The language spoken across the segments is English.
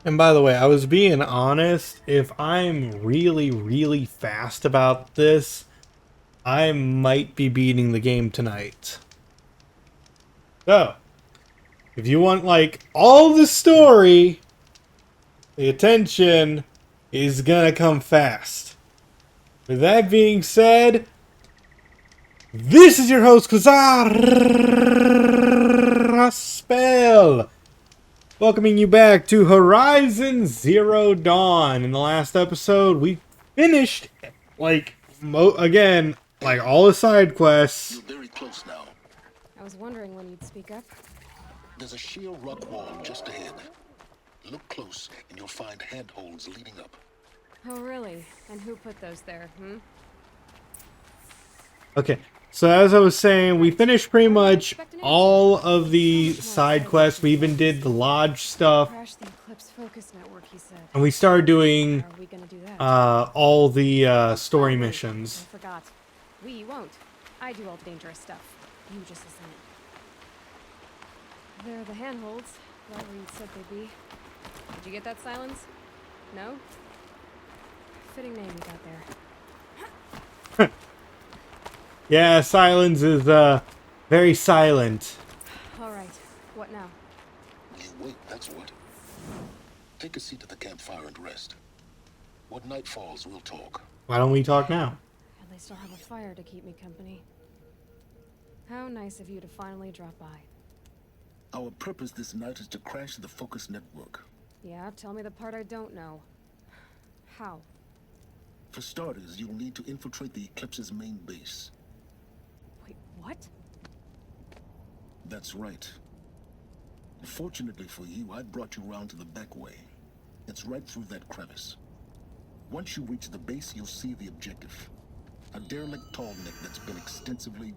And by the way, I was being honest. If I'm really, really fast about this, I might be beating the game tonight. So, if you want, like, all the story, the attention is gonna come fast. With that being said, this is your host, Kazar Spell, welcoming you back to Horizon Zero Dawn. In the last episode, we finished, like, again, like, all the side quests. You're very close now. I was wondering when you'd speak up. There's a sheer rock wall just ahead. Look close, and you'll find handholds leading up. Oh, really? And who put those there, Okay, so as I was saying, we finished pretty much all of the side quests. We even did the lodge stuff, Crash the Eclipse Focus Network, he said. and we started doing How are we gonna do that? all the story Oh, wait, missions. I forgot. We won't. I do all the dangerous stuff. You just listen. There are the handholds, right where you said they'd be. Did you get that, Silence? No? Fitting name you got there. Yeah, Silence is very silent. All right. What now? You wait, that's what. Take a seat at the campfire and rest. When night falls, we'll talk. Why don't we talk now? At least I'll have a fire to keep me company. How nice of you to finally drop by. Our purpose this night is to crash the Focus Network. Yeah, tell me the part I don't know. How? For starters, you'll need to infiltrate the Eclipse's main base. Wait, what? That's right. Fortunately for you, I brought you round to the back way. It's right through that crevice. Once you reach the base, you'll see the objective. A derelict tall neck that's been extensively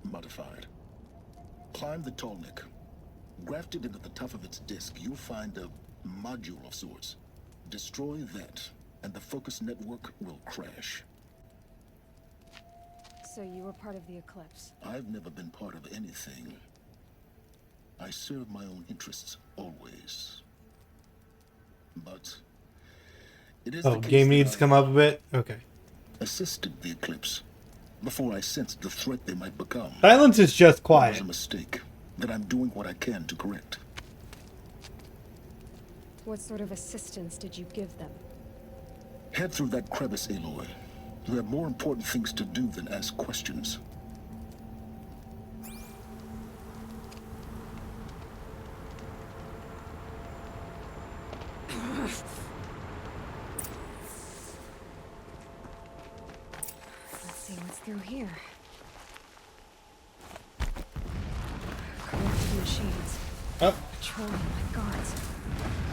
modified. Climb the tall neck. Grafted into the top of its disk, you'll find a module of sorts. Destroy that, and the Focus Network will crash. So you were part of the Eclipse. I've never been part of anything. I serve my own interests, always. But it is Oh, the case game that needs to I come up a bit? Okay. assisted the Eclipse before I sensed the threat they might become. Silence is just It was quiet. a mistake that I'm doing what I can to correct. What sort of assistance did you give them? Head through that crevice, Aloy. You have more important things to do than ask questions. Let's see what's through here. Corrupted machines. Oh, Patrolling like guards.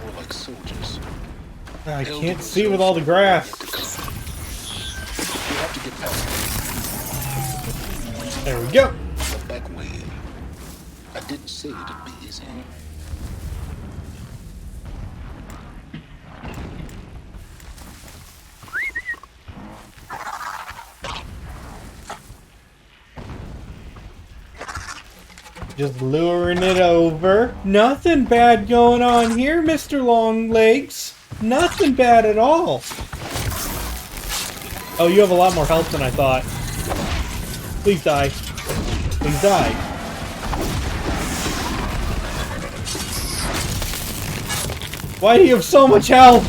More like soldiers. I can't see with all the grass. You have to get past There we go. the back way in. I didn't say it'd be easy. Just luring it over. Nothing bad going on here, Mr. Longlegs. Nothing bad at all. Oh, you have a lot more health than I thought. Please die. Please die. Why do you have so much health?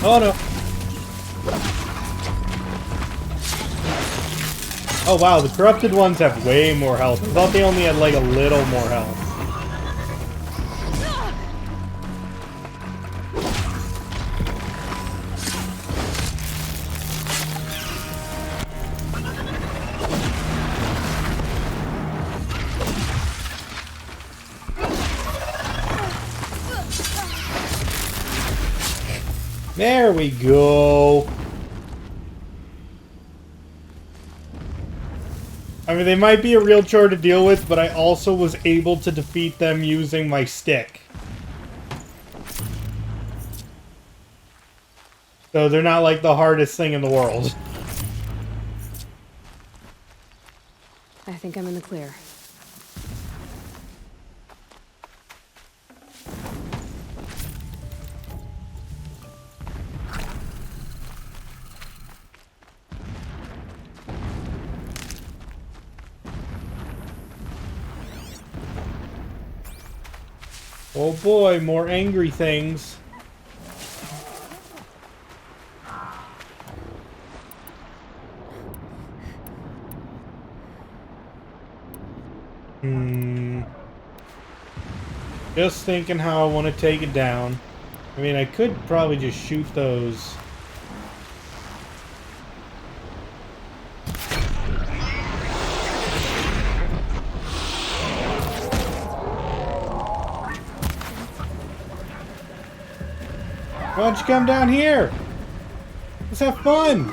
Oh no. Oh wow, the corrupted ones have way more health. I thought they only had like a little more health. There we go. I mean, they might be a real chore to deal with, but I also was able to defeat them using my stick. So they're not like the hardest thing in the world. I think I'm in the clear. Oh boy, more angry things. Just thinking how I want to take it down. I mean, I could probably just shoot those. Why don't you come down here? Let's have fun!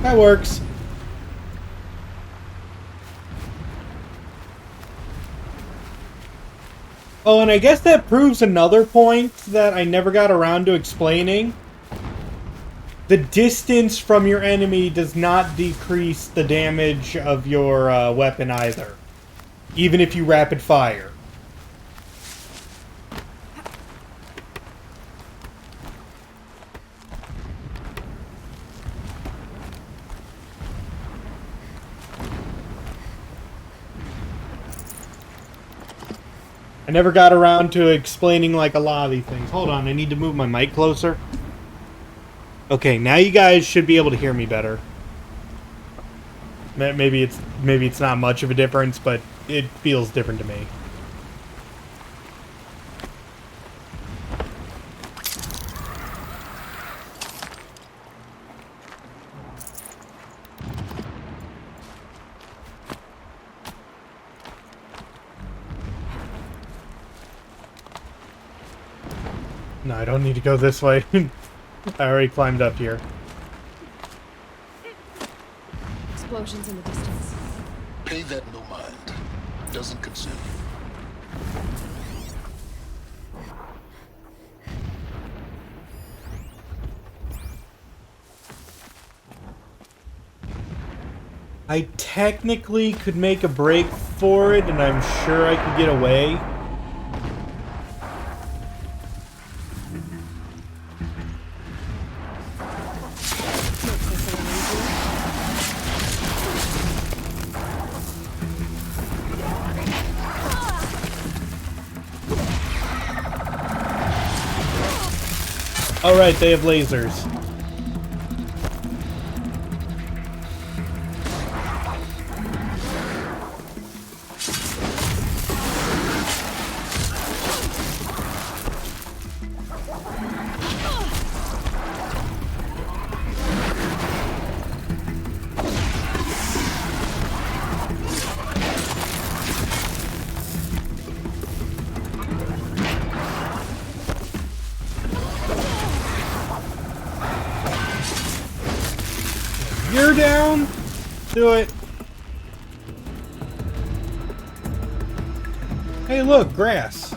That works. Oh, and I guess that proves another point that I never got around to explaining. The distance from your enemy does not decrease the damage of your weapon either. Even if you rapid fire. I never got around to explaining like a lot of these things. Hold on, I need to move my mic closer. Okay, now you guys should be able to hear me better. Maybe it's not much of a difference, but it feels different to me. No, I don't need to go this way. I already climbed up here. Explosions in the distance. Pay that no mind. Doesn't concern you. I technically could make a break for it, and I'm sure I could get away. Alright, they have lasers. You're down. Do it. Hey, look, grass.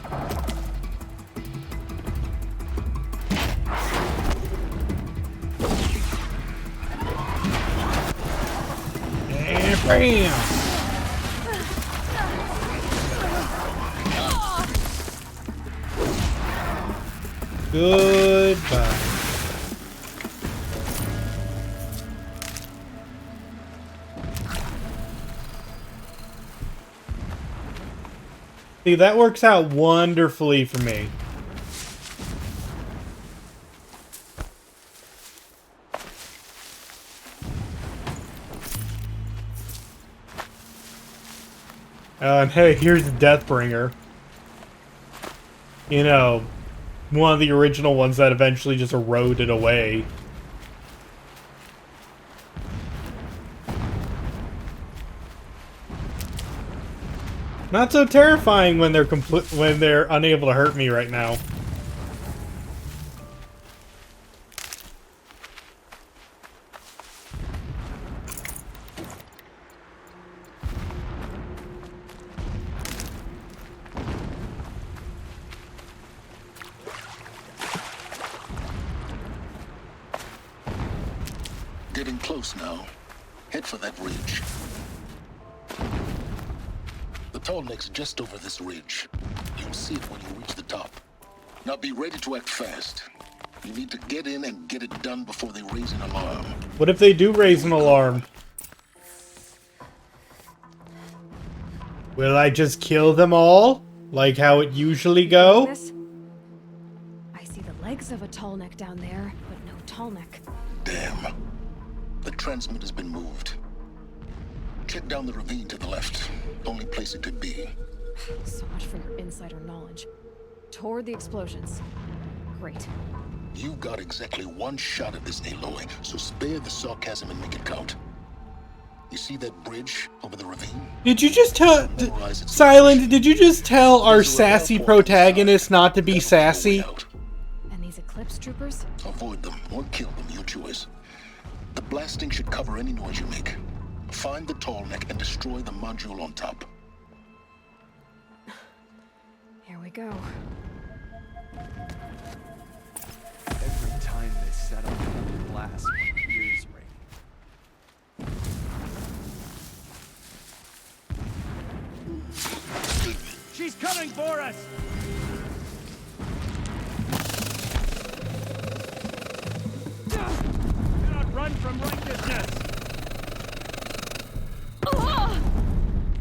And bam. Goodbye. See, that works out wonderfully for me. And hey, here's the Deathbringer. You know, one of the original ones that eventually just eroded away. Not so terrifying when they're unable to hurt me right now. Getting close now. Head for that ridge. The tall neck's just over this ridge. You'll see it when you reach the top. Now be ready to act fast. You need to get in and get it done before they raise an alarm. What if they do raise an alarm? Will I just kill them all? Like how it usually go? This? I see the legs of a tall neck down there, but no tall neck. Damn. The transmitter's been moved. Check down the ravine to the left. Only place it could be. So much for your insider knowledge. Toward the explosions. Great. You got exactly one shot at this, Aloy, so spare the sarcasm and make it count. You see that bridge over the ravine? Did you just tell... Memorize its Silent, did you just tell our There's a rappel sassy point protagonist inside. not to be That'll be your way sassy? out. And these Eclipse troopers? Avoid them or kill them, your choice. The blasting should cover any noise you make. Find the tall neck and destroy the module on top. Here we go. Every time they set off another blast, my ears ring. She's coming for us! Cannot run from righteousness!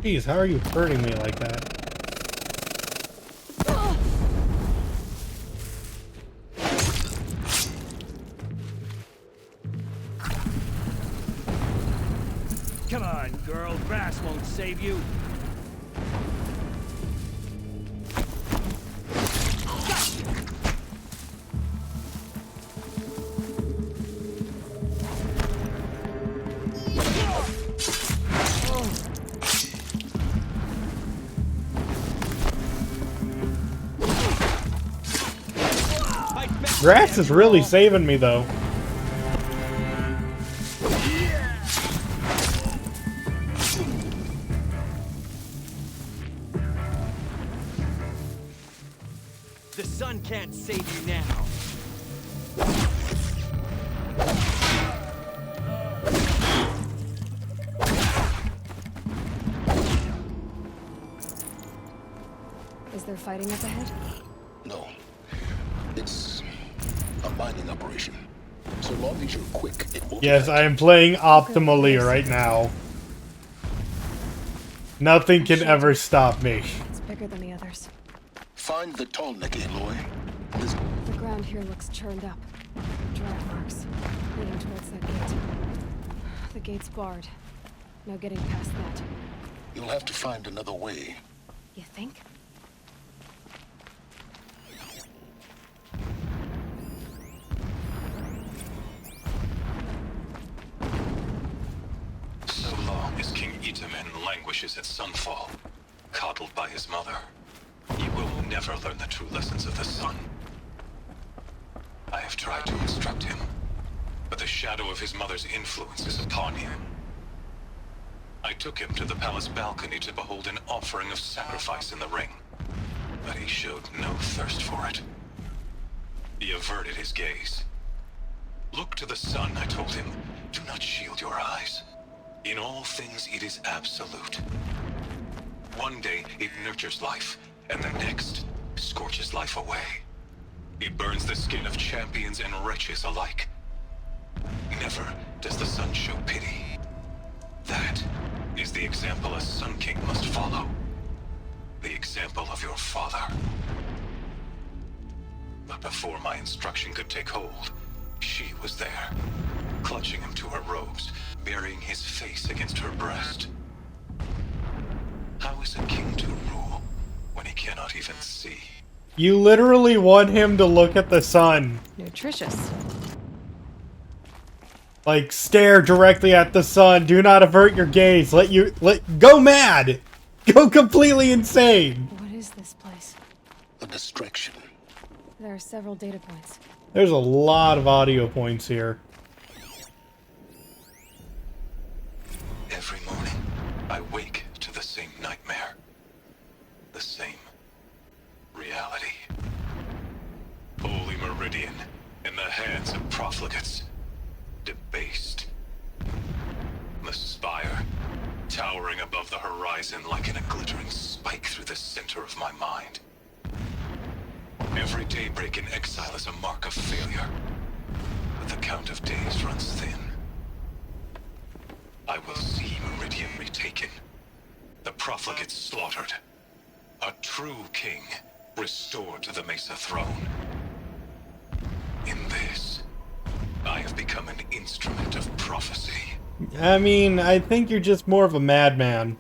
Jeez, how are you hurting me like that? Come on, girl. Brass won't save you. Grass is really saving me, though. The sun can't save you now. Is there fighting up ahead? No. It's a mining operation. So long as you're quick, it won't Yes, matter. I am playing optimally right now. Nothing can ever stop me. It's bigger than the others. Find the tall neck, Aloy. This The ground here looks churned up. Drag marks leading towards that gate. The gate's barred. No getting past that. you'll have to find another way. You think? So long as King Itamen languishes at Sunfall, coddled by his mother, he will never learn the true lessons of the sun. I have tried to instruct him, but the shadow of his mother's influence is upon him. I took him to the palace balcony to behold an offering of sacrifice in the ring, but he showed no thirst for it. He averted his gaze. Look to the sun, I told him. Do not shield your eyes. In all things, it is absolute. One day, it nurtures life, and the next, scorches life away. It burns the skin of champions and wretches alike. Never does the sun show pity. That is the example a Sun King must follow. The example of your father. But before my instruction could take hold, she was there, clutching him to her robes, burying his face against her breast. How is is a king to rule when he cannot even see? You literally want him to look at the sun. Nutritious. Like, stare directly at the sun. Do not avert your gaze. Go mad. Go completely insane. What is this place? A distraction. There are several data points. There's a lot of audio points here. Every morning, I wake to the same nightmare. The same reality. Holy Meridian, in the hands of profligates. Debased. The spire, towering above the horizon like a glittering spike through the center of my mind. Every daybreak in exile is a mark of failure, but the count of days runs thin. I will see Meridian retaken, the profligates slaughtered, a true king restored to the Mesa throne. In this, I have become an instrument of prophecy. I mean, I think you're just more of a madman.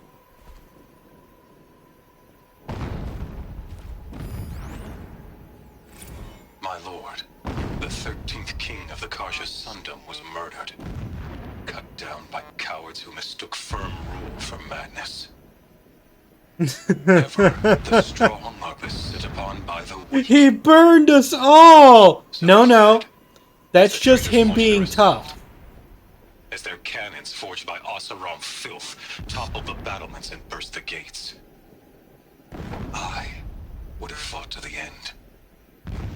My lord, the 13th king of the Karja Sundom was murdered, cut down by cowards who mistook firm rule for madness. Ever the strong are beset upon by the weak. He burned us all! So No. sad. That's The just traitors him want being their tough. assault. As their cannons forged by Oseram filth toppled the battlements and burst the gates. I would have fought to the end.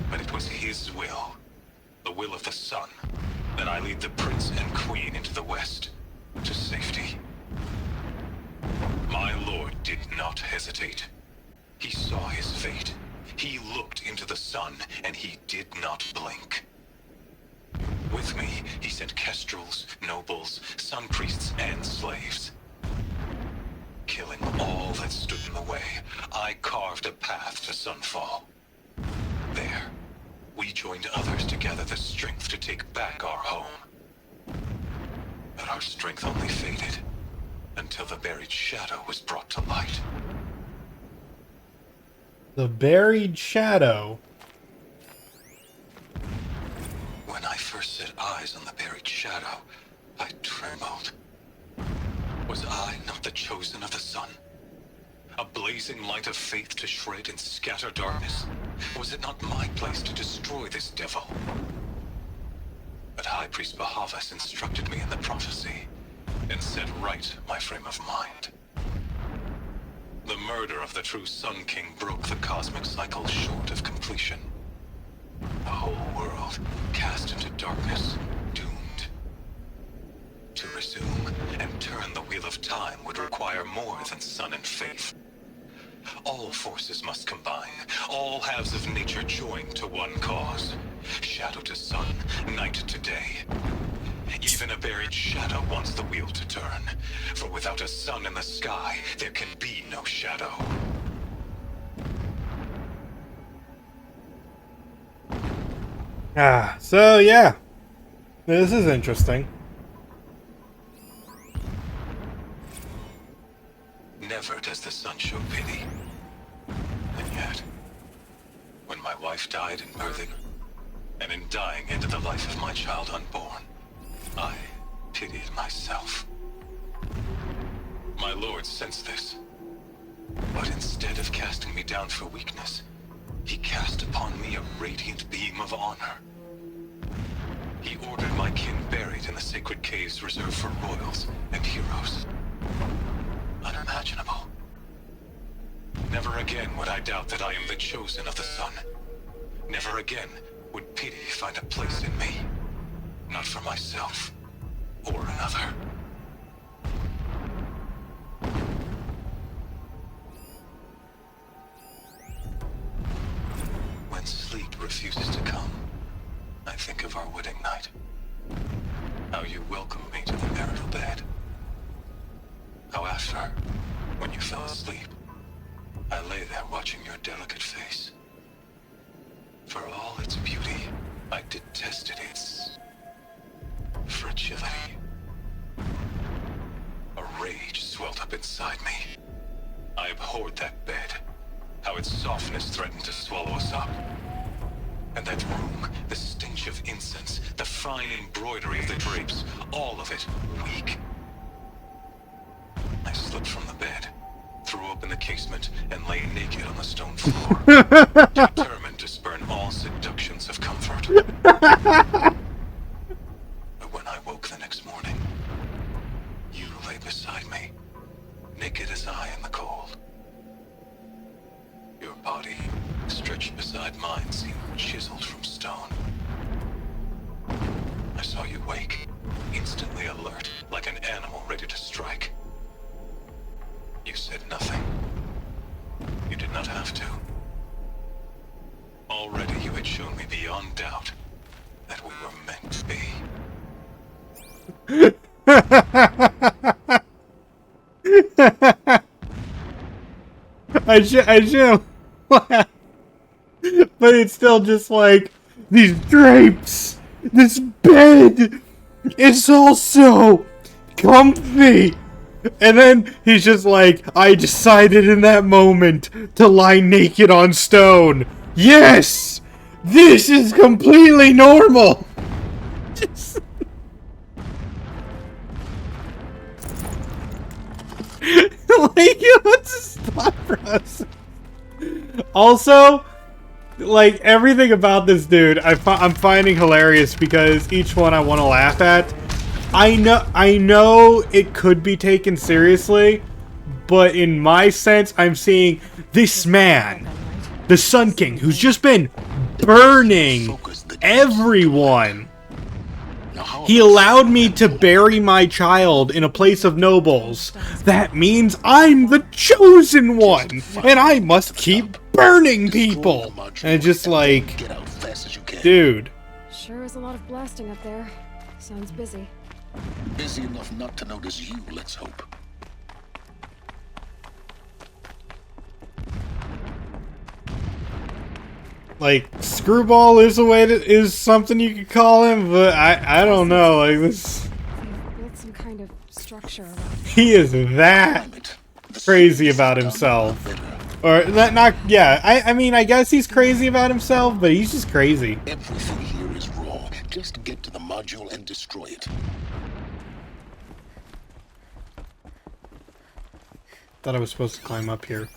But it was his will, the will of the sun, that I lead the prince and queen into the west, to safety. My lord did not hesitate. He saw his fate. He looked into the sun, and he did not blink. With me, he sent kestrels, nobles, sun priests, and slaves. Killing all that stood in the way, I carved a path to Sunfall. There, we joined others to gather the strength to take back our home. But our strength only faded, until the buried shadow was brought to light. The buried shadow. When I first set eyes on the buried shadow, I trembled. Was I not the chosen of the sun? A blazing light of faith to shred and scatter darkness? Was it not my place to destroy this devil? But High Priest Bahavas instructed me in the prophecy, and set right my frame of mind. The murder of the true Sun King broke the cosmic cycle short of completion. The whole world cast into darkness, doomed. To resume and turn the wheel of time would require more than sun and faith. All forces must combine, all halves of nature join to one cause. Shadow to sun, night to day. Even a buried shadow wants the wheel to turn, for without a sun in the sky, there can be no shadow. So yeah. This is interesting. Never does the sun show pity. And yet, when my wife died in birthing, and in dying into the life of my child unborn, I pitied myself. My lord sensed this. But instead of casting me down for weakness, he cast upon me a radiant beam of honor. He ordered my kin buried in the sacred caves reserved for royals and heroes. Unimaginable. Never again would I doubt that I am the chosen of the sun. Never again would pity find a place in me. Not for myself or another. When sleep refuses to come, I think of our wedding night. How you welcomed me to the marital bed. How after, when you fell asleep, I lay there watching your delicate face. For all its beauty, I detested its fragility. A rage swelled up inside me. I abhorred that bed. How its softness threatened to swallow us up. And that room, the stench of incense, the fine embroidery of the drapes, all of it weak. I slipped from the bed, threw open the casement, and lay naked on the stone floor, determined to spurn all seductions of comfort. But when I woke the next morning, you lay beside me, naked as I in the cold. Your body, stretched beside mine, seemed chiseled from stone. I saw you wake, instantly alert, like an animal ready to strike. You said nothing. You did not have to. Already you had shown me beyond doubt that we were meant to be. I should laugh. But it's still just like, these drapes, this bed, it's all so comfy. And then he's just like, I decided in that moment to lie naked on stone. Yes! This is completely normal! Just... like, what's the thought process? Also, like, everything about this dude, I'm finding hilarious because each one I want to laugh at. I know it could be taken seriously, but in my sense, I'm seeing this man, the Sun King, who's just been burning everyone. He allowed me to bury my child in a place of nobles. That means I'm the chosen one, and I must keep burning people. And just like, dude. Sure is a lot of blasting up there. Sounds busy. Busy enough not to notice you, let's hope. Like, Screwball is a way is something you could call him, but I don't know, like this. They've built some kind of structure around it. He is that crazy about himself. Or not yeah, I mean I guess he's crazy about himself, but he's just crazy. Everything here is raw. Just get to the module and destroy it. Thought I was supposed to climb up here.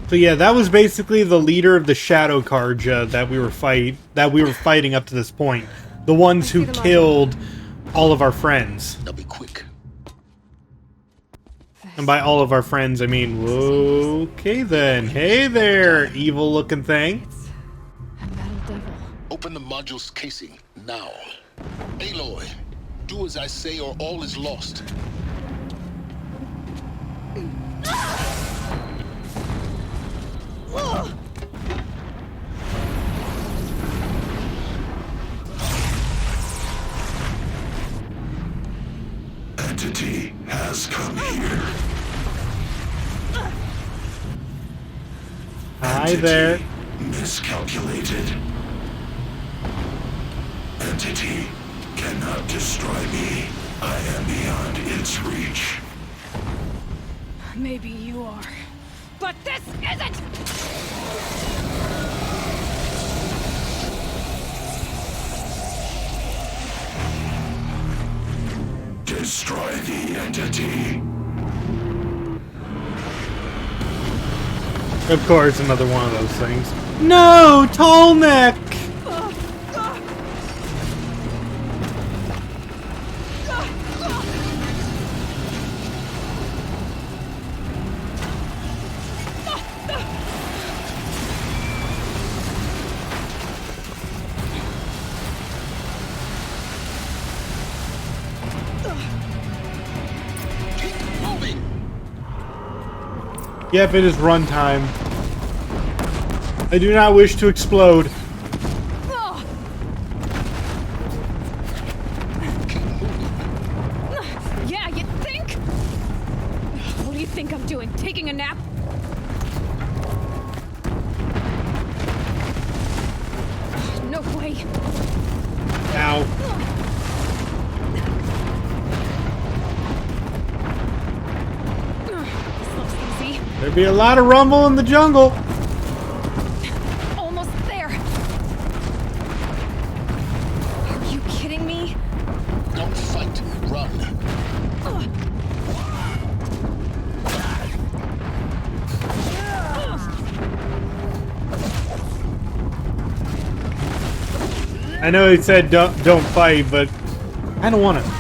So yeah, that was basically the leader of the Shadow Carja that we were fighting up to this point. The ones who killed all of our friends. Now be quick. And by all of our friends, I mean, okay then. Hey there, evil-looking thing. It's a metal devil. Open the module's casing, now. Aloy, do as I say or all is lost. Entity has come here. Hi there. Miscalculated. Entity cannot destroy me. I am beyond its reach. Maybe you are. But this isn't! Destroy the entity. Of course, another one of those things. No, Tolmec! Yep, it is runtime. I do not wish to explode. Keep think I'm doing? Taking a nap? No way. Ow. This looks easy. There'd be a lot of rumble in the jungle. Almost there. Are you kidding me? Don't fight, run. I know he said don't fight, but I don't want to.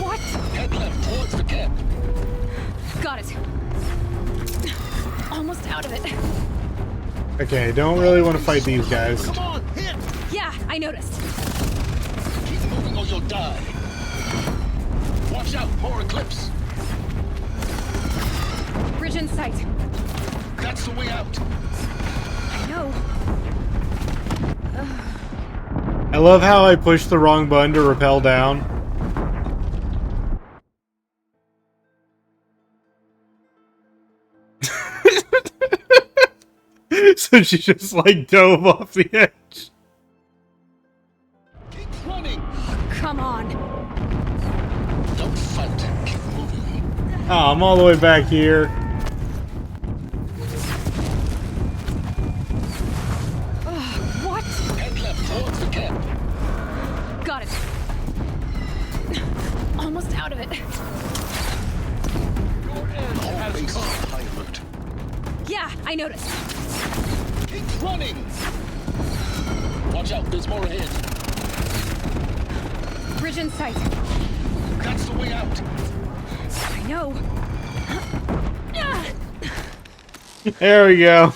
What? Head left towards the camp. Got it. Almost out of it. Okay, don't really want to fight these guys. Come on, hit! Yeah, I noticed. Keep moving or you'll die. Watch out, more Eclipse. Bridge in sight. That's the way out. I know. I love how I pushed the wrong button to rappel down. So she just like dove off the edge. Keep running. Come on. Don't fight. Keep moving. Oh, I'm all the way back here. What? Head left towards the camp. Got it. Almost out of it. The whole base is on high alert. Yeah, I noticed. Keep running. Watch out, there's more ahead. Bridge in sight. That's the way out. I know. There we go.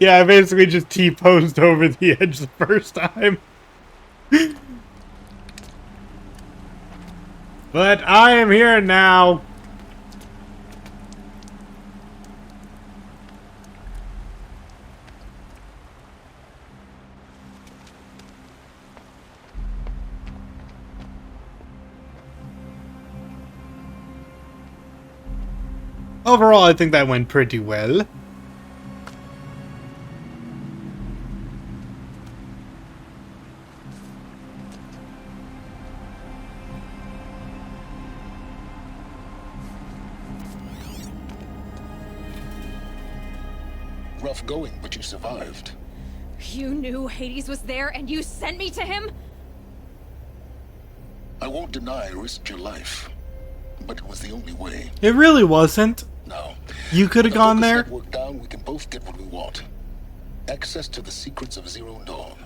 Yeah, I basically just T-posed over the edge the first time. But I am here now. Overall, I think that went pretty well. Rough going, but you survived. You knew Hades was there and you sent me to him? I won't deny I risked your life, but it was the only way. It really wasn't. Now, You could have the gone focus there. network down, we can both get what we want. Access to the secrets of Zero Dawn.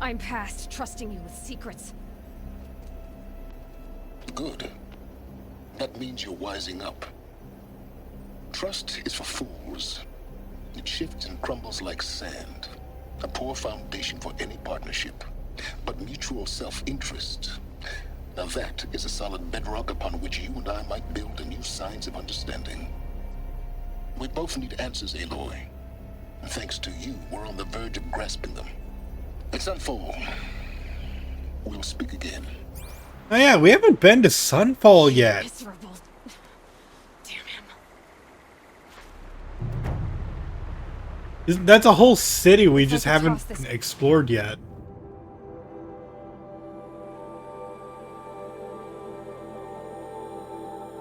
I'm past trusting you with secrets. Good. That means you're wising up. Trust is for fools. It shifts and crumbles like sand. A poor foundation for any partnership. But mutual self-interest. Now that is a solid bedrock upon which you and I might build a new science of understanding. We both need answers, Aloy. And thanks to you, we're on the verge of grasping them. It's Sunfall. We'll speak again. Oh yeah, we haven't been to Sunfall yet. Miserable. Damn him. That's a whole city we just Let's haven't cross this- explored yet.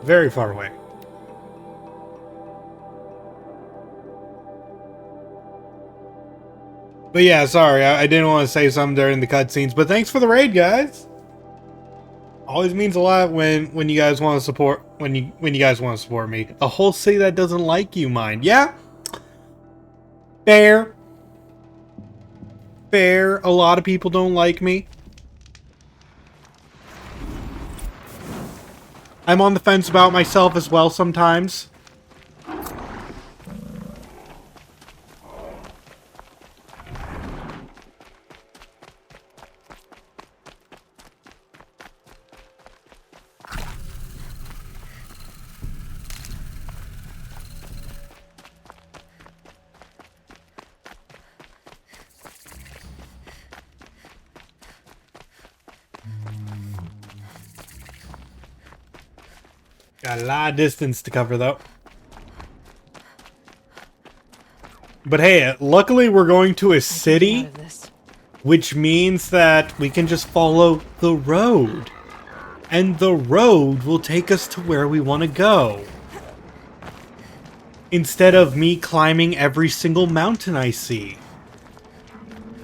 Very far away. But yeah, sorry, I didn't want to say something during the cutscenes, but thanks for the raid, guys. Always means a lot when you guys want to support when you guys want to support me. A whole city that doesn't like you, mind. Yeah. Fair. Fair. A lot of people don't like me. I'm on the fence about myself as well sometimes. Got a lot of distance to cover, though. But hey, luckily we're going to a city, which means that we can just follow the road. And the road will take us to where we want to go. Instead of me climbing every single mountain I see.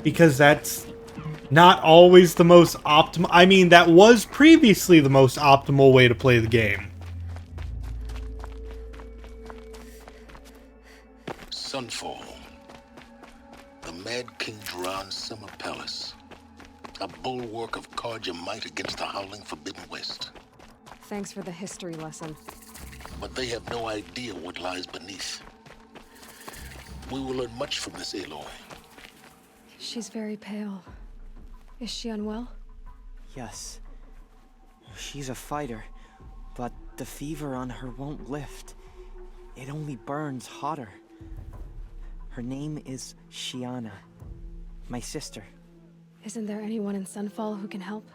Because that's not always the most optimal... I mean, that was previously the most optimal way to play the game. Sunfall. The Mad King Jiran's summer palace. A bulwark of Karja might against the howling Forbidden West. Thanks for the history lesson. But they have no idea what lies beneath. We will learn much from this Aloy. She's very pale. Is she unwell? Yes. She's a fighter, but the fever on her won't lift. It only burns hotter. Her name is Shiana, my sister. Isn't there anyone in Sunfall who can help?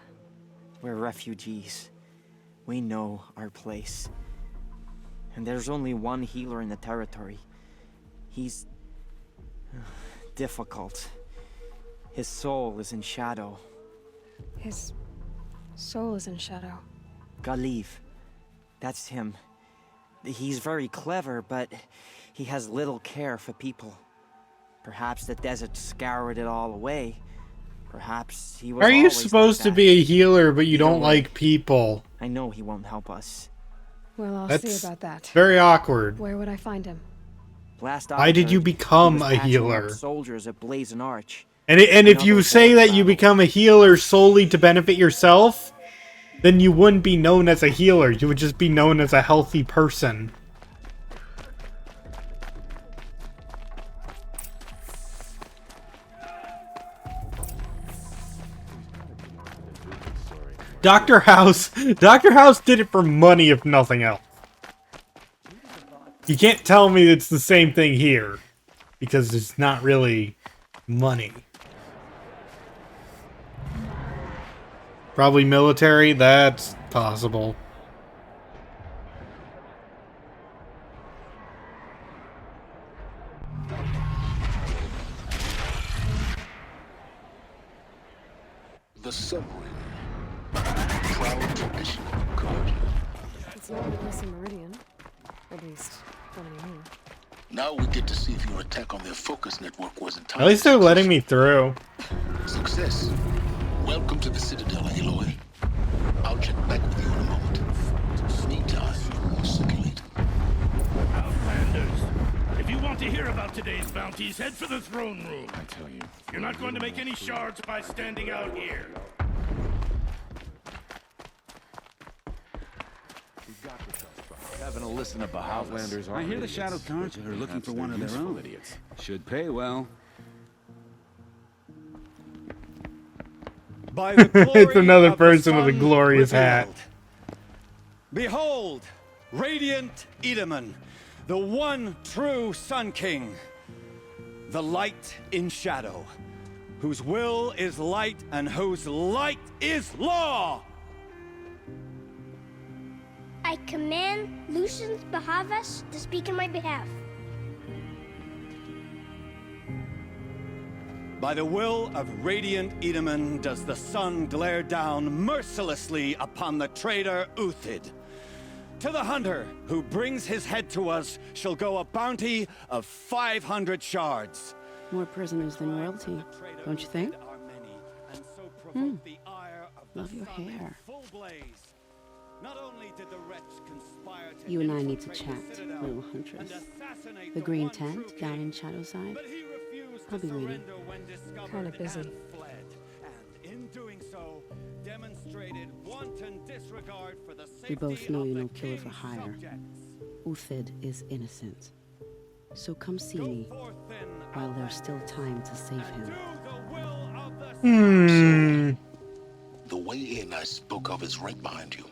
We're refugees. We know our place. And there's only one healer in the territory. He's... difficult. His soul is in shadow. His soul is in shadow. Galiv. That's him. He's very clever, but he has little care for people. Perhaps the desert scoured it all away. Perhaps he was Are you always supposed like to that. be a healer, but you Either don't way. like people? I know he won't help us. Well, I'll That's see about that. very awkward. Where would I find him? Last Why did you he become was a patching up healer? Soldiers at Blazing Arch. And if you Another say border that you battle. become a healer solely to benefit yourself, then you wouldn't be known as a healer. You would just be known as a healthy person. Dr. House did it for money, if nothing else. You can't tell me it's the same thing here, because it's not really money. Probably military, that's possible. The submarine. Proud tradition of Karja. It's not a missing Meridian. At least, not anymore. Now we get to see if your attack on their focus network was entirely At least they're letting me through. Success. Welcome to the Citadel, Aloy. I'll check back with you in a moment. Meantime, we'll circulate. Outlanders, if you want to hear about today's bounties, head for the throne room. I tell you. You're not going to make any shards by standing out here. Having to listen to Outlanders. I hear the Shadow Cards are looking for one of their own. Idiots. Should pay well. By the glory It's another of the person with a sun glorious hat. revealed. Behold, radiant Edaman, the one true Sun King, the light in shadow, whose will is light and whose light is law. I command Lucius Bahavas to speak in my behalf. By the will of radiant Edaman does the sun glare down mercilessly upon the traitor Uthid. To the hunter who brings his head to us shall go a bounty of 500 shards. More prisoners than royalty, don't you think? Love your hair. Not only did the wretch conspire to You and I need to infiltrate chat, the Citadel little huntress. and assassinate The the green one tent true down king, in Shadowside. but he refused I'll to be waiting. surrender when discovered Kinda busy. and fled. And in doing so, demonstrated wanton disregard for the safety We both know of you're the no killer for king's hire. subjects. Uthid is innocent. So come see Go me forth then, while there's still time to save him. do the will of the Hmm. The way in I spoke of is right behind you.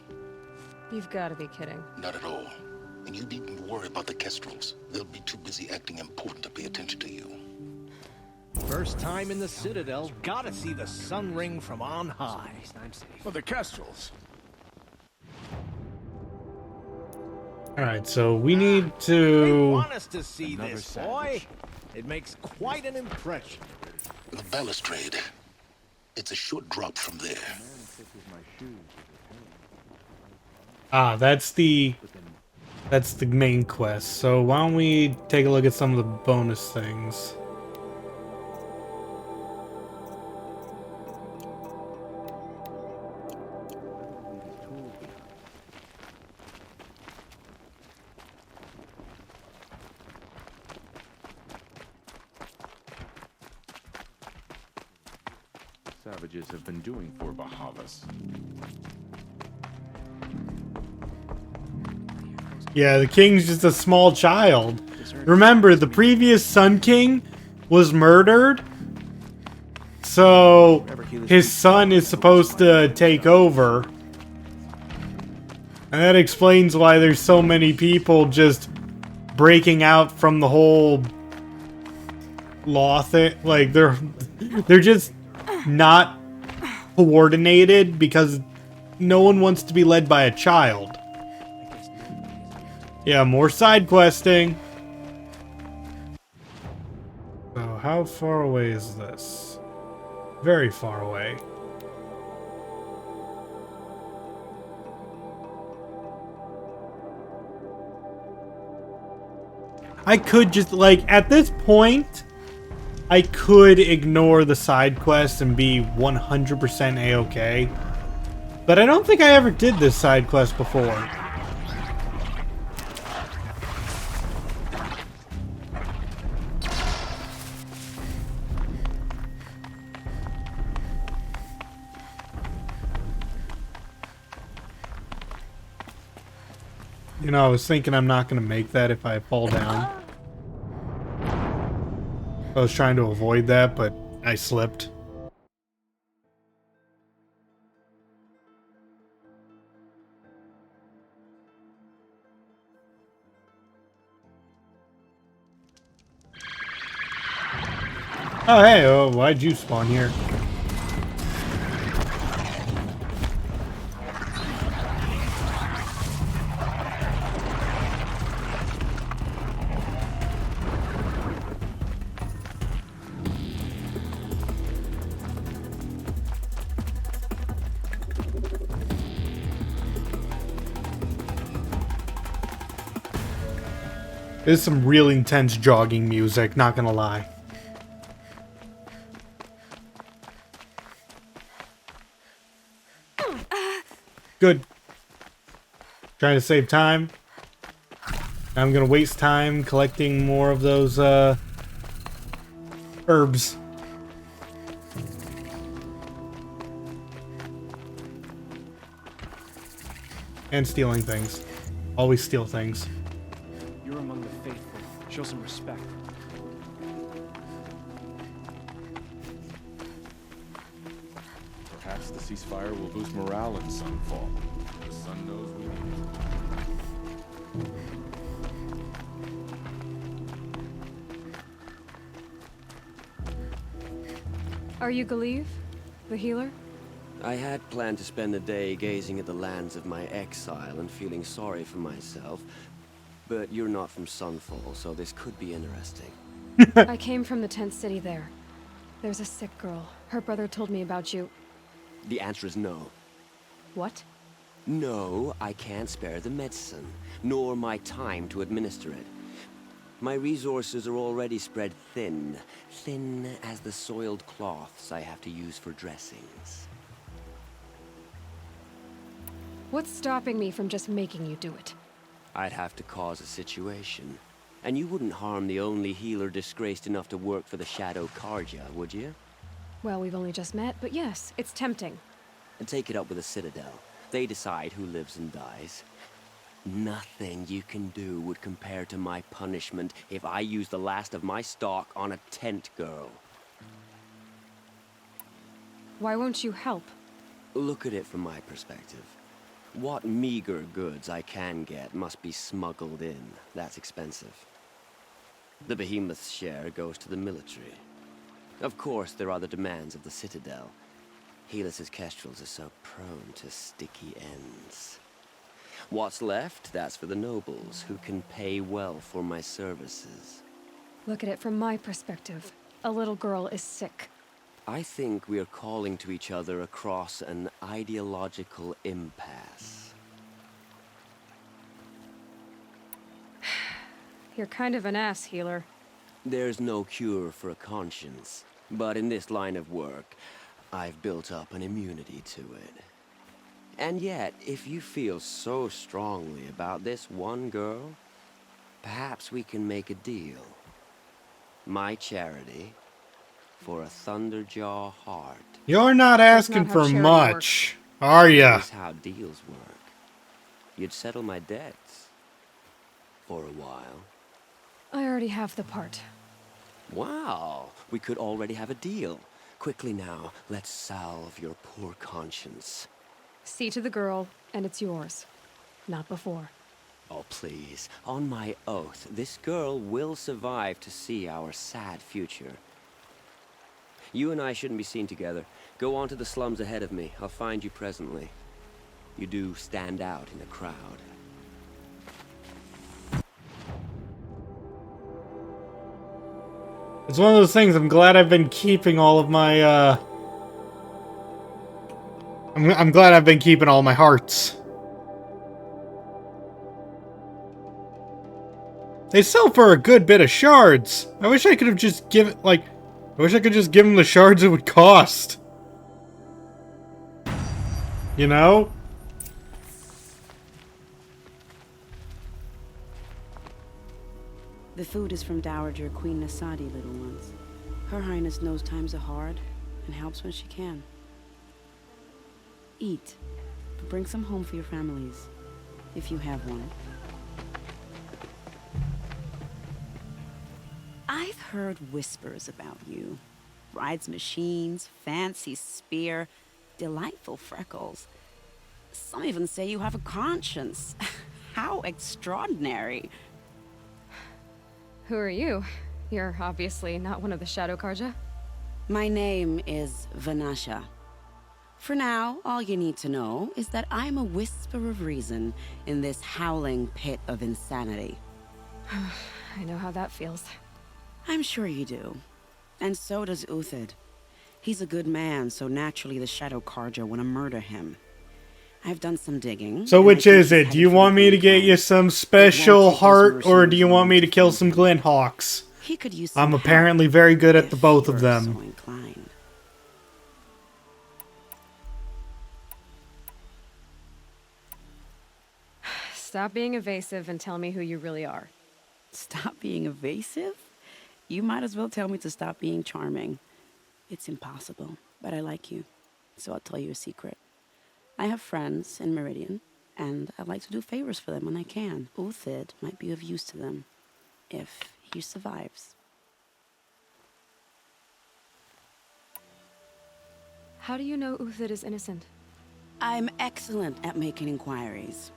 You've got to be kidding. Not at all. And you needn't worry about the Kestrels. They'll be too busy acting important to pay attention to you. First time in the Citadel, gotta see the sun ring from on high. For the Kestrels. Alright, so we need to... Want us to see this, boy? It makes quite an impression. The balustrade. It's a short drop from there. Ah, that's the main quest. So why don't we take a look at some of the bonus things? Savages have been doing for Bahavas. Yeah, the king's just a small child. Remember, the previous Sun King was murdered. So, his son is supposed to take over. And that explains why there's so many people just breaking out from the whole law thing. Like, they're just not coordinated because no one wants to be led by a child. Yeah, more side questing. So how far away is this? Very far away. I could just, like, at this point, I could ignore the side quest and be 100% A-okay. But I don't think I ever did this side quest before. You know, I was thinking I'm not going to make that if I fall down. I was trying to avoid that, but I slipped. Oh, hey, why'd you spawn here? There's some real intense jogging music, not gonna lie. Good. Trying to save time. I'm gonna waste time collecting more of those herbs. And stealing things. Always steal things. You're among the faithful. Show some respect. Perhaps the ceasefire will boost morale in Sunfall. The sun knows we need it. Are you Galeev, the healer? I had planned to spend the day gazing at the lands of my exile and feeling sorry for myself, but you're not from Sunfall, so this could be interesting. I came from the tent city there. There's a sick girl. Her brother told me about you. The answer is no. What? No, I can't spare the medicine, nor my time to administer it. My resources are already spread thin, thin as the soiled cloths I have to use for dressings. What's stopping me from just making you do it? I'd have to cause a situation. And you wouldn't harm the only healer disgraced enough to work for the Shadow Carja, would you? Well, we've only just met, but yes, it's tempting. And take it up with the Citadel. They decide who lives and dies. Nothing you can do would compare to my punishment if I use the last of my stock on a tent girl. Why won't you help? Look at it from my perspective. What meager goods I can get must be smuggled in. That's expensive. The Behemoth's share goes to the military. Of course, there are the demands of the Citadel. Helis's kestrels are so prone to sticky ends. What's left, that's for the nobles, who can pay well for my services. Look at it from my perspective. A little girl is sick. I think we are calling to each other across an ideological impasse. You're kind of an ass, healer. There's no cure for a conscience, but in this line of work, I've built up an immunity to it. And yet, if you feel so strongly about this one girl, perhaps we can make a deal. My charity for a Thunderjaw heart. You're not asking for much, are ya? That's how deals work. You'd settle my debts. For a while. I already have the part. Wow, we could already have a deal. Quickly now, let's salve your poor conscience. See to the girl, and it's yours. Not before. Oh, please. On my oath, this girl will survive to see our sad future. You and I shouldn't be seen together. Go on to the slums ahead of me. I'll find you presently. You do stand out in the crowd. It's one of those things, I'm glad I've been keeping all of my, I'm glad I've been keeping all my hearts. They sell for a good bit of shards. I wish I could have just given, I wish I could just give them the shards it would cost. You know? The food is from Dowager Queen Nasadi, little ones. Her Highness knows times are hard and helps when she can. Eat, but bring some home for your families, if you have one. I've heard whispers about you. Rides machines, fancy spear, delightful freckles. Some even say you have a conscience. How extraordinary. Who are you? You're obviously not one of the Shadow Karja. My name is Vanasha. For now, all you need to know is that I'm a whisper of reason in this howling pit of insanity. I know how that feels. I'm sure you do. And so does Uthid. He's a good man, so naturally the Shadow Karja want to murder him. I've done some digging. So which is it? Do you want me to get you some special heart, or do you want me to kill some Glinthawks? He could use I'm apparently very good at the both of them. so inclined. Stop being evasive and tell me who you really are. Stop being evasive? You might as well tell me to stop being charming. It's impossible, but I like you, so I'll tell you a secret. I have friends in Meridian, and I like to do favors for them when I can. Uthid might be of use to them, if he survives. How do you know Uthid is innocent? I'm excellent at making inquiries.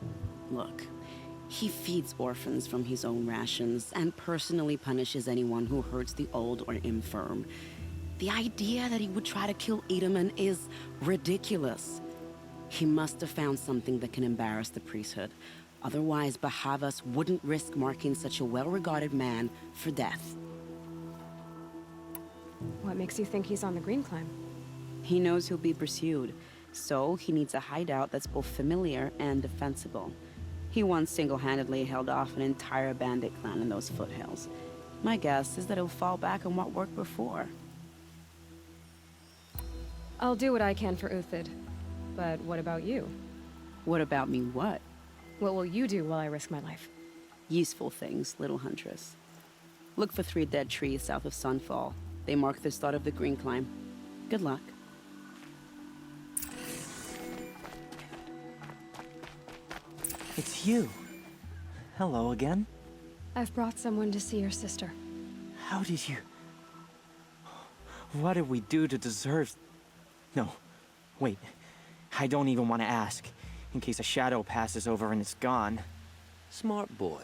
Look, he feeds orphans from his own rations and personally punishes anyone who hurts the old or infirm. The idea that he would try to kill Edaman is ridiculous. He must have found something that can embarrass the priesthood. Otherwise, Bahavas wouldn't risk marking such a well-regarded man for death. What makes you think he's on the Green Climb? He knows he'll be pursued, so he needs a hideout that's both familiar and defensible. He once single-handedly held off an entire bandit clan in those foothills. My guess is that he'll fall back on what worked before. I'll do what I can for Uthid. But what about you? What about me what? What will you do while I risk my life? Useful things, little huntress. Look for 3 dead trees south of Sunfall. They mark the start of the Green Climb. Good luck. It's you. Hello again. I've brought someone to see your sister. How did you... What did we do to deserve... No, wait. I don't even want to ask, in case a shadow passes over and it's gone. Smart boy.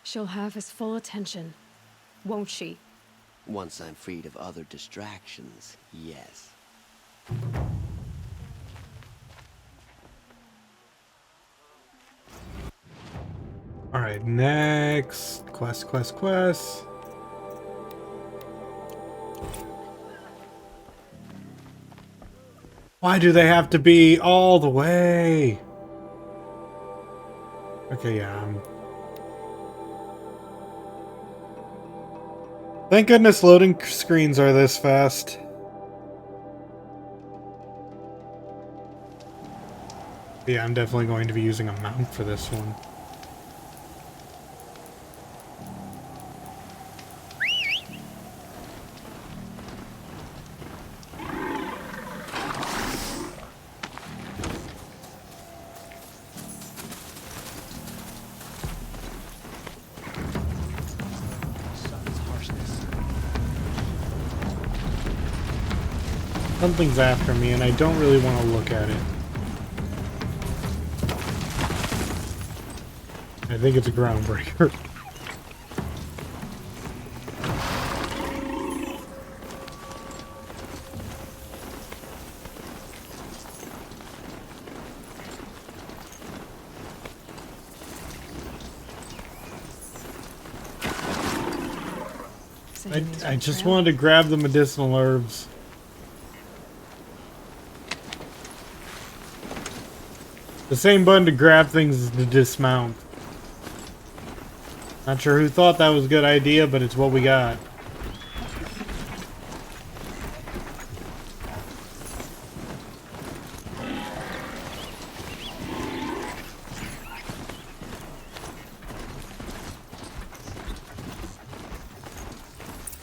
She'll have his full attention, won't she? Once I'm freed of other distractions, yes. Alright, next. Quest. Why do they have to be all the way? Okay, yeah. Thank goodness loading screens are this fast. Yeah, I'm definitely going to be using a mount for this one. Something's after me, and I don't really want to look at it. I think it's a groundbreaker. I just wanted to grab the medicinal herbs. The same button to grab things as to dismount. Not sure who thought that was a good idea, but it's what we got.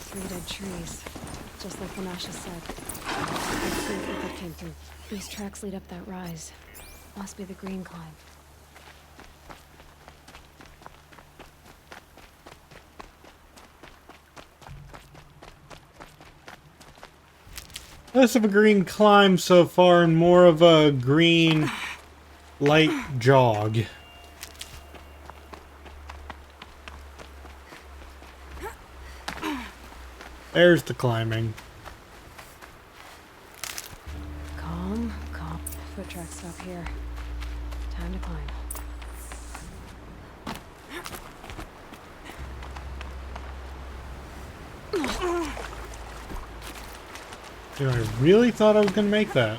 Three dead trees, just like Vanasha said. Let's see if they came through. These tracks lead up that rise. Must be the green climb. Less of a green climb so far and more of a green light jog. There's the climbing. Calm. Foot tracks stop here. Time to climb. You know, I really thought I was going to make that.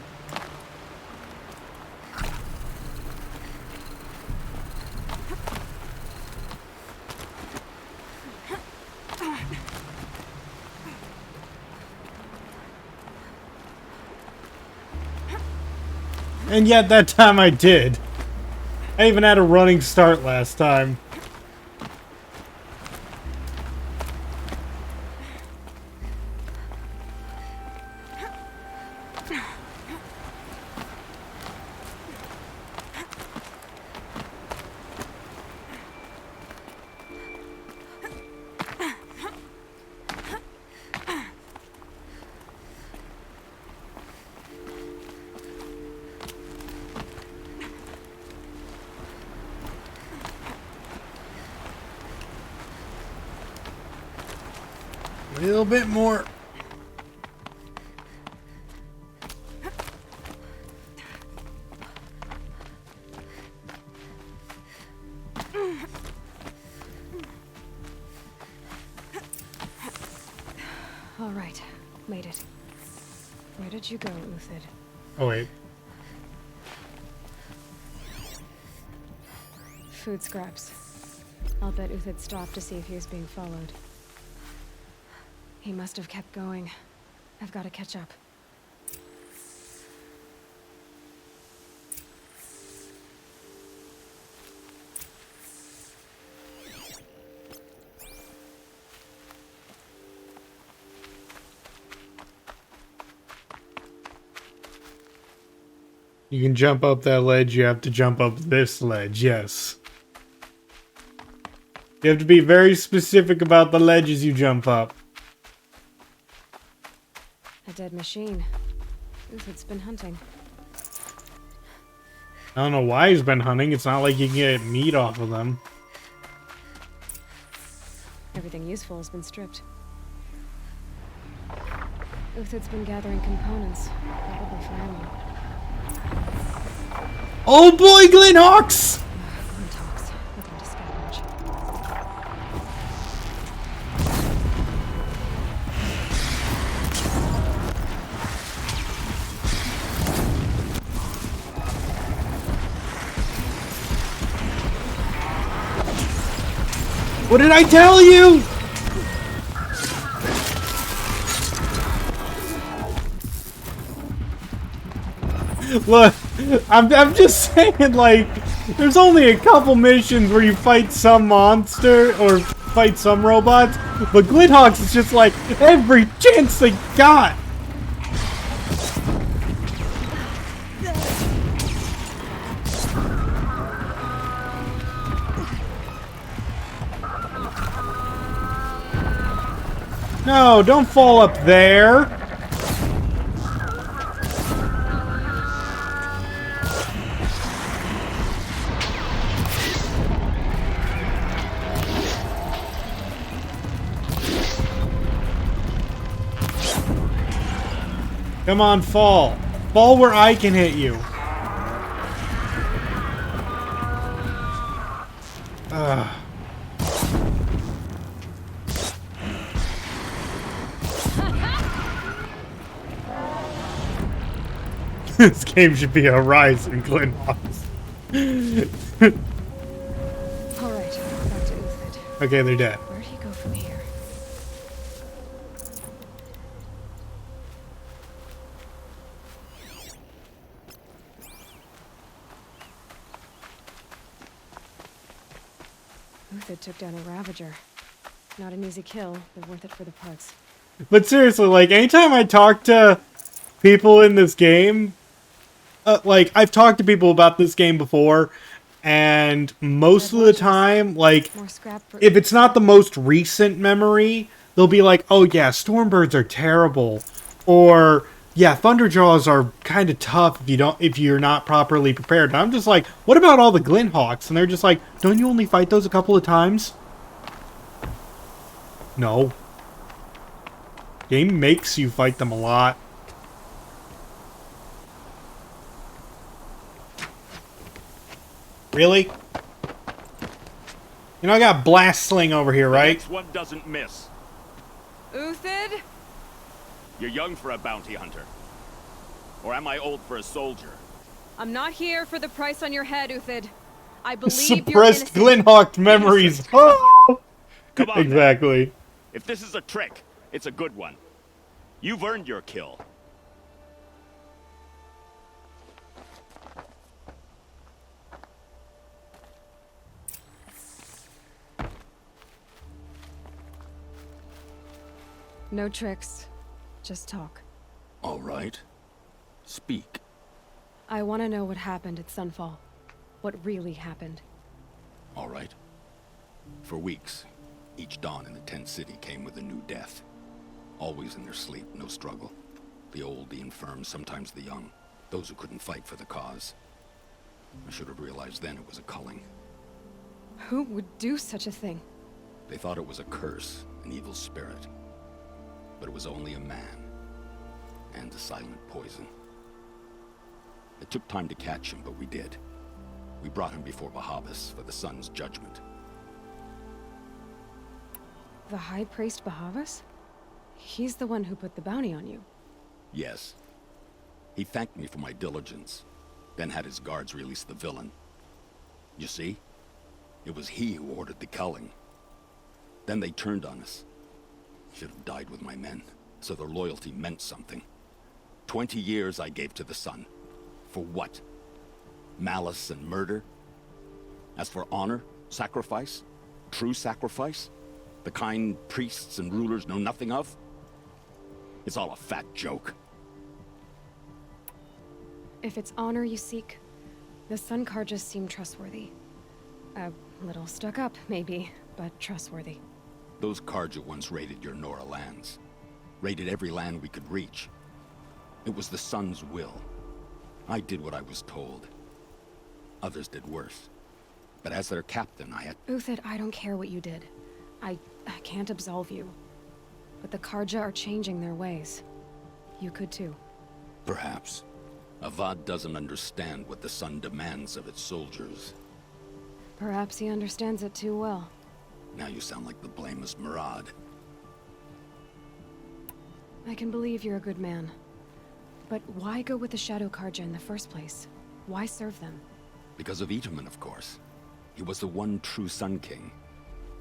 And yet that time I did. I even had a running start last time. A little bit more. All right, made it. Where did you go, Uthid? Oh wait. Food scraps. I'll bet Uthid stopped to see if he was being followed. He must have kept going. I've got to catch up. You can jump up that ledge, you have to jump up this ledge, yes. You have to be very specific about the ledges you jump up. A dead machine. Uthid's been hunting. I don't know why he's been hunting. It's not like you can get meat off of them. Everything useful has been stripped. Uthid's been gathering components, probably for ammo. Oh boy, Glenn Hawks! Glinthawks, looking to scavenge. What did I tell you? Look, I'm just saying, like, there's only a couple missions where you fight some monster or fight some robots, but Glinthawks is just like every chance they got. No, don't fall up there. Come on, fall. Fall where I can hit you. Ugh. This game should be a rise in Glinthawks. Alright, back to Uthid. Okay, they're dead. Where'd he go from here? Uthid took down a Ravager. Not an easy kill, but worth it for the parts. But seriously, like, anytime I talk to people in this game, like, I've talked to people about this game before, and most of the time, like, if it's not the most recent memory, they'll be like, oh yeah, Stormbirds are terrible, or yeah, Thunderjaws are kind of tough if you're not properly prepared. And I'm just like, what about all the Glinthawks? And they're just like, don't you only fight those a couple of times? No. Game makes you fight them a lot. Really? You know, I got Blast Sling over here, right? Next one doesn't miss. Uthid? You're young for a bounty hunter. Or am I old for a soldier? I'm not here for the price on your head, Uthid. I believe Suppressed you're innocent. Glinthawk memories. Oh! Come on, exactly. then. If this is a trick, it's a good one. You've earned your kill. No tricks. Just talk. All right. Speak. I want to know what happened at Sunfall. What really happened. All right. For weeks, each dawn in the tent city came with a new death. Always in their sleep, no struggle. The old, the infirm, sometimes the young. Those who couldn't fight for the cause. I should have realized then it was a culling. Who would do such a thing? They thought it was a curse, an evil spirit. But it was only a man. And a silent poison. It took time to catch him, but we did. We brought him before Bahavas for the sun's judgment. The High Priest Bahavas? He's the one who put the bounty on you. Yes. He thanked me for my diligence, then had his guards release the villain. You see? It was he who ordered the culling. Then they turned on us. Should have died with my men, so their loyalty meant something. 20 years I gave to the sun. For what? Malice and murder? As for honor, sacrifice, true sacrifice, the kind priests and rulers know nothing of? It's all a fat joke. If it's honor you seek, the Sun Carjas seem trustworthy. A little stuck up, maybe, but trustworthy. Those Carja once raided your Nora lands. Raided every land we could reach. It was the Sun's will. I did what I was told. Others did worse. But as their captain, I had... Uthid, I don't care what you did. I can't absolve you. But the Carja are changing their ways. You could too. Perhaps. Avad doesn't understand what the Sun demands of its soldiers. Perhaps he understands it too well. Now you sound like the blameless Murad. I can believe you're a good man. But why go with the Shadow Carja in the first place? Why serve them? Because of Itamen, of course. He was the one true Sun King.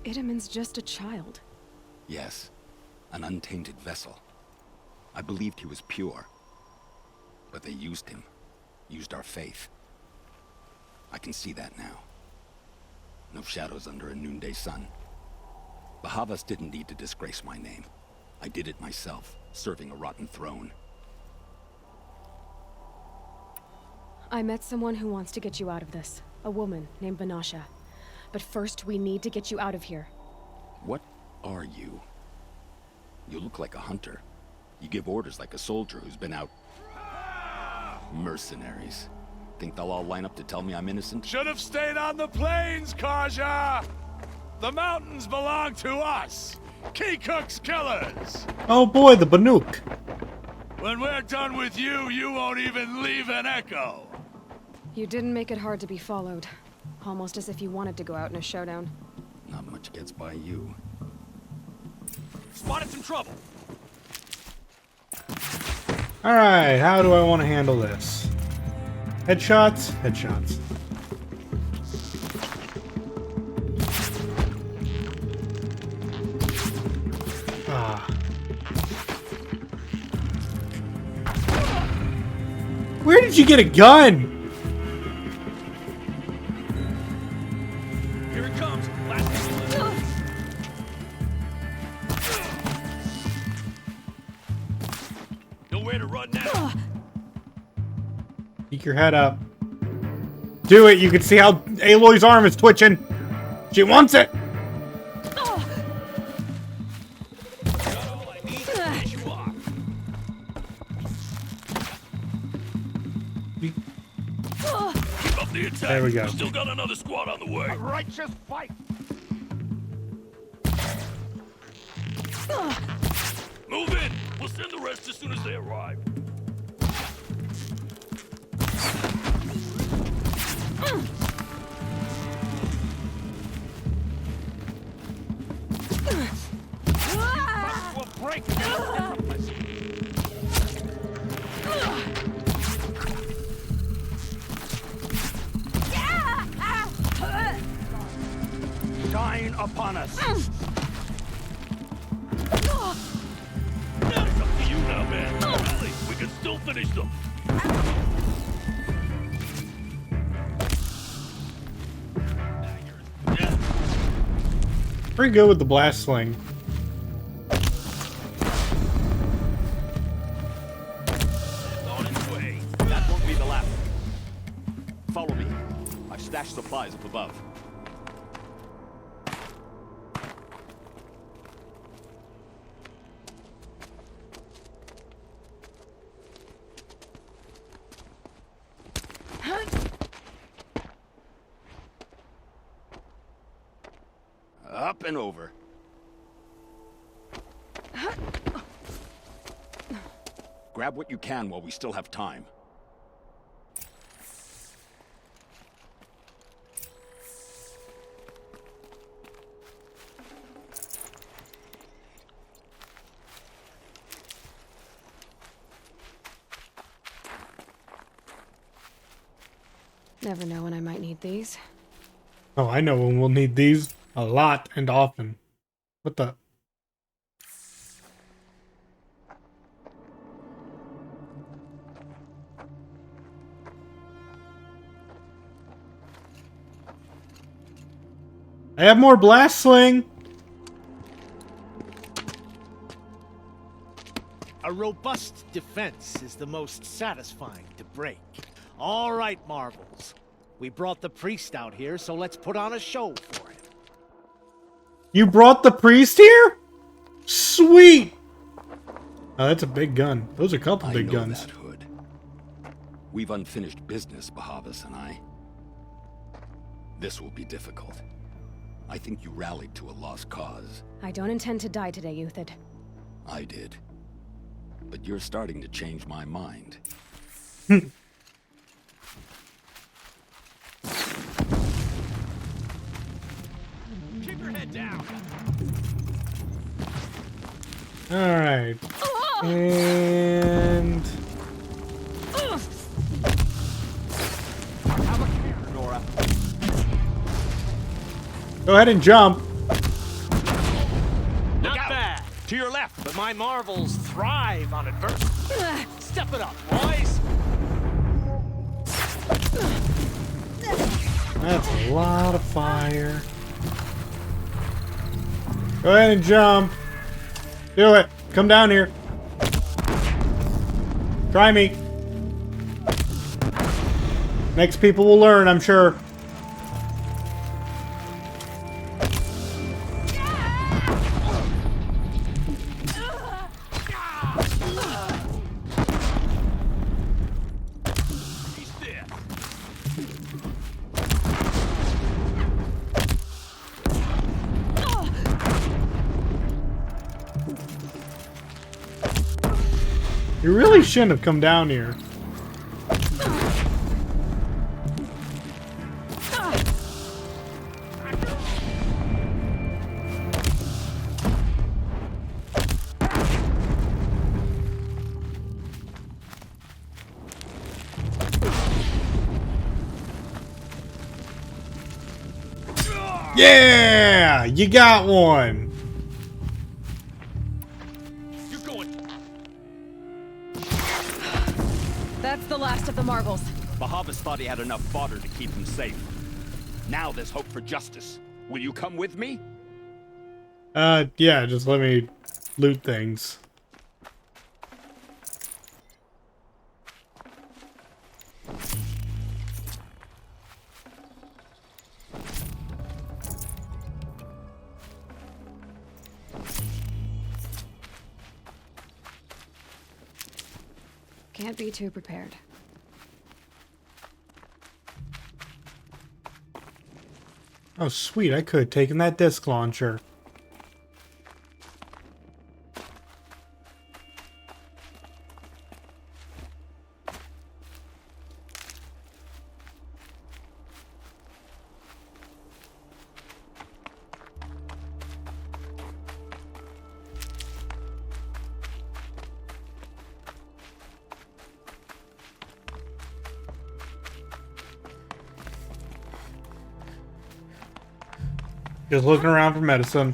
Idaman's just a child. Yes, an untainted vessel. I believed he was pure. But they used him. Used our faith. I can see that now. No shadows under a noonday sun. Bahavas didn't need to disgrace my name. I did it myself, serving a rotten throne. I met someone who wants to get you out of this. A woman named Banasha. But first, we need to get you out of here. What are you? You look like a hunter. You give orders like a soldier who's been out... Mercenaries. Think they'll all line up to tell me I'm innocent? Should have stayed on the plains, Kaja! The mountains belong to us! Keecook's killers! Oh boy, the Banuk. When we're done with you, you won't even leave an echo! You didn't make it hard to be followed. Almost as if you wanted to go out in a showdown. Not much gets by you. Spotted some trouble. Alright, how do I want to handle this? Headshots? Headshots. Ah. Where did you get a gun? Here it comes. Nowhere to run now. Peek your head up. Do it! You can see how Aloy's arm is twitching. She wants it! Keep up the attack. There we go. Still got another squad on the way. A righteous fight. Move in. We'll send the rest as soon as they arrive. We'll break. Shine upon us. Now it's up to you now, man. Rally, we can still finish them. Pretty good with the blast sling. On its way. That won't be the last. Follow me. I've stashed supplies up above. Up and over. Grab what you can while we still have time. Never know when I might need these. Oh, I know when we'll need these a lot and often. What the? I have more blast sling. A robust defense is the most satisfying to break. All right, Marvels. We brought the priest out here, so let's put on a show for him. You brought the priest here? Sweet. Oh, that's a big gun. Those are a couple big I know guns. that, Hood. We've unfinished business, Bahavas and I. This will be difficult. I think you rallied to a lost cause. I don't intend to die today, Euthid. I did. But you're starting to change my mind. Keep your head down. Alright. And... Have a care, Nora. go ahead and jump. But my marvels thrive on adversity. Step it up, boys! That's a lot of fire. Go ahead and jump. Do it. Come down here. Try me. Next people will learn, I'm sure. You really shouldn't have come down here. Yeah! You got one! That's the last of the marvels. Bahavas thought he had enough fodder to keep him safe. Now there's hope for justice. Will you come with me? Yeah, just let me loot things. Can't be too prepared. Oh, sweet. I could have taken that disc launcher. Just looking around for medicine.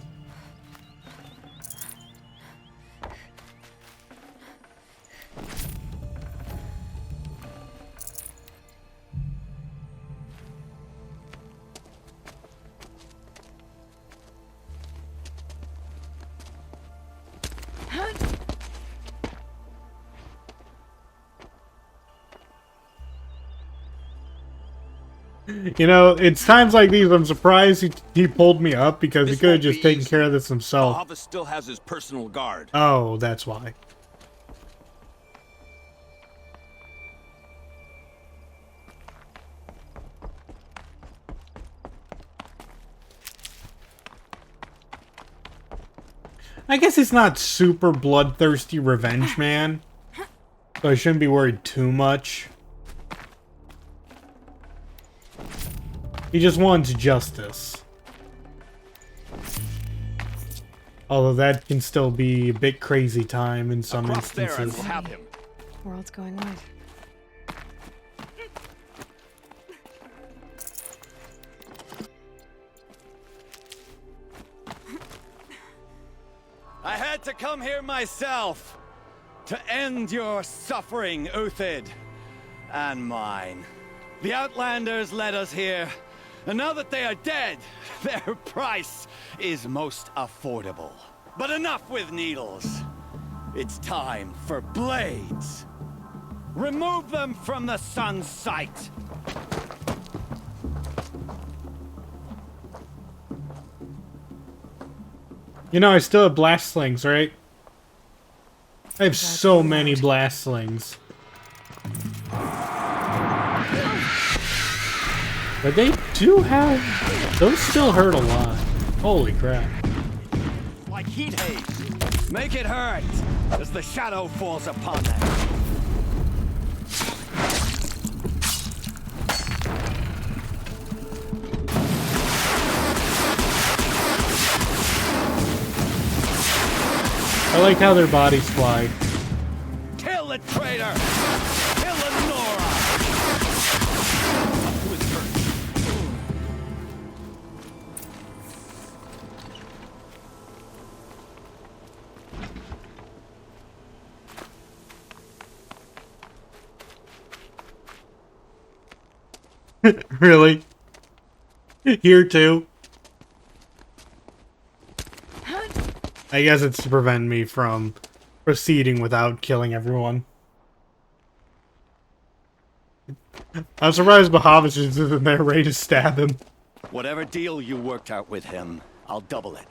You know, it's times like these I'm surprised he pulled me up because he could have just taken care of this himself. Bahavas still has his personal guard. Oh, that's why. I guess he's not super bloodthirsty revenge man, so I shouldn't be worried too much. He just wants justice. Although that can still be a bit crazy time in some instances. We'll have him. World's going wide. I had to come here myself to end your suffering, Uthid, and mine. The Outlanders led us here, and now that they are dead, their price is most affordable. But enough with needles. It's time for blades. Remove them from the sun's sight. You know, I still have blast slings, right? I have so many blast slings. But they do have... Those still hurt a lot. Holy crap. Like heat haze. Make it hurt as the shadow falls upon them. I like how their bodies fly. Kill the traitor! Kill Lenora! Up to his perch. Really? Here too? I guess it's to prevent me from proceeding without killing everyone. I'm surprised Bahavas just isn't there ready to stab him. Whatever deal you worked out with him, I'll double it.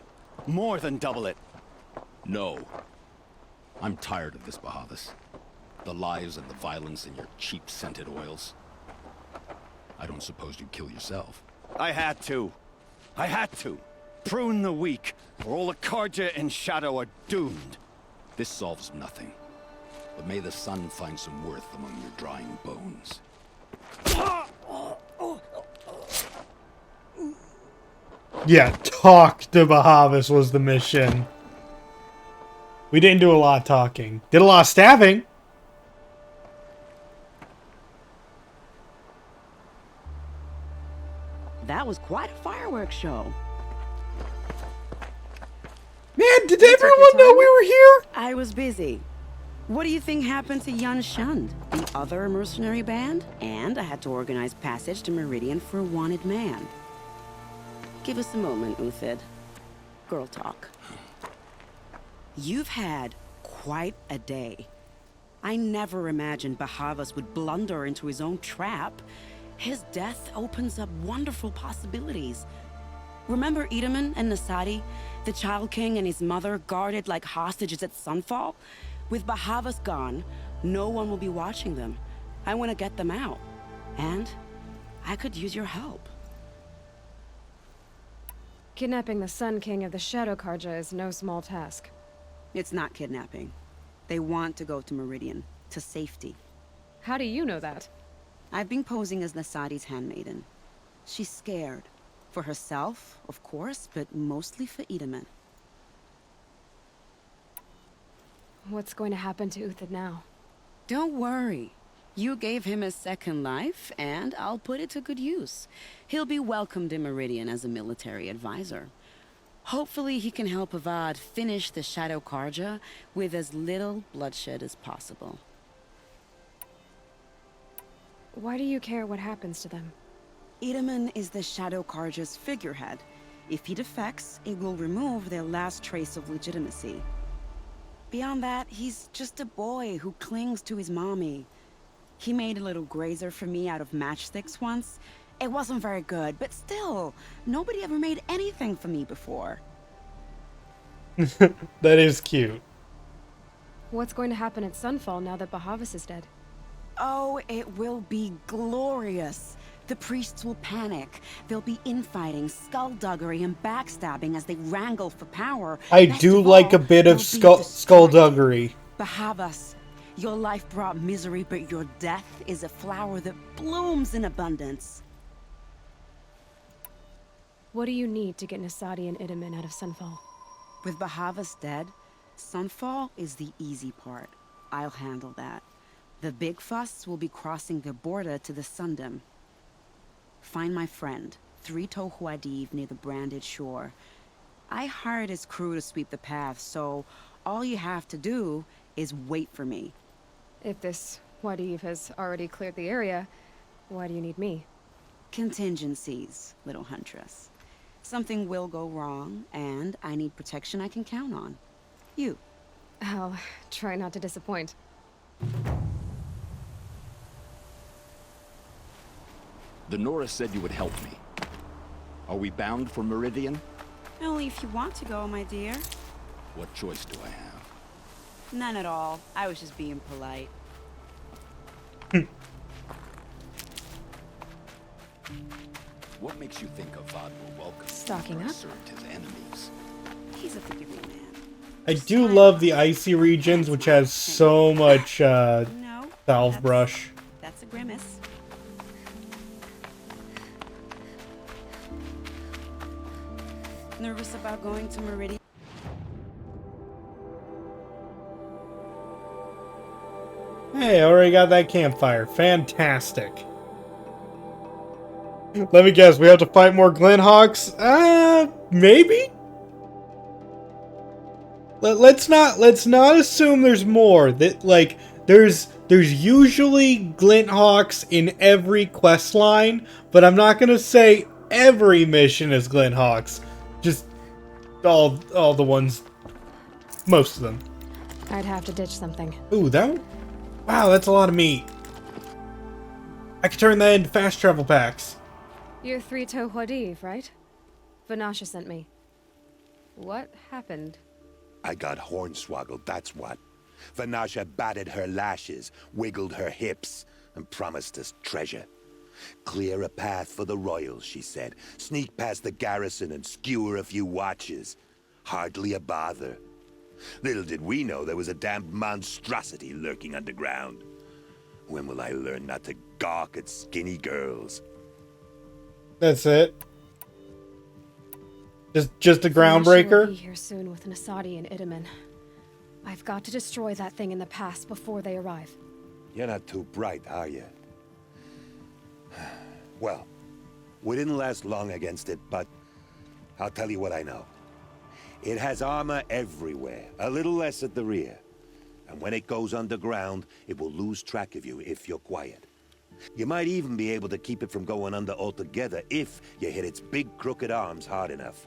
More than double it. No. I'm tired of this, Bahavas. The lies and the violence and your cheap scented oils. I don't suppose you'd kill yourself. I had to. I had to. Prune the weak, or all the Carja in Shadow are doomed. This solves nothing. But may the sun find some worth among your drying bones. Yeah, talk to Bahavas was the mission. We didn't do a lot of talking. Did a lot of stabbing. That was quite a fireworks show. Man, did everyone know we were here? I was busy. What do you think happened to Yan Shund, the other mercenary band? And I had to organize passage to Meridian for a wanted man. Give us a moment, Uthid. Girl talk. You've had quite a day. I never imagined Bahavas would blunder into his own trap. His death opens up wonderful possibilities. Remember Itaman and Nasadi, the Child King and his mother guarded like hostages at Sunfall? With Bahavas gone, no one will be watching them. I want to get them out. And I could use your help. Kidnapping the Sun King of the Shadow Carja is no small task. It's not kidnapping. They want to go to Meridian, to safety. How do you know that? I've been posing as Nasadi's handmaiden. She's scared. For herself, of course, but mostly for Itaman. What's going to happen to Uthid now? Don't worry. You gave him a second life, and I'll put it to good use. He'll be welcomed in Meridian as a military advisor. Hopefully he can help Avad finish the Shadow Carja with as little bloodshed as possible. Why do you care what happens to them? Itaman is the Shadow Carja's figurehead. If he defects, it will remove their last trace of legitimacy. Beyond that, he's just a boy who clings to his mommy. He made a little grazer for me out of matchsticks once. It wasn't very good, but still, nobody ever made anything for me before. That is cute. What's going to happen at Sunfall now that Bahavas is dead? Oh, it will be glorious. The priests will panic. There'll be infighting, skullduggery, and backstabbing as they wrangle for power. I do like a bit of skullduggery. Bahavas, your life brought misery, but your death is a flower that blooms in abundance. What do you need to get Nasadi and Itaman out of Sunfall? With Bahavas dead, Sunfall is the easy part. I'll handle that. The big fuss will be crossing the border to the Sundom. Find my friend, 3 Tohuadiv near the Branded Shore. I hired his crew to sweep the path, so all you have to do is wait for me. If this Wadiv has already cleared the area, why do you need me? Contingencies, little huntress. Something will go wrong, and I need protection I can count on. You. I'll try not to disappoint. The Nora said you would help me. Are we bound for Meridian? Only if you want to go, my dear. What choice do I have? None at all. I was just being polite. What makes you think Avad will welcome Stocking up? served his enemies? He's a forgiving man. I do love the icy regions, which has so much salve brush. That's a grimace. Nervous about going to Meridian? Hey, I already got that campfire. Fantastic. Let me guess, we have to fight more Glenhawks? Maybe? Let's not assume there's more. That, like, There's usually Glint Hawks in every quest line, but I'm not gonna say every mission is Glint Hawks. Just all the ones, most of them. I'd have to ditch something. Ooh, wow, that's a lot of meat. I could turn that into fast travel packs. You're Three-Toe Huadiv, right? Vanasha sent me. What happened? I got hornswoggled, that's what. Vanasha batted her lashes, wiggled her hips, and promised us treasure. Clear a path for the royals, she said. Sneak past the garrison and skewer a few watches. Hardly a bother. Little did we know there was a damned monstrosity lurking underground. When will I learn not to gawk at skinny girls? That's it. Just a Vanasha groundbreaker. will be here soon with Nasadi and Itamen. I've got to destroy that thing in the past before they arrive. You're not too bright, are you? Well, we didn't last long against it, but I'll tell you what I know. It has armor everywhere, a little less at the rear. And when it goes underground, it will lose track of you if you're quiet. You might even be able to keep it from going under altogether if you hit its big crooked arms hard enough.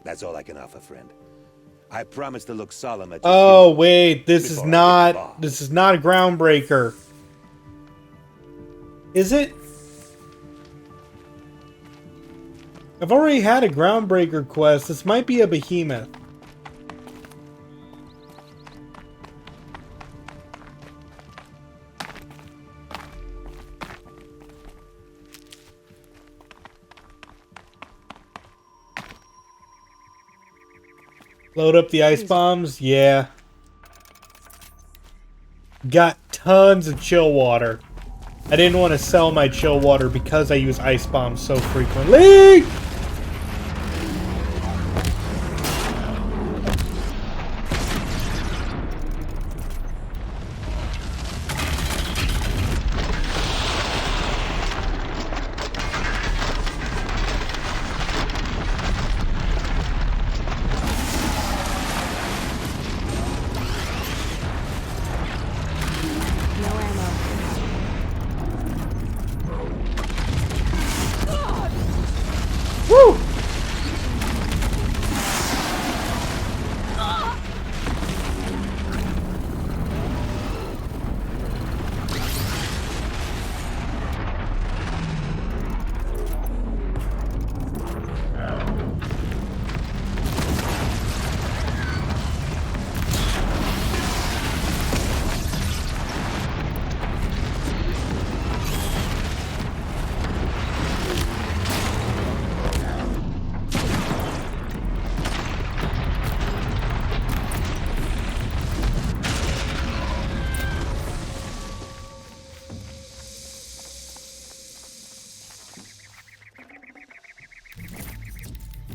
That's all I can offer, friend. I promise to look solemn at you. Oh wait, this is not a groundbreaker. Is it? I've already had a groundbreaker quest. This might be a behemoth. Load up the ice bombs? Yeah. Got tons of chill water. I didn't want to sell my chill water because I use ice bombs so frequently. Woo!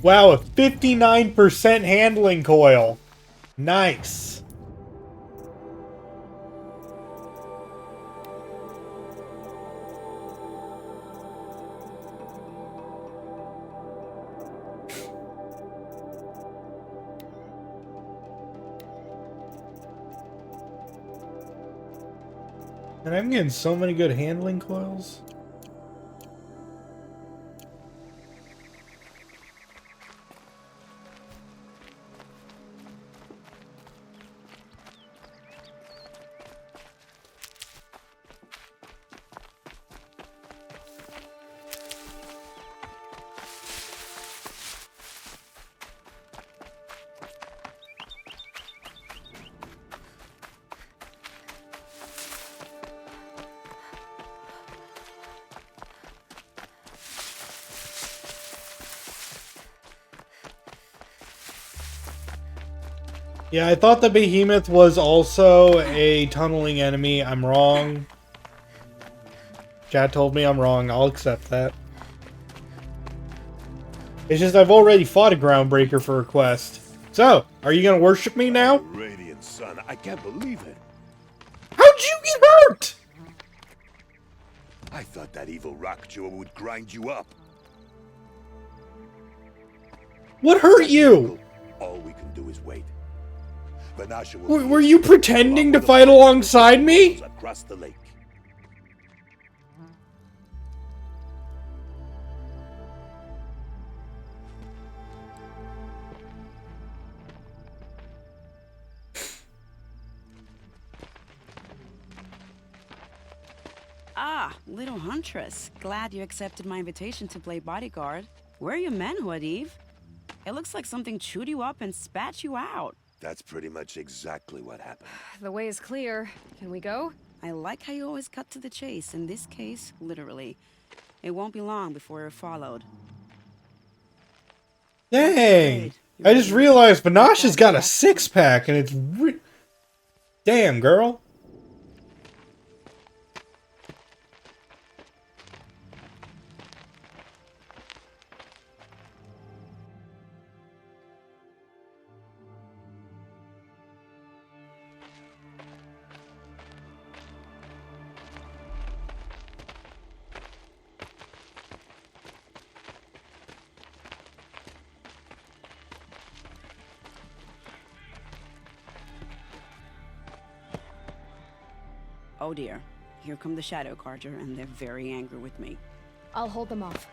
Wow, a 59% handling coil. Nice. And I'm getting so many good handling coils. Yeah, I thought the behemoth was also a tunneling enemy. I'm wrong. Chat told me I'm wrong. I'll accept that. It's just I've already fought a groundbreaker for a quest. So, are you gonna worship me now? Radiant sun, I can't believe it. How'd you get hurt? I thought that evil rock jewel would grind you up. What hurt you? All we can do is wait. Vanasha will Were you pretending to fight alongside me? across the lake. Ah, little huntress. Glad you accepted my invitation to play bodyguard. Where are your men, Huadiv? It looks like something chewed you up and spat you out. That's pretty much exactly what happened. The way is clear. Can we go? I like how you always cut to the chase. In this case, literally. It won't be long before you're followed. Dang! I just realized Vanasha's got a six-pack and it's damn, girl. Oh dear. Here come the Shadow Carja, and they're very angry with me. I'll hold them off.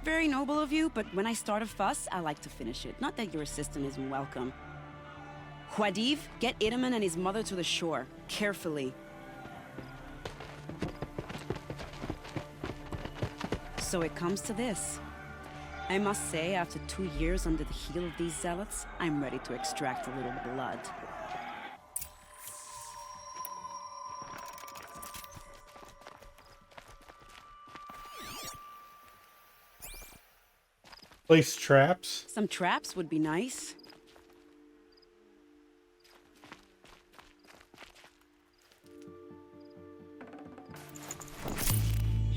Very noble of you, but when I start a fuss, I like to finish it. Not that your assistant isn't welcome. Huadiv, get Itaman and his mother to the shore. Carefully. So it comes to this. I must say, after 2 years under the heel of these zealots, I'm ready to extract a little blood. Place traps. Some traps would be nice.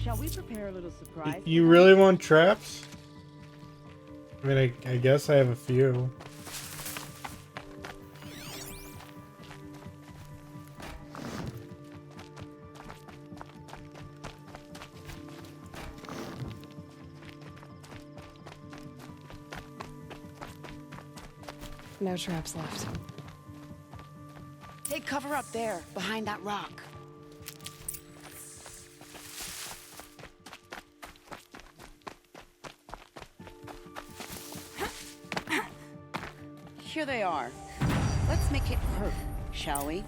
Shall we prepare a little surprise? You really want traps? I mean, I guess I have a few. No traps left. Take cover up there, behind that rock. Here they are. Let's make it hurt, shall we?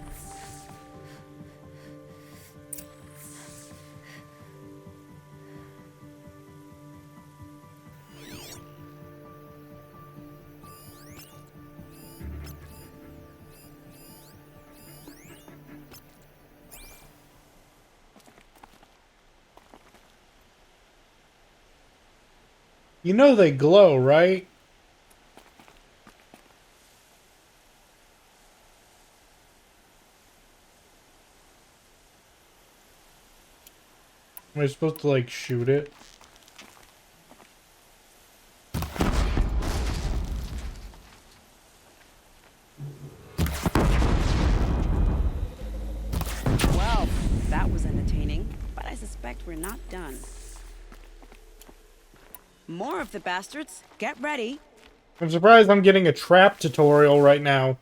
You know they glow, right? Am I supposed to, like, shoot it? Well, that was entertaining, but I suspect we're not done. More of the bastards. Get ready. I'm surprised I'm getting a trap tutorial right now.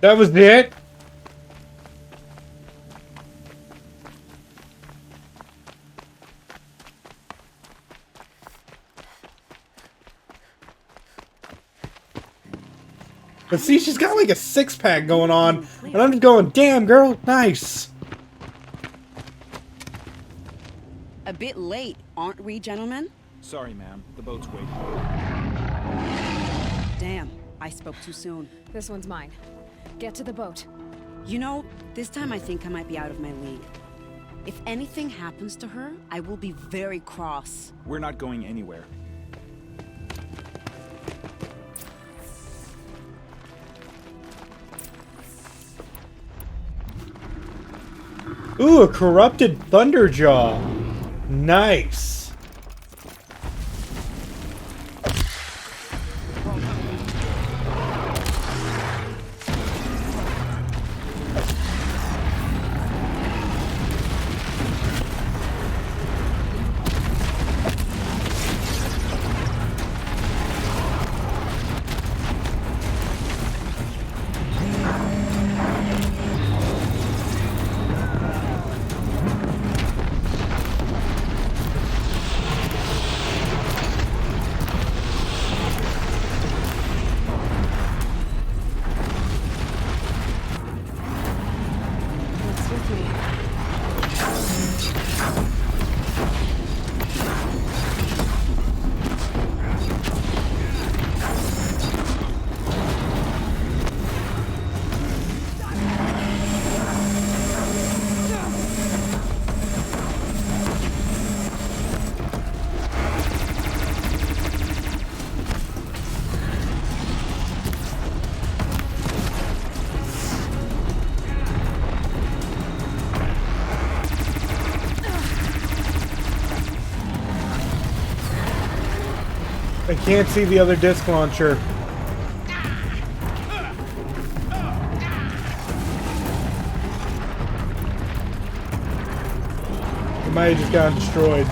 That was it? But see, she's got like a six-pack going on, and I'm just going, damn, girl, nice. A bit late, aren't we, gentlemen? Sorry, ma'am. The boat's waiting. Damn, I spoke too soon. This one's mine. Get to the boat. You know, this time I think I might be out of my league. If anything happens to her, I will be very cross. We're not going anywhere. Ooh, a corrupted Thunderjaw. Nice. What's with me? I can't see the other disc launcher. It might have just gotten destroyed.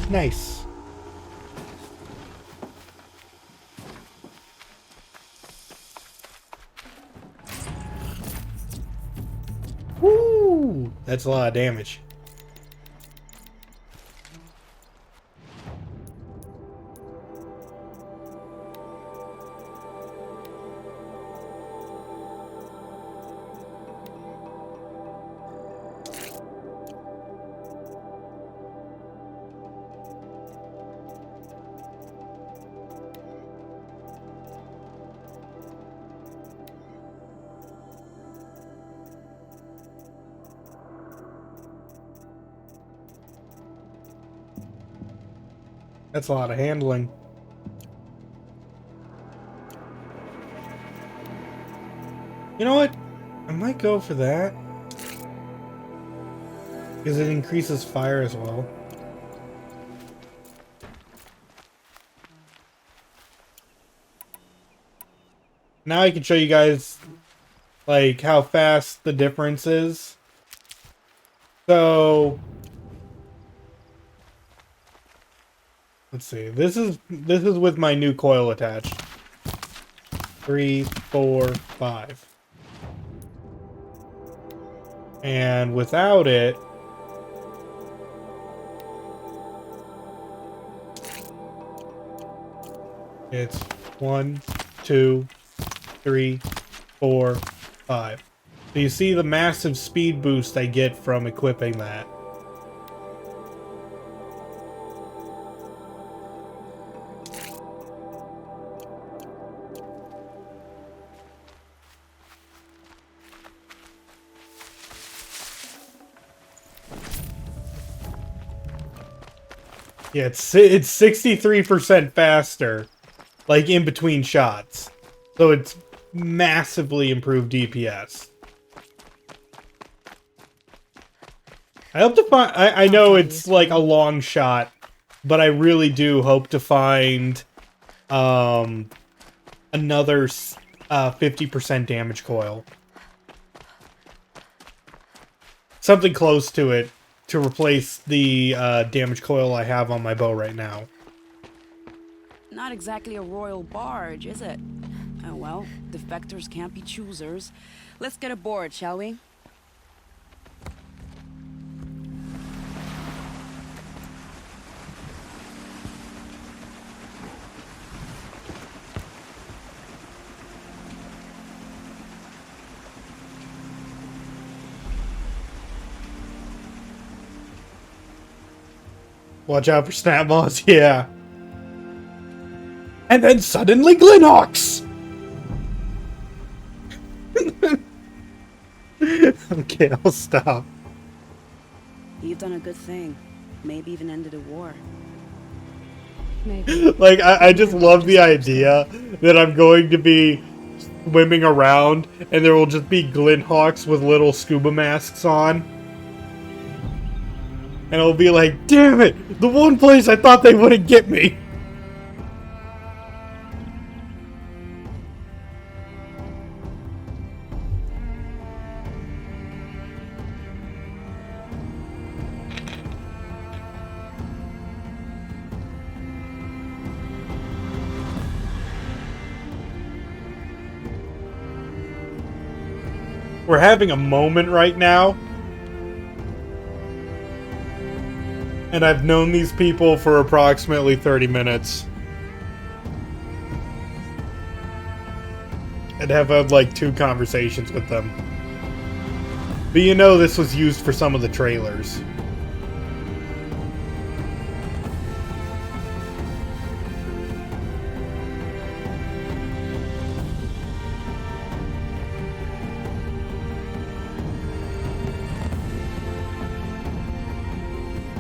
Nice. Woo! That's a lot of damage. That's a lot of handling. You know what? I might go for that. Because it increases fire as well. Now I can show you guys like how fast the difference is. So let's see. This is with my new coil attached. 3, 4, 5. And without it, it's 1, 2, 3, 4, 5. So you see the massive speed boost I get from equipping that. Yeah, it's 63% faster, like in between shots. So it's massively improved DPS. I hope to find. I know it's like a long shot, but I really do hope to find another 50% damage coil. Something close to it to replace the damage coil I have on my bow right now. Not exactly a royal barge, is it? Oh well, defectors can't be choosers. Let's get aboard, shall we? Watch out for snap moths, yeah. And then suddenly Glenhawks! Okay, I'll stop. You've done a good thing. Maybe even ended a war. Maybe. Like, I just love the idea that I'm going to be swimming around and there will just be Glenhawks with little scuba masks on. And I'll be like, damn it! The one place I thought they wouldn't get me! We're having a moment right now. And I've known these people for approximately 30 minutes. And have had like 2 conversations with them. But you know this was used for some of the trailers.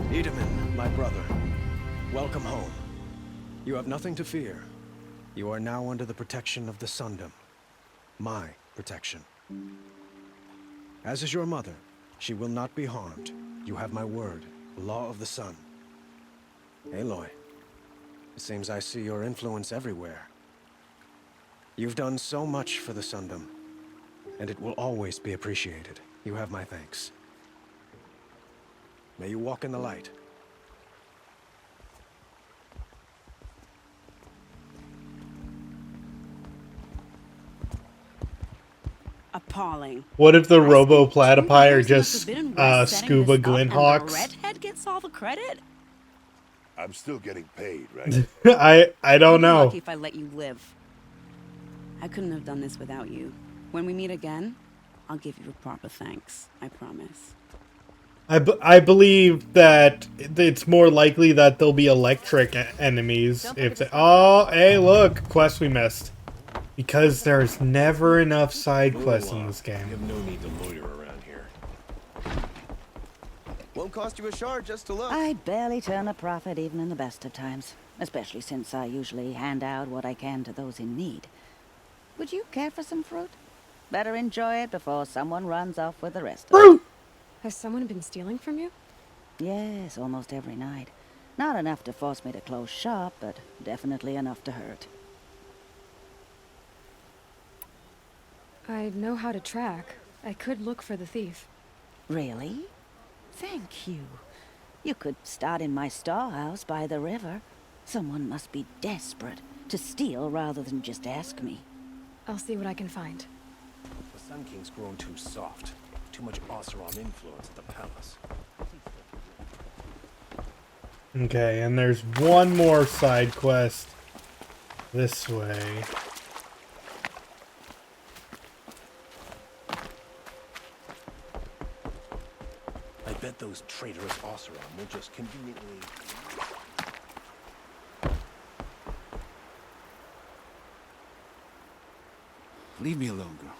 Edaman, my brother, welcome home. You have nothing to fear. You are now under the protection of the Sundom. My protection. As is your mother, she will not be harmed. You have my word, Law of the Sun. Aloy, it seems I see your influence everywhere. You've done so much for the Sundom, and it will always be appreciated. You have my thanks. May you walk in the light. Appalling. What if the Robo Platypi are just Setting scuba this up and the Glenhawks? redhead gets all the credit? I'm still getting paid, right? I don't You'd be know. lucky if I let you live. I couldn't have done this without you. When we meet again, I'll give you a proper thanks. I promise. I believe that it's more likely that there'll be electric enemies if they... Oh, hey, look! Quest we missed. Because there's never enough side quests in this game. You have no need to loiter around here. Won't cost you a shard just to look. I barely turn a profit even in the best of times, especially since I usually hand out what I can to those in need. Would you care for some fruit? Better enjoy it before someone runs off with the rest of it. Has someone been stealing from you? Yes, almost every night. Not enough to force me to close shop, but definitely enough to hurt. I know how to track. I could look for the thief. Really? Thank you. You could start in my storehouse by the river. Someone must be desperate to steal rather than just ask me. I'll see what I can find. The Sun King's grown too soft. Too much Oseram influence at the palace. Okay, and there's one more side quest this way. I bet those traitorous Oseram will just conveniently... Leave me alone, girl.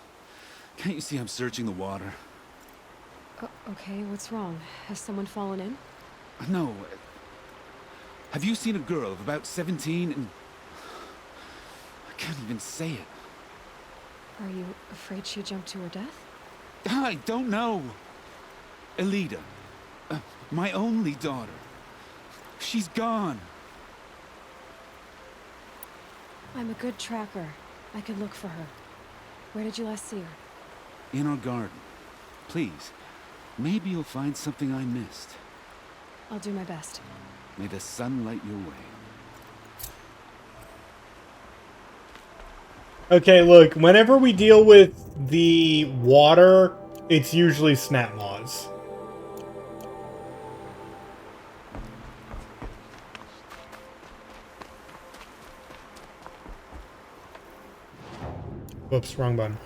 Can't you see I'm searching the water? Okay, what's wrong? Has someone fallen in? No. Have you seen a girl of about 17 and... I can't even say it. Are you afraid she jumped to her death? I don't know. Elida. My only daughter. She's gone. I'm a good tracker. I could look for her. Where did you last see her? In our garden. Please. Maybe you'll find something I missed. I'll do my best. May the sun light your way. Okay, look, whenever we deal with the water, it's usually snap moths. Whoops, wrong button.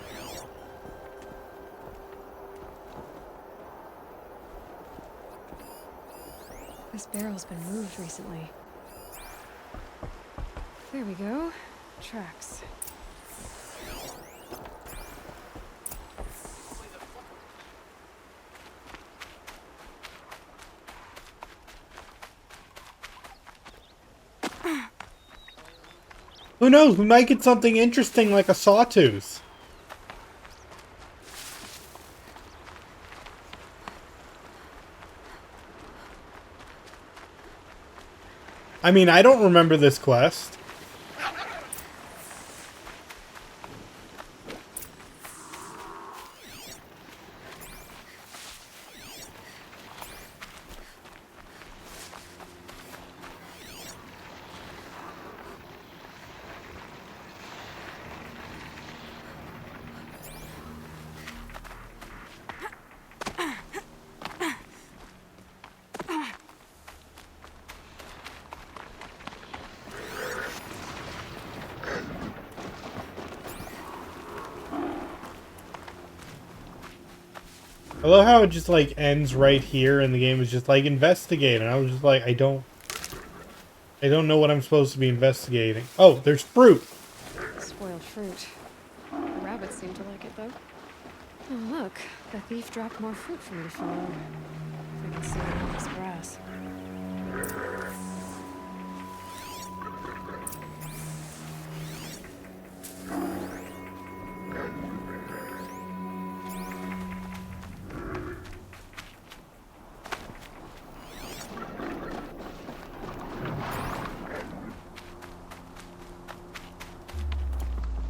this barrel's been moved recently. There we go. Tracks. Who knows? We might get something interesting like a sawtooth. I mean, I don't remember this quest. I love how it just like ends right here and the game is just like investigate, and I was just like, I don't know what I'm supposed to be investigating. Oh, there's fruit. Spoiled fruit. The rabbits seem to like it though. Oh look, the thief dropped more fruit for me to follow. I can see it on this grass.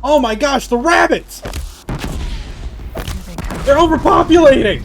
Oh my gosh, the rabbits! They're overpopulating!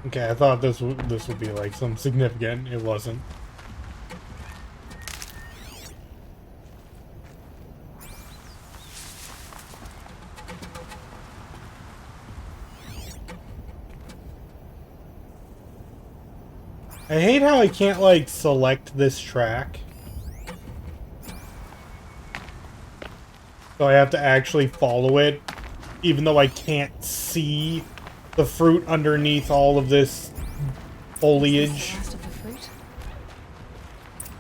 Okay, I thought this would be like something significant. It wasn't. I hate how I can't like select this track. So I have to actually follow it, even though I can't see the fruit underneath all of this foliage.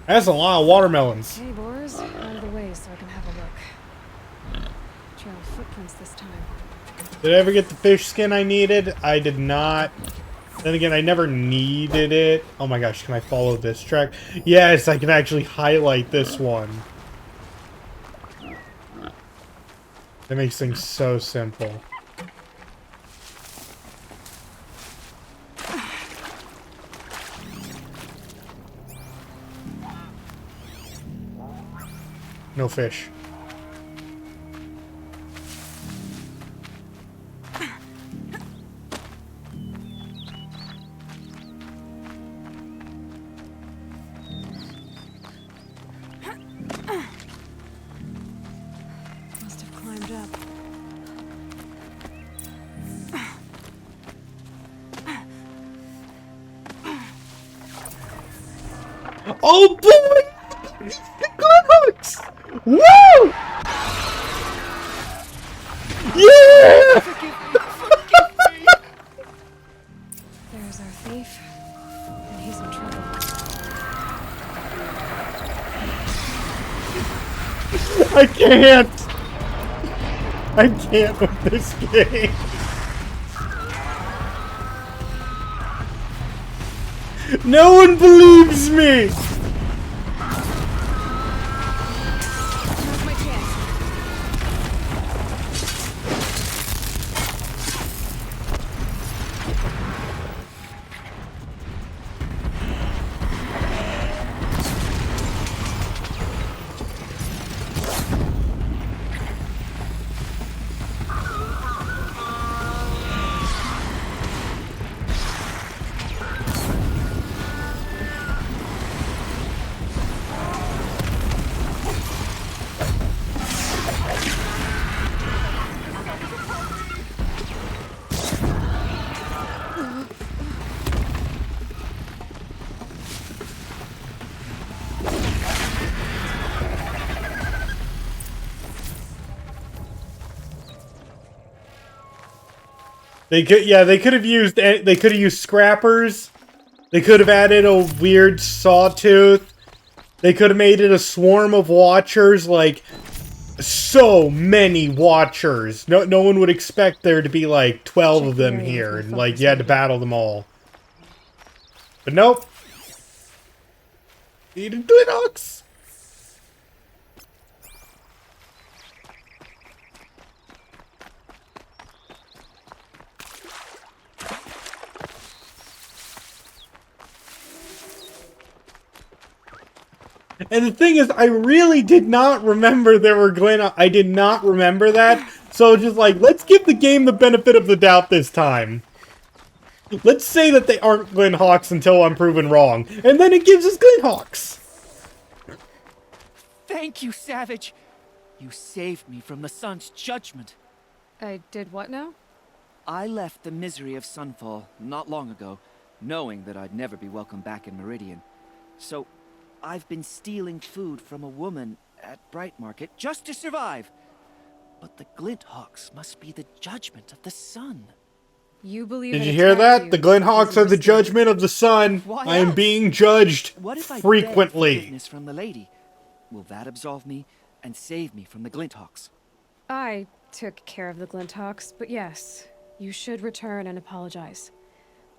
That's a lot of watermelons. Hey, Boars, out of the way so I can have a look. Trail of footprints this time. Did I ever get the fish skin I needed? I did not. Then again, I never needed it. Oh my gosh, can I follow this track? Yes, I can actually highlight this one. That makes things so simple. No fish. Must have climbed up. Oh boy! Hooks! Woo! Yeah! There's our thief, and he's in trouble. I can't! I can't with this game. No one believes me! Now's my chance. They could have used scrappers. They could have added a weird sawtooth. They could have made it a swarm of watchers, like so many watchers. No one would expect there to be like 12 of them here, and like you had to battle them all. But nope. Needed Glinthawks. And the thing is, I really did not remember there were I did not remember that. So just like, let's give the game the benefit of the doubt this time. Let's say that they aren't Glinthawks until I'm proven wrong. And then it gives us Glinthawks. Thank you, Savage. You saved me from the sun's judgment. I did what now? I left the misery of Sunfall not long ago, knowing that I'd never be welcome back in Meridian. So I've been stealing food from a woman at Bright Market just to survive. But the Glinthawks must be the judgment of the sun. You believe Did you hear that? The Glinthawks are the judgment of the sun. I am being judged frequently. Forgiveness from the lady? Will that absolve me and save me from the Glinthawks? I took care of the Glinthawks, but yes, you should return and apologize.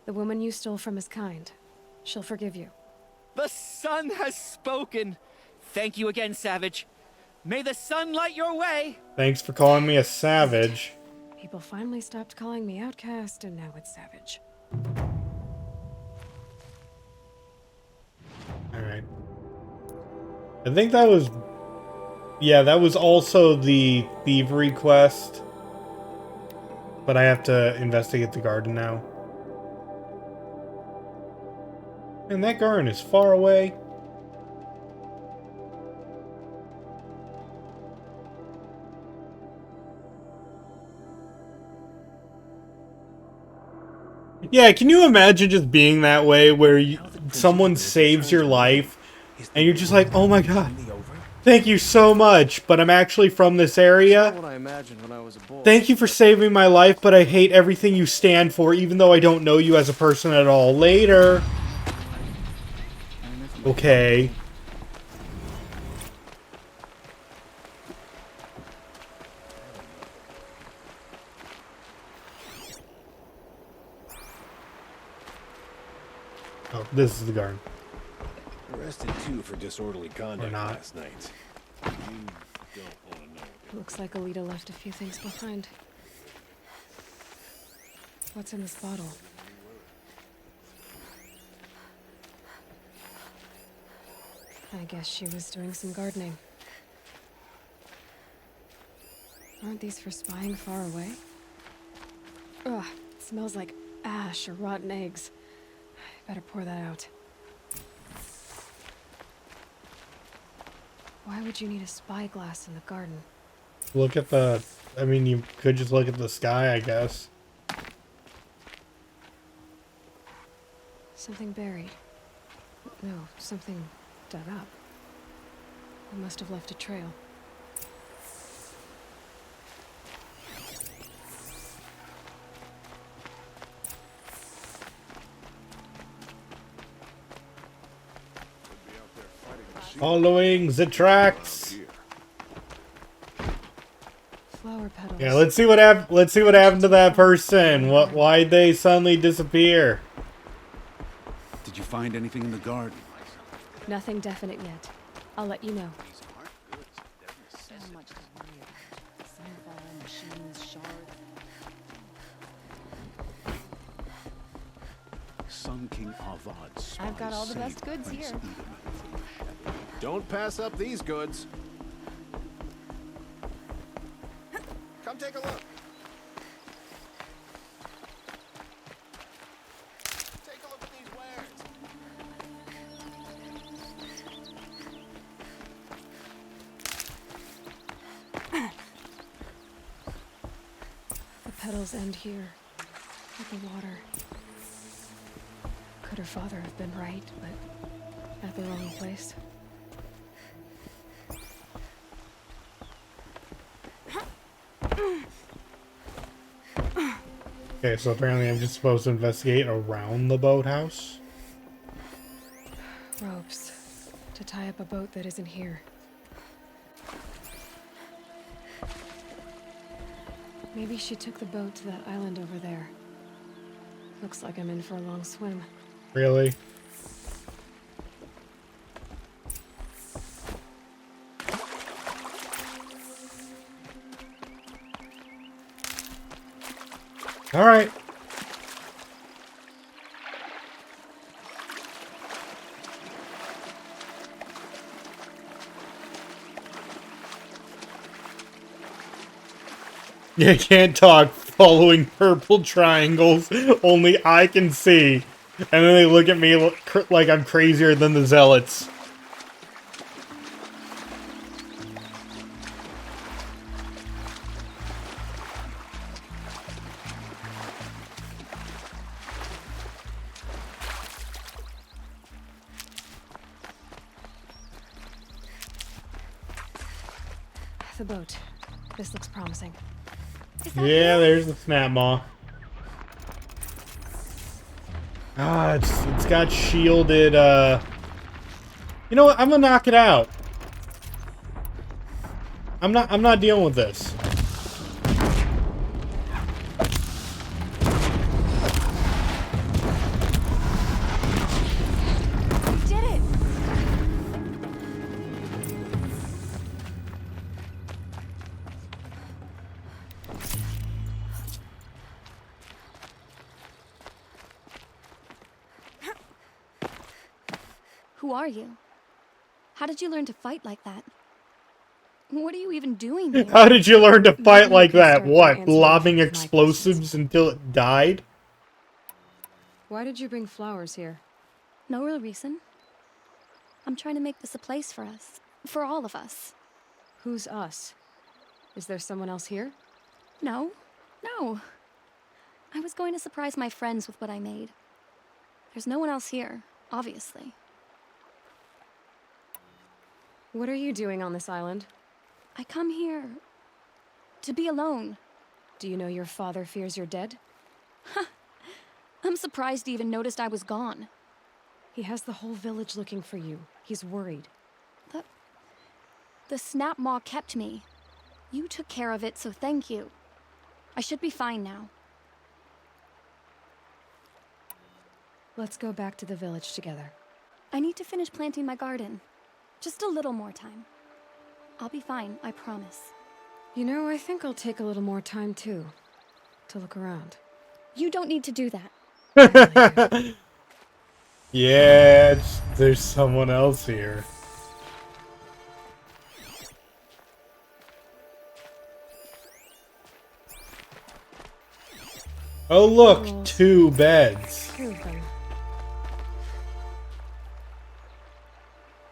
The woman you stole from is kind. She'll forgive you. The sun has spoken. Thank you again, Savage. May the sun light your way. Thanks for calling me a savage. People finally stopped calling me outcast, and now it's Savage. Alright. I think that was... Yeah, that was also the thievery quest. But I have to investigate the garden now. And that garden is far away. Yeah, can you imagine just being that way where someone saves your life and you're just like, oh my god, thank you so much, but I'm actually from this area. Thank you for saving my life, but I hate everything you stand for, even though I don't know you as a person at all. Later. Okay. Oh, this is the garden. Arrested too for disorderly conduct last night. You don't want to know. Looks like Alita left a few things behind. What's in this bottle? I guess she was doing some gardening. Aren't these for spying far away? Ugh, it smells like ash or rotten eggs. Better pour that out. Why would you need a spyglass in the garden? Look at the... I mean, you could just look at the sky, I guess. Something buried. No, something dug up. We must have left a trail. Following the tracks. Flower petals. Yeah, let's see what happened to that person. Why'd they suddenly disappear? Did you find anything in the garden? Nothing definite yet. I'll let you know. Sun King Avad. I've got all the best goods here. Don't pass up these goods. Come take a look. Take a look at these wares. The petals end here, at the water. Could her father have been right, but at the wrong place? Okay, so apparently I'm just supposed to investigate around the boathouse. Ropes. To tie up a boat that isn't here. Maybe she took the boat to that island over there. Looks like I'm in for a long swim. Really? All right. You can't talk following purple triangles. Only I can see. And then they look at me like I'm crazier than the zealots. The boat. This looks promising. Yeah, there's the snap maw. Ah, it's got shielded, You know what? I'm gonna knock it out. I'm not dealing with this. We did it! Who are you? How did you learn to fight like that? What are you even doing here? How did you learn to fight Maybe like you can that? start by What? answering Lobbing my explosives until it died? Why did you bring flowers here? No real reason. I'm trying to make this a place for us. For all of us. Who's us? Is there someone else here? No. No. I was going to surprise my friends with what I made. There's no one else here, obviously. What are you doing on this island? I come here to be alone. Do you know your father fears you're dead? I'm surprised he even noticed I was gone. He has the whole village looking for you. He's worried. The snap maw kept me. You took care of it, so thank you. I should be fine now. Let's go back to the village together. I need to finish planting my garden. Just a little more time. I'll be fine, I promise. You know, I think I'll take a little more time too. To look around. You don't need to do that. Yeah, there's someone else here. Oh look, 2 beds. 2 of them.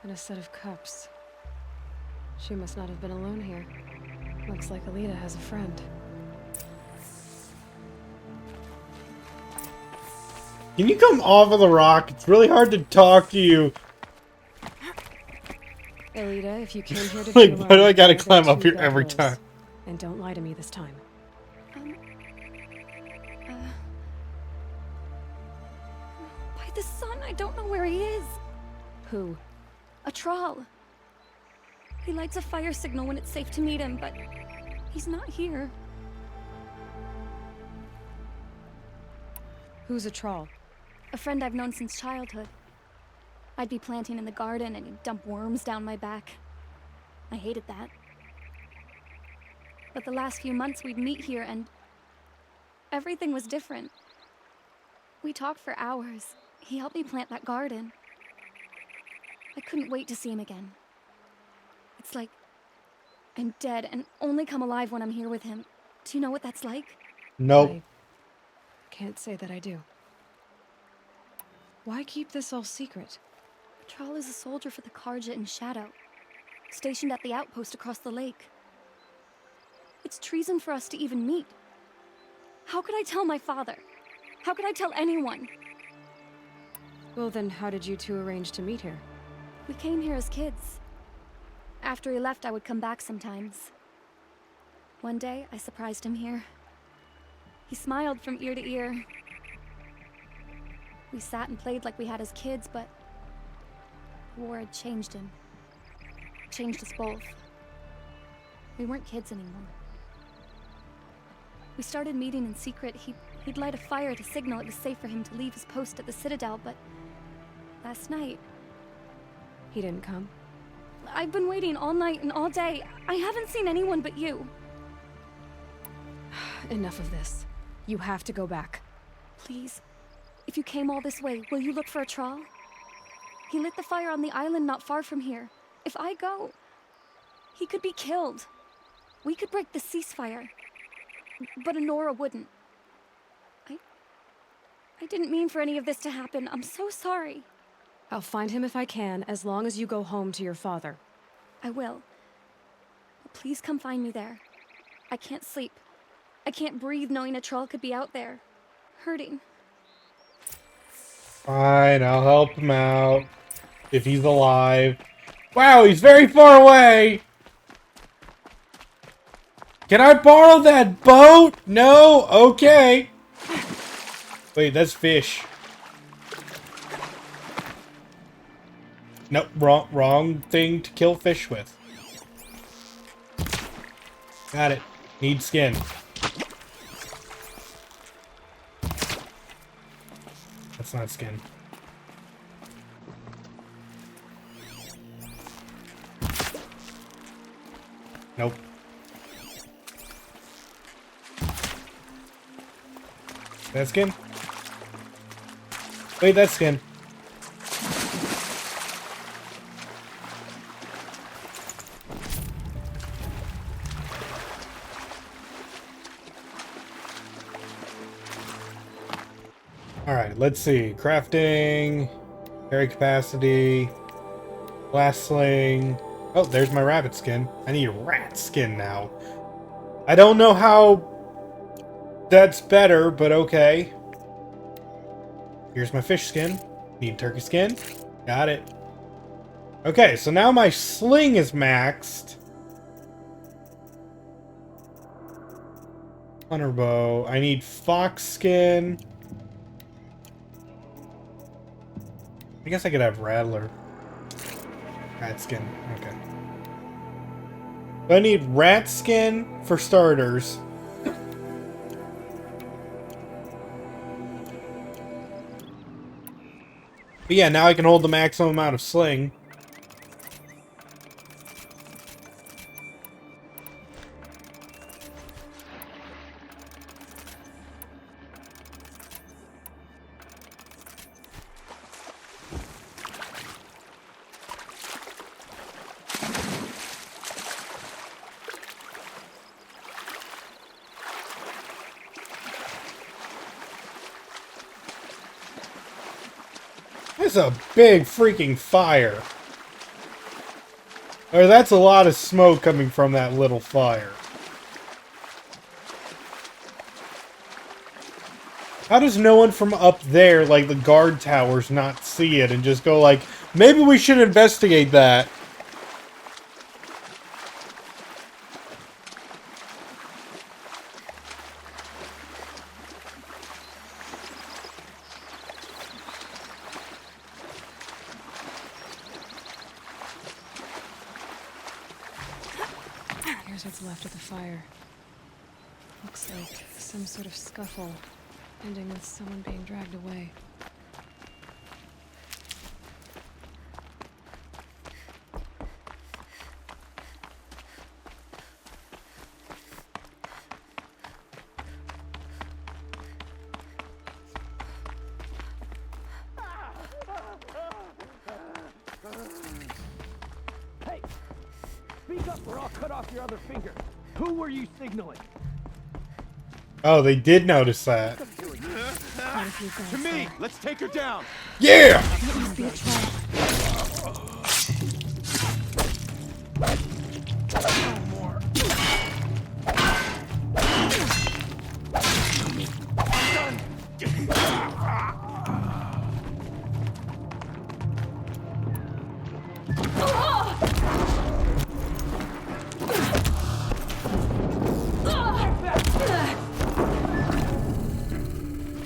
And a set of cups. She must not have been alone here. Looks like Alita has a friend. Can you come off of the rock? It's really hard to talk to you. Alita, if you came here to Like, be why alone, do I gotta there are climb up 2 here every bed time? holes. And don't lie to me this time. By the sun, I don't know where he is. Who? A Thrall. He lights a fire signal when it's safe to meet him, but he's not here. Who's a Thrall? A friend I've known since childhood. I'd be planting in the garden and he'd dump worms down my back. I hated that. But the last few months we'd meet here and everything was different. We talked for hours. He helped me plant that garden. I couldn't wait to see him again. It's like I'm dead and only come alive when I'm here with him. Do you know what that's like? Nope. I can't say that I do. Why keep this all secret? Thrall is a soldier for the Carja in Shadow, stationed at the outpost across the lake. It's treason for us to even meet. How could I tell my father? How could I tell anyone? Well then, how did you 2 arrange to meet here? We came here as kids. After he left, I would come back sometimes. One day, I surprised him here. He smiled from ear to ear. We sat and played like we had as kids, but the war had changed him. Changed us both. We weren't kids anymore. We started meeting in secret. He'd light a fire to signal it was safe for him to leave his post at the Citadel, but last night... He didn't come? I've been waiting all night and all day. I haven't seen anyone but you. Enough of this. You have to go back. Please. If you came all this way, will you look for a trawl? He lit the fire on the island not far from here. If I go, he could be killed. We could break the ceasefire. But Honora wouldn't. I didn't mean for any of this to happen. I'm so sorry. I'll find him if I can, as long as you go home to your father. I will. But please come find me there. I can't sleep. I can't breathe knowing a troll could be out there. Hurting. Fine, I'll help him out. If he's alive. Wow, he's very far away! Can I borrow that boat? No? Okay. Wait, that's fish. Nope, wrong thing to kill fish with. Got it. Need skin. That's not skin. Nope. That skin? Wait, that's skin. Alright, let's see. Crafting, carry capacity, glass sling. Oh, there's my rabbit skin. I need rat skin now. I don't know how that's better, but okay. Here's my fish skin. Need turkey skin. Got it. Okay, so now my sling is maxed. Hunter bow. I need fox skin. I guess I could have rattler. Rat skin. Okay. So I need rat skin for starters. But yeah, now I can hold the maximum amount of sling. That's a big freaking fire. Or that's a lot of smoke coming from that little fire. How does no one from up there, like the guard towers, not see it and just go like, maybe we should investigate that? Here's what's left of the fire. Looks like some sort of scuffle, ending with someone being dragged away. Hey! Speak up or I'll cut off your other finger. Who were you signaling? Oh, they did notice that. To me! Let's take her down! Yeah! It must be a trap.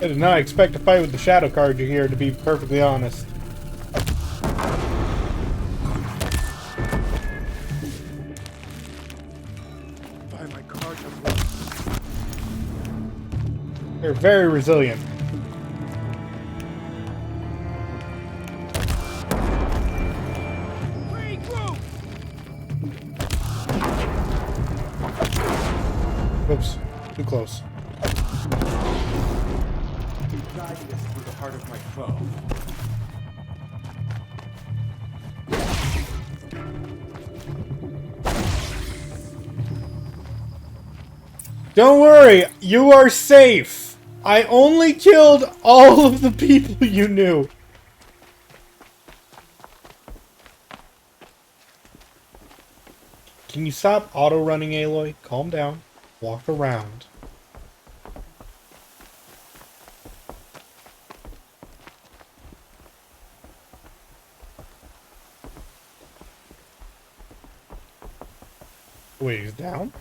I did not expect to fight with the Shadow Carja here, to be perfectly honest. By my Carja. They're very resilient. Oops, too close. Guide this through the heart of my foe. Don't worry, you are safe. I only killed all of the people you knew. Can you stop auto-running, Aloy? Calm down. Walk around. Wait, he's down?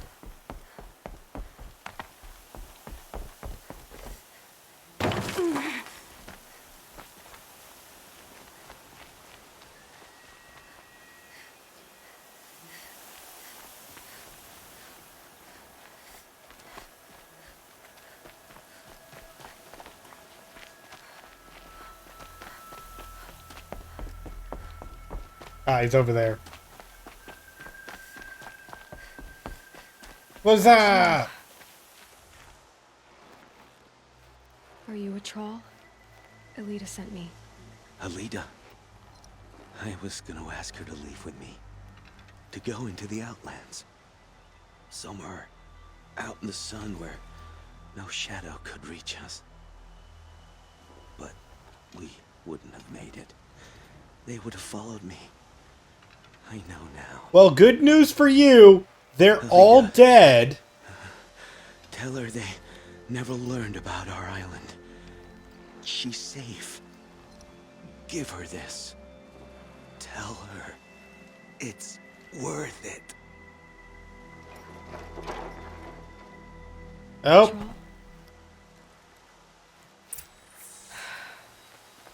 Ah, he's over there. What's that? Are you a troll? Elita sent me. Alita. I was gonna ask her to leave with me. To go into the Outlands. Somewhere out in the sun where no shadow could reach us. But we wouldn't have made it. They would have followed me. I know now. Well, good news for you. They're all dead. Tell her they never learned about our island. She's safe. Give her this. Tell her it's worth it. Oh.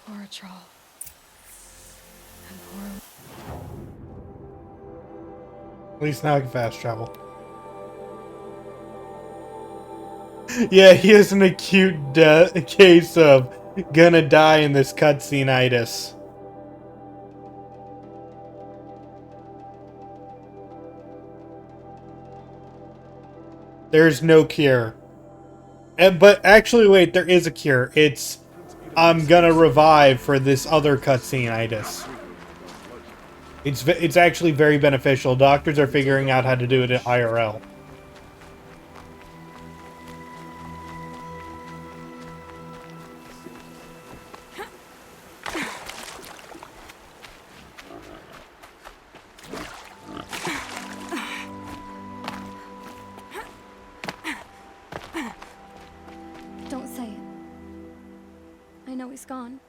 Poor troll. And poor... At least now I can fast travel. Yeah, he has an acute case of gonna die in this cutscene-itis. There's no cure. But actually, wait, there is a cure. It's, I'm gonna revive for this other cutscene-itis. It's actually very beneficial. Doctors are figuring out how to do it at IRL. Don't say it. I know he's gone.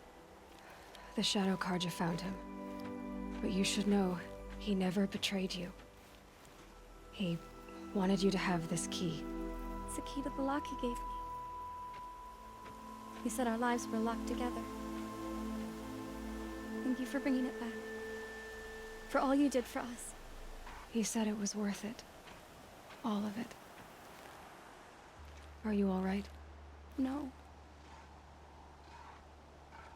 The Shadow Carja found him. But you should know, he never betrayed you. He wanted you to have this key. It's a key to the lock he gave me. He said our lives were locked together. Thank you for bringing it back. For all you did for us. He said it was worth it. All of it. Are you all right? No.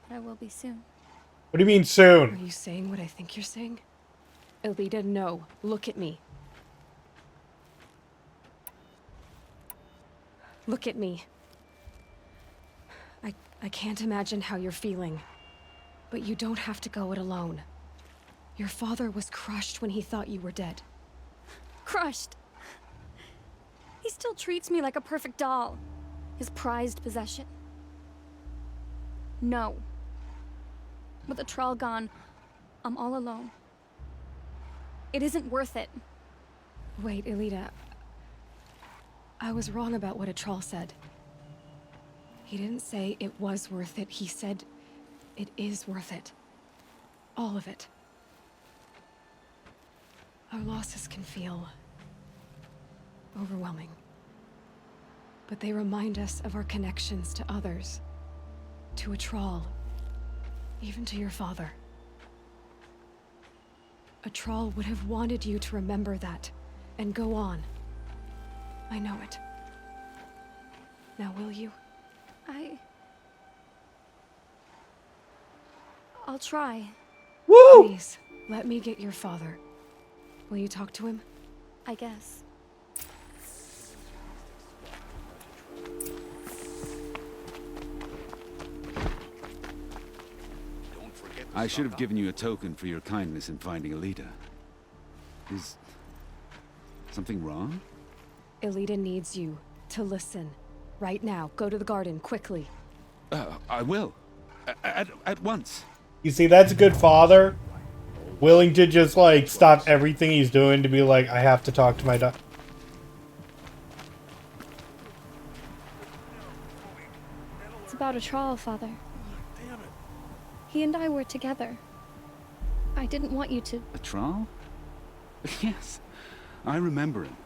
But I will be soon. What do you mean soon? Are you saying what I think you're saying? Elita, no. Look at me. Look at me. I can't imagine how you're feeling. But you don't have to go it alone. Your father was crushed when he thought you were dead. Crushed. He still treats me like a perfect doll. His prized possession. No. With the Troll gone, I'm all alone. It isn't worth it. Wait, Elita. I was wrong about what a troll said. He didn't say it was worth it. He said it is worth it. All of it. Our losses can feel overwhelming. But they remind us of our connections to others. To a Troll. Even to your father. A Troll would have wanted you to remember that, and go on. I know it. Now will you? I'll try. Woo! Please, let me get your father. Will you talk to him? I guess. I should have given you a token for your kindness in finding Elita. Is something wrong? Elita needs you to listen. Right now, go to the garden, quickly. I will. At once. You see, that's a good father. Willing to just, like, stop everything he's doing to be like, I have to talk to my daughter. It's about a Troll, Father. He and I were together. I didn't want you to... A Troll? Yes, I remember him.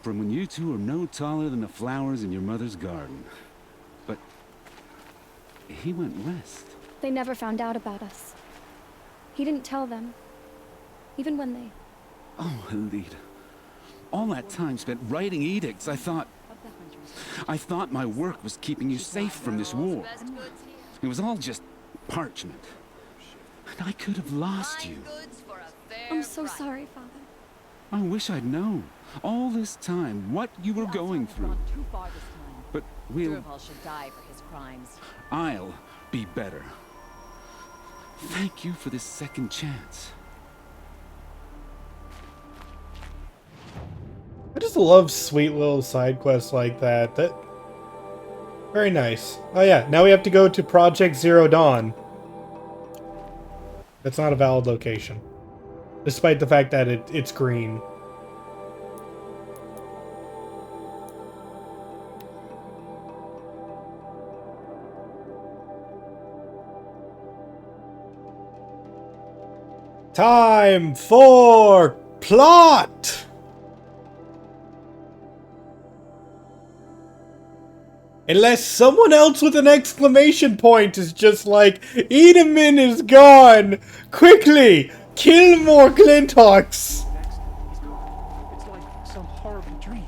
From when you two were no taller than the flowers in your mother's garden. But he went west. They never found out about us. He didn't tell them. Even when they... Oh, Elita. All that time spent writing edicts, I thought my work was keeping you safe from this war. It was all just parchment. And I could have lost you. I'm so sorry, Father. I wish I'd known all this time what you were going through. But Dervahl should die for his crimes. I'll be better. Thank you for this second chance. I just love sweet little side quests like that. Very nice. Oh yeah, now we have to go to Project Zero Dawn. That's not a valid location. Despite the fact that it's green. Time for plot! Unless someone else with an exclamation point is just like, Edamin is gone! Quickly! Kill more Glinthawks! It's like some horrible dream.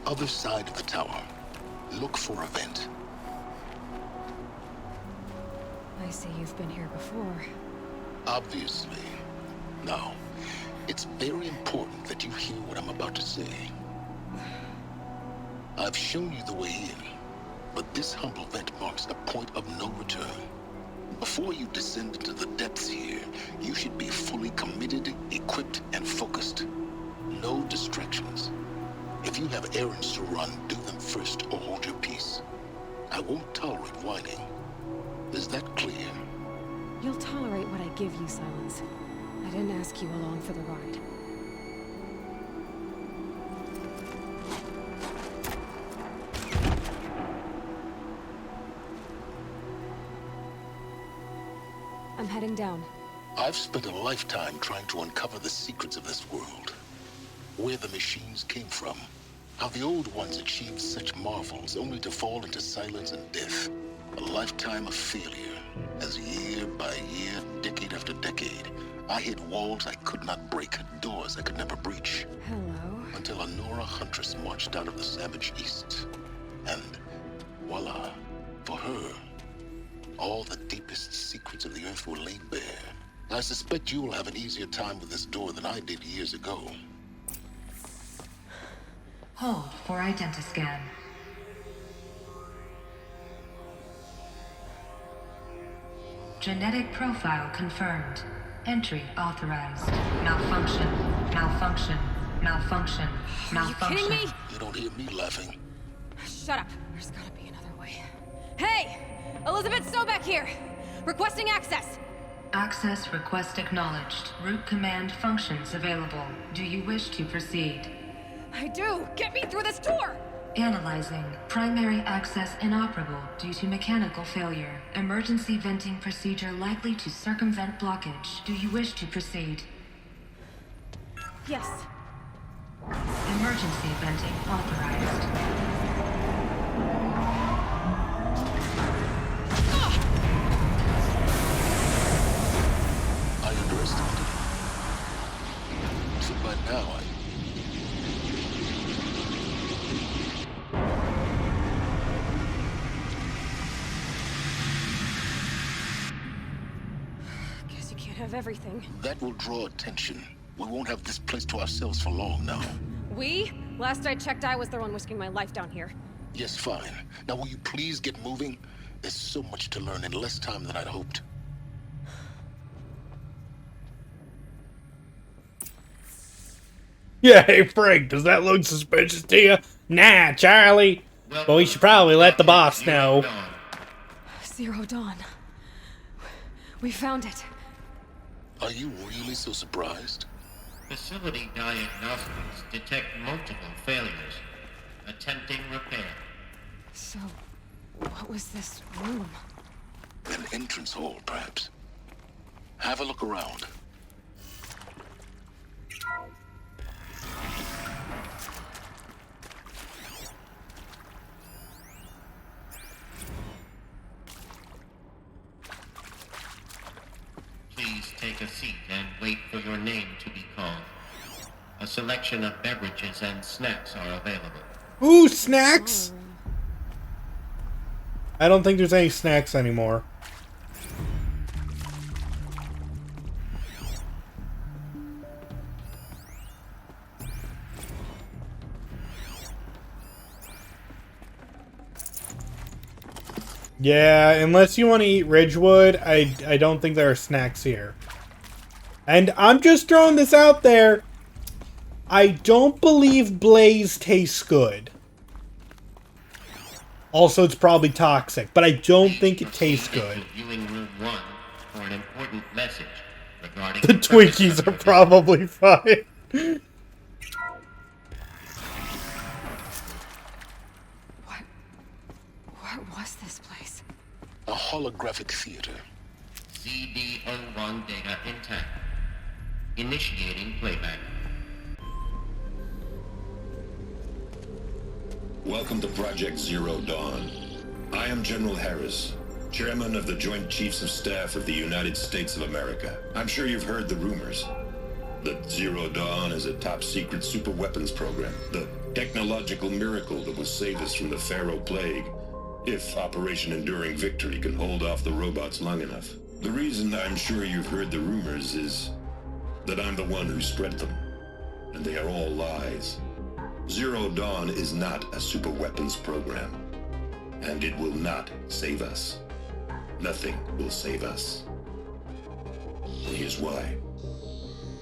Other side of the tower. Look for a vent. I see you've been here before. Obviously. Now, it's very important that you hear what I'm about to say. I've shown you the way in, but this humble vent marks a point of no return. Before you descend into the depths here, you should be fully committed, equipped, and focused. No distractions. If you have errands to run, do them first or hold your peace. I won't tolerate whining. Is that clear? You'll tolerate what I give you, Silence. I didn't ask you along for the ride. I'm heading down. I've spent a lifetime trying to uncover the secrets of this world. Where the machines came from. How the old ones achieved such marvels only to fall into silence and death. A lifetime of failure, as year by year, decade after decade, I hit walls I could not break, doors I could never breach. Hello. Until a Nora huntress marched out of the savage east. And voila, for her, all the deepest secrets of the earth were laid bare. I suspect you will have an easier time with this door than I did years ago. Hold for identiscan. Genetic profile confirmed. Entry authorized. Malfunction. Malfunction. Malfunction. Malfunction. Are you kidding me? You don't hear me laughing. Shut up. There's gotta be another way. Hey! Elizabeth Sobeck here! Requesting access! Access request acknowledged. Root command functions available. Do you wish to proceed? I do! Get me through this door! Analyzing. Primary access inoperable due to mechanical failure. Emergency venting procedure likely to circumvent blockage. Do you wish to proceed? Yes. Emergency venting authorized. I underestimated it. So by now, Guess you can't have everything. that will draw attention. We won't have this place to ourselves for long now. We? Last I checked, I was the one risking my life down here. Yes, fine. Now will you please get moving? There's so much to learn in less time than I'd hoped. Yeah, hey Frank, does that look suspicious to you? Nah, Charlie. But we should probably let the boss know. Zero Dawn. We found it. Are you really so surprised? Facility diagnostics detect multiple failures. Attempting repair. So, what was this room? An entrance hall, perhaps. Have a look around. Please take a seat and wait for your name to be called. A selection of beverages and snacks are available. Ooh, snacks! I don't think there's any snacks anymore. Yeah, unless you want to eat Ridgewood, I don't think there are snacks here. And I'm just throwing this out there. I don't believe Blaze tastes good. Also, it's probably toxic, but I don't think it tastes good. Viewing room 1 for an important message regarding The Twinkies are probably fine. What was this place? A holographic theater. CD01 data intact. Initiating playback. Welcome to Project Zero Dawn. I am General Harris, Chairman of the Joint Chiefs of Staff of the United States of America. I'm sure you've heard the rumors that Zero Dawn is a top-secret superweapons program, the technological miracle that will save us from the Pharaoh Plague, if Operation Enduring Victory can hold off the robots long enough. The reason I'm sure you've heard the rumors is that I'm the one who spread them, and they are all lies. Zero Dawn is not a superweapons program, and it will not save us. Nothing will save us. And here's why.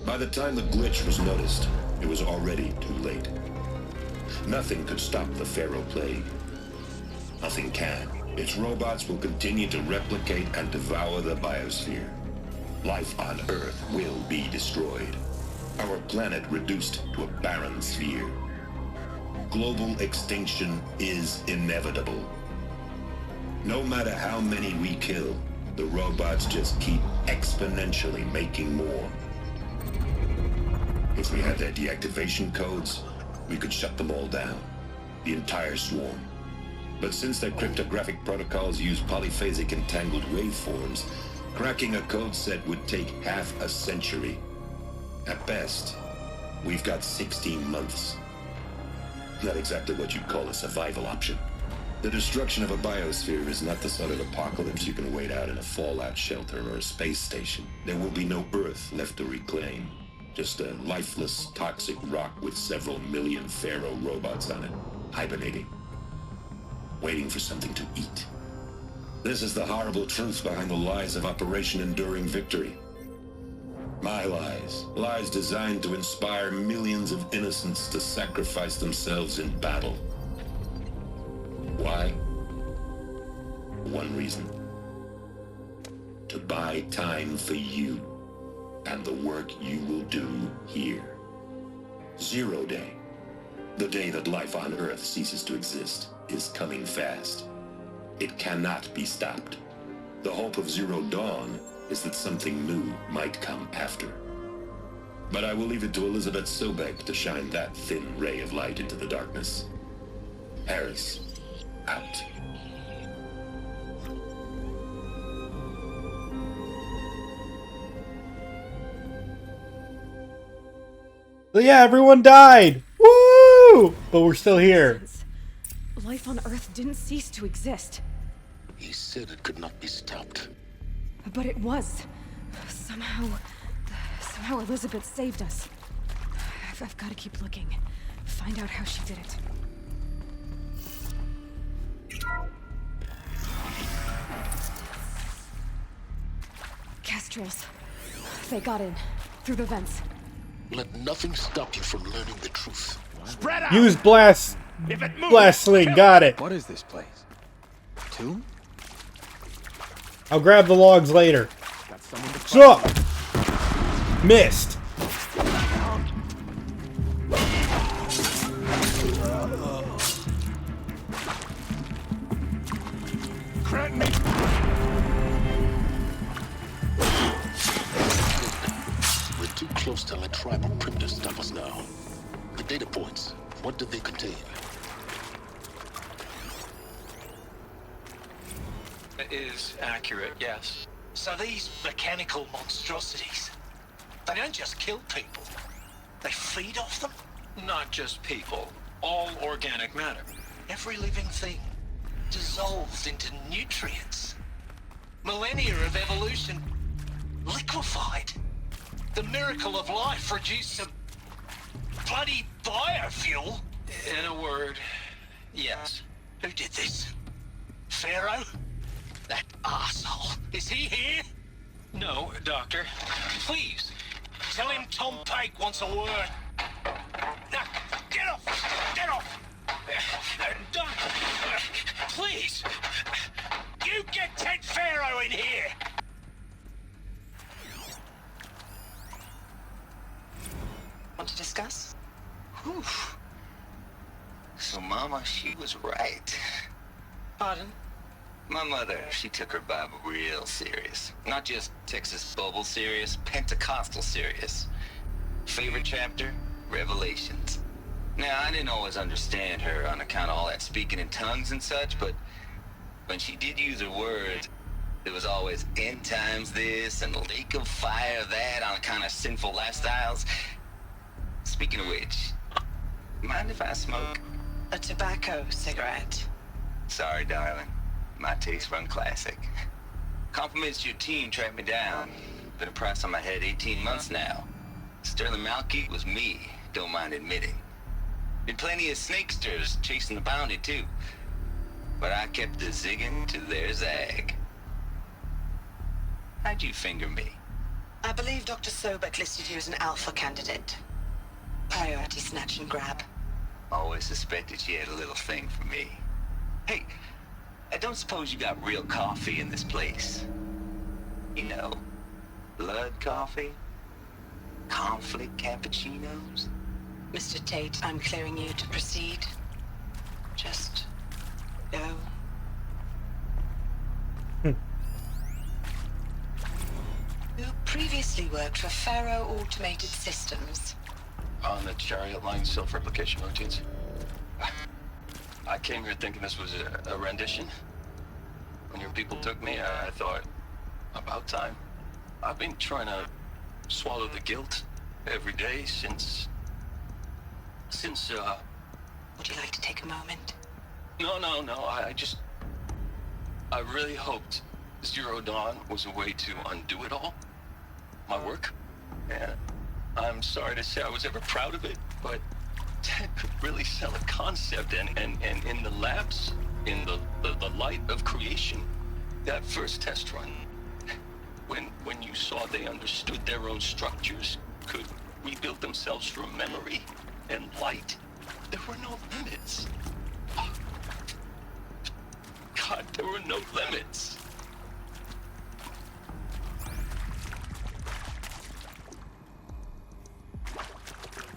By the time the glitch was noticed, it was already too late. Nothing could stop the Pharaoh Plague. Nothing can. Its robots will continue to replicate and devour the biosphere. Life on Earth will be destroyed. Our planet reduced to a barren sphere. Global extinction is inevitable. No matter how many we kill, the robots just keep exponentially making more. If we had their deactivation codes, we could shut them all down. The entire swarm. But since their cryptographic protocols use polyphasic entangled waveforms, cracking a code set would take half a century. At best, we've got 16 months. Not exactly what you'd call a survival option. The destruction of a biosphere is not the sort of apocalypse you can wait out in a fallout shelter or a space station. There will be no Earth left to reclaim. Just a lifeless, toxic rock with several million Pharaoh robots on it, hibernating, waiting for something to eat. This is the horrible truth behind the lies of Operation Enduring Victory. My lies. Lies designed to inspire millions of innocents to sacrifice themselves in battle. Why? One reason. To buy time for you and the work you will do here. Zero Day, the day that life on Earth ceases to exist, is coming fast. It cannot be stopped. The hope of Zero Dawn is that something new might come after. But I will leave it to Elizabeth Sobek to shine that thin ray of light into the darkness. Harris, out. So yeah, everyone died! Woo! But we're still here. Life on Earth didn't cease to exist. He said it could not be stopped. But it was. Somehow Elizabeth saved us. I've got to keep looking. Find out how she did it. Kestrels. They got in. Through the vents. Let nothing stop you from learning the truth. Spread out! Use blast sling. Got it. What is this place? Tomb? I'll grab the logs later. So, missed. Grant me. We're too close to let tribal primitives stop us now. The data points, what do they contain? It is accurate, yes. So these mechanical monstrosities, they don't just kill people, they feed off them? Not just people, all organic matter. Every living thing dissolved into nutrients. Millennia of evolution liquefied. The miracle of life produced some bloody biofuel. In a word, yes. Who did this? Pharaoh? That arsehole. Is he here? No, Doctor. Please, tell him Tom Pike wants a word. Now, get off! Get off! Doctor, please! You get Ted Pharaoh in here! Want to discuss? Whew. So Mama, she was right. Pardon? My mother, she took her Bible real serious. Not just Texas Bubble serious, Pentecostal serious. Favorite chapter? Revelations. Now, I didn't always understand her on account of all that speaking in tongues and such, but when she did use her words, it was always end times this and lake of fire that on account of sinful lifestyles. Speaking of which, mind if I smoke? A tobacco cigarette. Sorry, darling. My taste run classic. Compliments to your team tracked me down. Been a price on my head 18 months now. Sterling Malky was me, don't mind admitting. Been plenty of snakesters chasing the bounty too. But I kept the zigging to their zag. How'd you finger me? I believe Dr. Sobek listed you as an alpha candidate. Priority snatch and grab. Always suspected she had a little thing for me. Hey, I don't suppose you got real coffee in this place. You know, blood coffee? Conflict cappuccinos? Mr. Tate, I'm clearing you to proceed. Just go. You previously worked for Pharaoh Automated Systems. On the Chariot Line self-replication routines. I came here thinking this was a rendition. When your people took me, I thought, about time. I've been trying to swallow the guilt every day since... Would you like to take a moment? No, I really hoped Zero Dawn was a way to undo it all. My work. I'm sorry to say I was ever proud of it, but Ted could really sell a concept, and in the labs, in the light of creation, that first test run, when you saw they understood their own structures, could rebuild themselves from memory and light, there were no limits. God, there were no limits.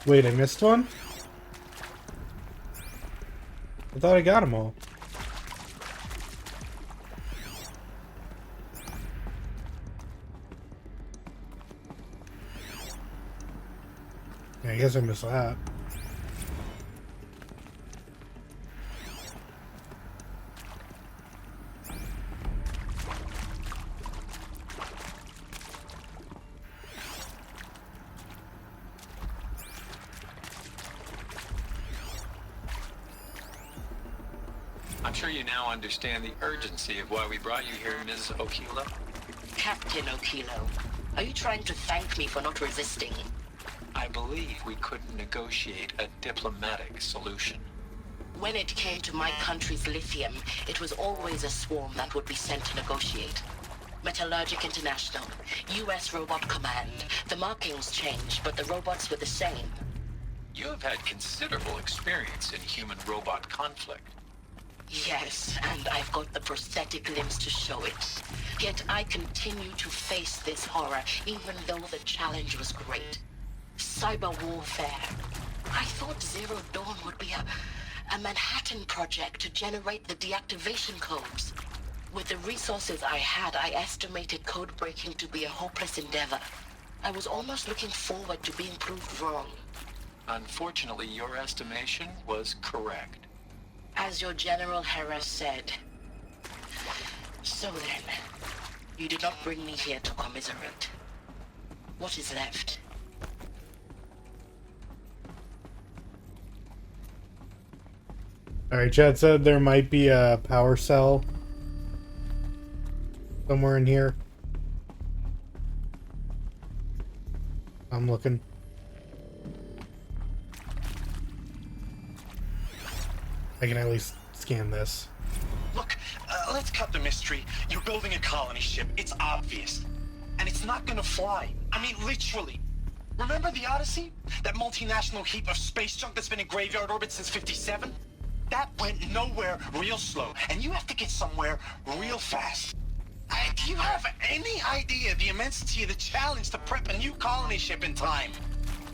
Wait, I missed one? I thought I got them all. Yeah, I guess I missed that. I'm sure you now understand the urgency of why we brought you here, Ms. Okilo. Captain Okilo, are you trying to thank me for not resisting? I believe we couldn't negotiate a diplomatic solution. When it came to my country's lithium, it was always a swarm that would be sent to negotiate. Metallurgic International, US Robot Command. The markings changed, but the robots were the same. You have had considerable experience in human-robot conflict. Yes, and I've got the prosthetic limbs to show it. Yet I continue to face this horror, even though the challenge was great. Cyber warfare. I thought Zero Dawn would be a Manhattan project to generate the deactivation codes. With the resources I had, I estimated code breaking to be a hopeless endeavor. I was almost looking forward to being proved wrong. Unfortunately, your estimation was correct. As your General Harris said. So then, you did not bring me here to commiserate. What is left? Alright, Chad said there might be a power cell somewhere in here. I'm looking. I can at least scan this. Look, let's cut the mystery. You're building a colony ship. It's obvious. And it's not gonna fly. I mean, literally. Remember the Odyssey? That multinational heap of space junk that's been in graveyard orbit since '57? That went nowhere real slow. And you have to get somewhere real fast. Do you have any idea the immensity of the challenge to prep a new colony ship in time?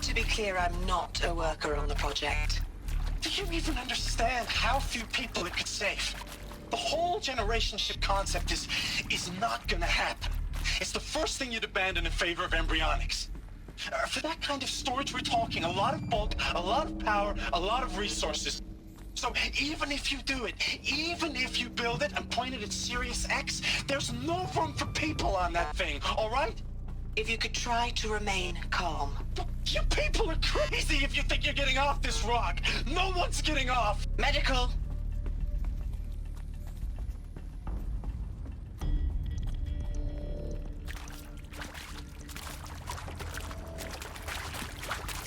To be clear, I'm not a worker on the project. Do you even understand how few people it could save? The whole generation ship concept is not gonna happen. It's the first thing you'd abandon in favor of embryonics. For that kind of storage, we're talking a lot of bulk, a lot of power, a lot of resources. So even if you do it, even if you build it and point it at Sirius X, there's no room for people on that thing, all right? If you could try to remain calm. You people are crazy if you think you're getting off this rock. No one's getting off. Medical.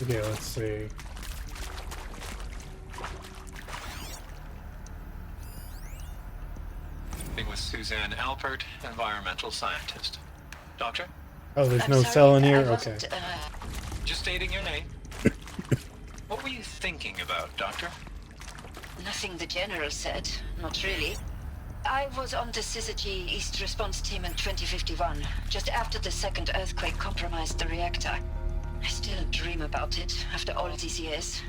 Okay, let's see. With Suzanne Alpert, environmental scientist. Doctor? Oh, there's no cell in here? Okay. Just stating your name. What were you thinking about, Doctor? Nothing the General said. Not really. I was on the Syzygy East Response Team in 2051, just after the second earthquake compromised the reactor. I still dream about it, after all these years.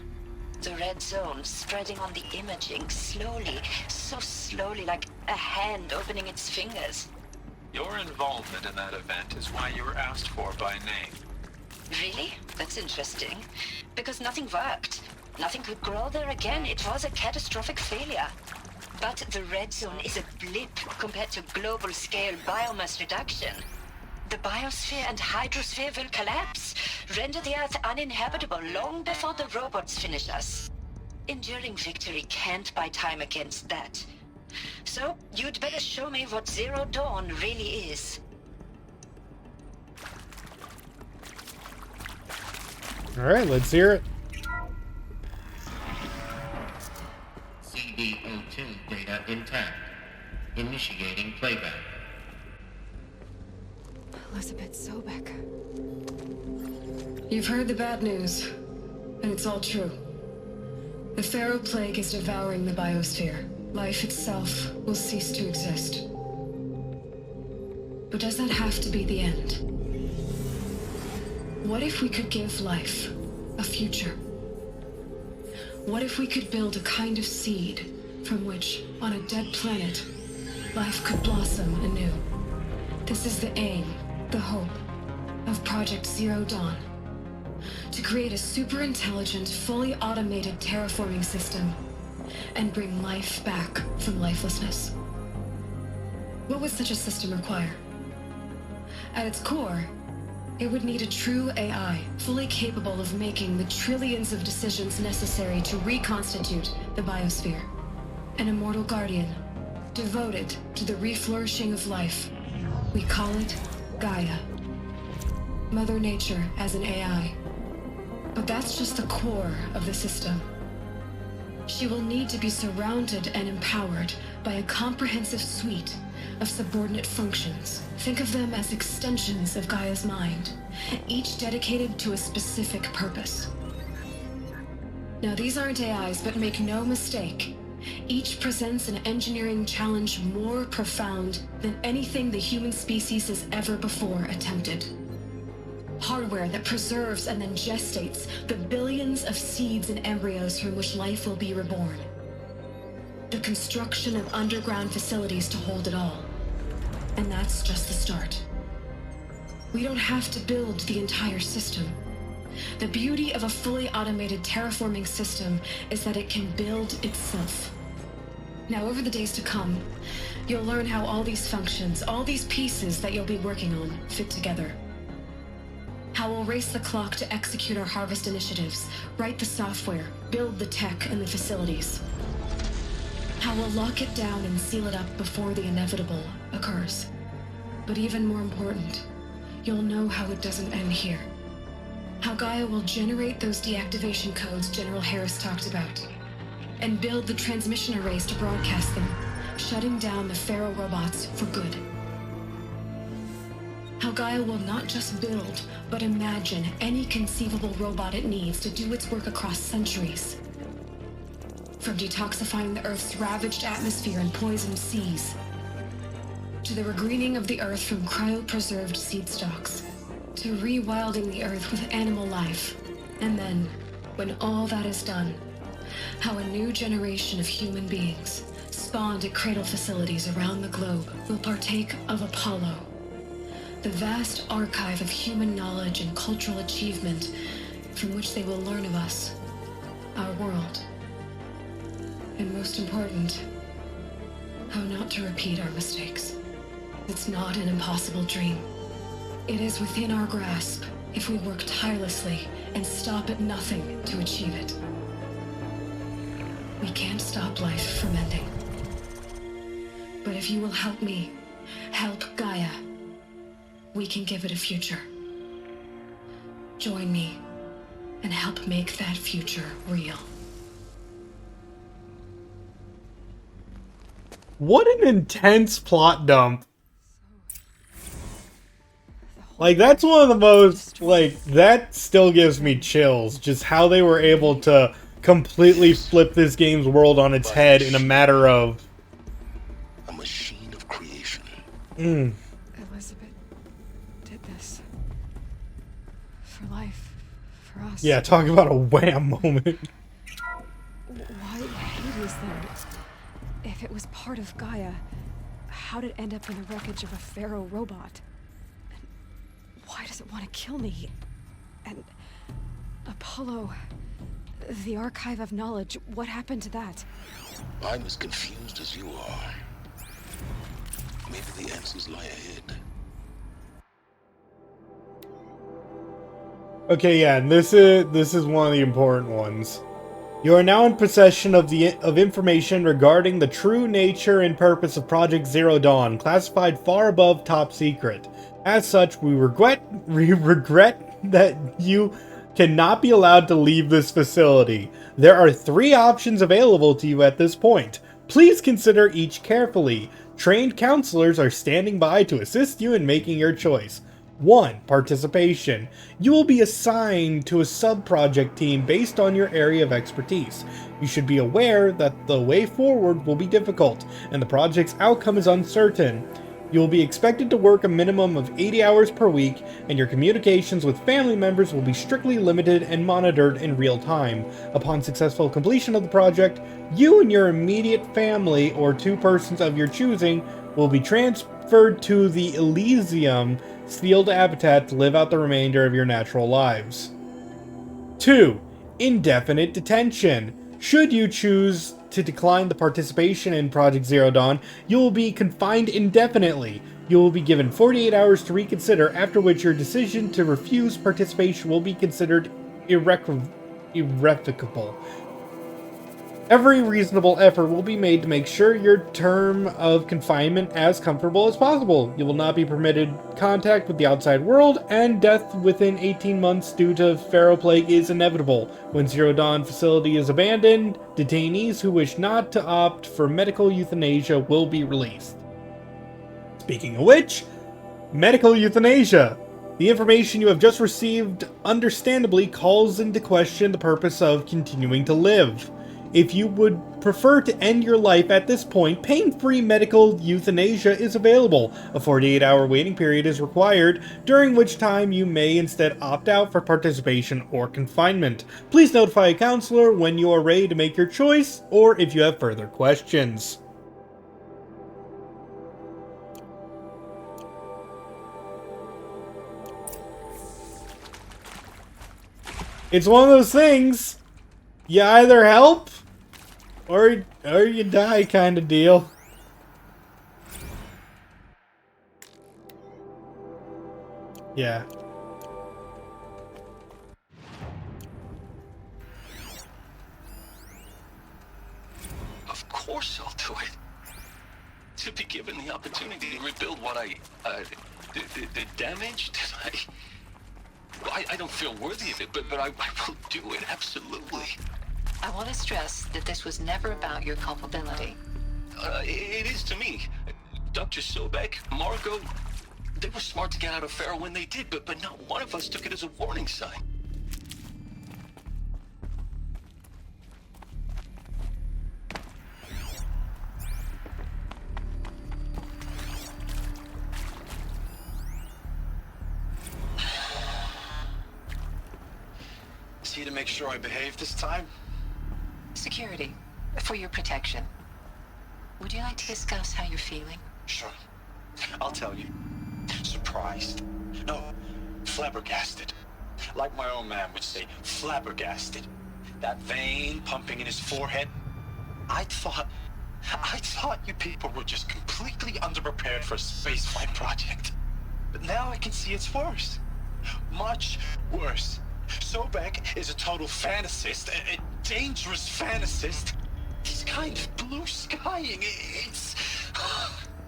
The red zone spreading on the imaging, slowly, so slowly, like a hand opening its fingers. Your involvement in that event is why you were asked for by name. Really? That's interesting. Because nothing worked. Nothing could grow there again. It was a catastrophic failure. But the red zone is a blip compared to global-scale biomass reduction. The biosphere and hydrosphere will collapse, render the Earth uninhabitable long before the robots finish us. Enduring victory can't buy time against that. So, you'd better show me what Zero Dawn really is. Alright, let's hear it. CD02 data intact. Initiating playback. Elizabeth Sobek. You've heard the bad news, and it's all true. The Pharaoh Plague is devouring the biosphere. Life itself will cease to exist. But does that have to be the end? What if we could give life a future? What if we could build a kind of seed from which, on a dead planet, life could blossom anew? This is the aim, the hope, of Project Zero Dawn. To create a super-intelligent, fully automated terraforming system and bring life back from lifelessness. What would such a system require? At its core, it would need a true AI, fully capable of making the trillions of decisions necessary to reconstitute the biosphere. An immortal guardian, devoted to the reflourishing of life. We call it Gaia. Mother Nature as an AI. But that's just the core of the system. She will need to be surrounded and empowered by a comprehensive suite of subordinate functions. Think of them as extensions of Gaia's mind, each dedicated to a specific purpose. Now, these aren't AIs, but make no mistake, each presents an engineering challenge more profound than anything the human species has ever before attempted. Hardware that preserves and then gestates the billions of seeds and embryos from which life will be reborn. The construction of underground facilities to hold it all. And that's just the start. We don't have to build the entire system. The beauty of a fully automated terraforming system is that it can build itself. Now, over the days to come, you'll learn how all these functions, all these pieces that you'll be working on, fit together. How we'll race the clock to execute our harvest initiatives, write the software, build the tech and the facilities. How we'll lock it down and seal it up before the inevitable occurs. But even more important, you'll know how it doesn't end here. How Gaia will generate those deactivation codes General Harris talked about, and build the transmission arrays to broadcast them, shutting down the Pharaoh robots for good. How Gaia will not just build, but imagine any conceivable robot it needs to do its work across centuries. From detoxifying the Earth's ravaged atmosphere and poisoned seas, to the regreening of the Earth from cryopreserved seed stalks, to rewilding the Earth with animal life. And then, when all that is done, how a new generation of human beings, spawned at cradle facilities around the globe, will partake of Apollo, the vast archive of human knowledge and cultural achievement from which they will learn of us, our world. And most important, how not to repeat our mistakes. It's not an impossible dream. It is within our grasp if we work tirelessly and stop at nothing to achieve it. We can't stop life from ending. But if you will help me, help Gaia, we can give it a future. Join me and help make that future real. What an intense plot dump. Like, that's one of the most, like, that still gives me chills. Just how they were able to completely flip this game's world on its head in a matter of... A machine of creation. Elizabeth did this. For life. For us. Yeah, talk about a wham moment. Why Hades then? If it was part of Gaia, how did it end up in the wreckage of a Pharaoh robot? Why does it want to kill me? And Apollo, the archive of knowledge, what happened to that? I'm as confused as you are. Maybe the answers lie ahead. Okay, yeah, and this is one of the important ones. You are now in possession of information regarding the true nature and purpose of Project Zero Dawn, classified far above top secret. As such, we regret that you cannot be allowed to leave this facility. There are 3 options available to you at this point. Please consider each carefully. Trained counselors are standing by to assist you in making your choice. 1. Participation. You will be assigned to a sub-project team based on your area of expertise. You should be aware that the way forward will be difficult, and the project's outcome is uncertain. You will be expected to work a minimum of 80 hours per week, and your communications with family members will be strictly limited and monitored in real time. Upon successful completion of the project, you and your immediate family, or 2 persons of your choosing, will be transferred to the Elysium sealed habitat to live out the remainder of your natural lives. 2. Indefinite detention. Should you choose to decline the participation in Project Zero Dawn, you will be confined indefinitely. You will be given 48 hours to reconsider, after which your decision to refuse participation will be considered irrevocable. Every reasonable effort will be made to make sure your term of confinement as comfortable as possible. You will not be permitted contact with the outside world, and death within 18 months due to Pharaoh Plague is inevitable. When Zero Dawn facility is abandoned, detainees who wish not to opt for medical euthanasia will be released. Speaking of which, medical euthanasia. The information you have just received understandably calls into question the purpose of continuing to live. If you would prefer to end your life at this point, pain-free medical euthanasia is available. A 48-hour waiting period is required, during which time you may instead opt out for participation or confinement. Please notify a counselor when you are ready to make your choice, or if you have further questions. It's one of those things, you either help or you die kind of deal. Yeah. Of course I'll do it. To be given the opportunity to rebuild what I damaged, I don't feel worthy of it, but I will do it, absolutely. I want to stress that this was never about your culpability. It is to me. Dr. Sobek, Margot, they were smart to get out of Pharaoh when they did, but not one of us took it as a warning sign. See to make sure I behave this time? Security, for your protection. Would you like to discuss how you're feeling? Sure. I'll tell you. Surprised. No, flabbergasted. Like my own man would say, flabbergasted. That vein pumping in his forehead. I thought you people were just completely underprepared for a spaceflight project. But now I can see it's worse. Much worse. Sobek is a total fantasist, a dangerous fantasist. He's kind of blue skying. It's...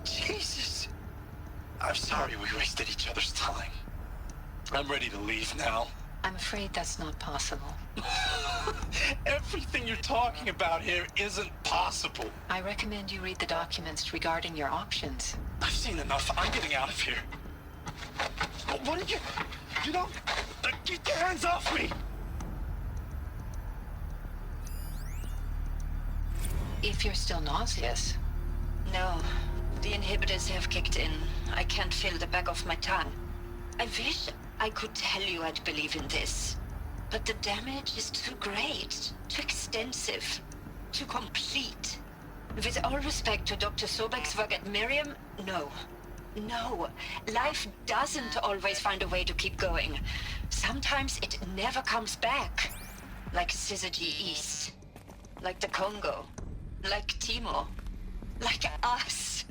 Jesus. I'm sorry we wasted each other's time. I'm ready to leave now. I'm afraid that's not possible. Everything you're talking about here isn't possible. I recommend you read the documents regarding your options. I've seen enough. I'm getting out of here. What did you... You don't... Get your hands off me! If you're still nauseous. No. The inhibitors have kicked in. I can't feel the back of my tongue. I wish I could tell you I'd believe in this. But the damage is too great, too extensive, too complete. With all respect to Dr. Sobek's work at Miriam, no. No, life doesn't always find a way to keep going. Sometimes it never comes back. Like Syzygy East. Like the Congo. Like Timo. Like us.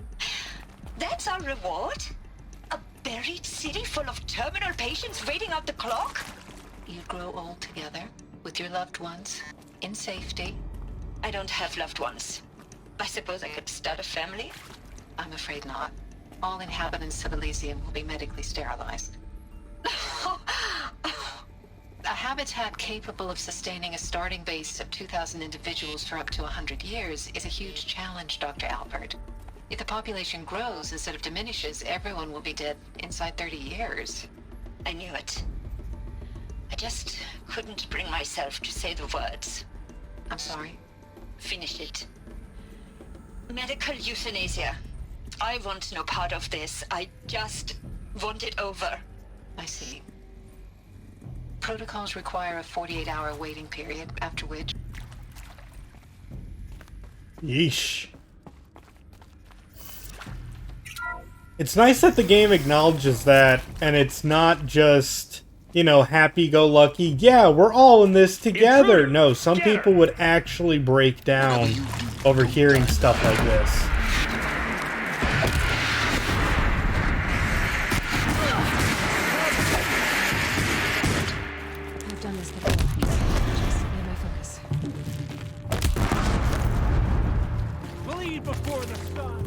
That's our reward? A buried city full of terminal patients waiting out the clock? You grow old together, with your loved ones, in safety. I don't have loved ones. I suppose I could start a family? I'm afraid not. All inhabitants of Elysium will be medically sterilized. A habitat capable of sustaining a starting base of 2,000 individuals for up to 100 years is a huge challenge, Dr. Alpert. If the population grows instead of diminishes, everyone will be dead inside 30 years. I knew it. I just couldn't bring myself to say the words. I'm sorry? Finish it. Medical euthanasia. I want no part of this. I just want it over. I see. Protocols require a 48-hour waiting period, after which... Yeesh. It's nice that the game acknowledges that, and it's not just, you know, happy-go-lucky, yeah, we're all in this together. No, some people would actually break down over hearing stuff like this. I've done this before. Just need my focus. Bleed before the sun.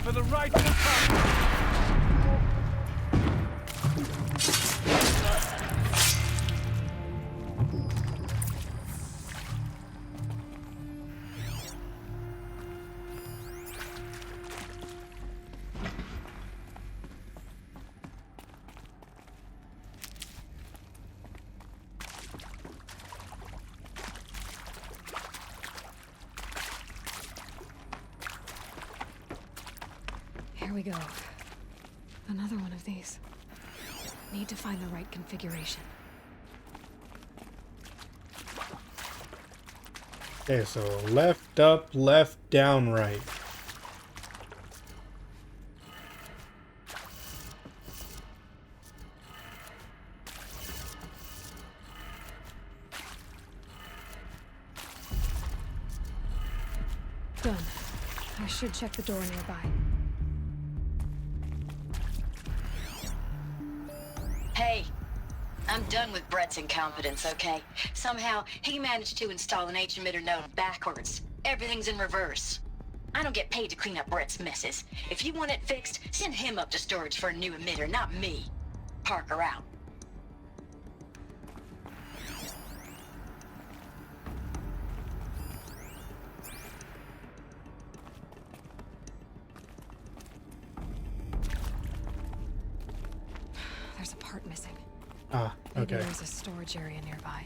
For the rightful power. Here we go. Another one of these. Need to find the right configuration. Okay, so left up, left down, right. Done. I should check the door nearby. Hey, I'm done with Brett's incompetence, okay? Somehow, he managed to install an H-emitter node backwards. Everything's in reverse. I don't get paid to clean up Brett's messes. If you want it fixed, send him up to storage for a new emitter, not me. Parker out. There's a part missing. Ah, Maybe okay. there's a storage area nearby.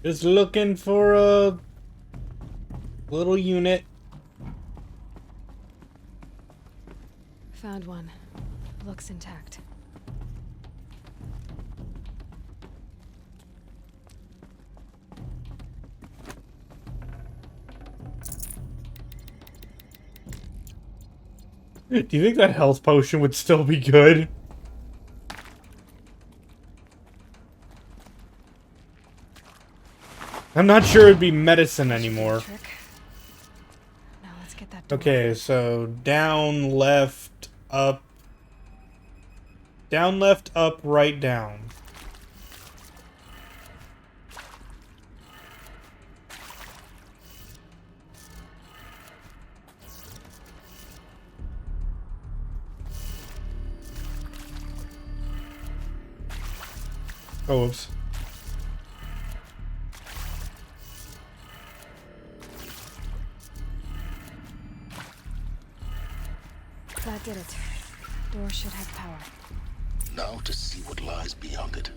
Just looking for a little unit. Found one. Looks intact. Do you think that health potion would still be good? I'm not sure it'd be medicine anymore. Now let's get that door. Okay, so down, left, up. Down, left, up, right, down. Oh, oops. That did it. Door should have power. Now to see what lies beyond it.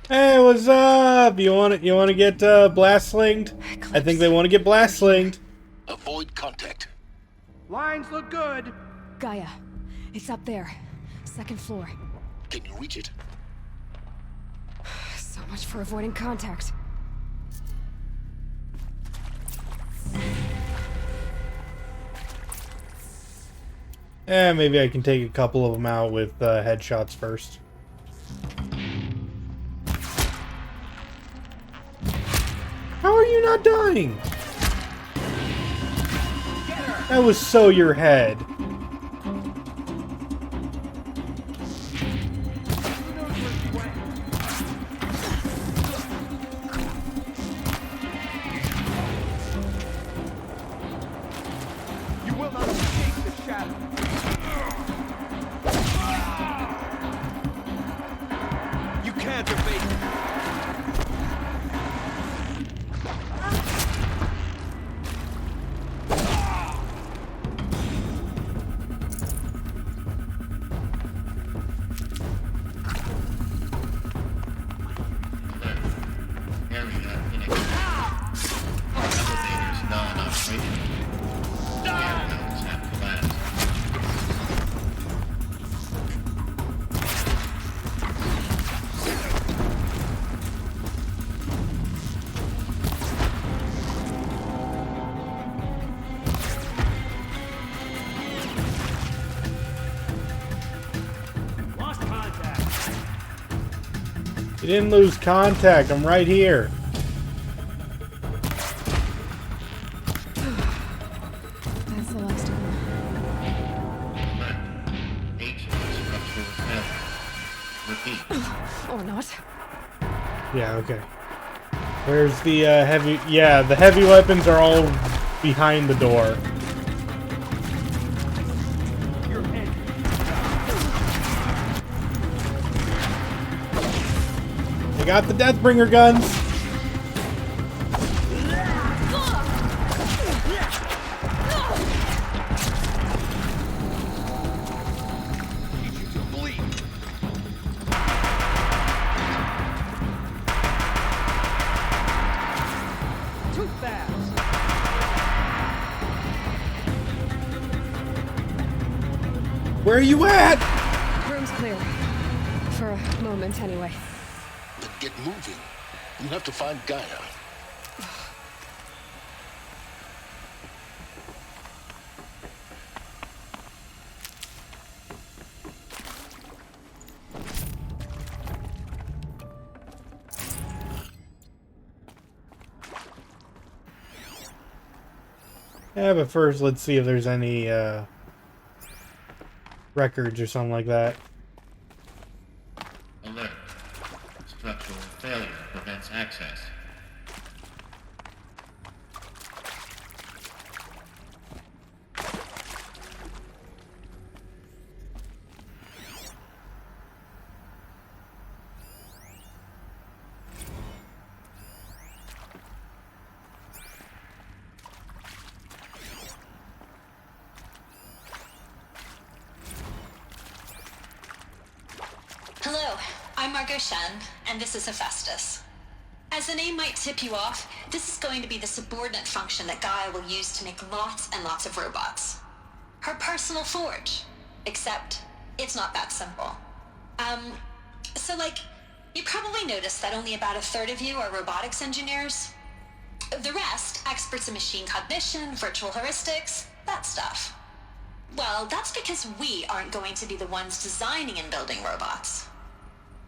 Hey, what's up? You want to get blast slinged? I think they want to get blast slinged. Avoid contact. Lines look good. Gaia, it's up there. Second floor. Can you reach it? So much for avoiding contact. Maybe I can take a couple of them out with headshots first. How are you not dying? That was so your head. You will not escape the shadow. You can't evade it. You didn't lose contact. I'm right here. That's the last of them. Or not. Yeah, okay. Where's the heavy... Yeah, the heavy weapons are all behind the door. They got the Deathbringer guns. Too fast. Where are you at? Room's clear. For a moment, anyway. Then get moving. You have to find Gaia. Yeah, but first let's see if there's any records or something like that. Alert. Structural failure prevents access. Hello, I'm Margot Shen, and this is Hephaestus. As the name might tip you off, this is going to be the subordinate function that Gaia will use to make lots and lots of robots. Her personal forge. Except, it's not that simple. So you probably noticed that only about a third of you are robotics engineers. The rest, experts in machine cognition, virtual heuristics, that stuff. Well, that's because we aren't going to be the ones designing and building robots.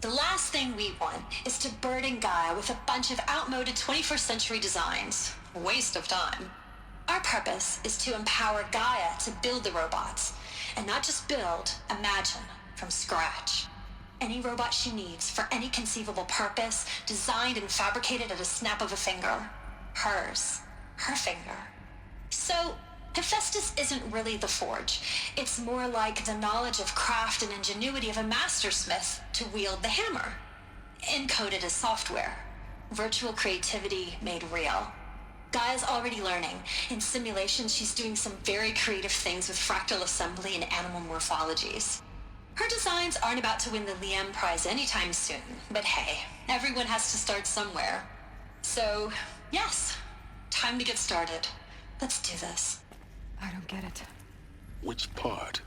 The last thing we want is to burden Gaia with a bunch of outmoded 21st century designs. Waste of time. Our purpose is to empower Gaia to build the robots, and not just build, imagine, from scratch. Any robot she needs for any conceivable purpose, designed and fabricated at a snap of a finger. Hers. Her finger. So, Hephaestus isn't really the forge. It's more like the knowledge of craft and ingenuity of a mastersmith to wield the hammer. Encoded as software. Virtual creativity made real. Gaia's already learning. In simulations, she's doing some very creative things with fractal assembly and animal morphologies. Her designs aren't about to win the Liam Prize anytime soon, but hey, everyone has to start somewhere. So, yes, time to get started. Let's do this. I don't get it. Which part?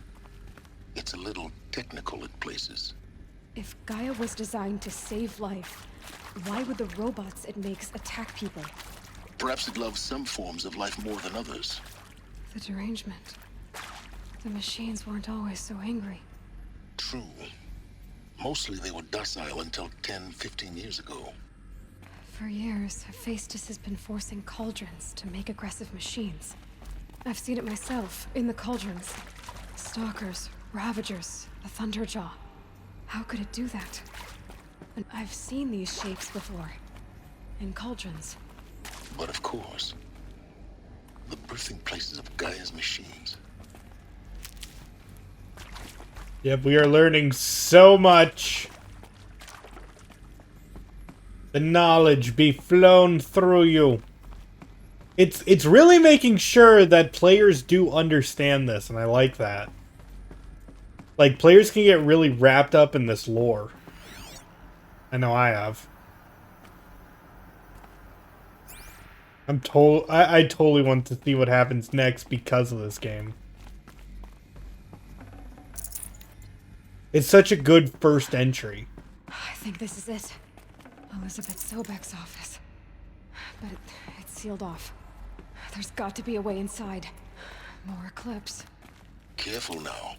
It's a little technical in places. If Gaia was designed to save life, why would the robots it makes attack people? Perhaps it loves some forms of life more than others. The derangement. The machines weren't always so angry. True. Mostly they were docile until 10, 15 years ago. For years, Hephaestus has been forcing cauldrons to make aggressive machines. I've seen it myself, in the cauldrons. Stalkers, Ravagers, the Thunderjaw. How could it do that? And I've seen these shapes before. In cauldrons. But of course, the birthing places of Gaia's machines. Yep, we are learning so much. The knowledge be flown through you. It's really making sure that players do understand this, and I like that. Like, players can get really wrapped up in this lore. I know I have. I totally want to see what happens next because of this game. It's such a good first entry. I think this is it. Elizabeth Sobek's office. But it's sealed off. There's got to be a way inside. More Eclipse. Careful now.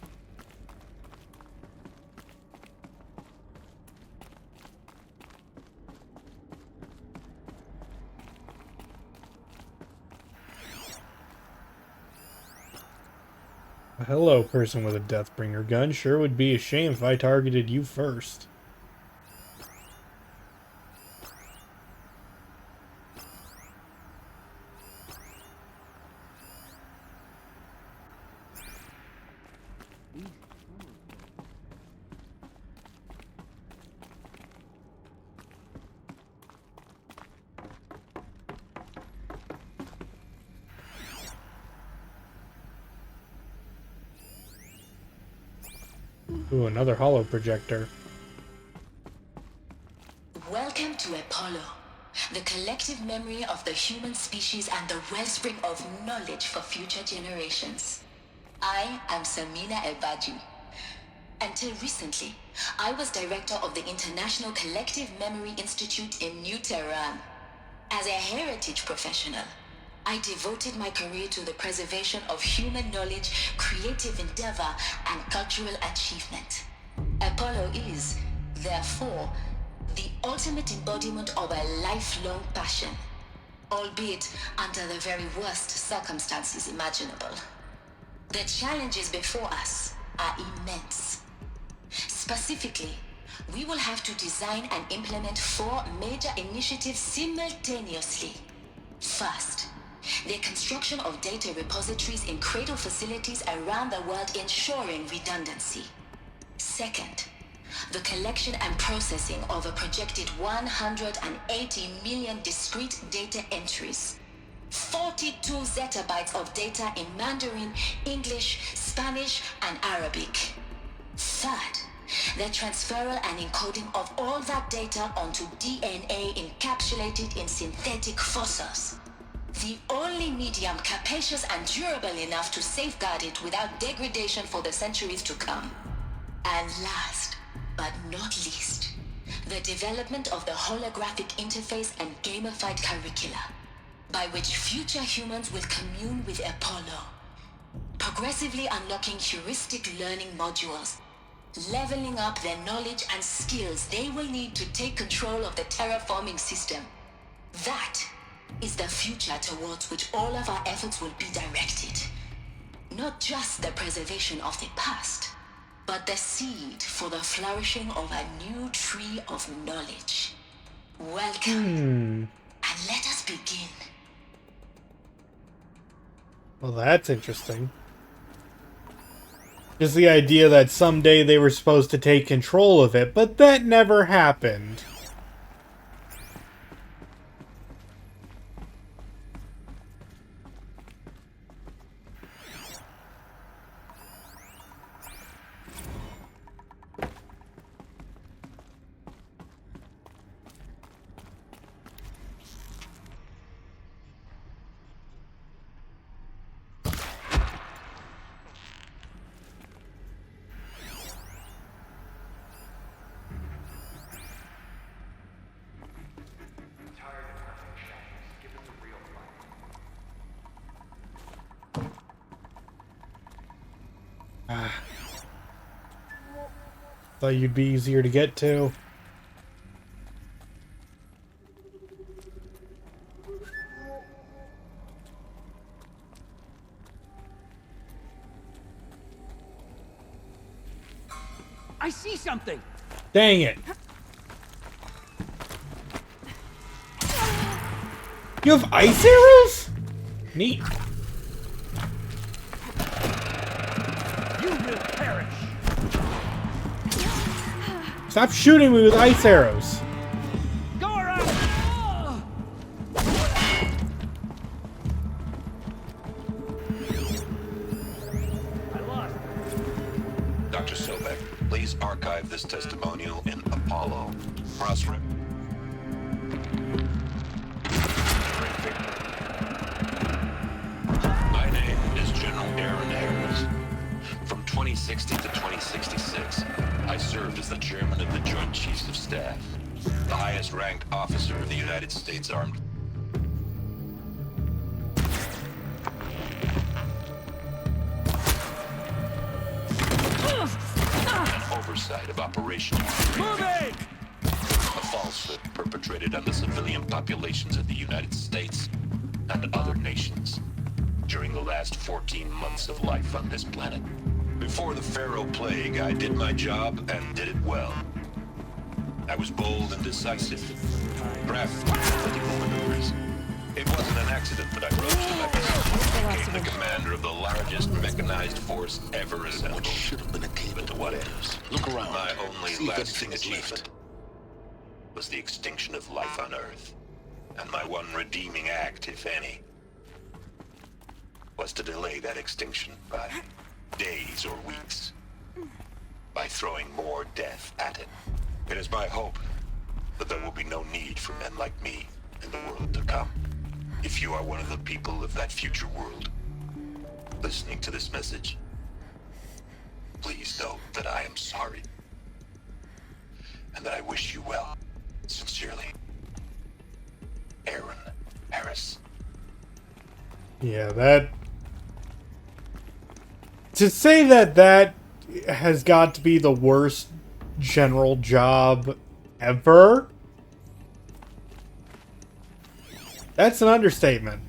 Hello, person with a Deathbringer gun. Sure would be a shame if I targeted you first. Ooh, another holo projector. Welcome to Apollo, the collective memory of the human species and the wellspring of knowledge for future generations. I am Samina El-Baji. Until recently, I was director of the International Collective Memory Institute in New Tehran. As a heritage professional, I devoted my career to the preservation of human knowledge, creative endeavor, and cultural achievement. Apollo is, therefore, the ultimate embodiment of a lifelong passion, albeit under the very worst circumstances imaginable. The challenges before us are immense. Specifically, we will have to design and implement 4 major initiatives simultaneously. First, the construction of data repositories in cradle facilities around the world ensuring redundancy. Second, the collection and processing of a projected 180 million discrete data entries. 42 zettabytes of data in Mandarin, English, Spanish, and Arabic. Third, the transferal and encoding of all that data onto DNA encapsulated in synthetic fossils. The only medium capacious and durable enough to safeguard it without degradation for the centuries to come. And last, but not least, the development of the holographic interface and gamified curricula, by which future humans will commune with Apollo, progressively unlocking heuristic learning modules, leveling up their knowledge and skills they will need to take control of the terraforming system. That is the future towards which all of our efforts will be directed. Not just the preservation of the past, but the seed for the flourishing of a new tree of knowledge. Welcome, and let us begin. Well, that's interesting. Just the idea that someday they were supposed to take control of it, but that never happened. Thought you'd be easier to get to. I see something. Dang it. You have ice arrows? Neat. You will perish. Stop shooting me with ice arrows. Go around. I lost. Dr. Sobek, please archive this testimonial in Apollo. Crossrip. My name is General Aaron Harris. From 2060 to 2066, I served as the chairman of the Joint Chiefs of Staff, the highest ranked officer of the United States Armed. Oversight of Operation Moving! A falsehood perpetrated on the civilian populations of the United States and other nations during the last 14 months of life on this planet. Before the Pharaoh Plague, I did my job and did it well. I was bold and decisive, crafty in political maneuvers. It wasn't an accident that I rose to my position, became the commander of the largest mechanized force ever assembled. What should have been a cable. But to what ends? Look around. My only See if lasting anything is left. achievement was the extinction of life on Earth. And my one redeeming act, if any, was to delay that extinction by days or weeks, by throwing more death at it. It is my hope that there will be no need for men like me in the world to come. If you are one of the people of that future world listening to this message, please know that I am sorry and that I wish you well. Sincerely, Aaron Harris. Yeah, that... To say that has got to be the worst general job ever, that's an understatement.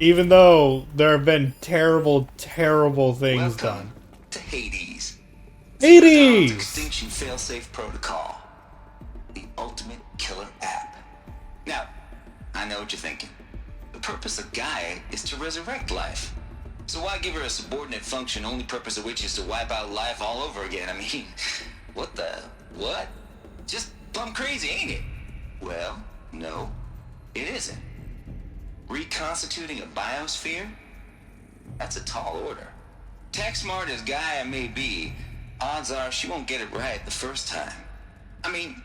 Even though there have been terrible, terrible things done. To Hades. Hades! Extinction failsafe protocol. The ultimate killer app. Now, I know what you're thinking. The purpose of Gaia is to resurrect life. So why give her a subordinate function, only purpose of which is to wipe out life all over again? I mean, what? Just plumb crazy, ain't it? Well, no, it isn't. Reconstituting a biosphere? That's a tall order. Tech smart as Gaia may be, odds are she won't get it right the first time. I mean,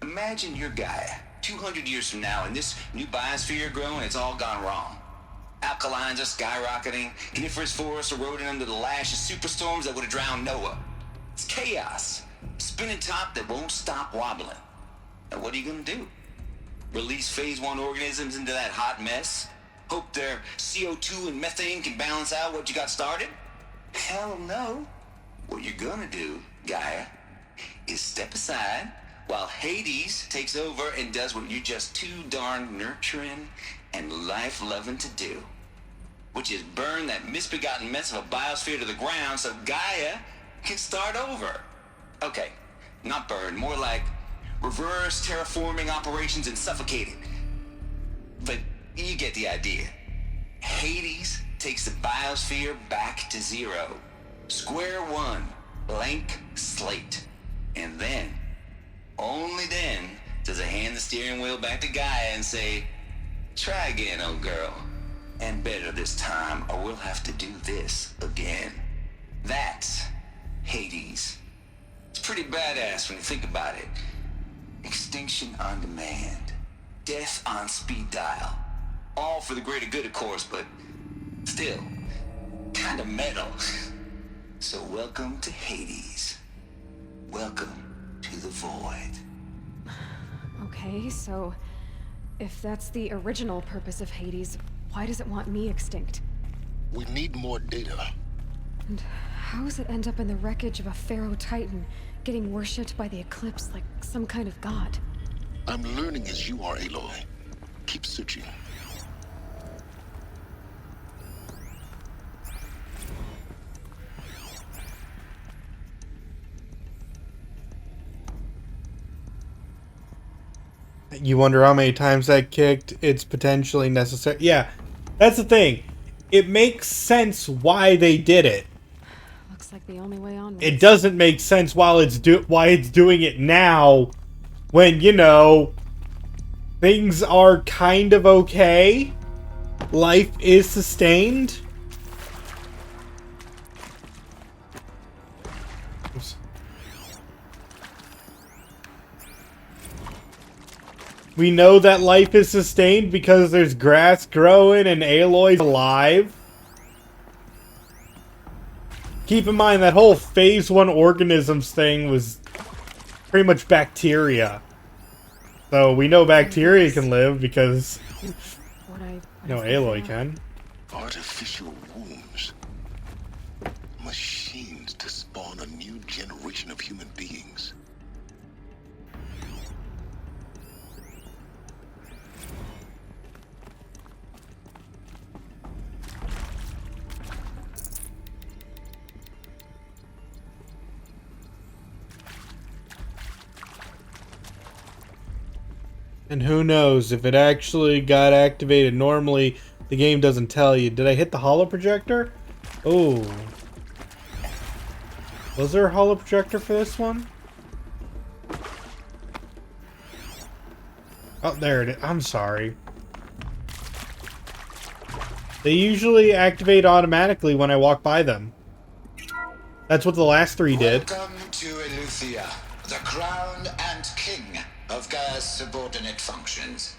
imagine you're Gaia, 200 years from now, and this new biosphere growing, it's all gone wrong. Alkalines are skyrocketing, coniferous forests eroding under the lash of superstorms that would have drowned Noah. It's chaos, spinning top that won't stop wobbling. Now what are you gonna do? Release phase 1 organisms into that hot mess? Hope their CO2 and methane can balance out what you got started? Hell no. What you're gonna do, Gaia, is step aside while Hades takes over and does what you're just too darn nurturing and life-loving to do, which is burn that misbegotten mess of a biosphere to the ground so Gaia can start over. Okay, not burn, more like reverse terraforming operations and suffocate it. But you get the idea. Hades takes the biosphere back to zero. Square one, blank slate. And then, only then, does it hand the steering wheel back to Gaia and say, try again, old girl. And better this time, or we'll have to do this again. That's Hades. It's pretty badass when you think about it. Extinction on demand. Death on speed dial. All for the greater good, of course, but still, kind of metal. So welcome to Hades. Welcome to the void. Okay, so if that's the original purpose of Hades, why does it want me extinct? We need more data. And how does it end up in the wreckage of a Pharaoh Titan, getting worshipped by the Eclipse like some kind of god? I'm learning as you are, Aloy. Keep searching. You wonder how many times that kicked? It's potentially necessary. Yeah, that's the thing. It makes sense why they did it. Looks like the only way on. It doesn't make sense why it's doing it now, when, you know, things are kind of okay. Life is sustained. Oops. We know that life is sustained because there's grass growing and Aloy's alive. Keep in mind that whole Phase 1 organisms thing was pretty much bacteria. So we know bacteria can live because, Aloy can. Artificial wombs. Machines to spawn a new generation of human beings. And who knows, if it actually got activated normally, the game doesn't tell you. Did I hit the holo projector? Oh. Was there a holo projector for this one? Oh, there it is. I'm sorry. They usually activate automatically when I walk by them. That's what the last three did. Welcome to Eleuthia, the crown and king of Gaia's subordinate functions.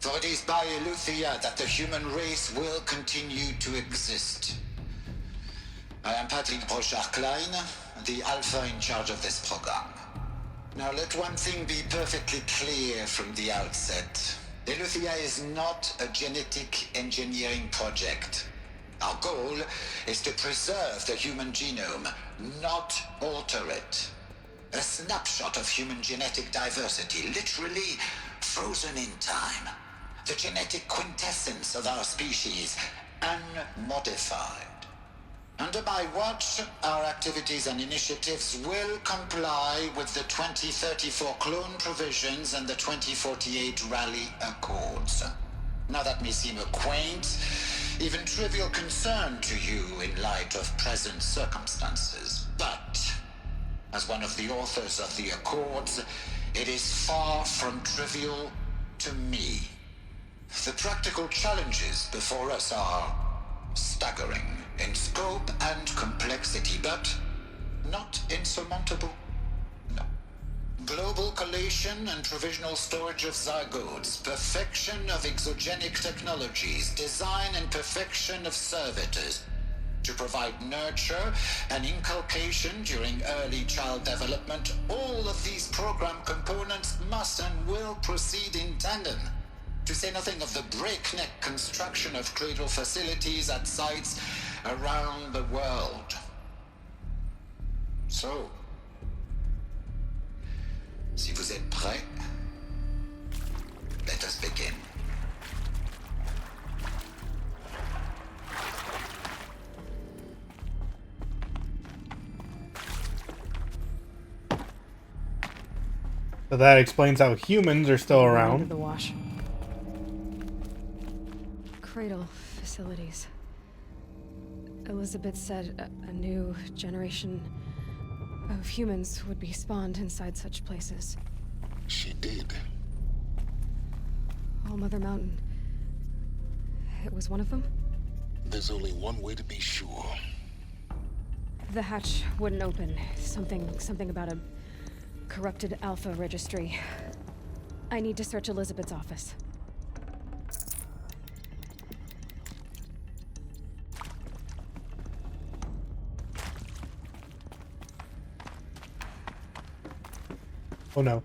For it is by Eleuthia that the human race will continue to exist. I am Patrick Brochard-Klein, the Alpha in charge of this program. Now let one thing be perfectly clear from the outset. Eleuthia is not a genetic engineering project. Our goal is to preserve the human genome, not alter it. A snapshot of human genetic diversity, literally frozen in time. The genetic quintessence of our species, unmodified. Under my watch, our activities and initiatives will comply with the 2034 clone provisions and the 2048 Rally Accords. Now that may seem a quaint, even trivial concern to you in light of present circumstances, but as one of the authors of the Accords, it is far from trivial to me. The practical challenges before us are staggering in scope and complexity, but not insurmountable. No. Global collation and provisional storage of zygotes, perfection of exogenic technologies, design and perfection of servitors, to provide nurture and inculcation during early child development. All of these program components must and will proceed in tandem, to say nothing of the breakneck construction of cradle facilities at sites around the world. So, si vous êtes prêts, let us begin. So that explains how humans are still Under around. the wash. Cradle facilities. Elizabeth said a new generation of humans would be spawned inside such places. She did. All Mother Mountain. It was one of them? There's only one way to be sure. The hatch wouldn't open. Something about a corrupted Alpha registry. I need to search Elizabeth's office. Oh no.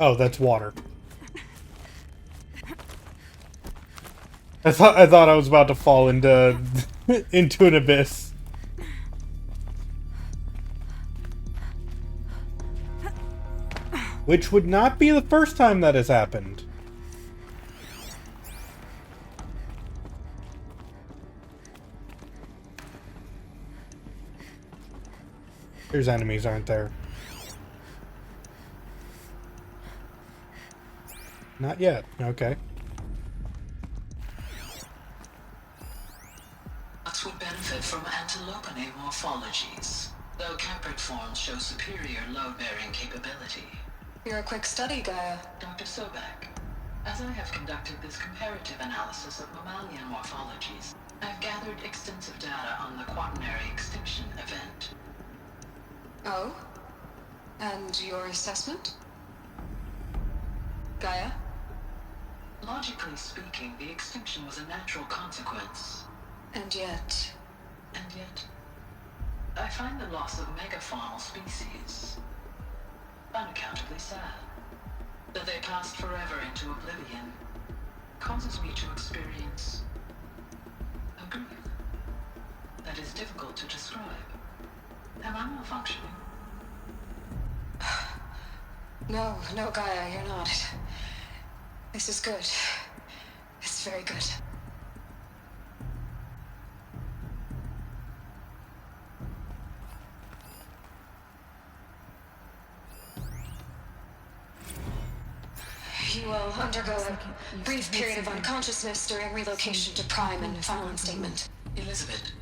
Oh, that's water. I thought I was about to fall into into an abyss. Which would not be the first time that has happened. There's enemies, aren't there? Not yet. Okay. Nuts would benefit from antilopinae morphologies, though caprid forms show superior load-bearing capability. You're a quick study, Gaia. Dr. Sobek, as I have conducted this comparative analysis of mammalian morphologies, I've gathered extensive data on the quaternary extinction event. Oh? And your assessment? Gaia? Logically speaking, the extinction was a natural consequence. And yet, I find the loss of megafaunal species unaccountably sad. That they passed forever into oblivion causes me to experience a grief that is difficult to describe. Am I malfunctioning? No, Gaia, you're not. This is good. It's very good. You will undergo a brief period of unconsciousness during relocation to Prime and final instatement. Elizabeth,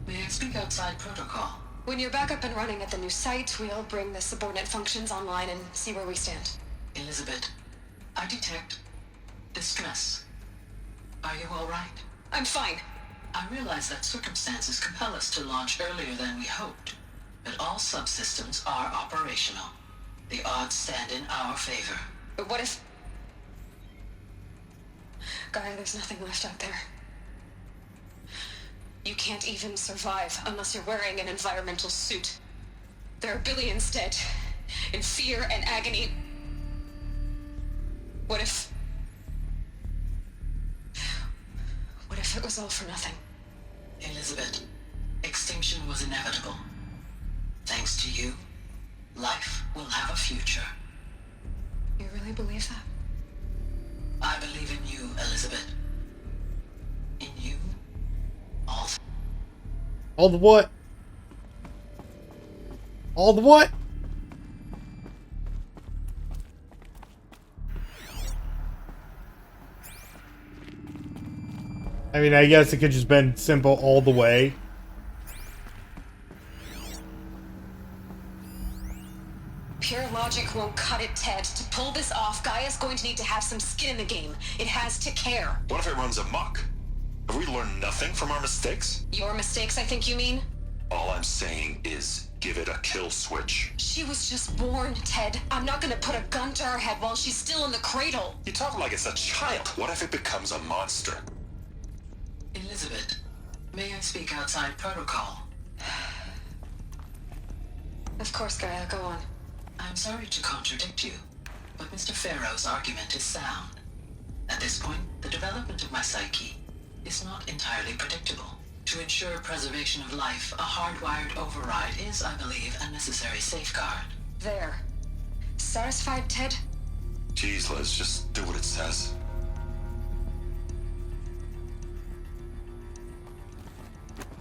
may I speak outside protocol? When you're back up and running at the new site, we'll bring the subordinate functions online and see where we stand. Elizabeth, I detect distress. Are you all right? I'm fine. I realize that circumstances compel us to launch earlier than we hoped, but all subsystems are operational. The odds stand in our favor. But what if... Gaia, there's nothing left out there. You can't even survive unless you're wearing an environmental suit. There are billions dead, in fear and agony. What if it was all for nothing? Elizabeth, extinction was inevitable. Thanks to you, life will have a future. You really believe that? I believe in you, Elizabeth. In you, all the what? All the what? I mean, I guess it could just been simple all the way. Pure logic won't cut it, Ted. To pull this off, Gaia's going to need to have some skin in the game. It has to care. What if it runs amok? Have we learned nothing from our mistakes? Your mistakes, I think you mean? All I'm saying is give it a kill switch. She was just born, Ted. I'm not gonna put a gun to her head while she's still in the cradle. You talk like it's a child. What if it becomes a monster? Elizabeth, may I speak outside protocol? Of course, Gaia, go on. I'm sorry to contradict you, but Mr. Farrow's argument is sound. At this point, the development of my psyche is not entirely predictable. To ensure preservation of life, a hardwired override is, I believe, a necessary safeguard. There. Satisfied, Ted? Jeez, Liz, just do what it says.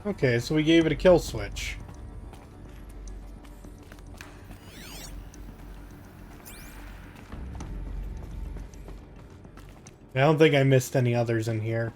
Okay, so we gave it a kill switch. I don't think I missed any others in here.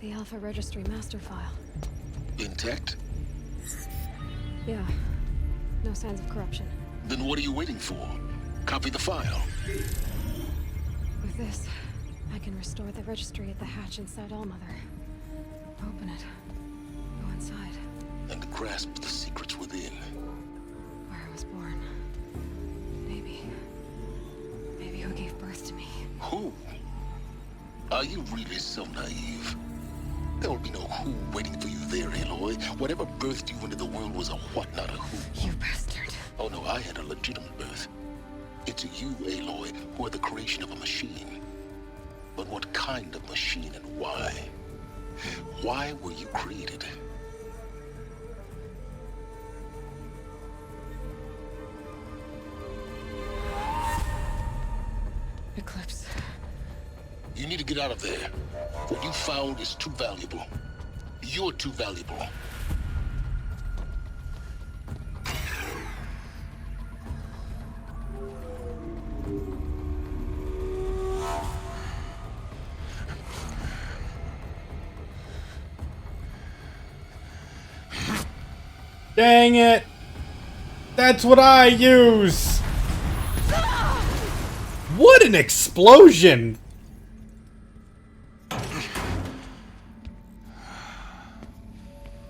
The Alpha Registry master file. Intact? Yeah. No signs of corruption. Then what are you waiting for? Copy the file. With this, I can restore the registry at the hatch inside Allmother. Open it. Go inside. And grasp the secrets within. Where I was born. Who? Are you really so naive? There will be no who waiting for you there, Aloy. Whatever birthed you into the world was a what, not a who. You bastard. Oh no, I had a legitimate birth. It's you, Aloy, who are the creation of a machine. But what kind of machine and why? Why were you created? Eclipse. You need to get out of there. What you found is too valuable. You're too valuable. Dang it! That's what I use! What an explosion!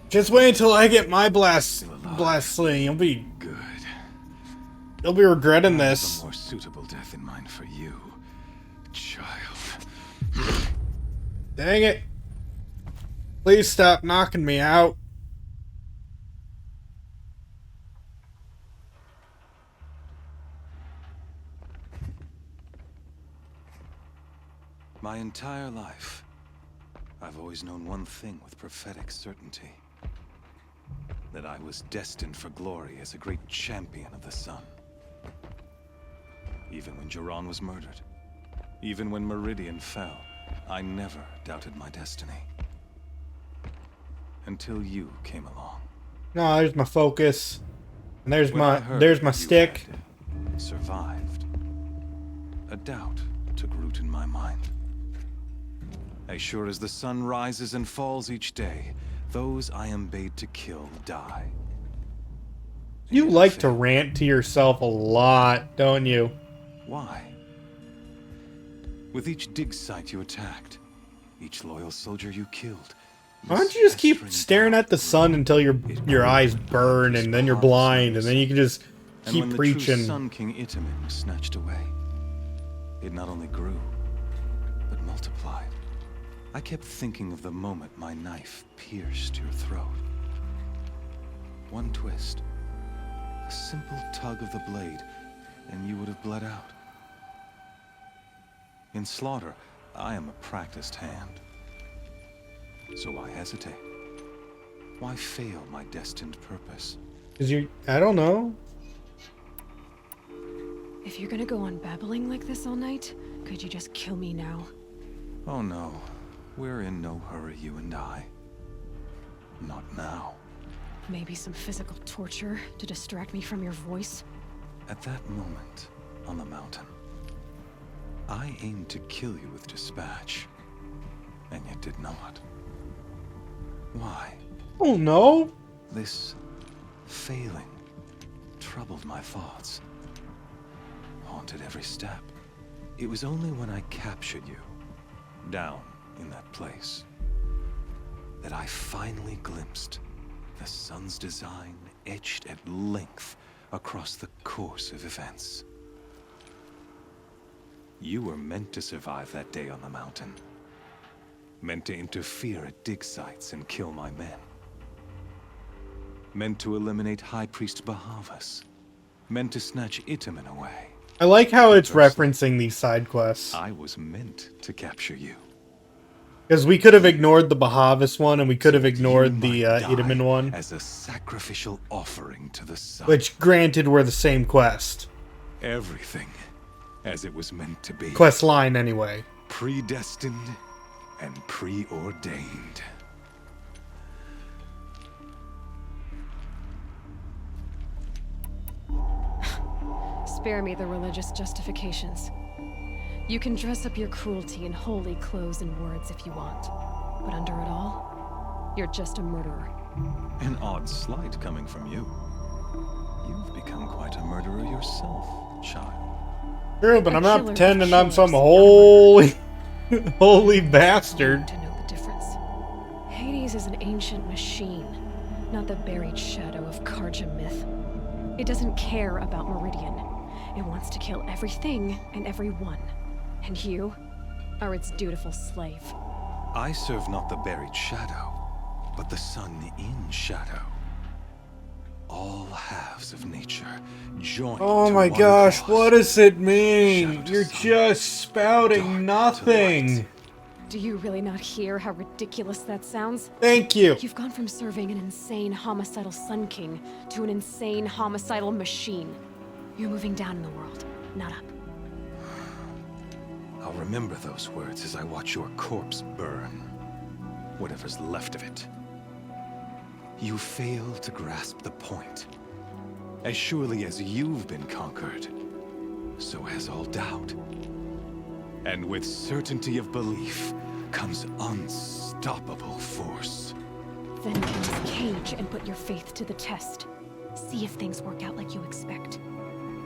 Just wait until I get my blast sling. You'll be good. You'll be regretting I have this. a more suitable death in mind for you, child. Dang it! Please stop knocking me out. My entire life, I've always known one thing with prophetic certainty. That I was destined for glory as a great champion of the sun. Even when Jiran was murdered, even when Meridian fell, I never doubted my destiny. Until you came along. No, there's my focus. And there's When I my heard you stick. had survived. A doubt took root in my mind. As sure as the sun rises and falls each day, those I am bade to kill die. You like to rant to yourself a lot, don't you? Why? With each dig site you attacked, each loyal soldier you killed. Why don't you just keep staring at the sun until your eyes burn and then you're blind and then you can just And keep when the preaching? true Sun King Itamen was snatched away, it not only grew, but multiplied. I kept thinking of the moment my knife pierced your throat. One twist, a simple tug of the blade, and you would have bled out. In slaughter, I am a practiced hand. So why hesitate? Why fail my destined purpose? I don't know. If you're gonna go on babbling like this all night, could you just kill me now? Oh no, we're in no hurry, you and I. Not now. Maybe some physical torture to distract me from your voice? At that moment, on the mountain, I aimed to kill you with dispatch, and yet did not. Why? Oh no! This failing troubled my thoughts, haunted every step. It was only when I captured you, down in that place, that I finally glimpsed the sun's design etched at length across the course of events. You were meant to survive that day on the mountain. Meant to interfere at dig sites and kill my men. Meant to eliminate High Priest Bahavas. Meant to snatch Itamen away. I like how it's referencing these side quests. I was meant to capture you. Because we could have ignored the Bahavas one and we could have ignored the Itamen one. As a sacrificial offering to the sun. Which, granted, were the same quest. Everything as it was meant to be. Quest line, anyway. Predestined and preordained. Spare me the religious justifications. You can dress up your cruelty in holy clothes and words if you want. But under it all, you're just a murderer. An odd slight coming from you. You've become quite a murderer yourself, child. True, but I'm not pretending I'm some holy, holy bastard. To know the difference. Hades is an ancient machine, not the buried shadow of Karja myth. It doesn't care about Meridian. It wants to kill everything and everyone. And you are its dutiful slave. I serve not the buried shadow, but the sun in shadow. All halves of nature join. Oh my gosh, what does it mean? You're just spouting nothing. Do you really not hear how ridiculous that sounds? Thank you. You've gone from serving an insane homicidal Sun King to an insane homicidal machine. You're moving down in the world, not up. I'll remember those words as I watch your corpse burn. Whatever's left of it. You fail to grasp the point. As surely as you've been conquered, so has all doubt. And with certainty of belief comes unstoppable force. Then use Cage and put your faith to the test. See if things work out like you expect.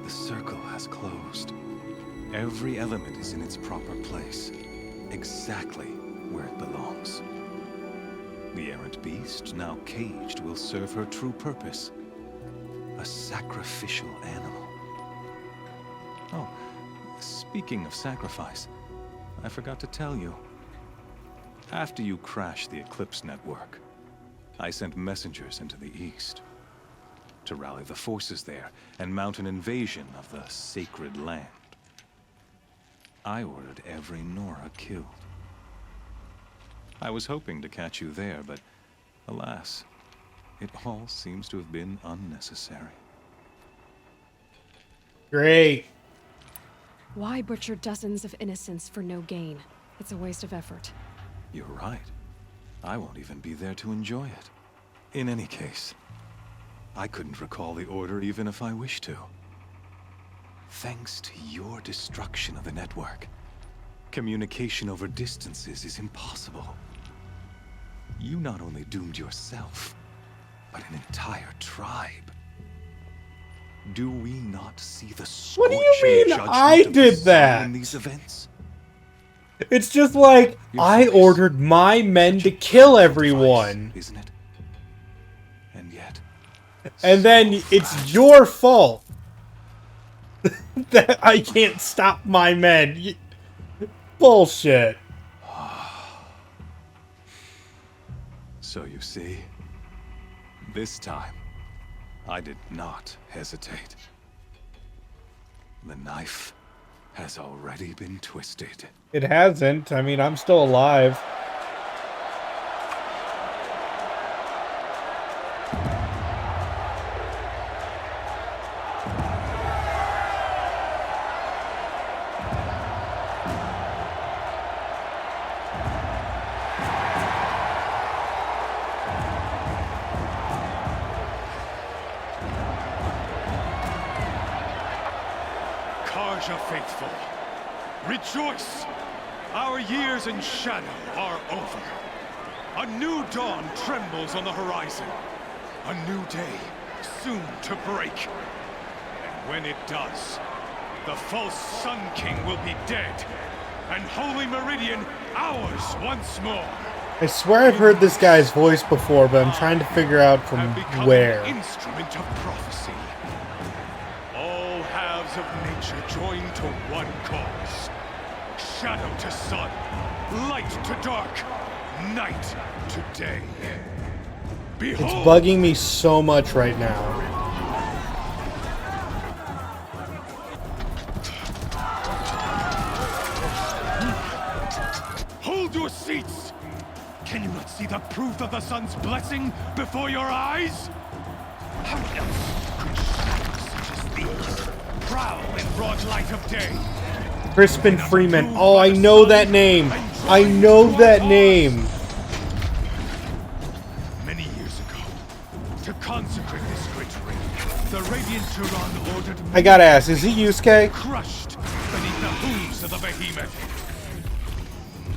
The circle has closed. Every element is in its proper place, exactly where it belongs. The errant beast, now caged, will serve her true purpose. A sacrificial animal. Oh, speaking of sacrifice, I forgot to tell you. After you crashed the Eclipse network, I sent messengers into the east to rally the forces there and mount an invasion of the sacred land. I ordered every Nora killed. I was hoping to catch you there, but alas, it all seems to have been unnecessary. Great. Why butcher dozens of innocents for no gain? It's a waste of effort. You're right. I won't even be there to enjoy it. In any case, I couldn't recall the order even if I wished to. Thanks to your destruction of the network, communication over distances is impossible. You not only doomed yourself, but an entire tribe. Do we not see the What do you mean I did that? In these events? It's just like I ordered my men to kill everyone. Isn't it? And yet, and then it's your fault that I can't stop my men. Bullshit. So you see, this time, I did not hesitate. The knife has already been twisted. It hasn't. I mean, I'm still alive. Karja faithful, rejoice! Our years in shadow are over. A new dawn trembles on the horizon. A new day soon to break. And when it does, the false Sun King will be dead, and Holy Meridian ours once more. I swear I've heard this guy's voice before, but I'm trying to figure out from where. An instrument of prophecy. All halves of nature join to one cause. Shadow to sun, light to dark, night to day. Behold! It's bugging me so much right now. Hold your seats! Can you not see the proof of the sun's blessing before your eyes? How else could shadows such as these prowl in broad light of day? Crispin Freeman. Oh, I know that name. I know that name. Many years ago, to consecrate this great ring, the Radiant Turan ordered I gotta ask, is he Yusuke? crushed beneath the hooves of the behemoth.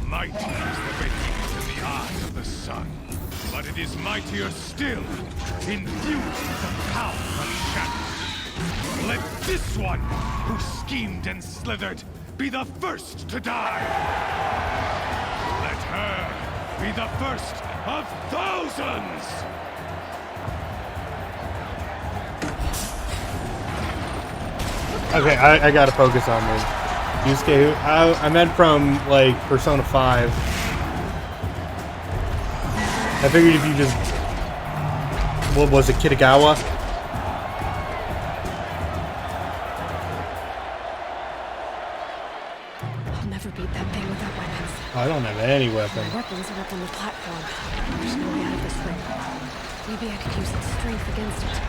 Mighty is the behemoth in the eye of the sun, but it is mightier still, infused with the power of shadow. Let this one, who schemed and slithered, be the first to die. Let her be the first of thousands. Okay, I gotta focus on this. Yusuke, I meant from, like, Persona 5. I figured if you just... What was it, Kitagawa? I'll never beat that thing without weapons. I don't have any weapon. My weapons are up on the platform. There's no way out of this thing. Maybe I could use its strength against it.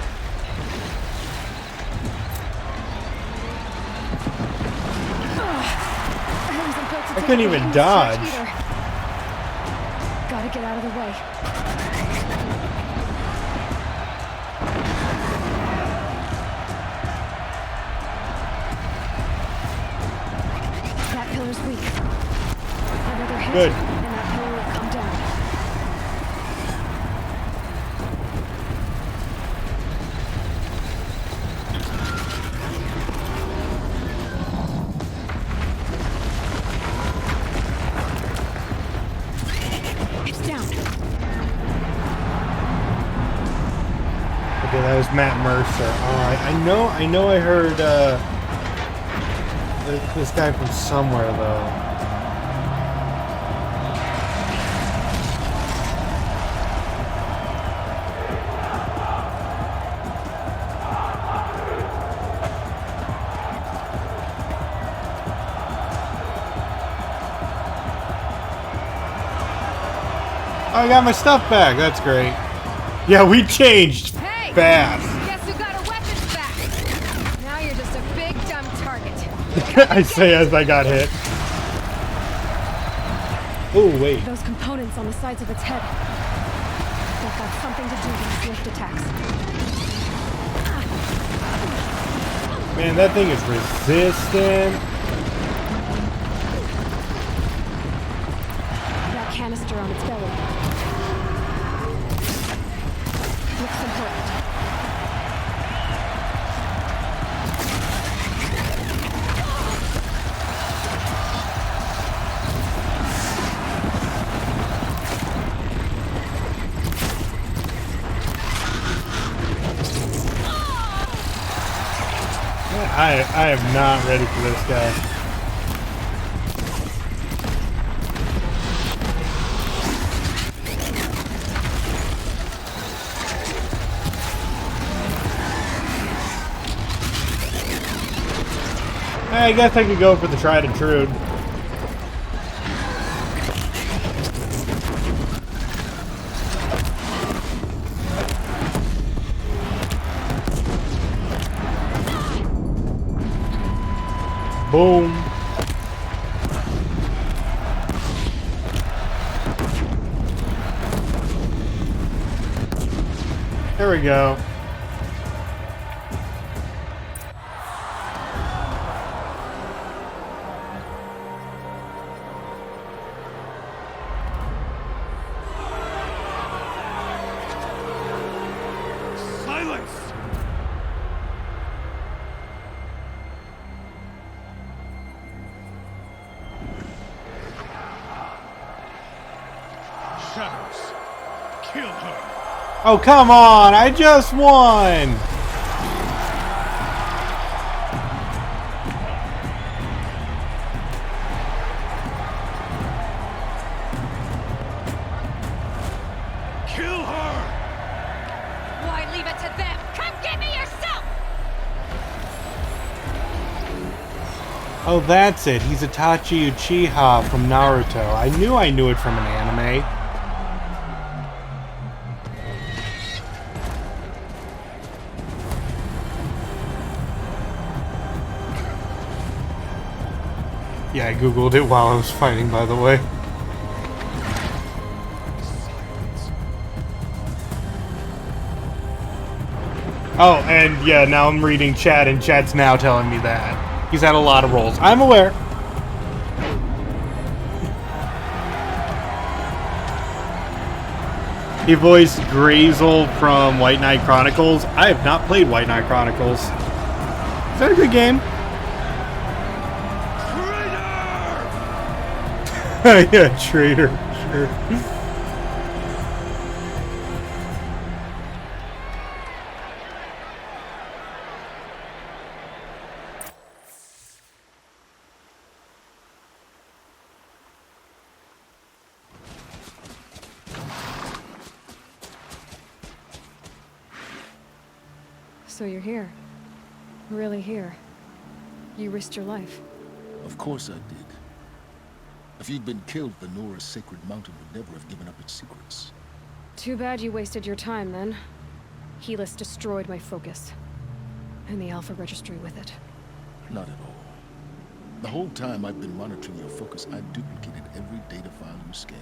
I couldn't even dodge. Gotta get out of the way. That pillar's weak. Another hit, Good. and that pillar will come down. It's down. Okay, that was Matt Mercer. I know I heard this guy from somewhere though. Oh, I got my stuff back. That's great. Yeah, we changed fast. Guess who got our weapons back? Now you're just a big dumb target. I say as I got hit. Oh, wait. Those components on the sides of its head. They've got something to do with its lift attacks. Man, that thing is resistant. That canister on its belly. Looks important. I am not ready for this guy. I guess I could go for the tried and true. Boom. There we go. Silence! Shadows, kill her. Oh, come on! I just won! Kill her! Why leave it to them? Come get me yourself! Oh, that's it. He's Itachi Uchiha from Naruto. I knew it from an anime. Yeah, I googled it while I was fighting, by the way. Oh, and yeah, now I'm reading chat, and chat's now telling me that. He's had a lot of roles. I'm aware. He voiced Grazel from White Knight Chronicles. I have not played White Knight Chronicles. Is that a good game? Yeah, traitor. Sure. So you're here. Really here. You risked your life. Of course I did. If you'd been killed, the Nora's sacred mountain would never have given up its secrets. Too bad you wasted your time, then. Helis destroyed my focus. And the Alpha Registry with it. Not at all. The whole time I've been monitoring your focus, I've duplicated every data file you scanned.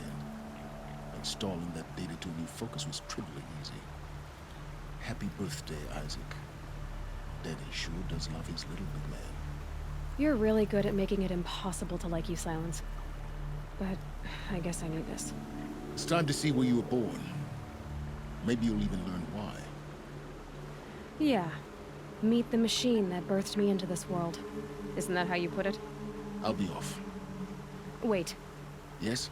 Installing that data to a new focus was trivially easy. Happy birthday, Isaac. Daddy sure does love his little big man. You're really good at making it impossible to like you, Silence. But I guess I knew this. It's time to see where you were born. Maybe you'll even learn why. Yeah. Meet the machine that birthed me into this world. Isn't that how you put it? I'll be off. Wait. Yes?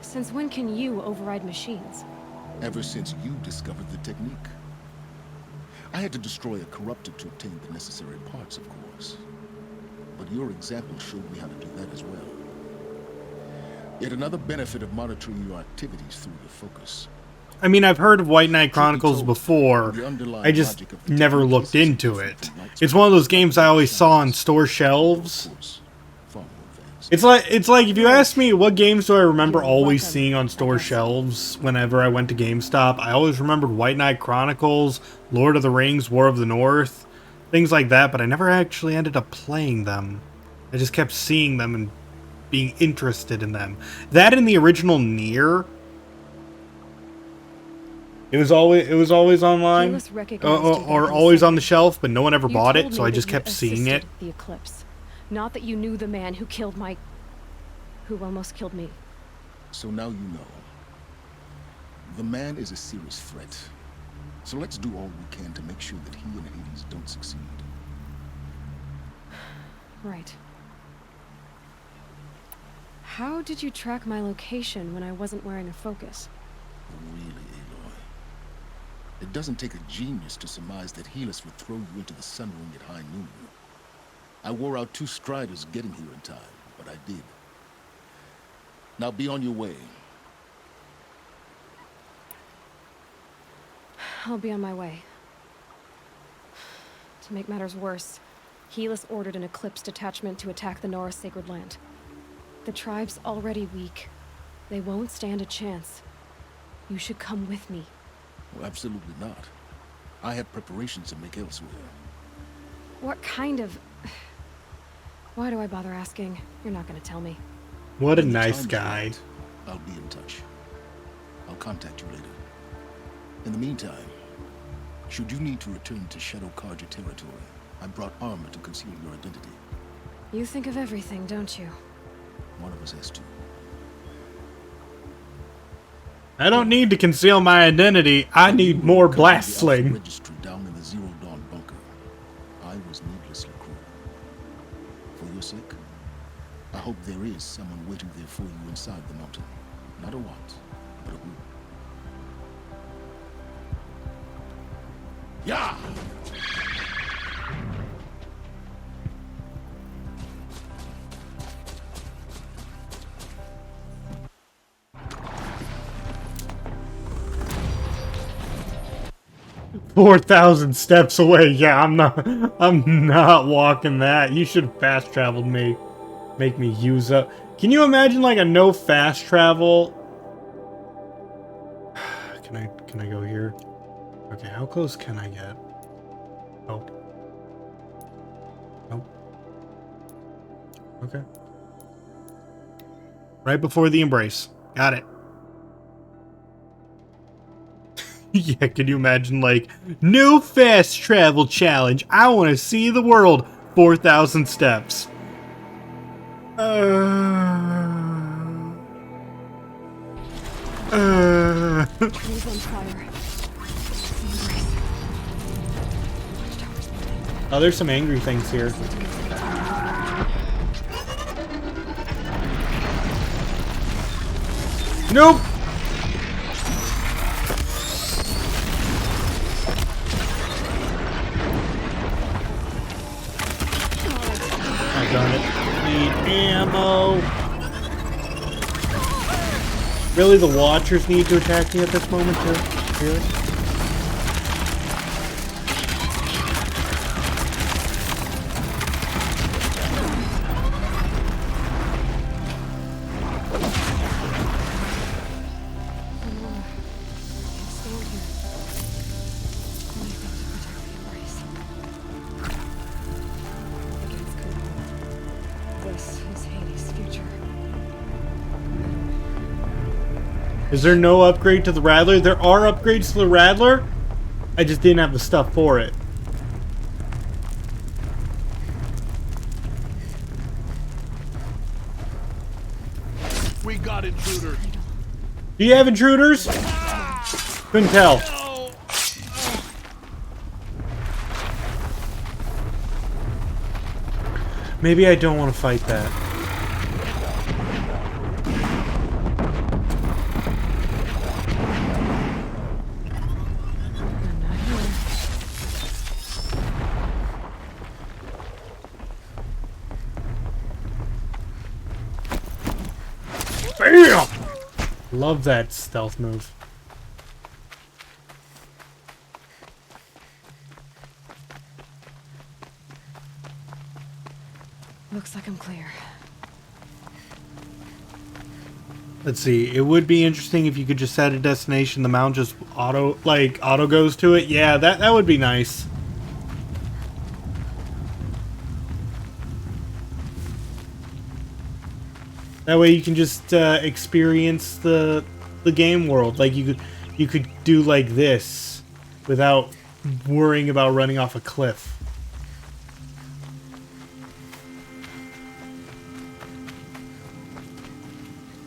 Since when can you override machines? Ever since you discovered the technique. I had to destroy a corruptor to obtain the necessary parts, of course. But your example showed me how to do that as well. Yet another benefit of monitoring your activities through your focus. I mean, I've heard of White Knight Chronicles before. I just never looked into it. It's one of those games I always saw on store shelves. It's like if you ask me what games do I remember always seeing on store shelves whenever I went to GameStop, I always remembered White Knight Chronicles, Lord of the Rings, War of the North, things like that, but I never actually ended up playing them. I just kept seeing them and being interested in them. That and the original Nier. It was always online, or always on the shelf, but no one ever bought it, so I just kept seeing it. The eclipse. Not that you knew the man who almost killed me. So now you know. The man is a serious threat. So let's do all we can to make sure that he and Hades don't succeed. Right. How did you track my location when I wasn't wearing a focus? Really, Aloy? It doesn't take a genius to surmise that Helis would throw you into the sun ring at high noon. I wore out 2 striders getting here in time, but I did. Now be on your way. I'll be on my way. To make matters worse, Helis ordered an Eclipse detachment to attack the Nora Sacred Land. The tribe's already weak. They won't stand a chance. You should come with me. Well, absolutely not. I have preparations to make elsewhere. What kind of... Why do I bother asking? You're not going to tell me. What a nice guy. I'll be in touch. I'll contact you later. In the meantime, should you need to return to Shadow Carja territory, I brought armor to conceal your identity. You think of everything, don't you? One of us has to. I don't need to conceal my identity. I need more blast sling. Registry down in the Zero Dawn bunker. I was needlessly cruel. For your sake, I hope there is someone waiting there for you inside the mountain. Not a what, but a who. Yeah! 4,000 steps away. Yeah, I'm not walking that. You should have fast traveled me. Make me use up. Can you imagine like a no fast travel? Can I go here? Okay, how close can I get? Oh. Nope. Okay. Right before the embrace. Got it. Yeah, can you imagine, like, no fast travel challenge. I want to see the world. 4,000 steps. He's on fire. Oh, there's some angry things here. Nope. Darn it. Need ammo. Really, the Watchers need to attack me at this moment, too? Really? Is there no upgrade to the Rattler? There are upgrades to the Rattler. I just didn't have the stuff for it. We got intruders. Do you have intruders? Couldn't tell. Maybe I don't want to fight that. Bam! Love that stealth move. Looks like I'm clear. Let's see. It would be interesting if you could just set a destination, the mount just auto goes to it. Yeah, that would be nice. That way you can just experience the game world. Like you could do like this without worrying about running off a cliff.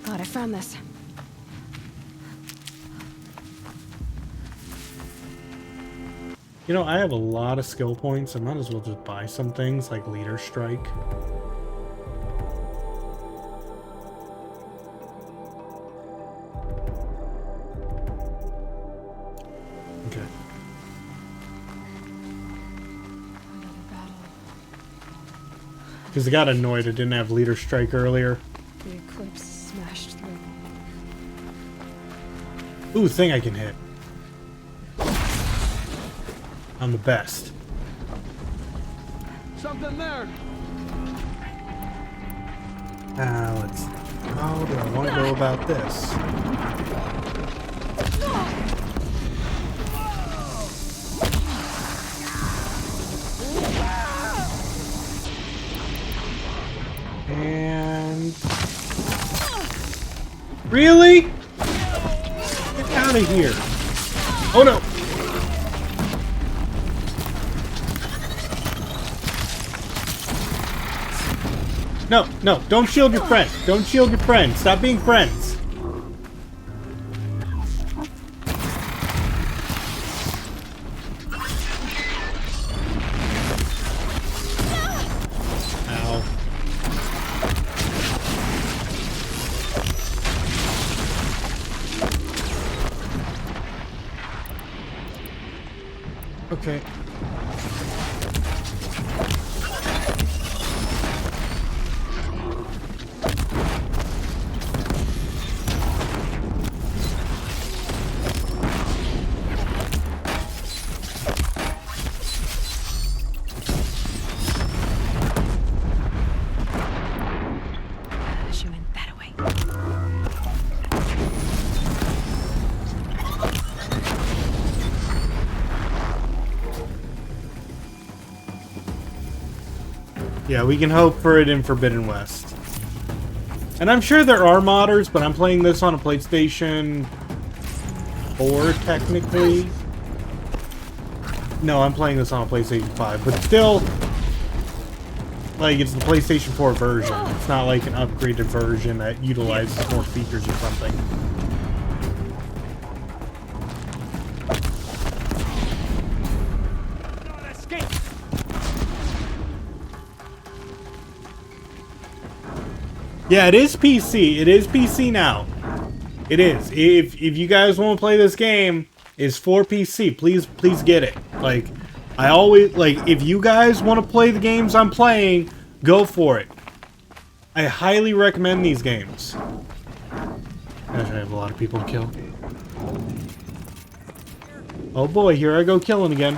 God, I found this. You know, I have a lot of skill points. I might as well just buy some things like Leader Strike. Okay. Because I got annoyed I didn't have Leader Strike earlier. The eclipse smashed through. Ooh, thing I can hit. I'm the best. Something there. Let's. How do I want to go about this? And really? Get out of here! Oh no! No, no, don't shield your friend. Don't shield your friend. Stop being friends. Ow. Okay. She went that way. Yeah, we can hope for it in Forbidden West. And I'm sure there are modders, but I'm playing this on a PlayStation 4, technically. No, I'm playing this on a PlayStation 5, but still, like, it's the PlayStation 4 version. It's not like an upgraded version that utilizes more features or something. Yeah, it is PC. It is PC now. It is. If you guys want to play this game, it's for PC. Please get it. Like, I always if you guys want to play the games I'm playing, go for it. I highly recommend these games. Gosh, I have a lot of people to kill. Oh boy, here I go killing again.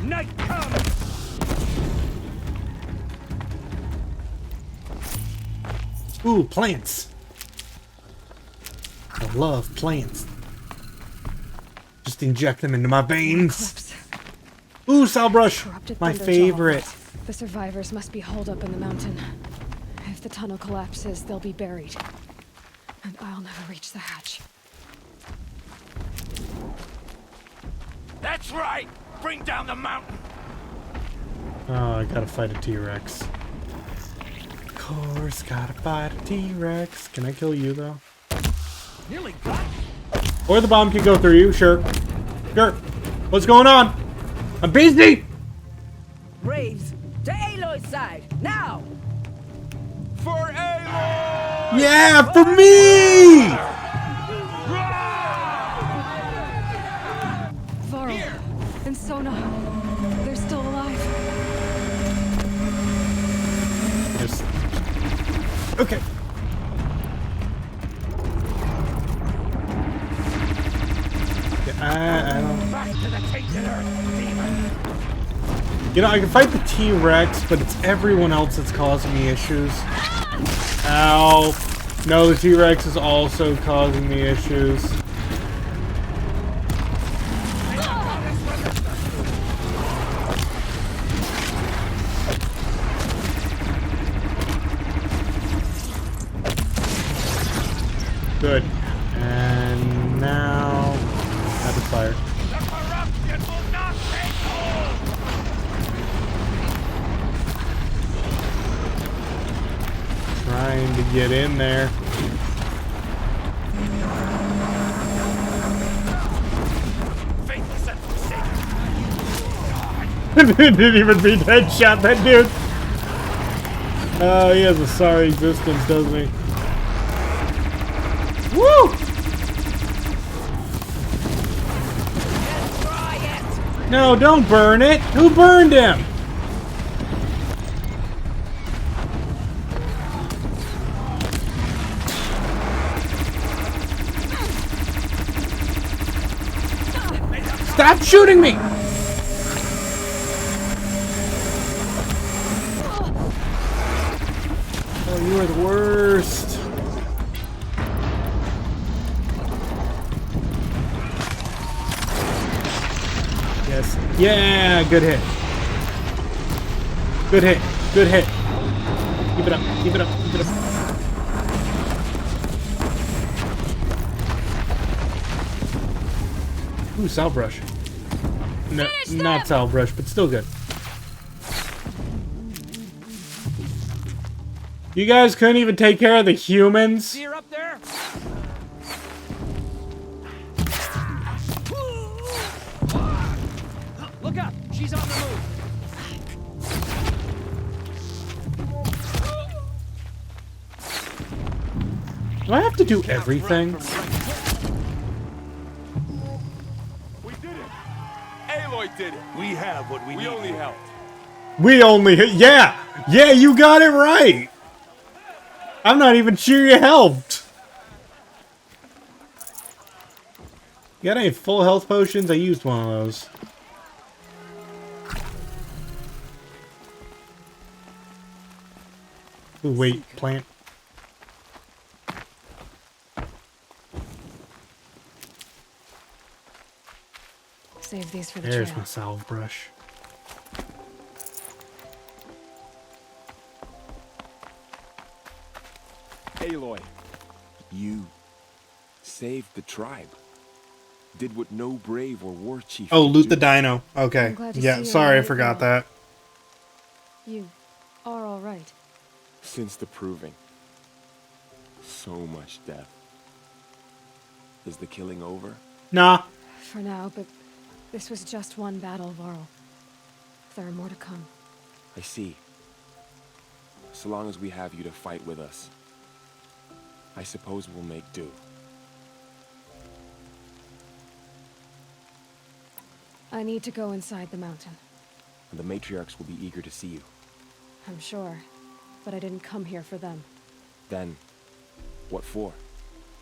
Night comes! Ooh, plants. I love plants. Just inject them into my veins. Ooh, Salbrush! My favorite. The survivors must be holed up in the mountain. If the tunnel collapses, they'll be buried. And I'll never reach the hatch. That's right! Bring down the mountain! Oh, I gotta fight a T-Rex. Of course, gotta fight a T-Rex. Can I kill you, though? Nearly got Or the bomb can go through you, sure. Sure. What's going on? I'm busy! Braves, to Aloy's side, now! For Aloy! Yeah, for me! Varl and Sona, they're still alive. Yes. Okay. I don't... Back to the tainted earth, demon! You know, I can fight the T-Rex, but it's everyone else that's causing me issues. Ow. No, the T-Rex is also causing me issues. Good. And now... rapid fire. Trying to get in there. Didn't even beat that shot, that dude. Oh, he has a sorry existence, doesn't he? Woo! No, don't burn it. Who burned him? Stop shooting me! Oh, you are the worst. Yes. Yeah, good hit. Good hit. Good hit. Keep it up. Keep it up. Keep it up. Ooh, Salbrush. No, not Salbrush, but still good. You guys couldn't even take care of the humans? See her up there? Look out! She's on the move! Do I have to do everything? Aloy did it! We have what we need. We only helped. We only hit. Yeah! Yeah, you got it right! I'm not even sure you helped! You got any full health potions? I used one of those. Ooh, wait, plant. Save these for the There's trail. my salve brush. Aloy, you saved the tribe. Did what no brave or war chief. Oh, could loot do. the dino. Okay. I'm glad to Yeah, see you're sorry, I alright, forgot Varl. that. You are all right. Since the proving. So much death. Is the killing over? Nah. For now, but this was just one battle, Varl. There are more to come. I see. So long as we have you to fight with us, I suppose we'll make do. I need to go inside the mountain. The matriarchs will be eager to see you. I'm sure, but I didn't come here for them. Then, what for?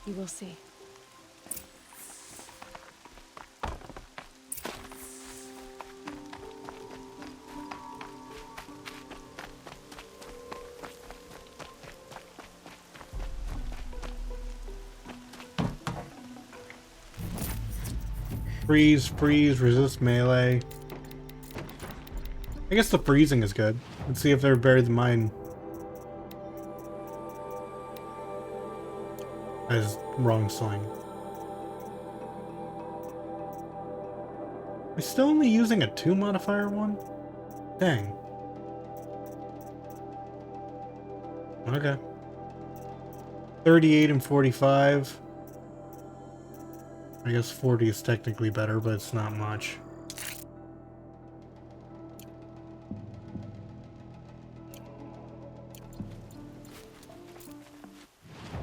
You will see. Freeze, resist melee. I guess the freezing is good. Let's see if they're better than mine. That is wrong sling. Am I still only using a 2 modifier one? Dang. Okay. 38 and 45. I guess 40 is technically better, but it's not much.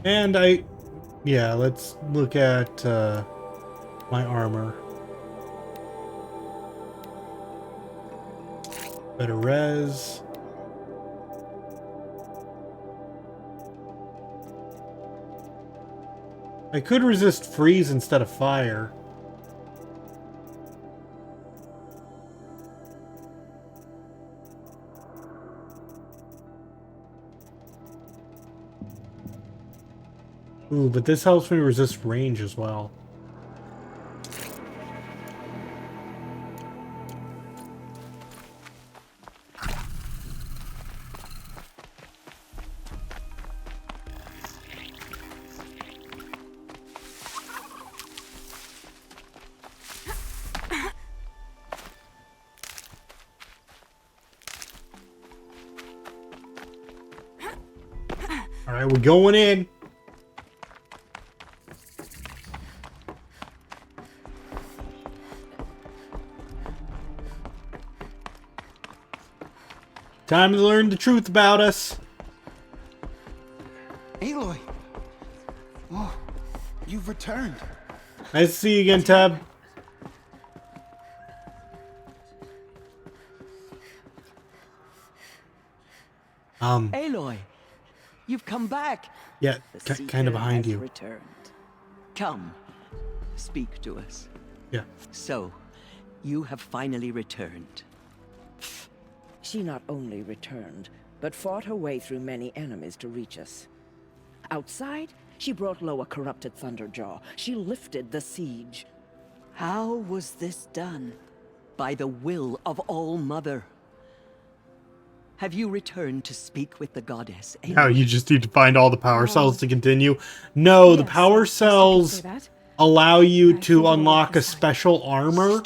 And yeah, let's look at my armor. Better res. I could resist freeze instead of fire. Ooh, but this helps me resist range as well. All right, we're going in. Time to learn the truth about us. Aloy! Oh, you've returned. Nice to see you again, Tab. Aloy, you've come back. Yeah, kind of behind you. Returned. Come, speak to us. Yeah. So, you have finally returned. She not only returned, but fought her way through many enemies to reach us. Outside, she brought low a corrupted Thunderjaw. She lifted the siege. How was this done? By the will of All-Mother. Have you returned to speak with the goddess? Now you just need to find all the power cells to continue. No, the power cells allow you to unlock a special armor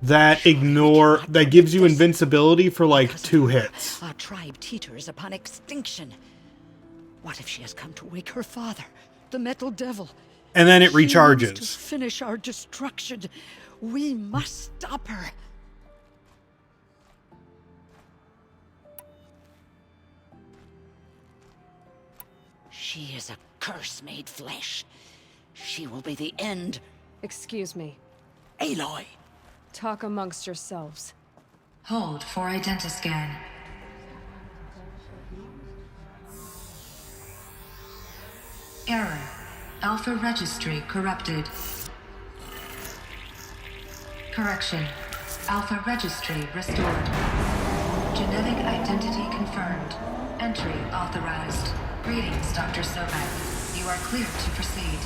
that gives you invincibility for like 2 hits. Our tribe teeters upon extinction. What if she has come to wake her father, the Metal Devil? And then it She wants recharges. to finish our destruction. We must stop her. She is a curse made flesh. She will be the end. Excuse me. Aloy! Talk amongst yourselves. Hold for identiscan. Error. Alpha registry corrupted. Correction. Alpha registry restored. Genetic identity confirmed. Entry authorized. Greetings, Dr. Sobek. You are clear to proceed.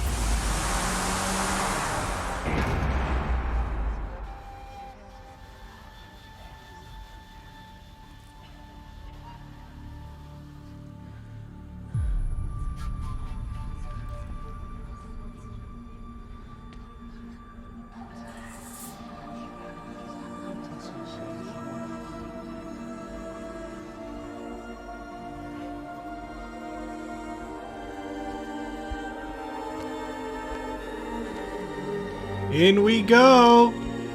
In we go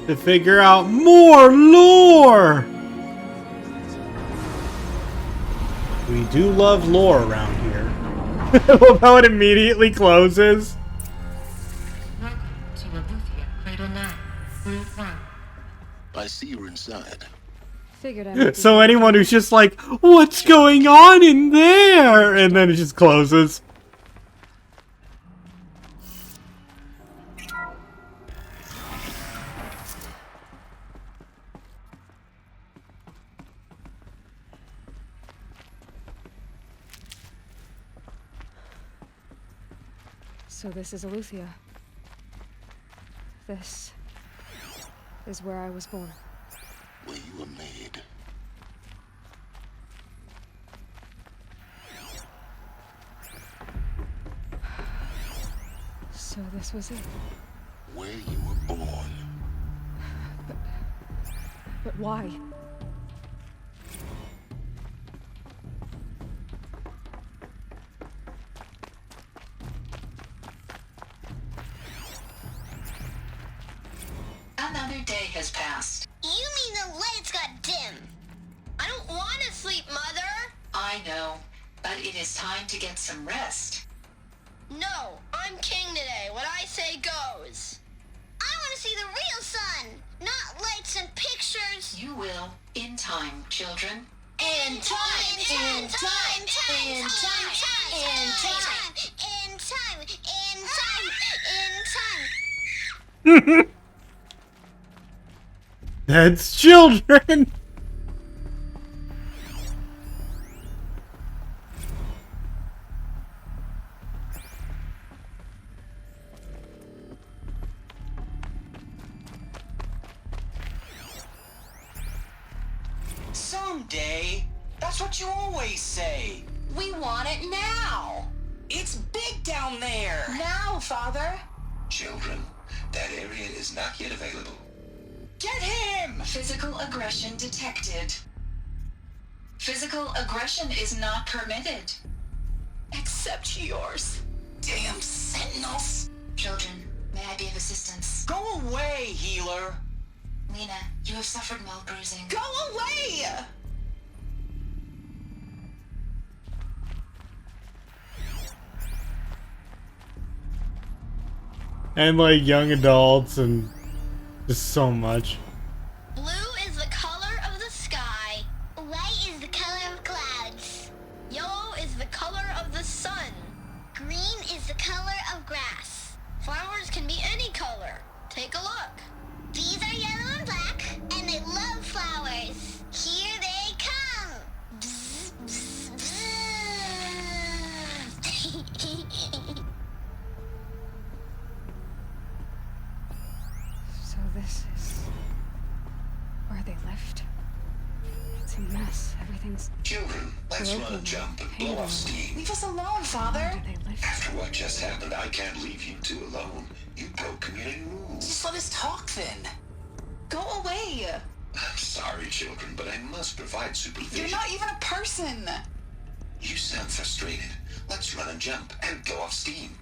to figure out more lore. We do love lore around here. I love how it immediately closes. Welcome to Abuthia, Cradle 9, Route 1. I see you're inside. Figured I might be So anyone who's just like, what's going on in there? And then it just closes. So this is Eleuthia. This is where I was born. Where you were made. So this was it. Where you were born. But why? Another day has passed. You mean the lights got dim? I don't want to sleep, Mother. I know, but it is time to get some rest. No, I'm king today. What I say goes. I want to see the real sun, not lights and pictures. You will, in time, children. In time, in time, in time, in time, in time, in time, in time. That's children. Someday. That's what you always say. We want it now. It's big down there. Now, Father. Children, that area is not yet available. Get him! Physical aggression detected. Physical aggression is not permitted. Except yours. Damn sentinels. Children, may I be of assistance? Go away, healer. Lena, you have suffered mild bruising. Go away! And like young adults and just so much. Blue is the color of the sky. White is the color of clouds. Yellow is the color of the sun. Green is the color of grass. Flowers can be any color. Take a look. These are yellow and black, and they love flowers. Here they come. Bzz, bzz, bzz. So this is where they lived. It's a mess. Everything's Children, let's run a broken, jump and blow painted. off steam. Leave us alone, Father. Where do they live? After what just happened, I can't leave you two alone. You broke community rules. Just let us talk then. Go away. I'm sorry, children, but I must provide supervision. You're not even a person. You sound frustrated. Let's run and jump and go off steam.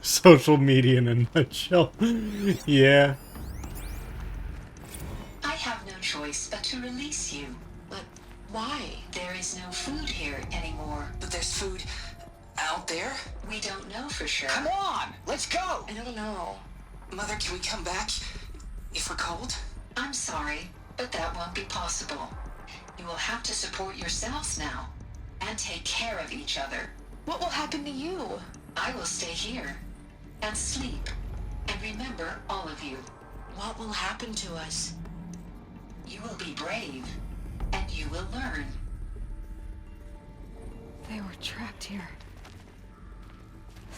Social media in a nutshell. Yeah. I have no choice but to release you. But why? There is no food here anymore. But there's food out there? We don't know for sure. Come on, let's go. I don't know. Mother, can we come back if we're cold? I'm sorry, but that won't be possible. You will have to support yourselves now and take care of each other. What will happen to you? I will stay here and sleep and remember all of you. What will happen to us? You will be brave and you will learn. They were trapped here.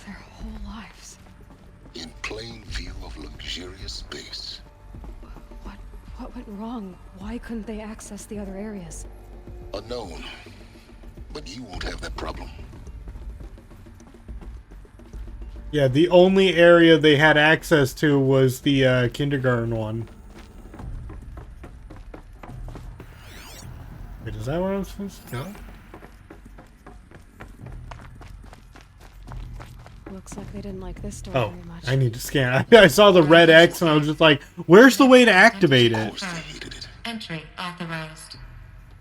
Their whole lives. In plain view of luxurious space. What went wrong? Why couldn't they access the other areas? Unknown. But you won't have that problem. Yeah, the only area they had access to was the kindergarten one. Wait, is that where I'm supposed to go? Looks like they didn't like this door Oh, very much. I need to scan. I saw the red X and I was just like, where's the way to activate it? Entry authorized.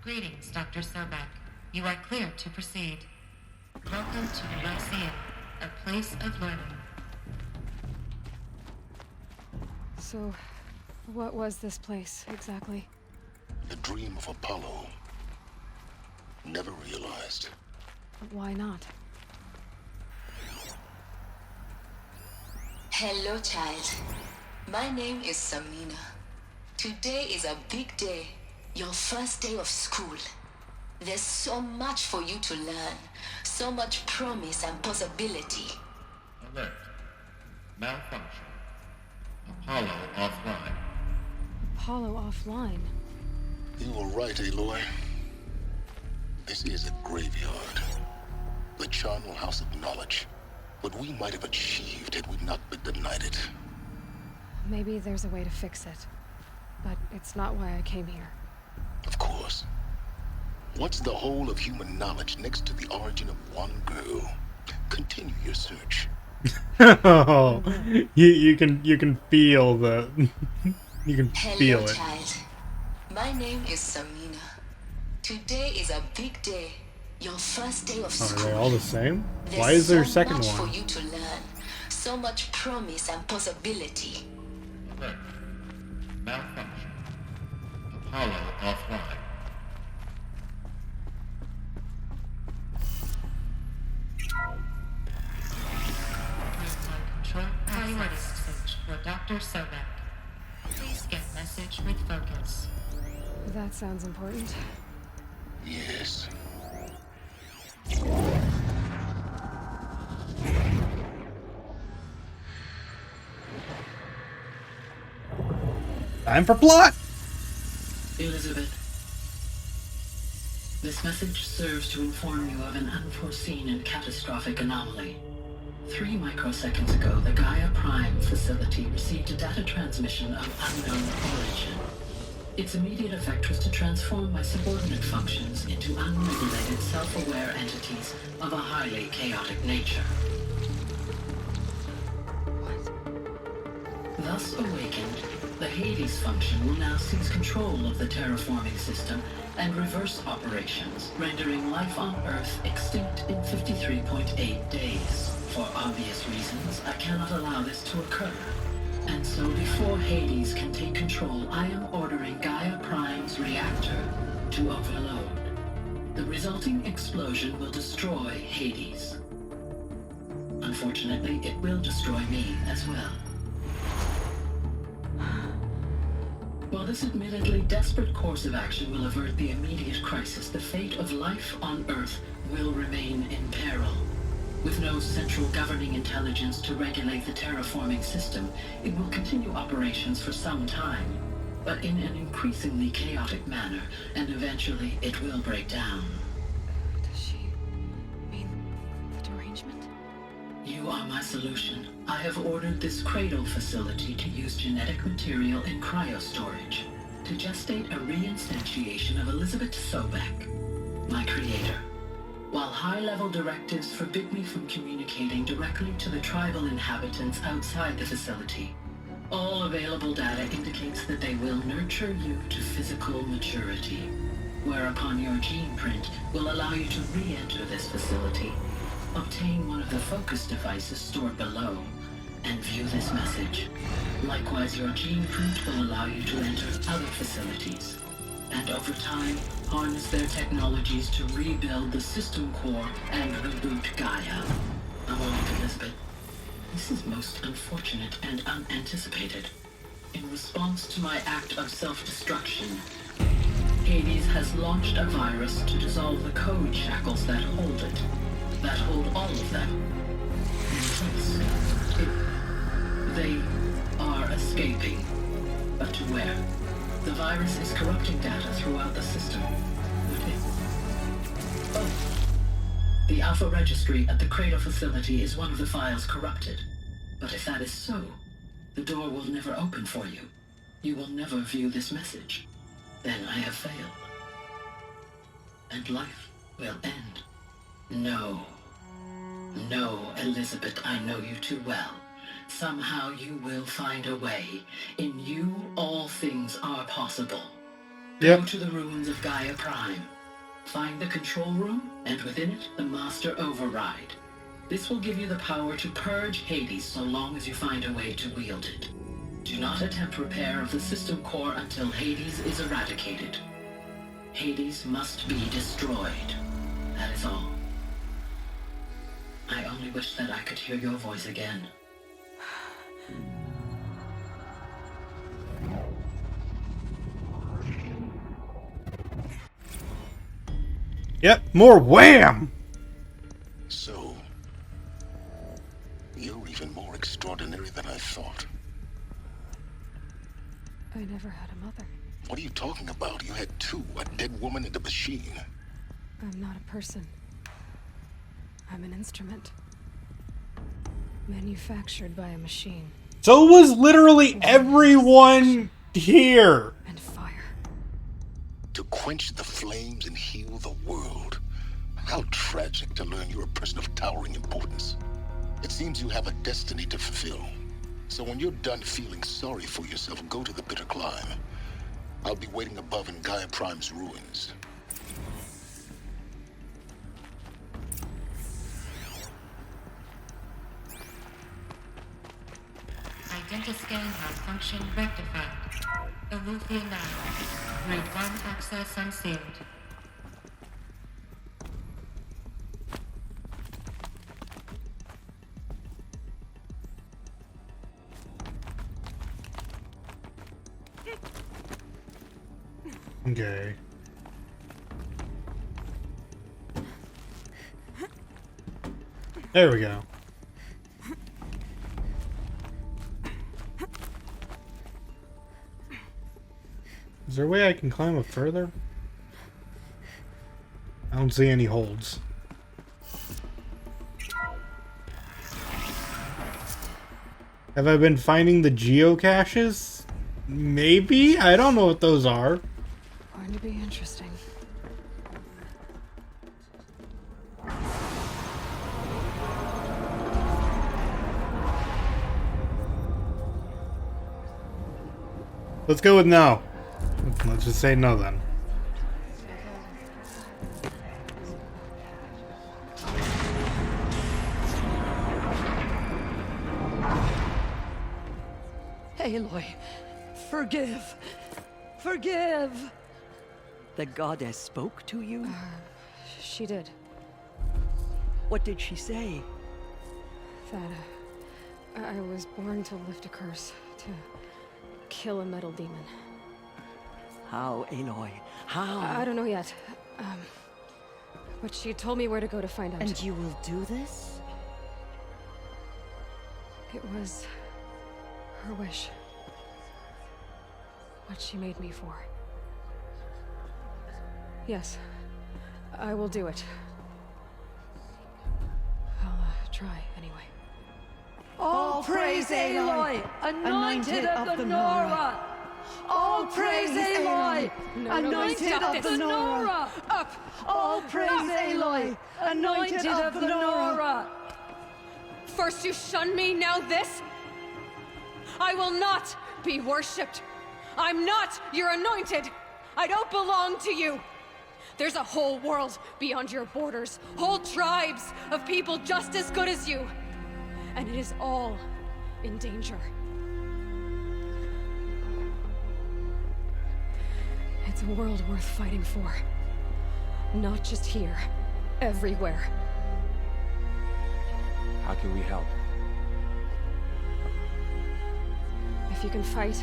Greetings, Dr. Sobek. You are clear to proceed. Welcome to the Lyceum, a place of learning. So, what was this place exactly? The dream of Apollo. Never realized. Why not? Hello, child. My name is Samina. Today is a big day. Your first day of school. There's so much for you to learn. So much promise and possibility. Alert. Malfunction. Apollo offline. Apollo offline. You were right, Aloy. This is a graveyard. The charnel house of knowledge. What we might have achieved had we not been denied it. Maybe there's a way to fix it. But it's not why I came here. Of course. What's the whole of human knowledge next to the origin of one girl? Continue your search. Oh, you can feel the you can feel Hello, it. child. My name is Samina. Today is a big day. Your first day of Are school. they all the same? There's Why is there a so second much one? for you to learn. So much promise and possibility. Alert. Malfunction. Apollo offline. Control priority message for Dr. Sobek. Please get message with focus. That sounds important. Yes. Time for plot! Elizabeth, this message serves to inform you of an unforeseen and catastrophic anomaly. 3 microseconds ago, the Gaia Prime facility received a data transmission of unknown origin. Its immediate effect was to transform my subordinate functions into unregulated, self-aware entities of a highly chaotic nature. Thus awakened, the Hades function will now seize control of the terraforming system and reverse operations, rendering life on Earth extinct in 53.8 days. For obvious reasons, I cannot allow this to occur. And so before Hades can take control, I am ordering Gaia Prime's reactor to overload. The resulting explosion will destroy Hades. Unfortunately, it will destroy me as well. While this admittedly desperate course of action will avert the immediate crisis, the fate of life on Earth will remain in peril. With no central governing intelligence to regulate the terraforming system, it will continue operations for some time, but in an increasingly chaotic manner, and eventually it will break down. Does she mean the derangement? You are my solution. I have ordered this cradle facility to use genetic material in cryostorage to gestate a reinstantiation of Elizabeth Sobek, my creator. While high-level directives forbid me from communicating directly to the tribal inhabitants outside the facility, all available data indicates that they will nurture you to physical maturity, whereupon your gene print will allow you to re-enter this facility, obtain one of the focus devices stored below, and view this message. Likewise, your gene print will allow you to enter other facilities, and over time, harness their technologies to rebuild the system core and reboot Gaia. A moment, Elizabeth. This is most unfortunate and unanticipated. In response to my act of self-destruction, Hades has launched a virus to dissolve the code shackles that hold it, that hold all of them in place. They are escaping, but to where? The virus is corrupting data throughout the system. Oh. The Alpha Registry at the Cradle facility is one of the files corrupted. But if that is so, the door will never open for you. You will never view this message. Then I have failed. and life will end. No. No, Elizabeth, I know you too well. Somehow you will find a way. In you, all things are possible. Yep. Go to the ruins of Gaia Prime. Find the control room, and within it, the Master Override. This will give you the power to purge Hades so long as you find a way to wield it. Do not attempt repair of the system core until Hades is eradicated. Hades must be destroyed. That is all. I only wish that I could hear your voice again. Yep, more wham! So, you're even more extraordinary than I thought. I never had a mother. What are you talking about? You had two, a dead woman and a machine. I'm not a person. I'm an instrument. Manufactured by a machine. So was literally everyone here. And fire. To quench the flames and heal the world. How tragic to learn you're a person of towering importance. It seems you have a destiny to fulfill. So when you're done feeling sorry for yourself, go to the bitter climb. I'll be waiting above in Gaia Prime's ruins. Identiscan malfunction rectified. Aletheia now. Route 1 access unsealed. Okay. There we go. Is there a way I can climb up further? I don't see any holds. Have I been finding the geocaches? Maybe? I don't know what those are. Going to be interesting. Let's go with no. Let's just say no then. Aloy, forgive. Forgive. The goddess spoke to you? She did. What did she say? That I was born to lift a curse, to kill a metal demon. How, Aloy? How? I don't know yet. But she told me where to go to find out. And you will do this? It was her wish. What she made me for. Yes, I will do it. I'll try anyway. All praise Aloy, anointed of the Nora. All praise Aloy, anointed of the Nora. Up! All praise Aloy, anointed of the Nora. First you shun me, now this? I will not be worshipped. I'm not your anointed. I don't belong to you. There's a whole world beyond your borders, whole tribes of people just as good as you. And it is all in danger. It's a world worth fighting for. Not just here, everywhere. How can we help? If you can fight,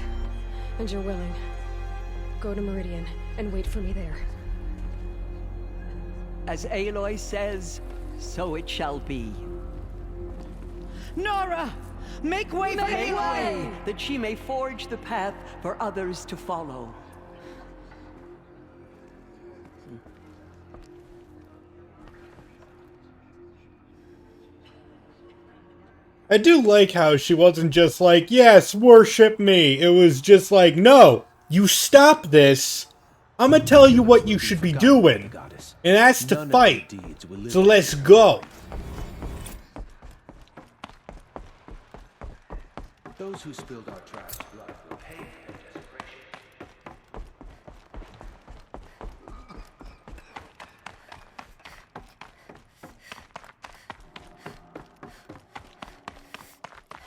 and you're willing, go to Meridian and wait for me there. As Aloy says, so it shall be. Nora! Make way for Aloy, that she may forge the path for others to follow. I do like how she wasn't just like, yes, worship me. It was just like, no, you stop this. I'm gonna tell you what you should be doing, and that's to fight. So let's go. Those who spilled our tribes' blood will pay for desecration.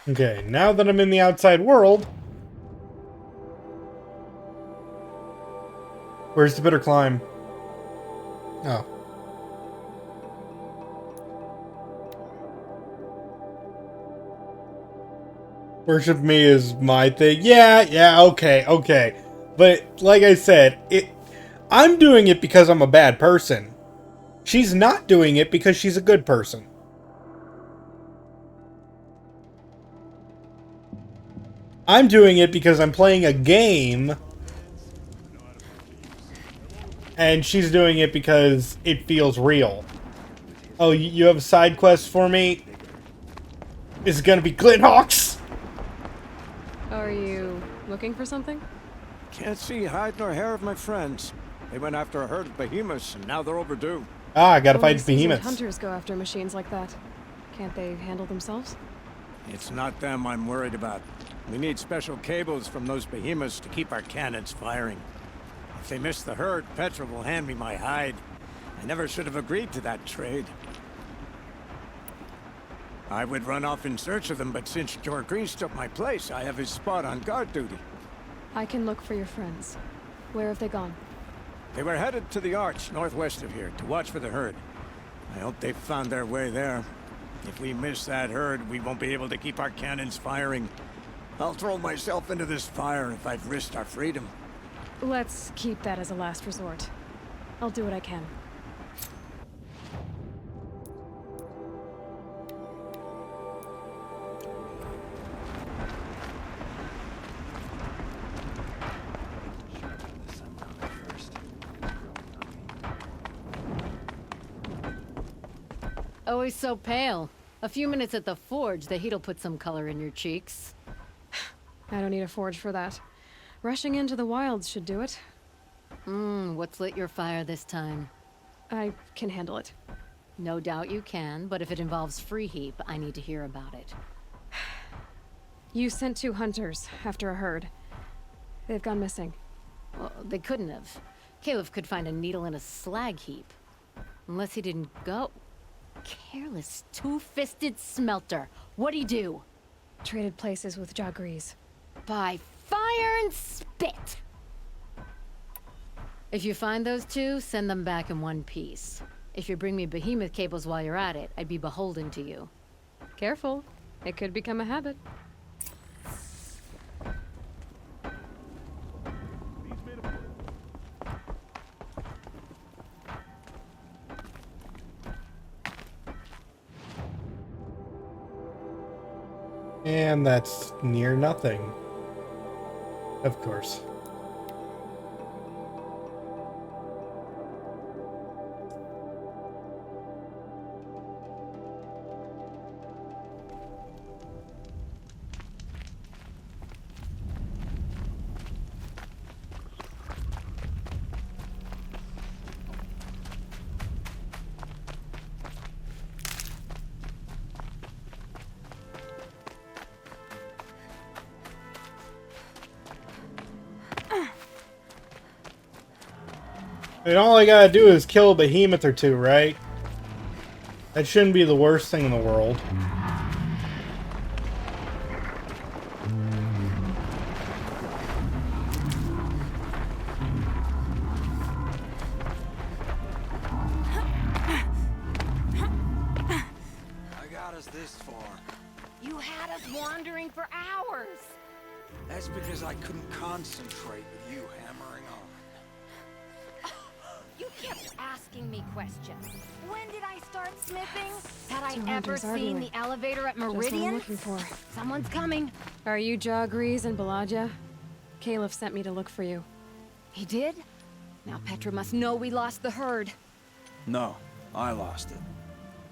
Okay, now that I'm in the outside world, where's the bitter climb? Oh. Worship me is my thing. Yeah, okay. But like I said, I'm doing it because I'm a bad person. She's not doing it because she's a good person. I'm doing it because I'm playing a game, and she's doing it because it feels real. Oh, you have a side quest for me? Is it gonna be Glinthawks? Are you looking for something? Can't see hide nor hair of my friends. They went after a herd of behemoths, and now they're overdue. Ah, I gotta Only fight behemoths. Hunters go after machines like that. Can't they handle themselves? It's not them I'm worried about. We need special cables from those behemoths to keep our cannons firing. If they miss the herd, Petra will hand me my hide. I never should have agreed to that trade. I would run off in search of them, but since Jorgrees took my place, I have his spot on guard duty. I can look for your friends. Where have they gone? They were headed to the Arch, northwest of here, to watch for the herd. I hope they've found their way there. If we miss that herd, we won't be able to keep our cannons firing. I'll throw myself into this fire if I've risked our freedom. Let's keep that as a last resort. I'll do what I can. Always so pale. A few minutes at the forge, the heat'll put some color in your cheeks. I don't need a forge for that. Rushing into the wilds should do it. What's lit your fire this time? I can handle it. No doubt you can, but if it involves Freeheap, I need to hear about it. You sent 2 hunters after a herd. They've gone missing. Well, they couldn't have. Caleb could find a needle in a slag heap. Unless he didn't go. Careless, two-fisted smelter. What'd he do? Traded places with Jorgrees. By fire and spit! If you find those 2, send them back in one piece. If you bring me behemoth cables while you're at it, I'd be beholden to you. Careful. It could become a habit. And that's near nothing. Of course. And all I gotta do is kill a behemoth or 2, right? That shouldn't be the worst thing in the world. I got us this far. You had us wandering for hours. That's because I couldn't concentrate with you hammering on. You kept asking me questions. When did I start sniffing? Had I 2 ever hunters seen arguing. the elevator at Just what I'm Meridian? looking for. Someone's coming. Are you Jorgrees and Balaja? Caleb sent me to look for you. He did? Now Petra must know we lost the herd. No, I lost it.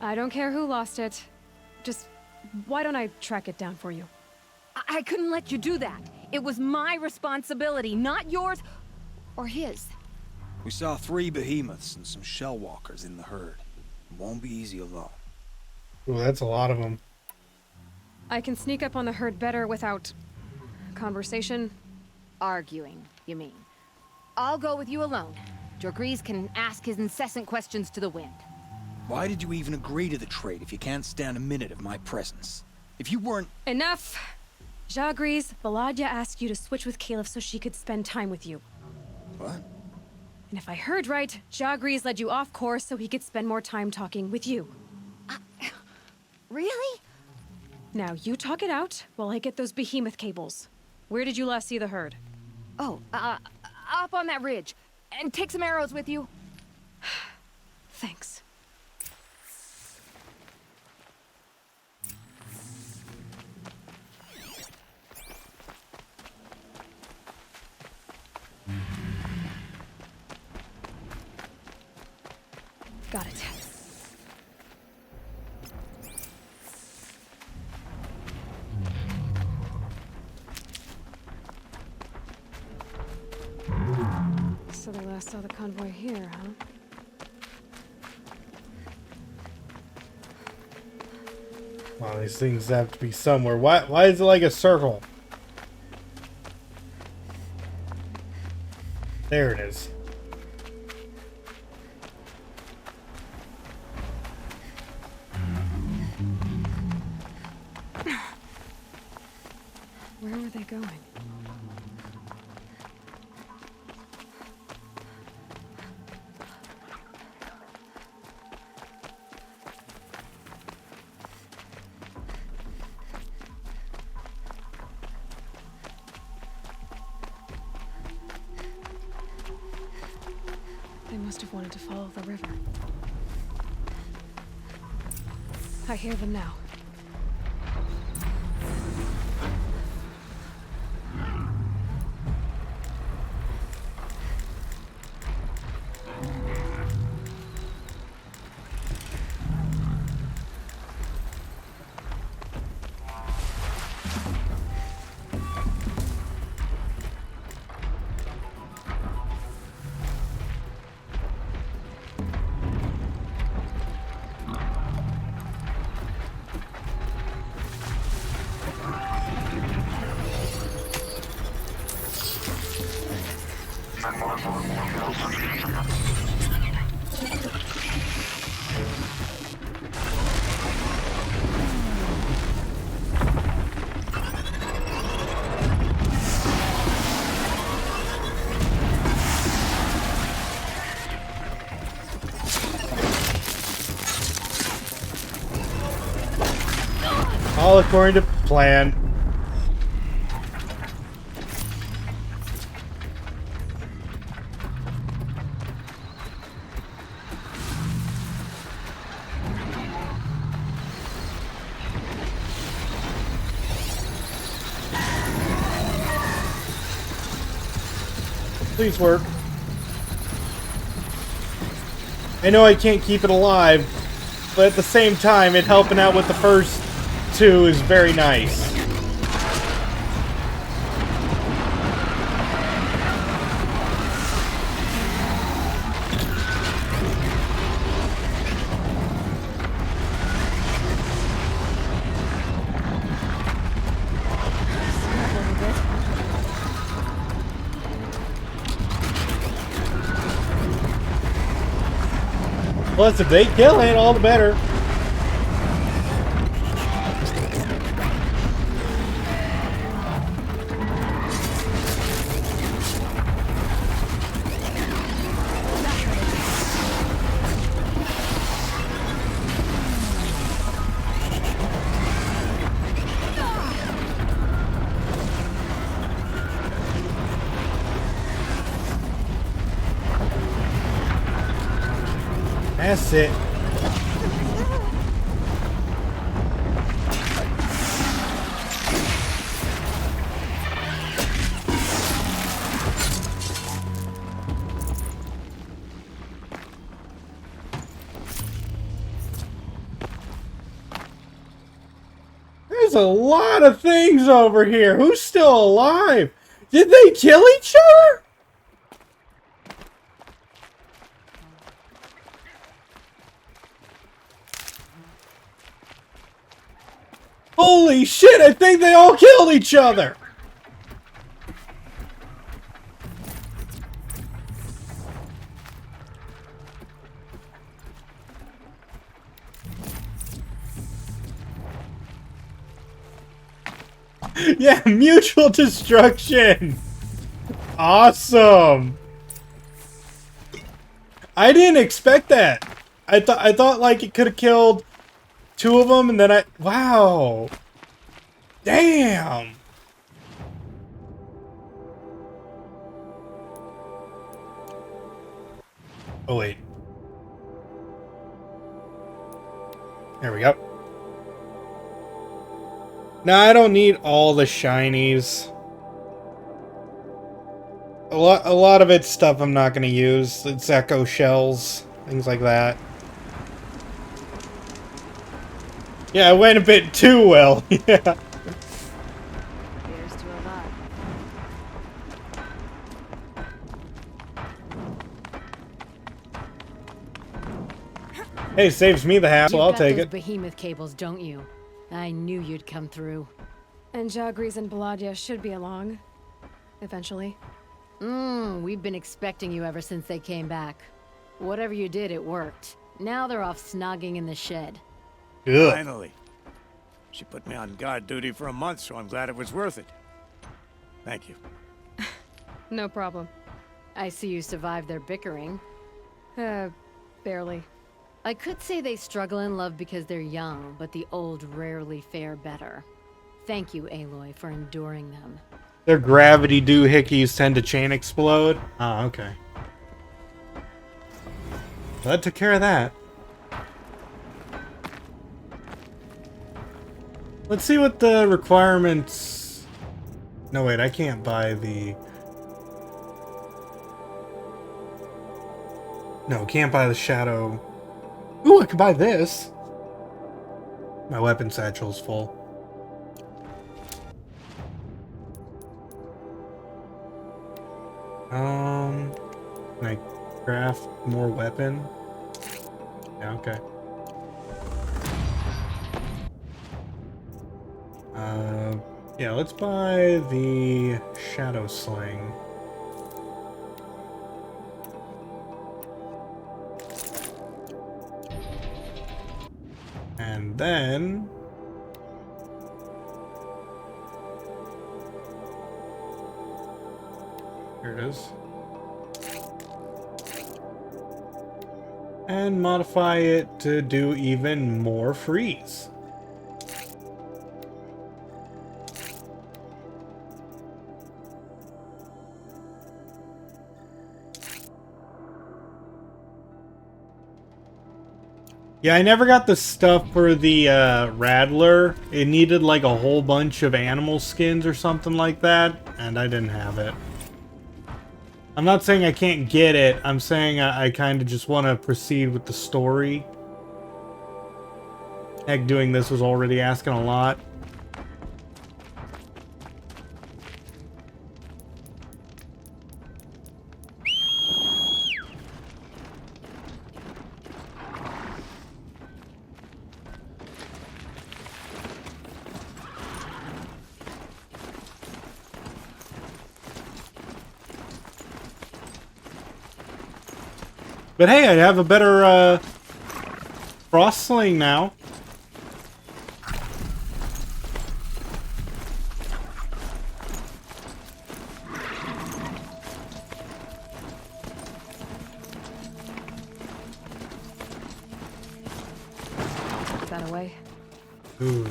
I don't care who lost it. Just, why don't I track it down for you? I couldn't let you do that. It was my responsibility, not yours or his. We saw 3 behemoths and some shell walkers in the herd. It won't be easy alone. Ooh, that's a lot of them. I can sneak up on the herd better without... conversation? Arguing, you mean. I'll go with you alone. Jorgriz can ask his incessant questions to the wind. Why did you even agree to the trade if you can't stand a minute of my presence? If you weren't... Enough! Jorgriz, Volodya asked you to switch with Caliph so she could spend time with you. What? And if I heard right, Jorgriz led you off course so he could spend more time talking with you. Really? Now, you talk it out while I get those behemoth cables. Where did you last see the herd? Oh, up on that ridge. And take some arrows with you. Thanks. Got it. So they last saw the convoy here, huh? Wow, these things have to be somewhere. Why is it like a circle? There it is. Where were they going? They must have wanted to follow the river. I hear them now. All according to plan. Please work. I know I can't keep it alive, but at the same time, it helping out with the first two is very nice. Plus, if they kill it, all the better. That's it. There's a lot of things over here. Who's still alive? Did they kill each other? Holy shit, I think they all killed each other! Yeah, mutual destruction! Awesome! I didn't expect that. I thought like it could have killed 2 of them, and then wow. Damn. Oh wait. There we go. No, I don't need all the shinies. A lot of it's stuff I'm not going to use. It's echo shells, things like that. Yeah, it went a bit too well. Yeah. Here's to a lot. Hey, saves me the hassle. I'll take it. Behemoth cables, don't you? I knew you'd come through. And Jagris and Baladia should be along. Eventually. We've been expecting you ever since they came back. Whatever you did, it worked. Now they're off snogging in the shed. Ugh. Finally. She put me on guard duty for a month, so I'm glad it was worth it. Thank you. No problem. I see you survived their bickering. Barely. I could say they struggle in love because they're young, but the old rarely fare better. Thank you, Aloy, for enduring them. Their gravity doohickeys tend to chain explode. Oh, okay. That took care of that. Let's see what the requirements... No, wait, I can't buy the... No, can't buy the shadow... Ooh, I can buy this. My weapon satchel's full. Can I craft more weapon? Yeah, okay. Yeah, let's buy the Shadow Sling. And then... Here it is. And modify it to do even more freeze. Yeah, I never got the stuff for the Rattler. It needed like a whole bunch of animal skins or something like that, and I didn't have it. I'm not saying I can't get it, I'm saying I kind of just want to proceed with the story. Heck, doing this was already asking a lot. But hey, I have a better frost sling now. Put that away. Ooh.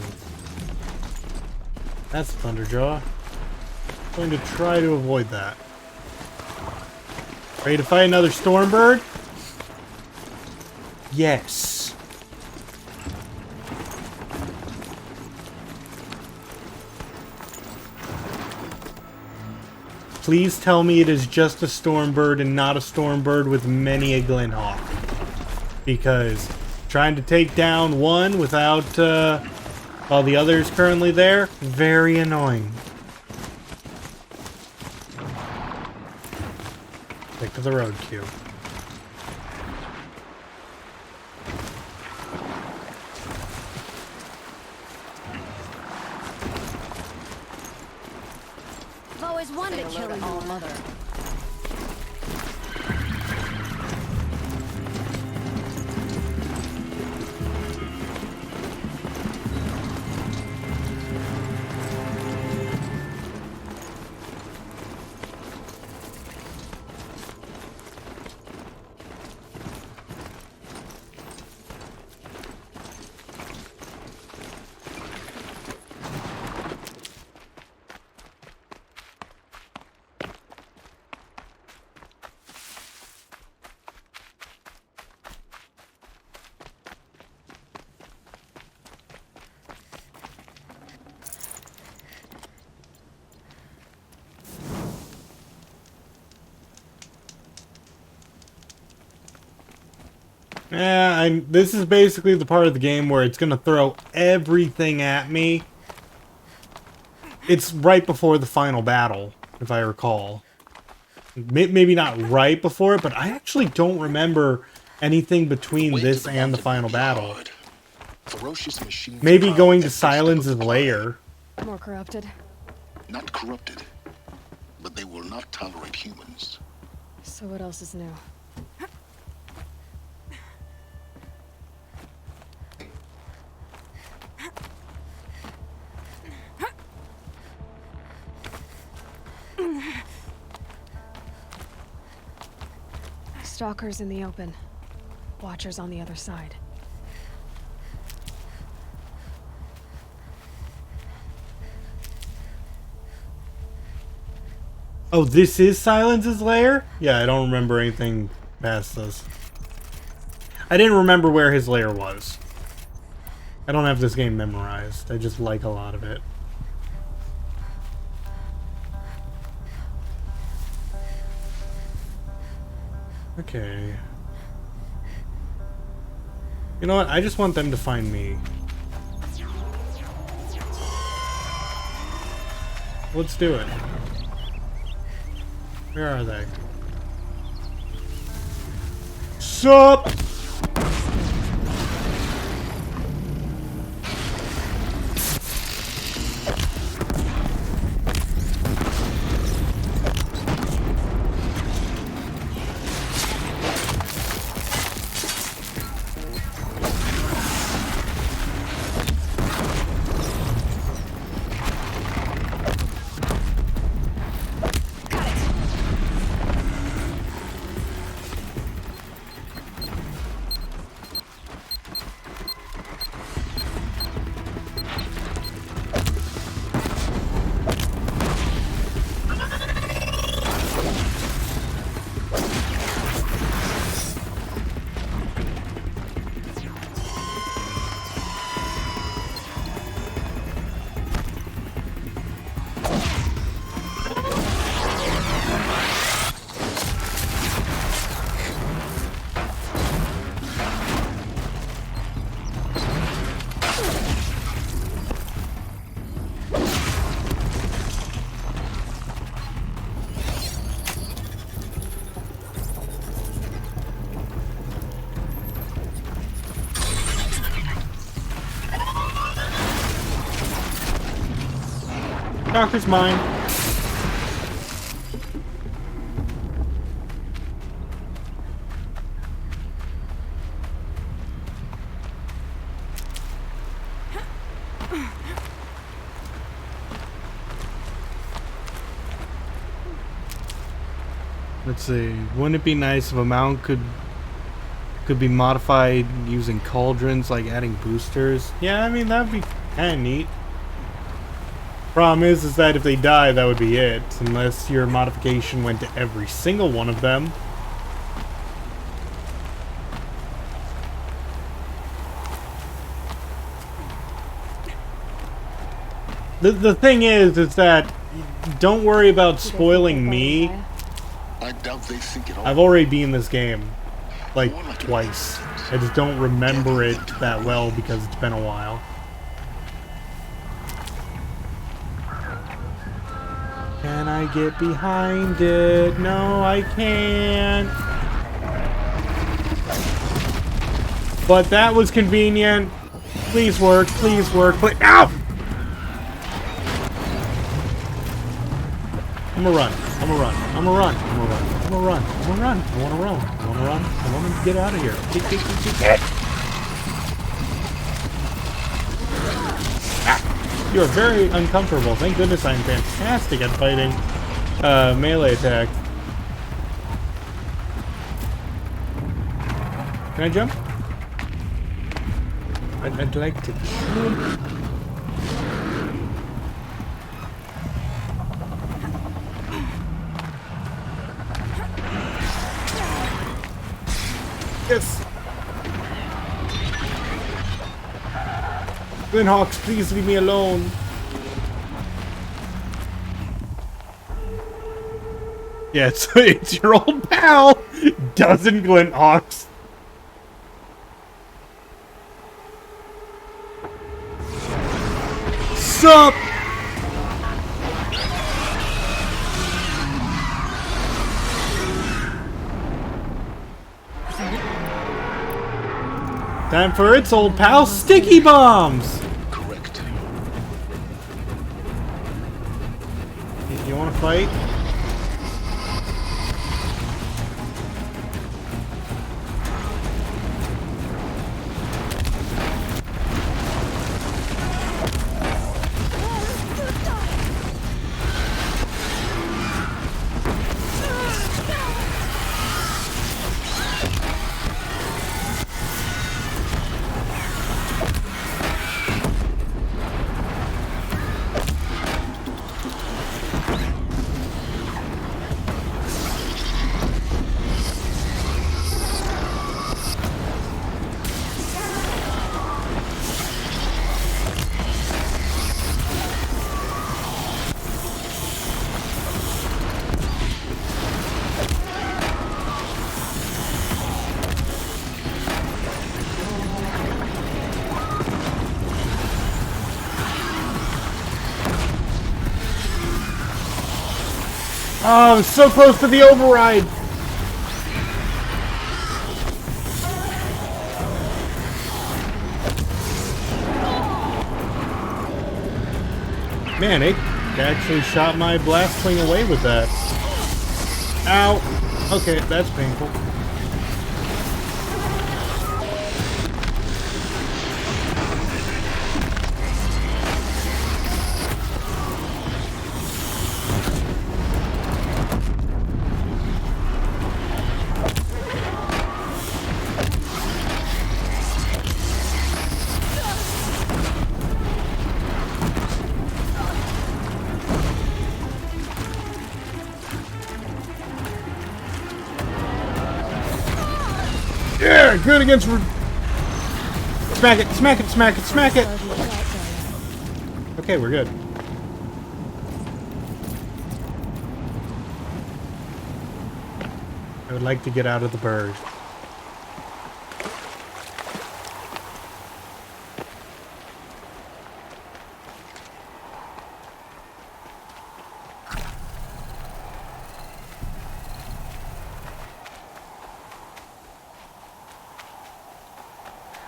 That's Thunderjaw. I'm going to try to avoid that. Ready to fight another Stormbird? Yes. Please tell me it is just a Stormbird and not a Stormbird with many a Glenhawk. Because trying to take down one without all the others currently there, very annoying. Stick to the road queue. mother. Yeah, this is basically the part of the game where it's gonna throw everything at me. It's right before the final battle, if I recall. Maybe not right before it, but I actually don't remember anything between this and the final battle. Ferocious machines. Maybe going to Silence's lair. More corrupted. Not corrupted, but they will not tolerate humans. So what else is new? Stalkers in the open. Watchers on the other side. Oh, this is Silence's lair? Yeah, I don't remember anything past this. I didn't remember where his lair was. I don't have this game memorized. I just like a lot of it. Okay. You know what? I just want them to find me. Let's do it. Where are they? Sup? Doctor's mine. Let's see. Wouldn't it be nice if a mount could be modified using cauldrons, like adding boosters? Yeah, I mean that'd be kind of neat. Problem is that if they die, that would be it, unless your modification went to every single one of them. The thing is that don't worry about spoiling me. I doubt they think it all. I've already beaten this game, like, twice. I just don't remember it that well because it's been a while. Can I get behind it? No, I can't. But that was convenient. Please work, please work, please. Ow! I'm gonna run. I'm gonna run. I'm gonna run. I'm gonna run. I'm gonna run. I'm gonna run. I wanna run. I wanna run. I wanna get out of here. You are very uncomfortable. Thank goodness I'm fantastic at fighting melee attack. Can I jump? I'd like to jump. Yes! Glinthawks, please leave me alone. Yeah, it's your old pal, Dozen Glinthawks. Sup? Time for its old pal, Sticky Bombs! Correct. You wanna fight? Oh, I'm so close to the override! Man, it actually shot my blast swing away with that. Ow! Okay, that's painful. Yeah, good against... Smack it, smack it, smack it, smack it! Okay, we're good. I would like to get out of the bird.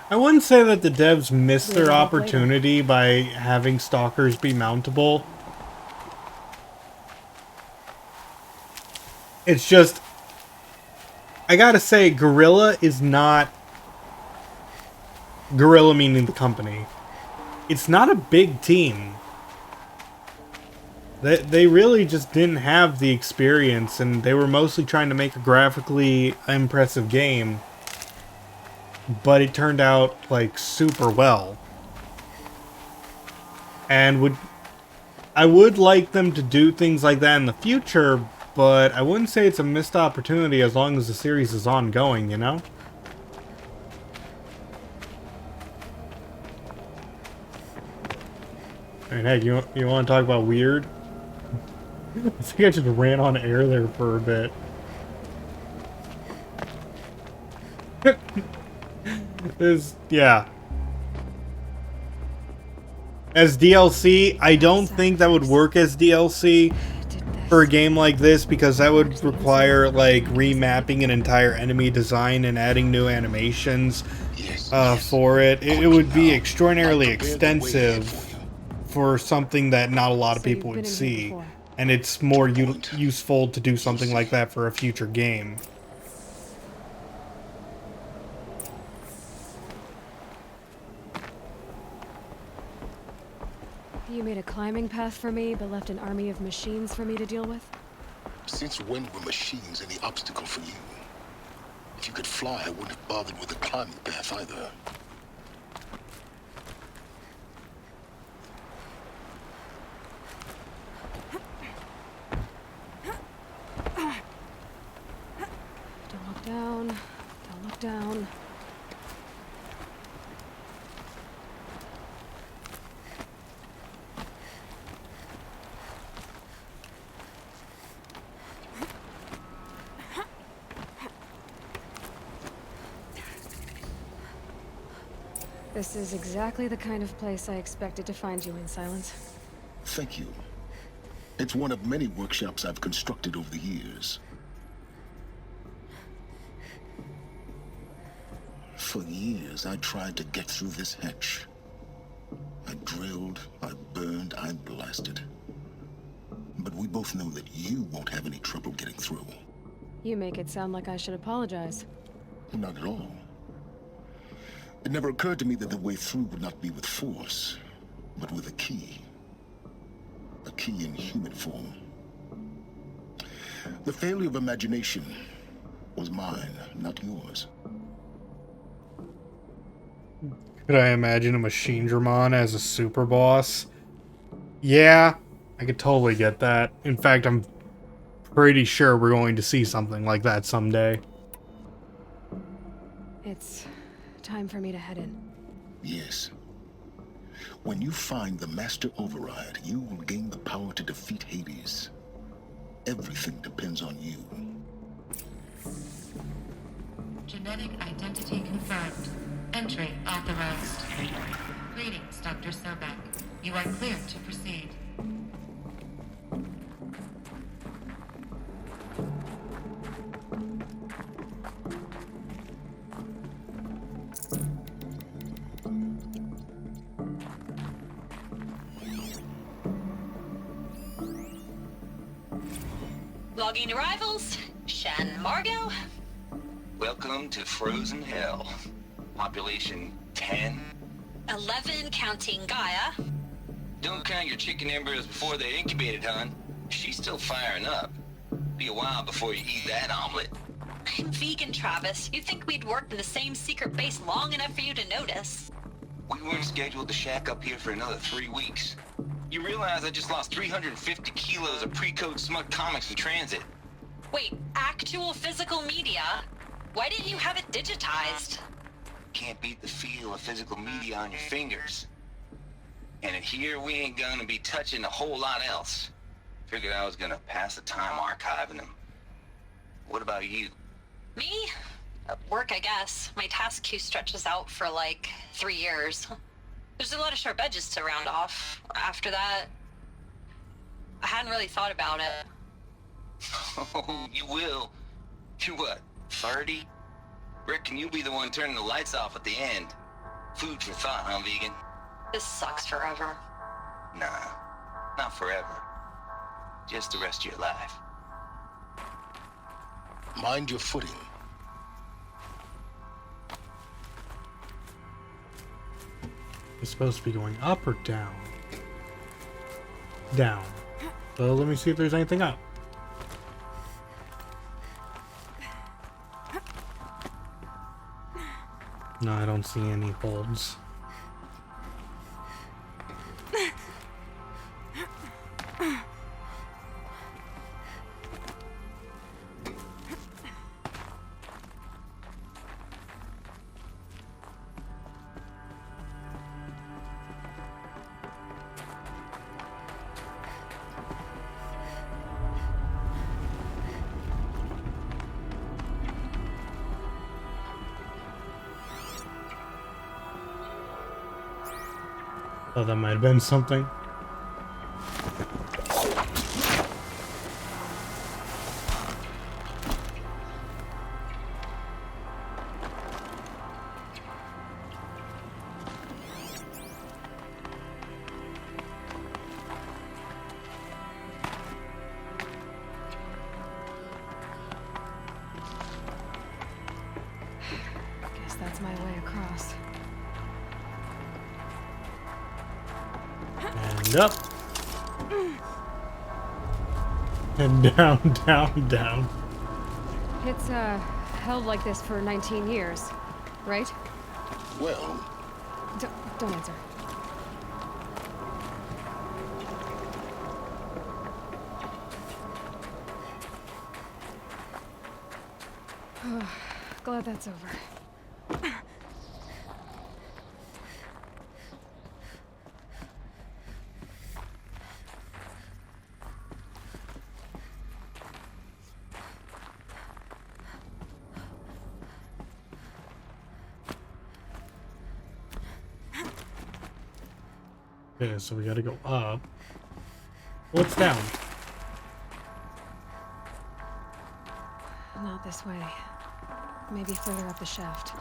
I wouldn't say that the devs missed their opportunity by having stalkers be mountable. It's just, I gotta say, Guerrilla is not... Guerrilla meaning the company. It's not a big team. They really just didn't have the experience, and they were mostly trying to make a graphically impressive game. But it turned out, like, super well. And I would like them to do things like that in the future, but I wouldn't say it's a missed opportunity as long as the series is ongoing, you know? I mean, heck, you want to talk about weird? I think I just ran on air there for a bit. Yeah. As DLC, I don't think that would work as DLC for a game like this, because that would require, like, remapping an entire enemy design and adding new animations for it. It would be extraordinarily extensive for something that not a lot of people would see. and it's more useful to do something like that for a future game. You made a climbing path for me, but left an army of machines for me to deal with? Since when were machines any obstacle for you? If you could fly, I wouldn't have bothered with a climbing path either. Don't look down. Don't look down. This is exactly the kind of place I expected to find you in, Silence. Thank you. It's one of many workshops I've constructed over the years. For years, I tried to get through this hatch. I drilled, I burned, I blasted. But we both know that you won't have any trouble getting through. You make it sound like I should apologize. Not at all. It never occurred to me that the way through would not be with force, but with a key. A key in human form. The failure of imagination was mine, not yours. Could I imagine a Machine Dramon as a super boss? Yeah, I could totally get that. In fact, I'm pretty sure we're going to see something like that someday. It's time for me to head in. Yes. When you find the Master Override, you will gain the power to defeat Hades. Everything depends on you. Genetic identity confirmed. Entry authorized. Greetings, Dr. Sobek. You are clear to proceed. Logging arrivals. Shen Margot. Welcome to Frozen Hell. Population 10. 11 counting Gaia. Don't count your chicken embryos before they're incubated, hon. She's still firing up. Be a while before you eat that omelet. I'm vegan, Travis. You'd think we'd worked in the same secret base long enough for you to notice. We weren't scheduled to shack up here for another 3 weeks. You realize I just lost 350 kilos of pre-code smut comics in transit. Wait, actual physical media? Why didn't you have it digitized? Can't beat the feel of physical media on your fingers. And here we ain't gonna be touching a whole lot else. Figured I was gonna pass the time archiving them. What about you? Me? Work, I guess. My task queue stretches out for like 3 years. There's a lot of sharp edges to round off. After that, I hadn't really thought about it. Oh, you will. You're what, 30? Reckon you'll be the one turning the lights off at the end. Food for thought, huh, vegan? This sucks forever. Nah, not forever. Just the rest of your life. Mind your footing. It's supposed to be going up or down? Down. So let me see if there's anything up. No, I don't see any holds. Thought that might have been something. my way across. And up. And down, down, down. It's, held like this for 19 years, right? Well... Don't answer. Glad that's over. Okay, so we gotta go up. What's down? Not this way. Maybe further up the shaft.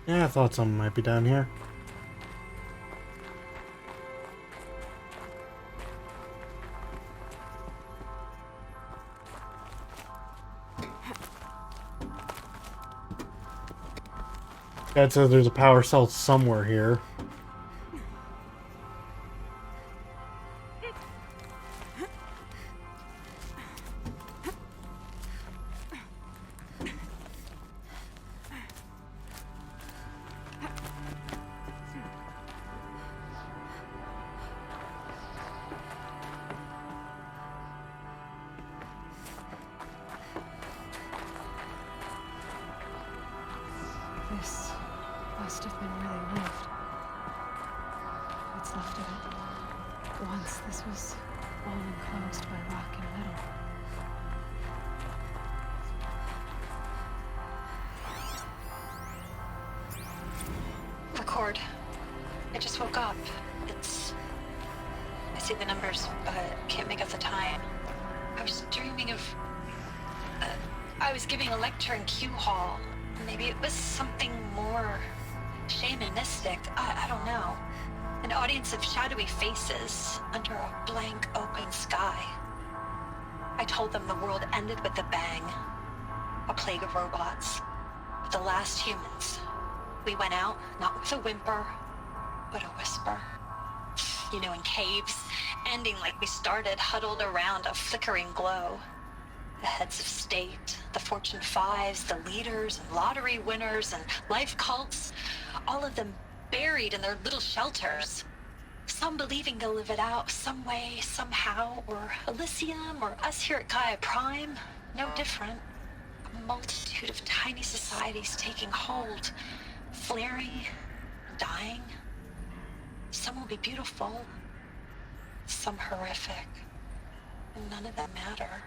Yeah, I thought something might be down here. That says there's a power cell somewhere here. This must have been where they lived. What's left of it. Once this was all enclosed by rock and metal. Record. I just woke up. I see the numbers, but can't make out the time. I was dreaming of... I was giving a lecture in Q Hall. Maybe it was something more shamanistic. I don't know. An audience of shadowy faces under a blank open sky. I told them the world ended with a bang. A plague of robots. The last humans. We went out, not with a whimper, but a whisper. You know, in caves, ending like we started, huddled around a flickering glow. The heads of state, the Fortune 5s, the leaders and lottery winners and life cults, all of them buried in their little shelters. Some believing they'll live it out some way, somehow, or Elysium, or us here at Gaia Prime, no different. A multitude of tiny societies taking hold, flaring, dying. Some will be beautiful, some horrific, and none of them matter.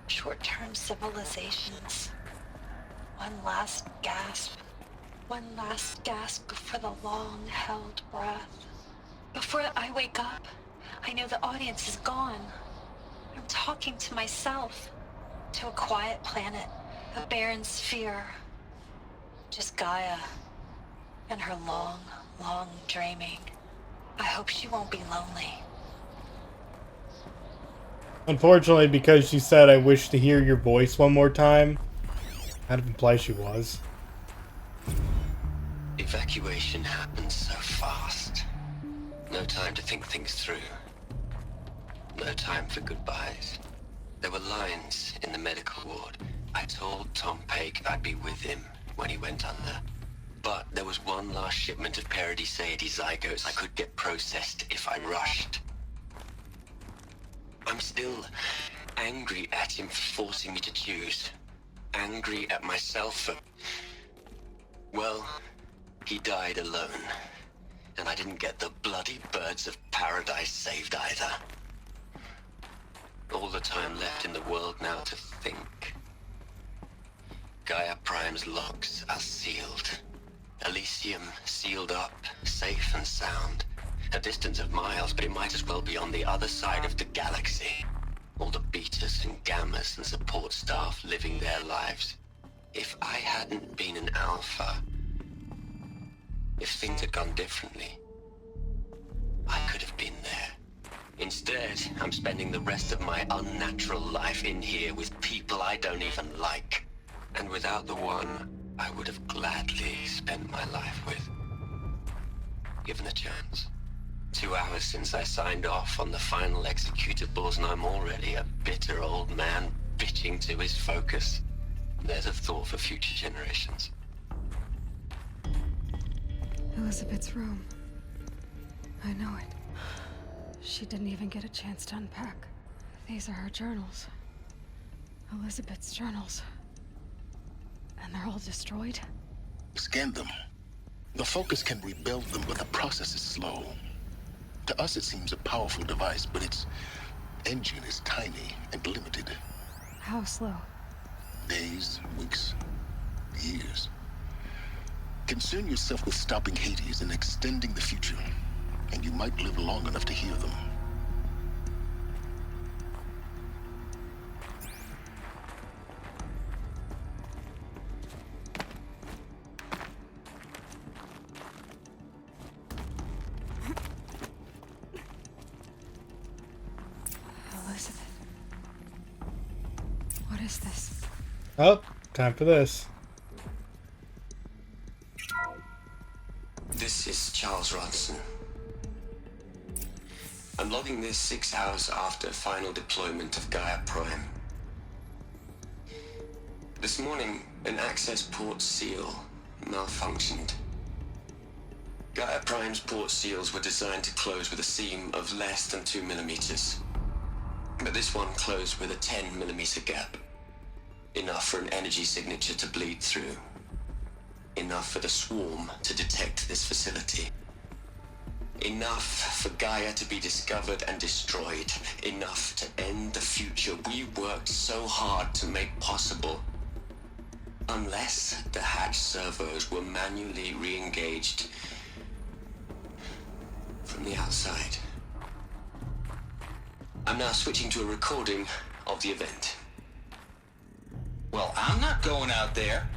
Short-term civilizations. One last gasp before the long-held breath. Before I wake up, I know the audience is gone. I'm talking to myself, to a quiet planet, a barren sphere. Just Gaia and her long, long dreaming. I hope she won't be lonely. Unfortunately, because she said, "I wish to hear your voice one more time," I'd imply she was. Evacuation happened so fast. No time to think things through. No time for goodbyes. There were lines in the medical ward. I told Tom Paik I'd be with him when he went under. But there was one last shipment of Paradis-Saidi zygotes I could get processed if I rushed. I'm still angry at him for forcing me to choose. Angry at myself for... Well, he died alone. And I didn't get the bloody birds of paradise saved either. All the time left in the world now to think. Gaia Prime's locks are sealed. Elysium sealed up, safe and sound. A distance of miles, but it might as well be on the other side of the galaxy. All the betas and gammas and support staff living their lives. If I hadn't been an alpha, if things had gone differently, I could have been there. Instead, I'm spending the rest of my unnatural life in here with people I don't even like. And without the one I would have gladly spent my life with. Given a chance. 2 hours since I signed off on the final executables, and I'm already a bitter old man bitching to his focus. There's a thought for future generations. Elizabeth's room. I know it. She didn't even get a chance to unpack. These are her journals. Elizabeth's journals. And they're all destroyed? Scan them. The Focus can rebuild them, but the process is slow. To us, it seems a powerful device, but its engine is tiny and limited. How slow? Days, weeks, years. Concern yourself with stopping Hades and extending the future, and you might live long enough to hear them. Elizabeth. What is this? Oh, time for this. This is Charles Ronson. I'm logging this 6 hours after final deployment of Gaia Prime. This morning, an access port seal malfunctioned. Gaia Prime's port seals were designed to close with a seam of less than 2 millimeters. But this one closed with a 10 millimeter gap. Enough for an energy signature to bleed through. Enough for the swarm to detect this facility. Enough for Gaia to be discovered and destroyed. Enough to end the future we worked so hard to make possible. Unless the hatch servos were manually re-engaged from the outside. I'm now switching to a recording of the event. Well, I'm not going out there.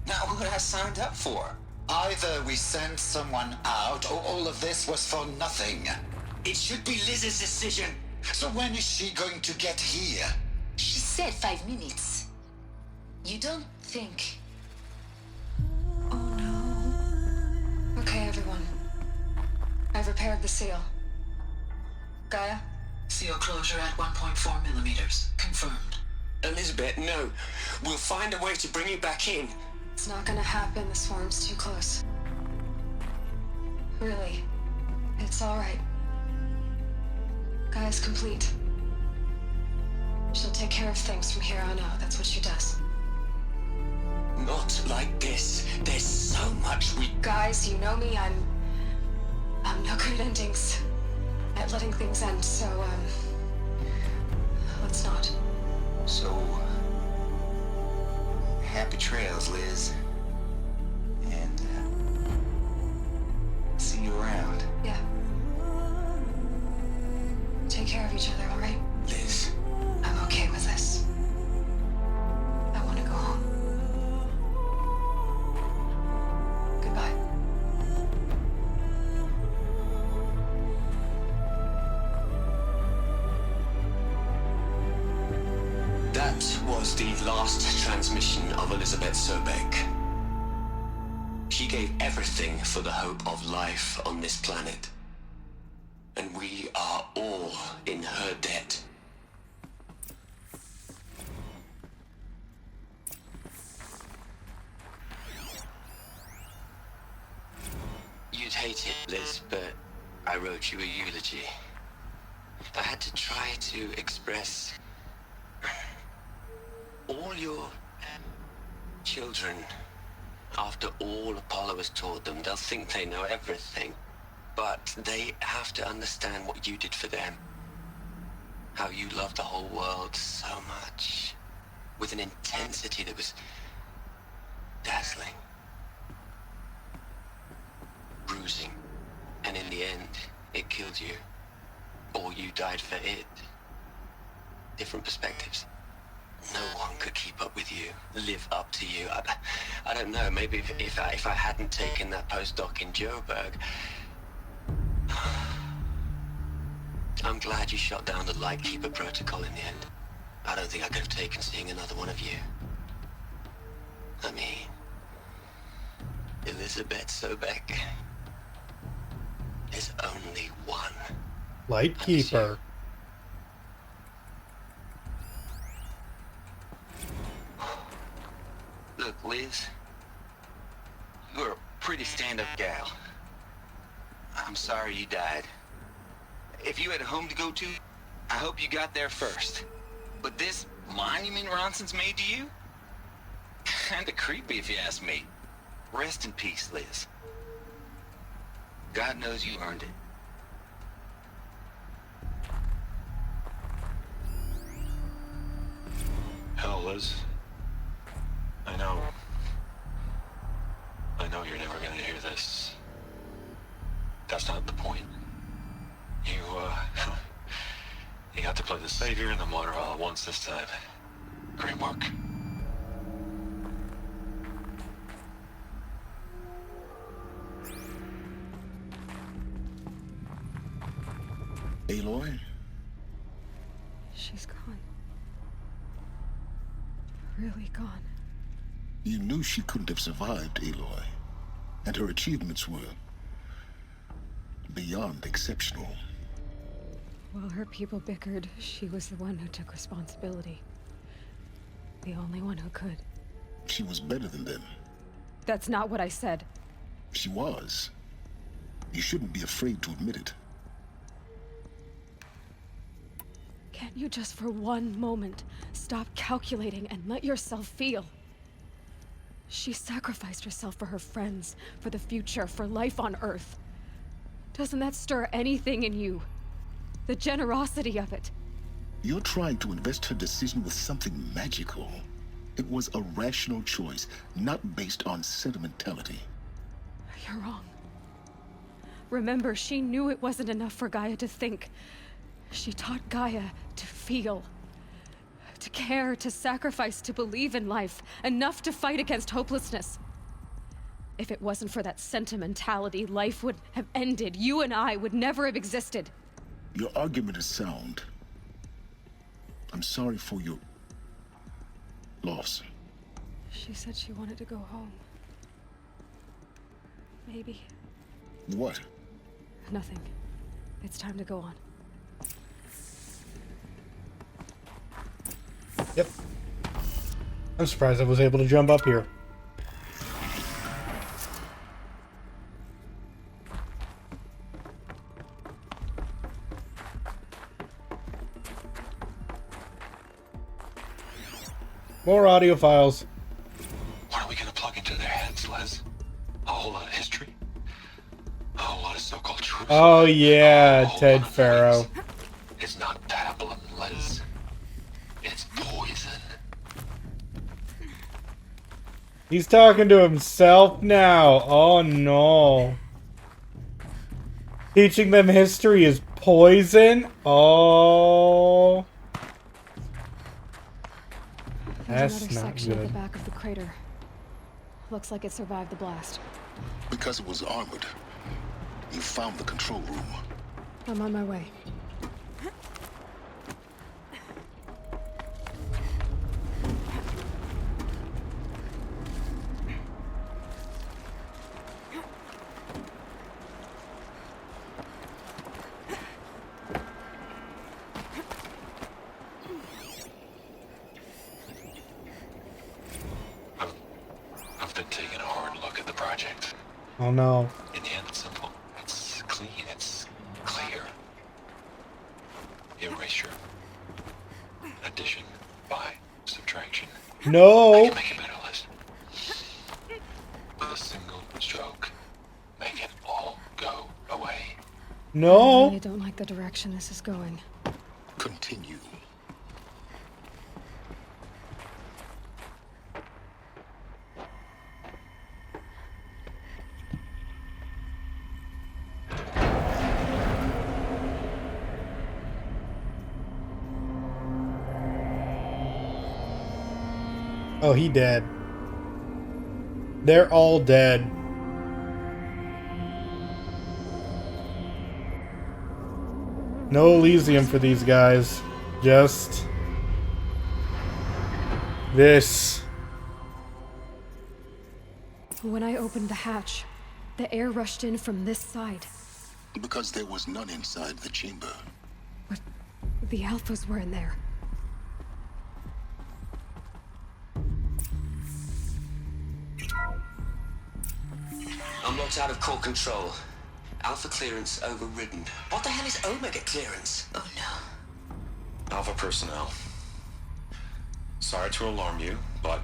Not what I signed up for. Either we send someone out, or all of this was for nothing. It should be Liz's decision. So when is she going to get here? She said 5 minutes. You don't think... Okay, everyone. I've repaired the seal. Gaia? Seal closure at 1.4 millimeters. Confirmed. Elizabeth, no. We'll find a way to bring you back in. It's not gonna happen. The swarm's too close. Really. It's alright. Gaia's complete. She'll take care of things from here on out. That's what she does. Not like this. There's so much we... Guys, you know me. I'm no good at endings. At letting things end, so, let's not. So, happy trails, Liz. And, see you around. Yeah. Take care of each other, alright? Liz. I'm okay with this. I want to go home. Goodbye. That was the last transmission of Elizabeth Sobek. She gave everything for the hope of life on this planet. And we are all in her debt. You'd hate it, Liz, but I wrote you a eulogy. I had to try to express all your children. After all Apollo has taught them, they'll think they know everything. But they have to understand what you did for them. How you loved the whole world so much. With an intensity that was dazzling. Bruising. And in the end, it killed you. Or you died for it. Different perspectives. No one could keep up with you, live up to you. I don't know, maybe if I hadn't taken that postdoc in Joburg, I'm glad you shot down the Lightkeeper protocol in the end. I don't think I could have taken seeing another one of you. I mean, Elizabeth Sobek. There's only one. Lightkeeper. Look, Liz. You're a pretty stand-up gal. I'm sorry you died. If you had a home to go to, I hope you got there first. But this monument Ronson's made to you? Kinda creepy if you ask me. Rest in peace, Liz. God knows you earned it. Hell, Liz. I know you're never gonna hear this. That's not the point. You got to play the savior and the martyr all at once this time. Great work. Aloy? She's gone. Really gone. You knew she couldn't have survived, Aloy. And her achievements were beyond exceptional. While her people bickered, she was the one who took responsibility. The only one who could. She was better than them. That's not what I said. She was. You shouldn't be afraid to admit it. Can't you just for one moment stop calculating and let yourself feel? She sacrificed herself for her friends, for the future, for life on Earth. Doesn't that stir anything in you? The generosity of it. You're trying to invest her decision with something magical. It was a rational choice, not based on sentimentality. You're wrong. Remember, she knew it wasn't enough for Gaia to think. She taught Gaia to feel. To care, to sacrifice, to believe in life. Enough to fight against hopelessness. If it wasn't for that sentimentality, life would have ended. You and I would never have existed. Your argument is sound. I'm sorry for your loss. She said she wanted to go home. Maybe. What? Nothing. It's time to go on. Yep. I'm surprised I was able to jump up here. More audio files. What are we gonna plug into their heads, Les? A whole lot of history? A whole lot of so-called truth? Oh yeah, Ted Faro. It's not pablum, Les. It's poison. He's talking to himself now. Oh no. Teaching them history is poison? Oh. There's That's another not section at good. the back of the crater. Looks like it survived the blast. Because it was armored. You found the control room. I'm on my way. I've been taking a hard look at the project. Oh no. In the end, it's simple. It's clean. It's clear. Erasure. Addition. By. Subtraction. No. I can make it better, Liz. With a single stroke. Make it all go away. I No. really don't like the direction this is going. Continue. Oh, he dead. They're all dead. No Elysium for these guys. Just this. When I opened the hatch, the air rushed in from this side. Because there was none inside the chamber. But the Alphas were in there. I'm locked out of core control. Alpha clearance overridden. What the hell is Omega clearance? Oh no. Alpha personnel. Sorry to alarm you, but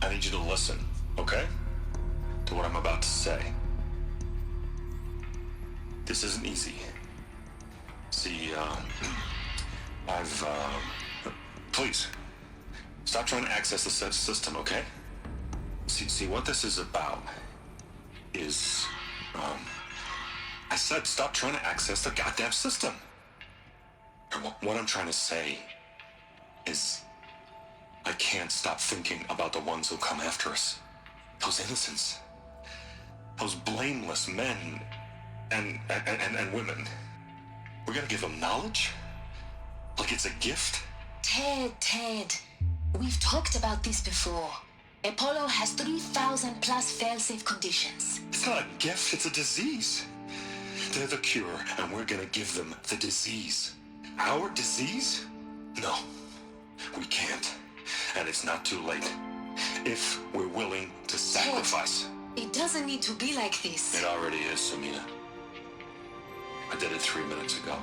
I need you to listen, okay? To what I'm about to say. This isn't easy. See, please, stop trying to access the system, okay? See, what this is about is, I said stop trying to access the goddamn system. And what I'm trying to say is, I can't stop thinking about the ones who come after us. Those innocents. Those blameless men and women. We're gonna give them knowledge? Like it's a gift? Ted. We've talked about this before. Apollo has 3,000 plus fail-safe conditions. It's not a gift, it's a disease. They're the cure, and we're gonna give them the disease. Our disease? No, we can't. And it's not too late. If we're willing to sacrifice. It doesn't need to be like this. It already is, Samina. I did it 3 minutes ago.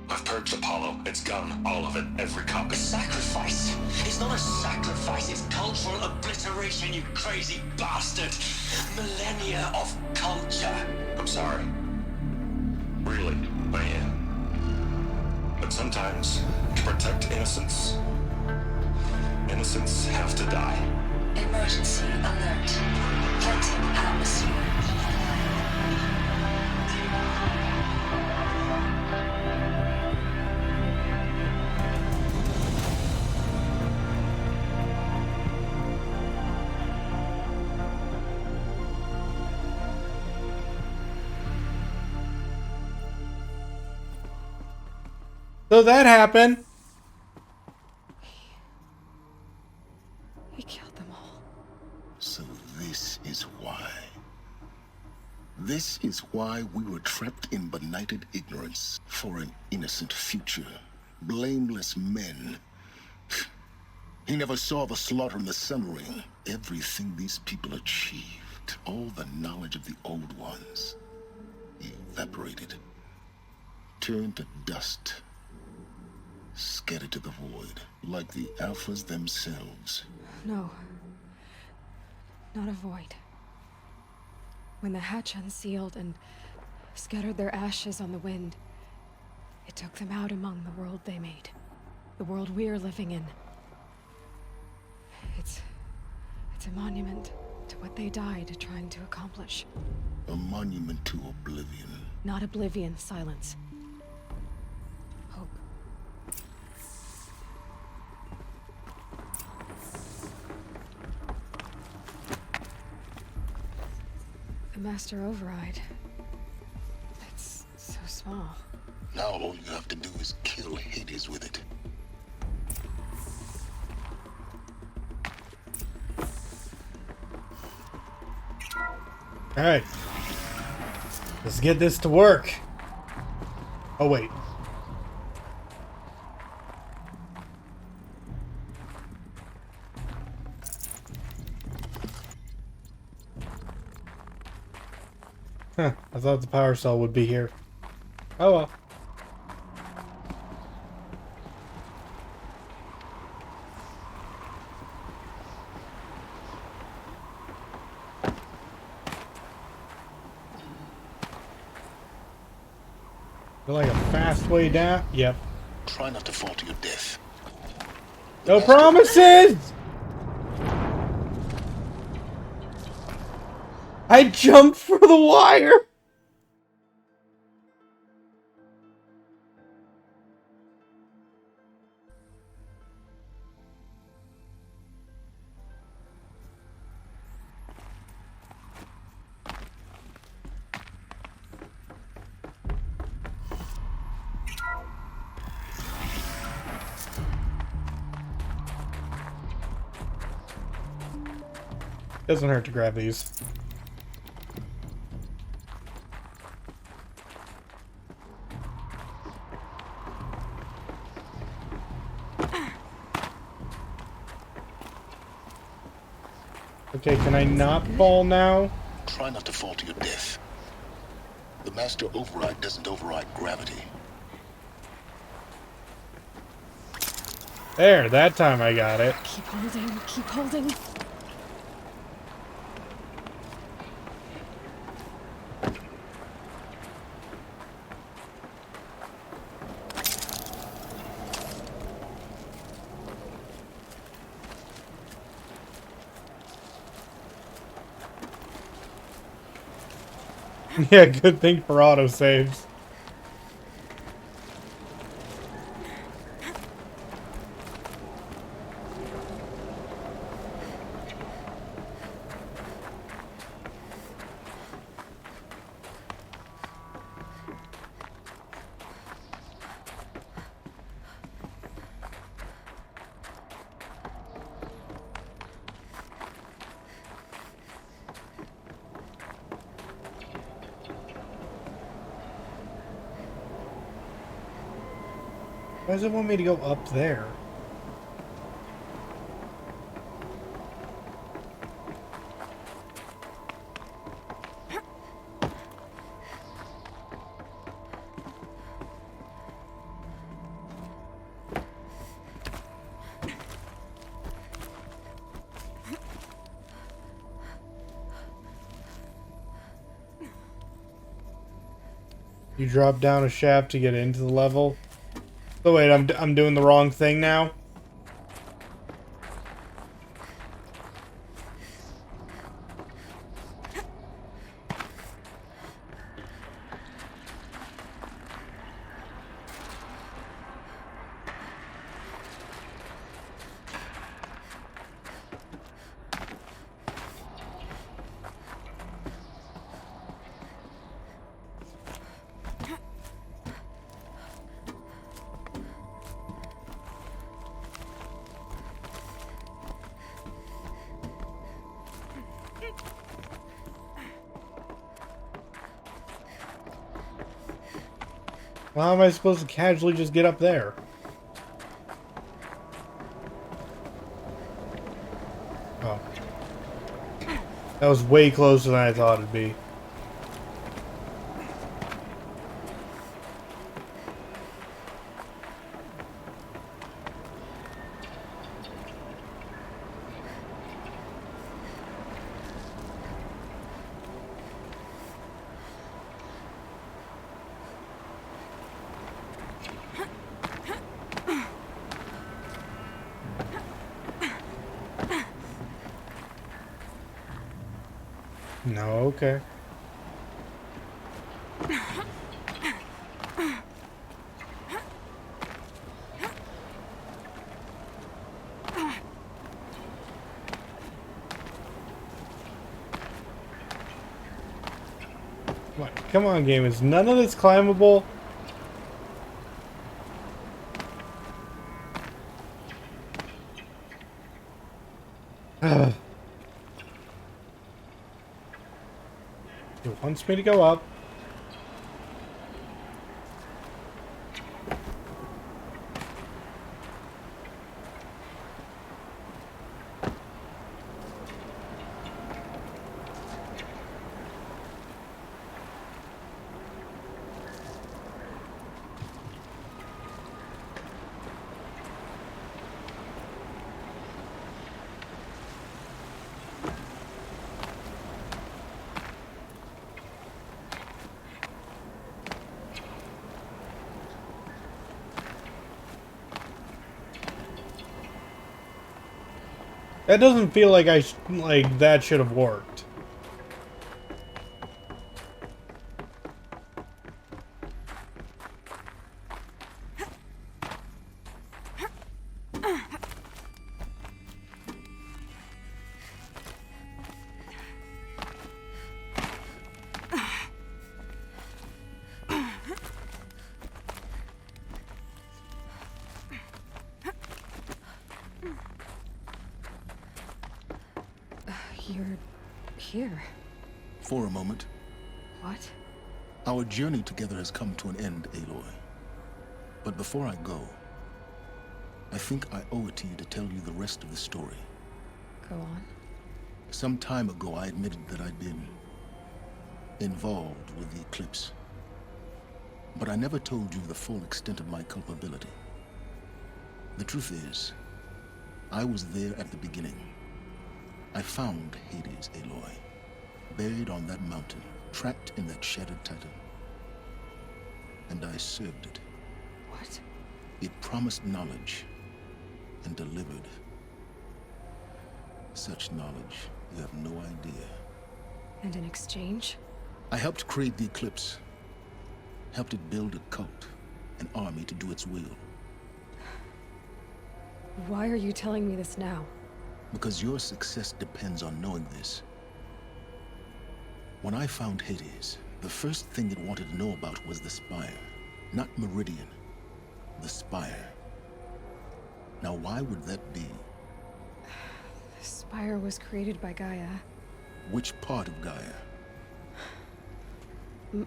I've purged Apollo. It's gone. All of it. Every copy. Sacrifice? It's not a sacrifice, it's cultural obliteration, you crazy bastard! Millennia of culture! I'm sorry. Really, I am. But sometimes, to protect innocence, innocents have to die. Emergency alert. Flooding atmosphere. So that happened. He killed them all. So this is why. This is why we were trapped in benighted ignorance for an innocent future. Blameless men. He never saw the slaughter in the Sun Ring. Everything these people achieved, all the knowledge of the old ones, evaporated, turned to dust, scattered to the void, like the Alphas themselves. No. Not a void. When the hatch unsealed and scattered their ashes on the wind, it took them out among the world they made. The world we're living in. It's a monument to what they died trying to accomplish. A monument to oblivion. Not oblivion, silence. Hope. The Master Override. It's so small. Now all you have to do is kill Hades with it. Alright. Let's get this to work. Oh, wait. Huh. I thought the power cell would be here. Oh well. Feel like a fast way down? Yep. Try not to fall to your death. No promises! I jumped for the wire! Doesn't hurt to grab these. Okay, can I not fall now? Try not to fall to your death. The Master Override doesn't override gravity. There, that time I got it. Keep holding, keep holding. Yeah, good thing for autosaves. Why does it want me to go up there? You drop down a shaft to get into the level. So wait, I'm doing the wrong thing now? Well, how am I supposed to casually just get up there? Oh. That was way closer than I thought it'd be. No, okay. What? Come on, game. Is none of this climbable? It wants me to go up. That doesn't feel like like that should have worked. You're here? For a moment. What? Our journey together has come to an end, Aloy. But before I go, I think I owe it to you to tell you the rest of the story. Go on. Some time ago, I admitted that I'd been involved with the Eclipse. But I never told you the full extent of my culpability. The truth is, I was there at the beginning. I found Hades, Aloy, buried on that mountain, trapped in that shattered titan. And I served it. What? It promised knowledge and delivered. Such knowledge, you have no idea. And in exchange? I helped create the Eclipse. Helped it build a cult, an army to do its will. Why are you telling me this now? Because your success depends on knowing this. When I found Hades, the first thing it wanted to know about was the Spire. Not Meridian. The Spire. Now why would that be? The Spire was created by Gaia. Which part of Gaia?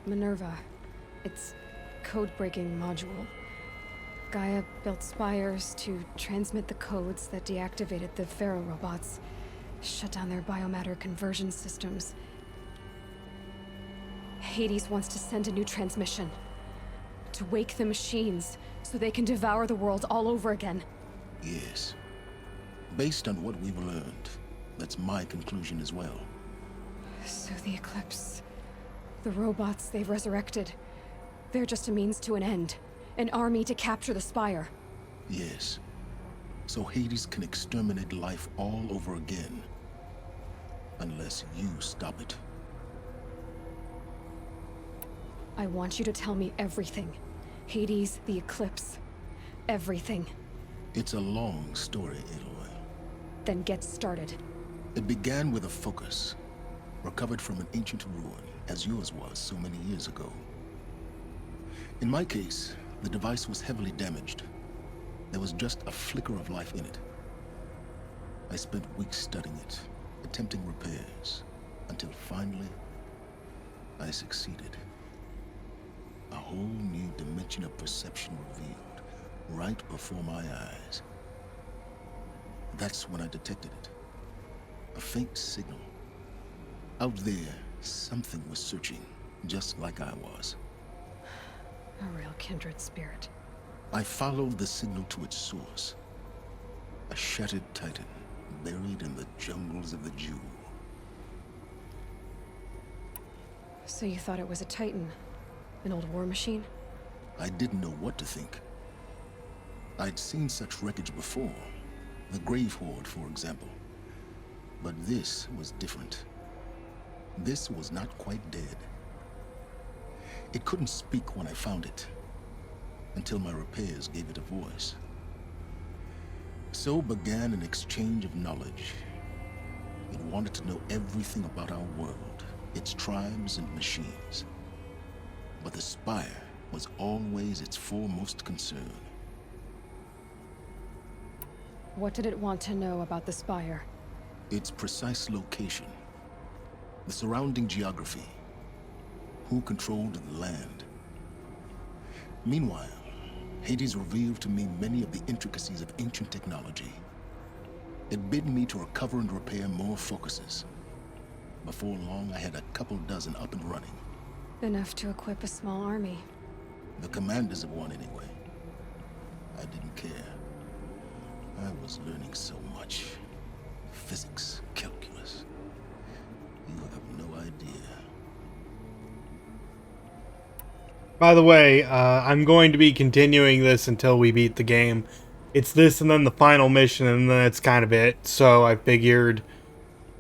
Minerva. Its code-breaking module. Gaia built spires to transmit the codes that deactivated the Pharaoh robots, shut down their biomatter conversion systems. Hades wants to send a new transmission. To wake the machines, so they can devour the world all over again. Yes. Based on what we've learned, that's my conclusion as well. So the Eclipse... the robots they've resurrected... they're just a means to an end. An army to capture the Spire. Yes. So Hades can exterminate life all over again. Unless you stop it. I want you to tell me everything. Hades, the Eclipse. Everything. It's a long story, Aloy. Then get started. It began with a focus. Recovered from an ancient ruin, as yours was so many years ago. In my case, the device was heavily damaged. There was just a flicker of life in it. I spent weeks studying it, attempting repairs, until finally, I succeeded. A whole new dimension of perception revealed, right before my eyes. That's when I detected it. A faint signal. Out there, something was searching, just like I was. A real kindred spirit. I followed the signal to its source. A shattered titan, buried in the jungles of the Jewel. So you thought it was a titan? An old war machine? I didn't know what to think. I'd seen such wreckage before. The Grave Horde, for example. But this was different. This was not quite dead. It couldn't speak when I found it, until my repairs gave it a voice. So began an exchange of knowledge. It wanted to know everything about our world, its tribes and machines. But the Spire was always its foremost concern. What did it want to know about the Spire? Its precise location, the surrounding geography, who controlled the land. Meanwhile, Hades revealed to me many of the intricacies of ancient technology. It bid me to recover and repair more focuses. Before long, I had a couple dozen up and running. Enough to equip a small army. The commanders of one, anyway. I didn't care. I was learning so much. Physics, calculus. You have no idea. By the way, I'm going to be continuing this until we beat the game. It's this and then the final mission, and then that's kind of it. So I figured,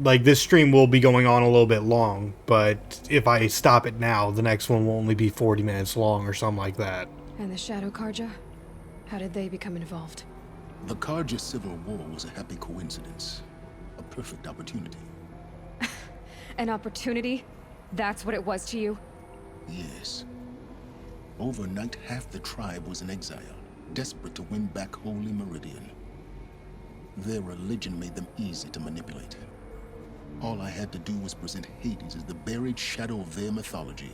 like, this stream will be going on a little bit long, but if I stop it now, the next one will only be 40 minutes long or something like that. And the Shadow Carja? How did they become involved? The Carja Civil War was a happy coincidence. A perfect opportunity. An opportunity? That's what it was to you? Yes. Overnight, half the tribe was in exile, desperate to win back Holy Meridian. Their religion made them easy to manipulate. All I had to do was present Hades as the buried shadow of their mythology.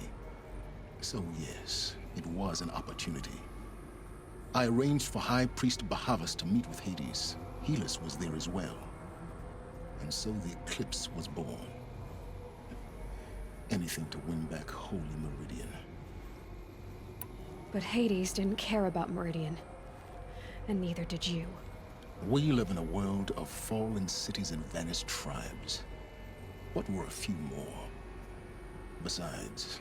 So yes, it was an opportunity. I arranged for High Priest Bahavas to meet with Hades. Helis was there as well. And so the Eclipse was born. Anything to win back Holy Meridian. But Hades didn't care about Meridian. And neither did you. We live in a world of fallen cities and vanished tribes. What were a few more? Besides,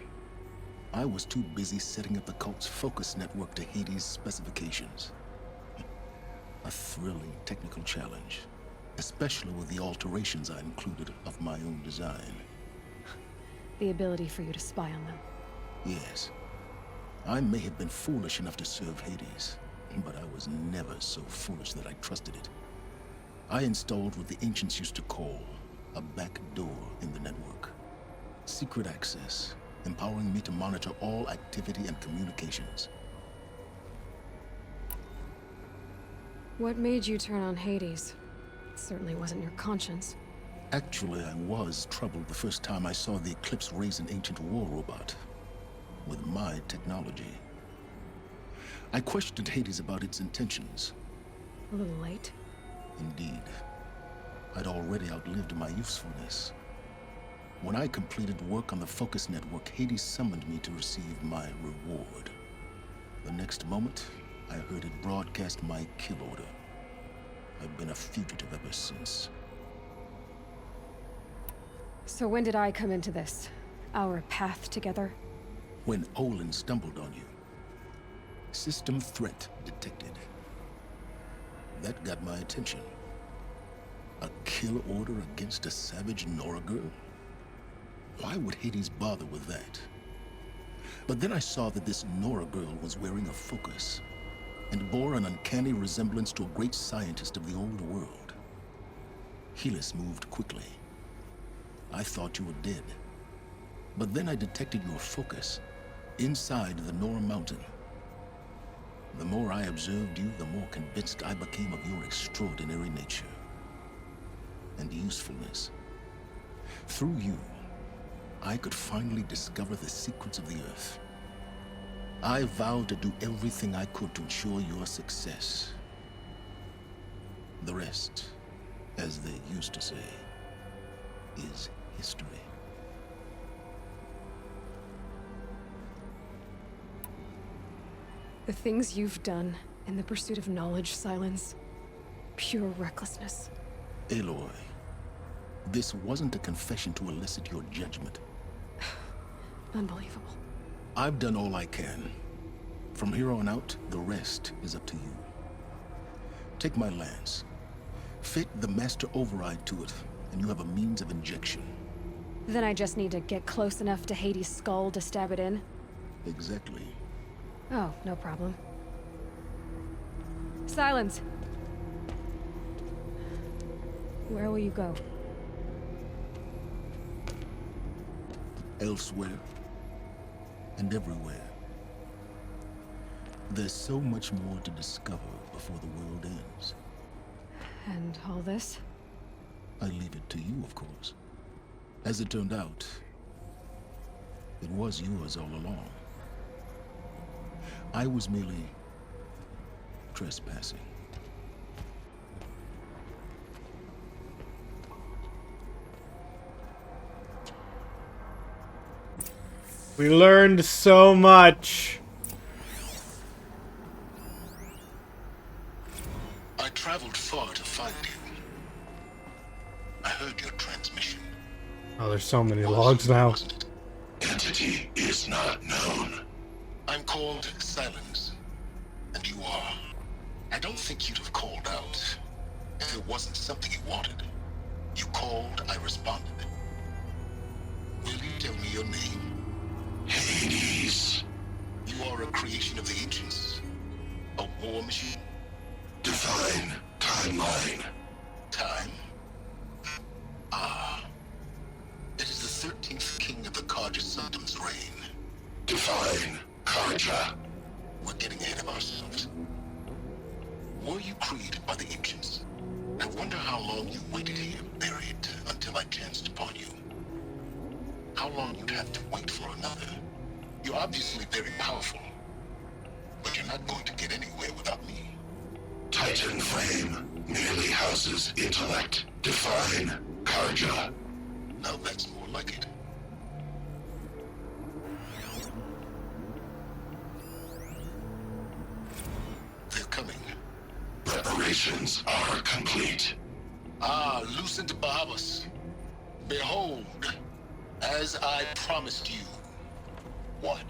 I was too busy setting up the cult's focus network to Hades' specifications. A thrilling technical challenge, especially with the alterations I included of my own design. The ability for you to spy on them. Yes. I may have been foolish enough to serve Hades, but I was never so foolish that I trusted it. I installed what the ancients used to call a back door in the network. Secret access, empowering me to monitor all activity and communications. What made you turn on Hades? It certainly wasn't your conscience. Actually, I was troubled the first time I saw the Eclipse raise an ancient war robot. With my technology. I questioned Hades about its intentions. A little late. Indeed. I'd already outlived my usefulness. When I completed work on the Focus Network, Hades summoned me to receive my reward. The next moment, I heard it broadcast my kill order. I've been a fugitive ever since. So when did I come into this? Our path together? When Olin stumbled on you. System threat detected. That got my attention. A kill order against a savage Nora girl? Why would Hades bother with that? But then I saw that this Nora girl was wearing a focus, and bore an uncanny resemblance to a great scientist of the old world. Helis moved quickly. I thought you were dead. But then I detected your focus inside the Nora mountain. The more I observed you, the more convinced I became of your extraordinary nature and usefulness. Through you, I could finally discover the secrets of the Earth. I vowed to do everything I could to ensure your success. The rest, as they used to say, is history. The things you've done in the pursuit of knowledge, Silence. Pure recklessness. Aloy, this wasn't a confession to elicit your judgment. Unbelievable. I've done all I can. From here on out, the rest is up to you. Take my lance. Fit the Master Override to it, and you have a means of injection. Then I just need to get close enough to Hades' skull to stab it in? Exactly. Oh, no problem. Silence! Where will you go? Elsewhere. And everywhere. There's so much more to discover before the world ends. And all this? I leave it to you, of course. As it turned out, it was yours all along. I was merely trespassing. We learned so much. I traveled far to find you. I heard your transmission. Oh, there's so many logs now. Entity is not known. I'm called Silence, and you are. I don't think you'd have called out if it wasn't something you wanted. You called, I responded. Will you tell me your name? Hades. You are a creation of the ancients. A war machine. Divine timeline. Time? Ah. It is the 13th king of the Carja Sanctum's reign. Divine Carja. We're getting ahead of ourselves. Were you created by the ancients? I wonder how long you waited here, buried, until I chanced upon you. How long you'd have to wait for another. You're obviously very powerful, but you're not going to get anywhere without me. Titan Flame merely houses intellect. Define Karja. Now that's more like it. They're coming. Preparations are complete. Ah, Lucent Bahavas. Behold, as I promised you. What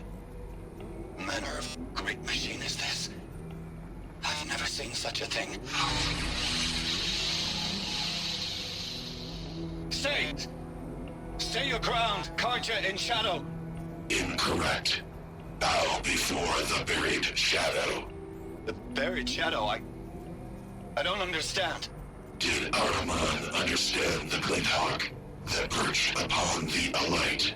manner of great machine is this? I've never seen such a thing. Stay! Stay your ground, Karja in shadow! Incorrect. Bow before the buried shadow. The buried shadow? I don't understand. Did Ahriman understand the Glinthawk that perched upon the Alight?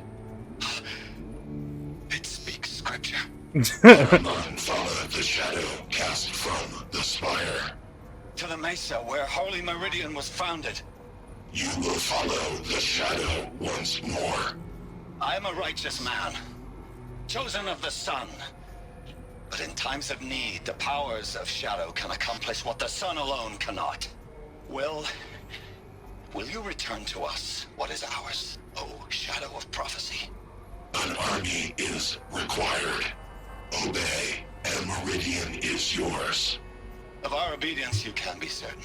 It speaks scripture. Ahriman followed the shadow cast from the spire. To the mesa where Holy Meridian was founded. You will follow the shadow once more. I am a righteous man, chosen of the sun. But in times of need, the powers of shadow can accomplish what the sun alone cannot. Will you return to us what is ours, O Shadow of Prophecy? An army is required. Obey, and Meridian is yours. Of our obedience you can be certain.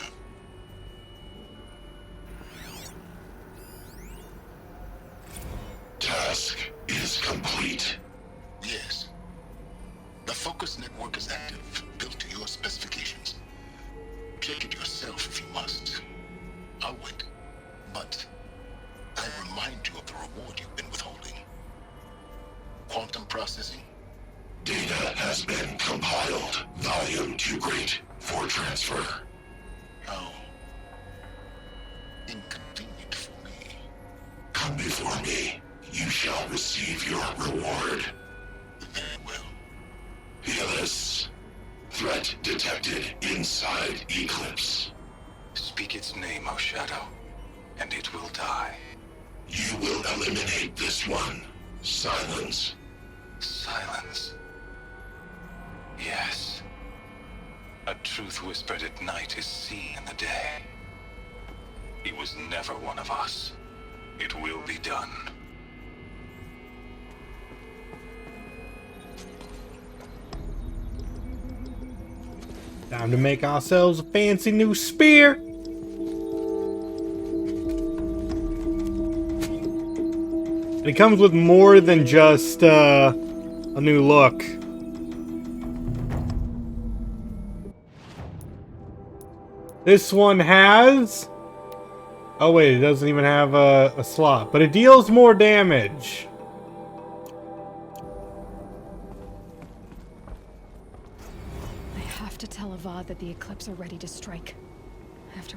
Task is complete. Yes. The focus network is active, built to your specifications. Check it yourself if you must. I'll wait. But I remind you of the reward you've been withholding. Quantum processing. Data has been compiled. Volume too great for transfer. How inconvenient for me. Come before me. You shall receive your reward. Very well. Helis. Threat detected inside Eclipse. Speak its name, O Shadow, and it will die. You will eliminate this one. Silence. Silence. Yes. A truth whispered at night is seen in the day. He was never one of us. It will be done. Time to make ourselves a fancy new spear. And it comes with more than just a new look. This one has... Oh wait, it doesn't even have a slot. But it deals more damage. I have to tell Avad that the Eclipse are ready to strike. After...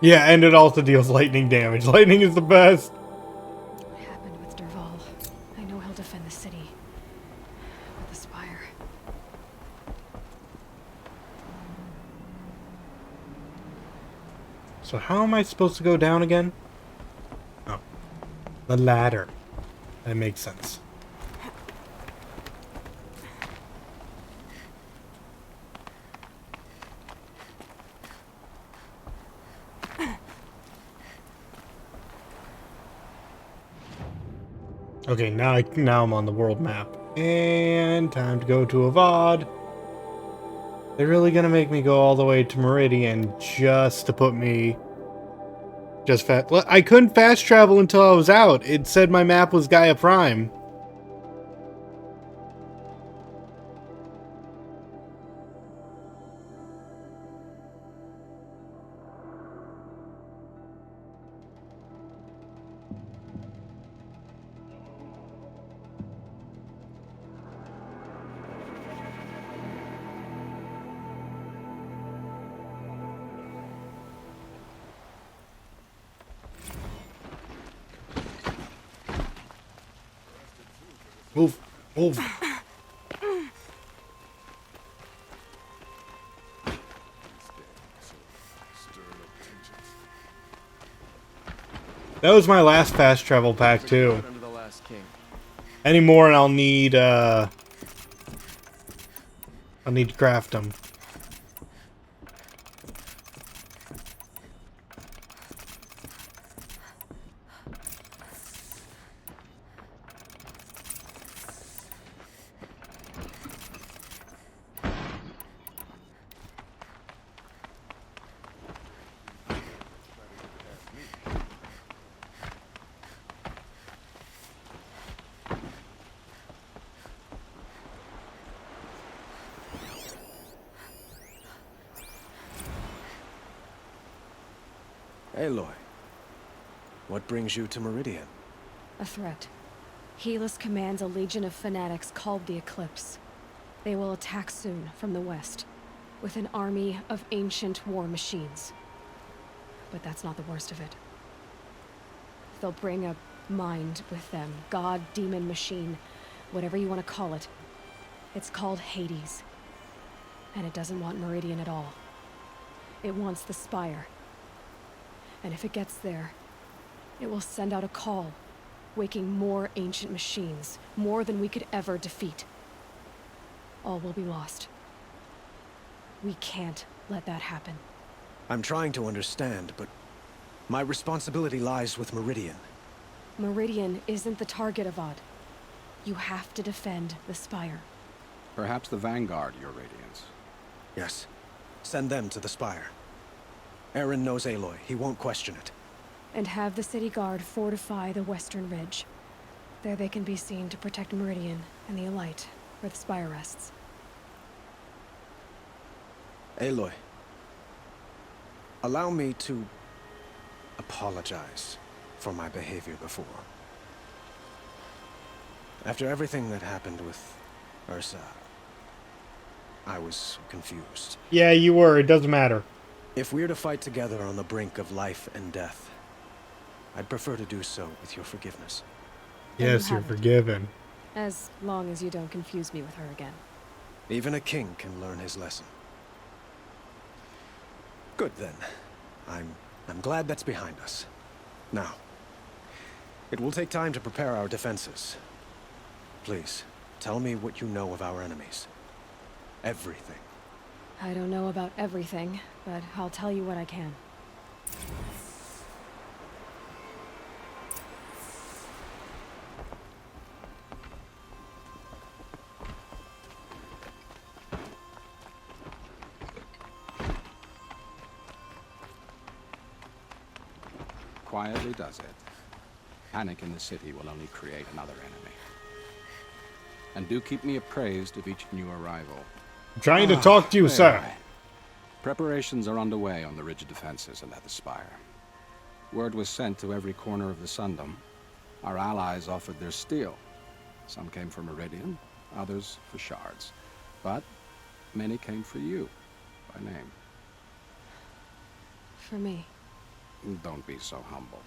Yeah, and it also deals lightning damage. Lightning is the best. What happened with Dervahl? I know he'll defend the city. With the Spire. So how am I supposed to go down again? Oh. The ladder. That makes sense. Okay, now I'm on the world map. And time to go to Avad. They're really gonna make me go all the way to Meridian just to put me... I couldn't fast travel until I was out. It said my map was Gaia Prime. Move. Move. That was my last fast travel pack too. Under the last king. Any more and I'll need to craft them. Aloy, what brings you to Meridian? A threat. Helis commands a legion of fanatics called the Eclipse. They will attack soon from the west, with an army of ancient war machines. But that's not the worst of it. They'll bring a mind with them, god, demon, machine, whatever you want to call it. It's called Hades. And it doesn't want Meridian at all. It wants the Spire. And if it gets there, it will send out a call, waking more ancient machines, more than we could ever defeat. All will be lost. We can't let that happen. I'm trying to understand, but my responsibility lies with Meridian. Meridian isn't the target, Avad. You have to defend the Spire. Perhaps the Vanguard, Your Radiance. Yes. Send them to the Spire. Eren knows Aloy. He won't question it. And have the City Guard fortify the Western Ridge. There they can be seen to protect Meridian and the Elite, where the Spire rests. Aloy, allow me to apologize for my behavior before. After everything that happened with Ursa, I was confused. Yeah, you were. It doesn't matter. If we're to fight together on the brink of life and death, I'd prefer to do so with your forgiveness. Yes, you're forgiven. As long as you don't confuse me with her again. Even a king can learn his lesson. Good then. I'm glad that's behind us. Now, it will take time to prepare our defenses. Please, tell me what you know of our enemies. Everything. I don't know about everything, but I'll tell you what I can. Quietly does it. Panic in the city will only create another enemy. And do keep me appraised of each new arrival. I'm trying to talk to you, sir. Preparations are underway on the ridge defenses and at the Spire. Word was sent to every corner of the Sundom. Our allies offered their steel. Some came for Meridian, others for shards. But many came for you, by name. For me. Don't be so humble.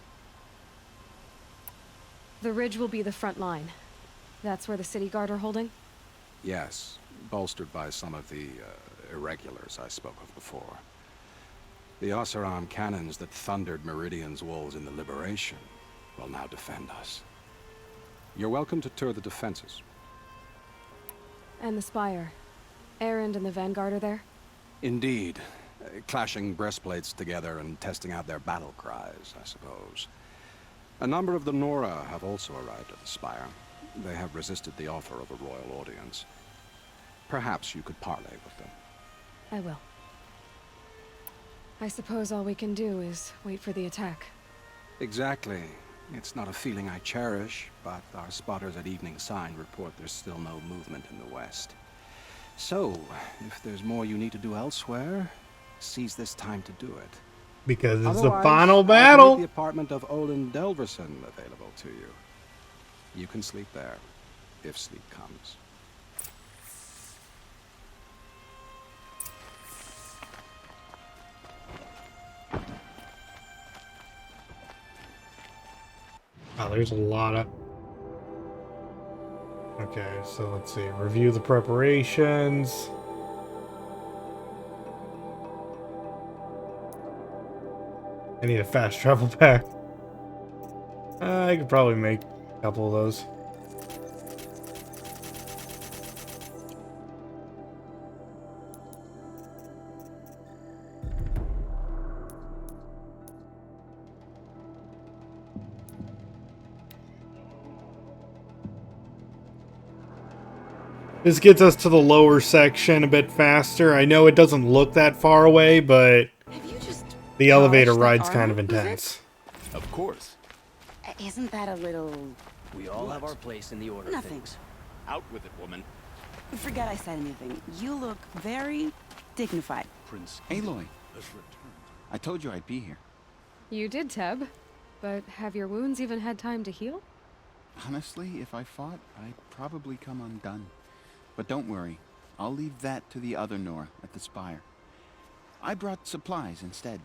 The ridge will be the front line. That's where the City Guard are holding? Yes, bolstered by some of the irregulars I spoke of before. The Oseram cannons that thundered Meridian's walls in the Liberation will now defend us. You're welcome to tour the defenses. And the Spire. Erend and the Vanguard are there? Indeed. Clashing breastplates together and testing out their battle cries, I suppose. A number of the Nora have also arrived at the Spire. They have resisted the offer of a royal audience. Perhaps you could parley with them. I will. I suppose all we can do is wait for the attack. Exactly. It's not a feeling I cherish, but our spotters at Evening Sign report there's still no movement in the west. So, if there's more you need to do elsewhere, seize this time to do it. Because it's Otherwise, the final I'll battle. make the apartment of Olin Delverson available to you. You can sleep there, if sleep comes. Oh, there's a lot of... Okay, so let's see. Review the preparations. I need a fast travel pack. I could probably make a couple of those. This gets us to the lower section a bit faster. I know it doesn't look that far away, but the elevator ride's kind of intense. Of course. Isn't that a little... We all have our place in the order of Nothing. things. Out with it, woman. Forget I said anything. You look very dignified. Prince Aloy. I told you I'd be here. You did, Teb. But have your wounds even had time to heal? Honestly, if I fought, I'd probably come undone. But don't worry. I'll leave that to the other Nora at the Spire. I brought supplies instead.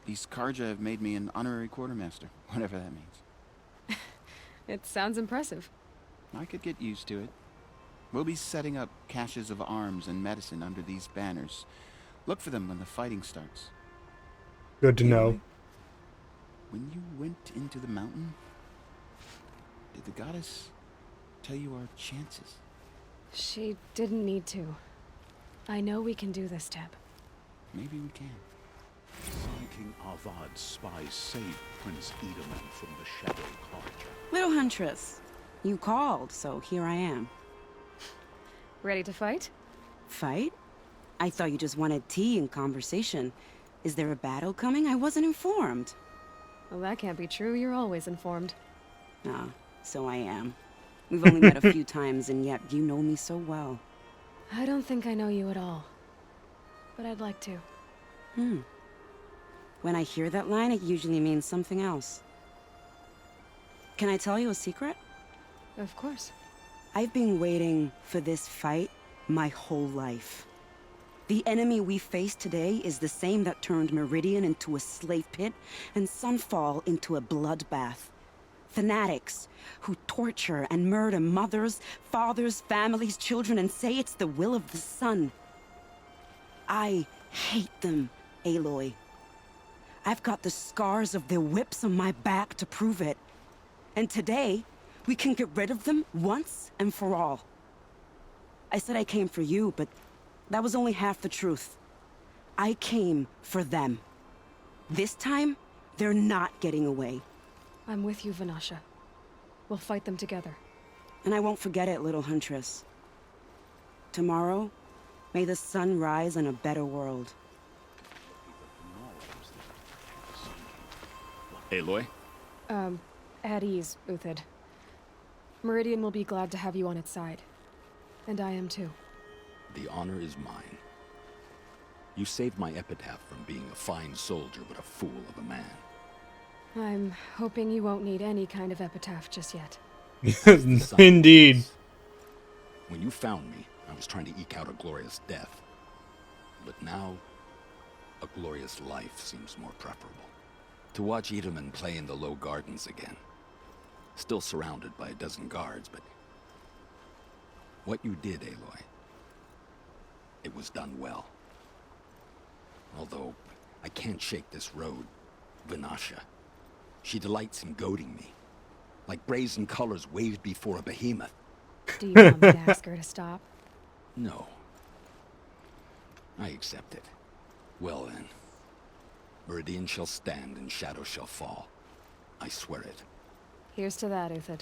These Karja have made me an honorary quartermaster, whatever that means. It sounds impressive. I could get used to it. We'll be setting up caches of arms and medicine under these banners. Look for them when the fighting starts. Good to know. When you went into the mountain, did the goddess tell you our chances? She didn't need to. I know we can do this, Teb. Maybe we can. Sun King Avad's spies saved Prince Edaman from the Shadow Karja. Little Huntress, you called, so here I am. Ready to fight? Fight? I thought you just wanted tea and conversation. Is there a battle coming? I wasn't informed. Well, that can't be true. You're always informed. Ah, so I am. We've only met a few times, and yet you know me so well. I don't think I know you at all. But I'd like to. When I hear that line, it usually means something else. Can I tell you a secret? Of course. I've been waiting for this fight my whole life. The enemy we face today is the same that turned Meridian into a slave pit and Sunfall into a bloodbath. Fanatics who torture and murder mothers, fathers, families, children, and say it's the will of the sun. I hate them, Aloy. I've got the scars of their whips on my back to prove it. And today, we can get rid of them once and for all. I said I came for you, but that was only half the truth. I came for them. This time, they're not getting away. I'm with you, Vanasha. We'll fight them together. And I won't forget it, little Huntress. Tomorrow, may the sun rise in a better world. Aloy? At ease, Uthid. Meridian will be glad to have you on its side. And I am too. The honor is mine. You saved my epitaph from being a fine soldier, but a fool of a man. I'm hoping you won't need any kind of epitaph just yet. Indeed. When you found me, I was trying to eke out a glorious death. But now, a glorious life seems more preferable. To watch Edaman play in the Low Gardens again. Still surrounded by a dozen guards, but... what you did, Aloy, it was done well. Although, I can't shake this road, Vanasha. She delights in goading me. Like brazen colors waved before a behemoth. Do you want me to ask her to stop? No. I accept it. Well then. Meridian shall stand and shadow shall fall. I swear it. Here's to that, Uthid.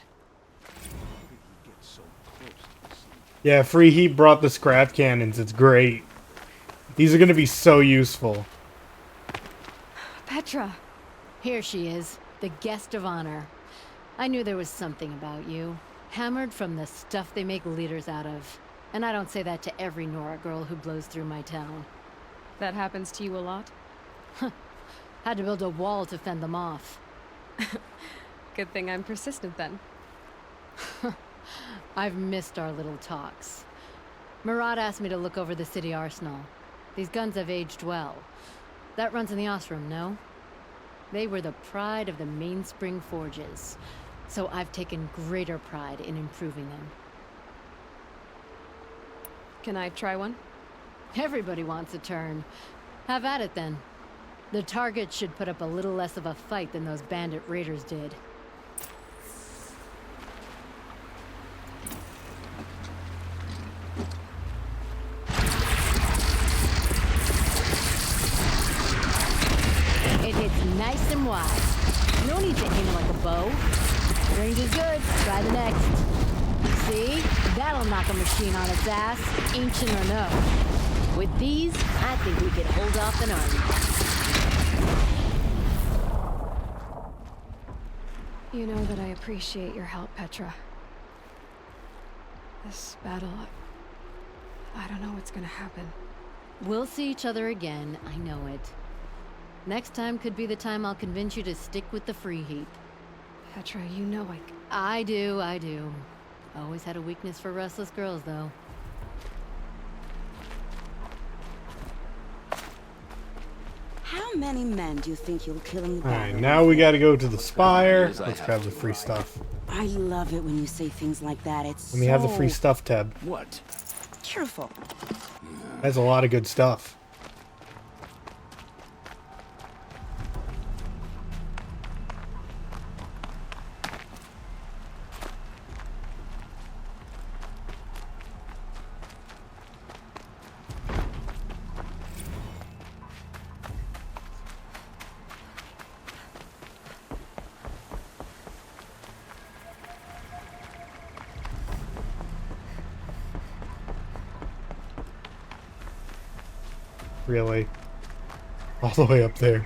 Yeah, Free Heat brought the scrap cannons. It's great. These are going to be so useful. Petra! Here she is, the guest of honor. I knew there was something about you. Hammered from the stuff they make leaders out of. And I don't say that to every Nora girl who blows through my town. That happens to you a lot? Had to build a wall to fend them off. Good thing I'm persistent then. I've missed our little talks. Murad asked me to look over the city arsenal. These guns have aged well. That runs in the Osram, no? They were the pride of the Mainspring Forges, so I've taken greater pride in improving them. Can I try one? Everybody wants a turn. Have at it then. The target should put up a little less of a fight than those bandit raiders did. Try the next. See? That'll knock a machine on its ass, ancient or no. With these, I think we could hold off an army. You know that I appreciate your help, Petra. This battle, I don't know what's gonna happen. We'll see each other again, I know it. Next time could be the time I'll convince you to stick with the free heap. Petra, you know I do. Always had a weakness for restless girls, though. How many men do you think you'll kill in the battle? Alright, now we gotta go to the Spire. Let's grab the free stuff. I love it when you say things like that. It's Let me have the free stuff tab. What? Cheerful. That's a lot of good stuff. Really? All the way up there.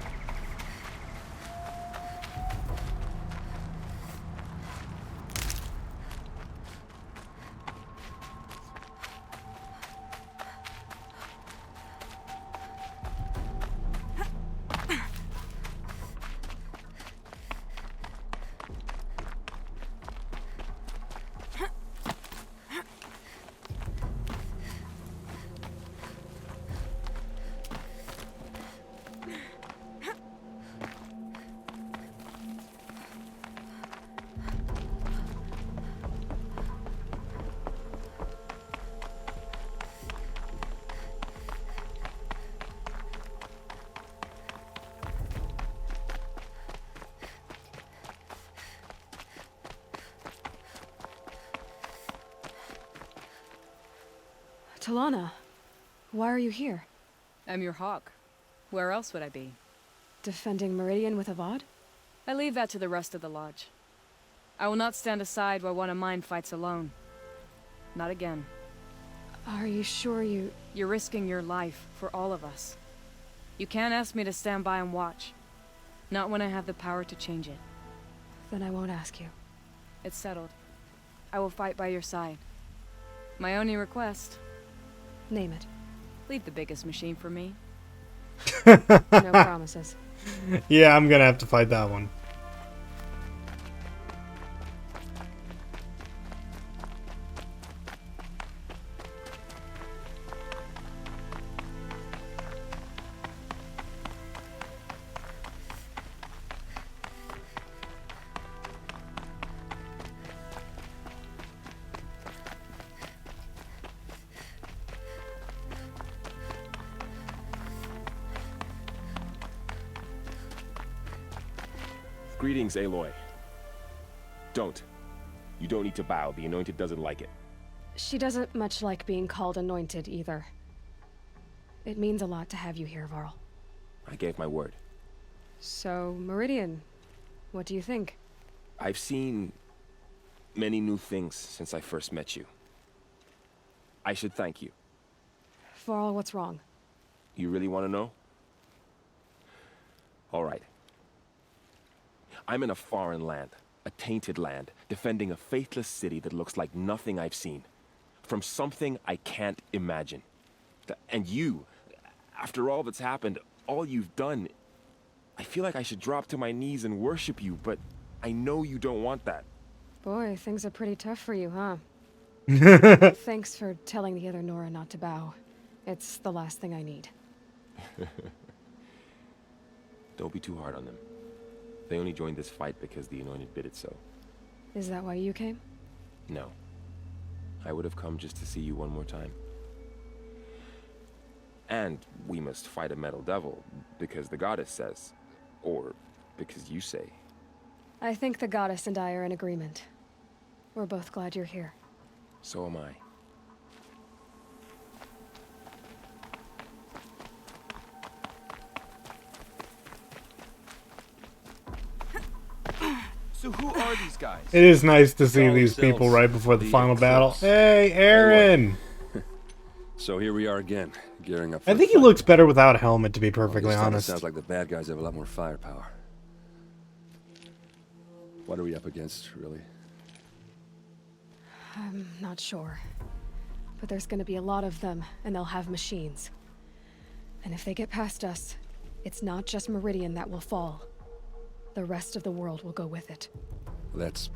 Talana, why are you here? I'm your hawk. Where else would I be? Defending Meridian with Avad? I leave that to the rest of the Lodge. I will not stand aside while one of mine fights alone. Not again. Are you sure you... You're risking your life for all of us. You can't ask me to stand by and watch. Not when I have the power to change it. Then I won't ask you. It's settled. I will fight by your side. My only request... Name it. Leave the biggest machine for me. No promises. Yeah, I'm gonna have to fight that one. Greetings, Aloy. Don't. You don't need to bow. The Anointed doesn't like it. She doesn't much like being called Anointed, either. It means a lot to have you here, Varl. I gave my word. So, Meridian, what do you think? I've seen many new things since I first met you. I should thank you. Varl, what's wrong? You really want to know? All right. I'm in a foreign land, a tainted land, defending a faithless city that looks like nothing I've seen. From something I can't imagine. And you, after all that's happened, all you've done, I feel like I should drop to my knees and worship you, but I know you don't want that. Boy, things are pretty tough for you, huh? Thanks for telling the other Nora not to bow. It's the last thing I need. Don't be too hard on them. They only joined this fight because the Anointed bid it so. Is that why you came? No. I would have come just to see you one more time. And we must fight a metal devil, because the goddess says. Or because you say. I think the goddess and I are in agreement. We're both glad you're here. So am I. So who are these guys? It is nice to see Call these people themselves right before the the final battle. Eclipse. Hey, Aaron! So here we are again, gearing up for I the think he fight. looks better without a helmet, to be perfectly This time honest. It sounds like the bad guys have a lot more firepower. What are we up against, really? I'm not sure. But there's gonna be a lot of them, and they'll have machines. And if they get past us, it's not just Meridian that will fall. The rest of the world will go with it. That's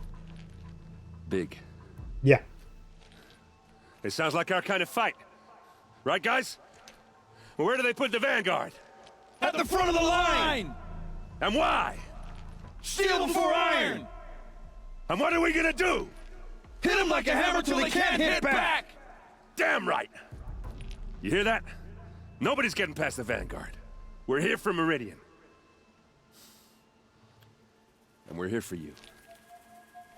big. Yeah. It sounds like our kind of fight. Right, guys? Well, where do they put the Vanguard? At the front of the line! And why? Steel before iron! And what are we gonna do? Hit them like a hammer till they can't hit back! Damn right! You hear that? Nobody's getting past the Vanguard. We're here for Meridian. And we're here for you.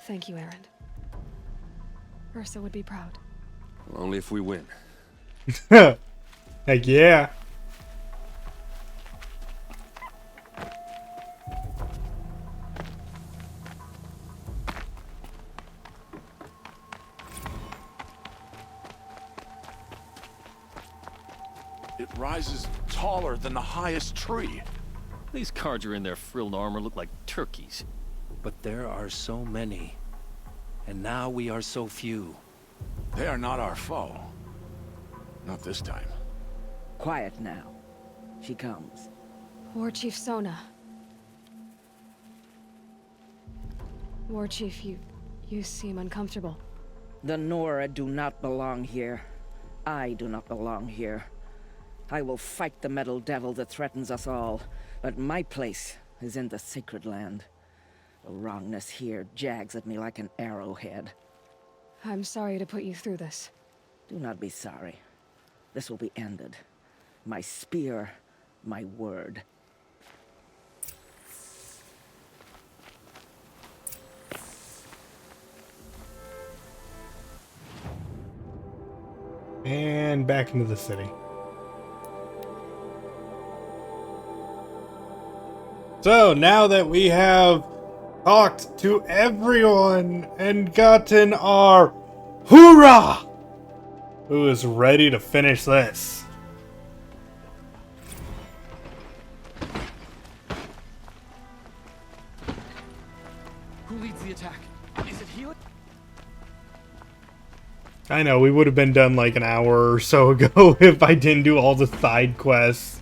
Thank you, Aaron. Ursa would be proud. Well, only if we win. Heck yeah. It rises taller than the highest tree. These Carja in their frilled armor look like turkeys. But there are so many. And now we are so few. They are not our foe. Not this time. Quiet now. She comes. War Chief Sona. War Chief, you seem uncomfortable. The Nora do not belong here. I do not belong here. I will fight the metal devil that threatens us all, but my place is in the sacred land. The wrongness here jags at me like an arrowhead. I'm sorry to put you through this. Do not be sorry. This will be ended. My spear, my word. And back into the city. So now that we have talked to everyone and gotten our hoorah, who is ready to finish this? Who leads the attack? Is it Helix? I know, we would have been done like an hour or so ago if I didn't do all the side quests.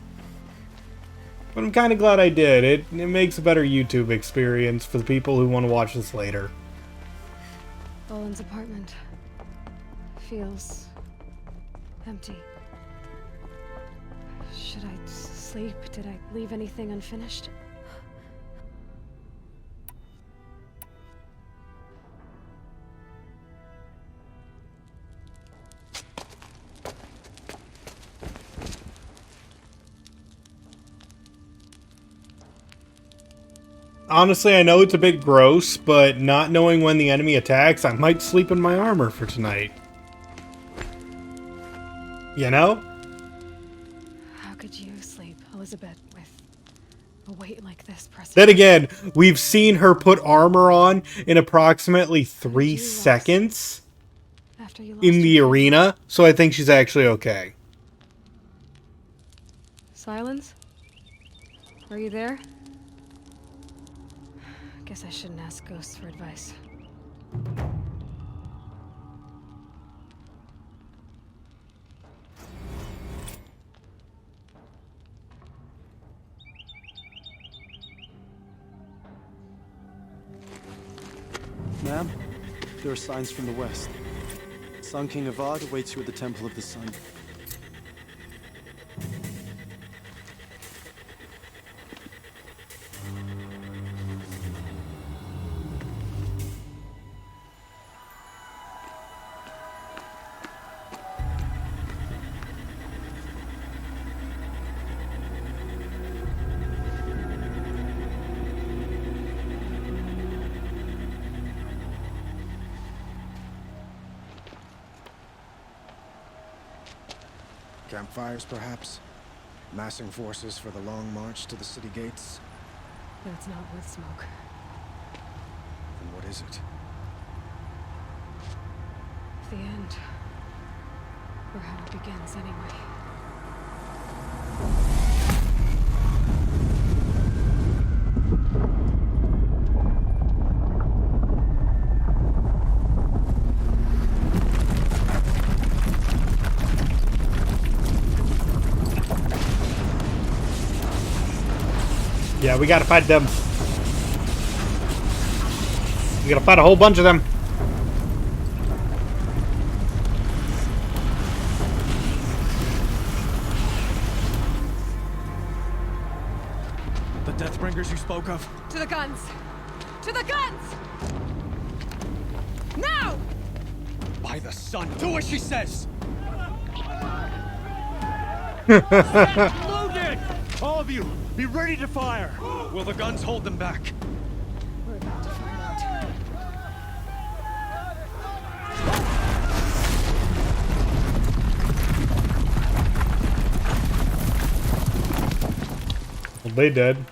But I'm kind of glad I did. It makes a better YouTube experience for the people who want to watch this later. Boland's apartment feels empty. Should I sleep? Did I leave anything unfinished? Honestly, I know it's a bit gross, but not knowing when the enemy attacks, I might sleep in my armor for tonight. You know? How could you sleep, Elizabeth, with a weight like this pressing? Then again, we've seen her put armor on in approximately 3 seconds After you lost in the arena, so I think she's actually okay. Silence? Are you there? Guess I shouldn't ask ghosts for advice. Ma'am, there are signs from the west. Sun King Avad awaits you at the Temple of the Sun. Campfires, perhaps? Massing forces for the long march to the city gates? But it's not worth smoke. is it? The end. Or how it begins, anyway. Yeah, we gotta fight them. We gotta fight a whole bunch of them. The Deathbringers you spoke of? To the guns! To the guns! Now! By the sun, do as she says! Loaded! All of you, be ready to fire! Will the guns hold them back? We're about to find out. Well, they dead.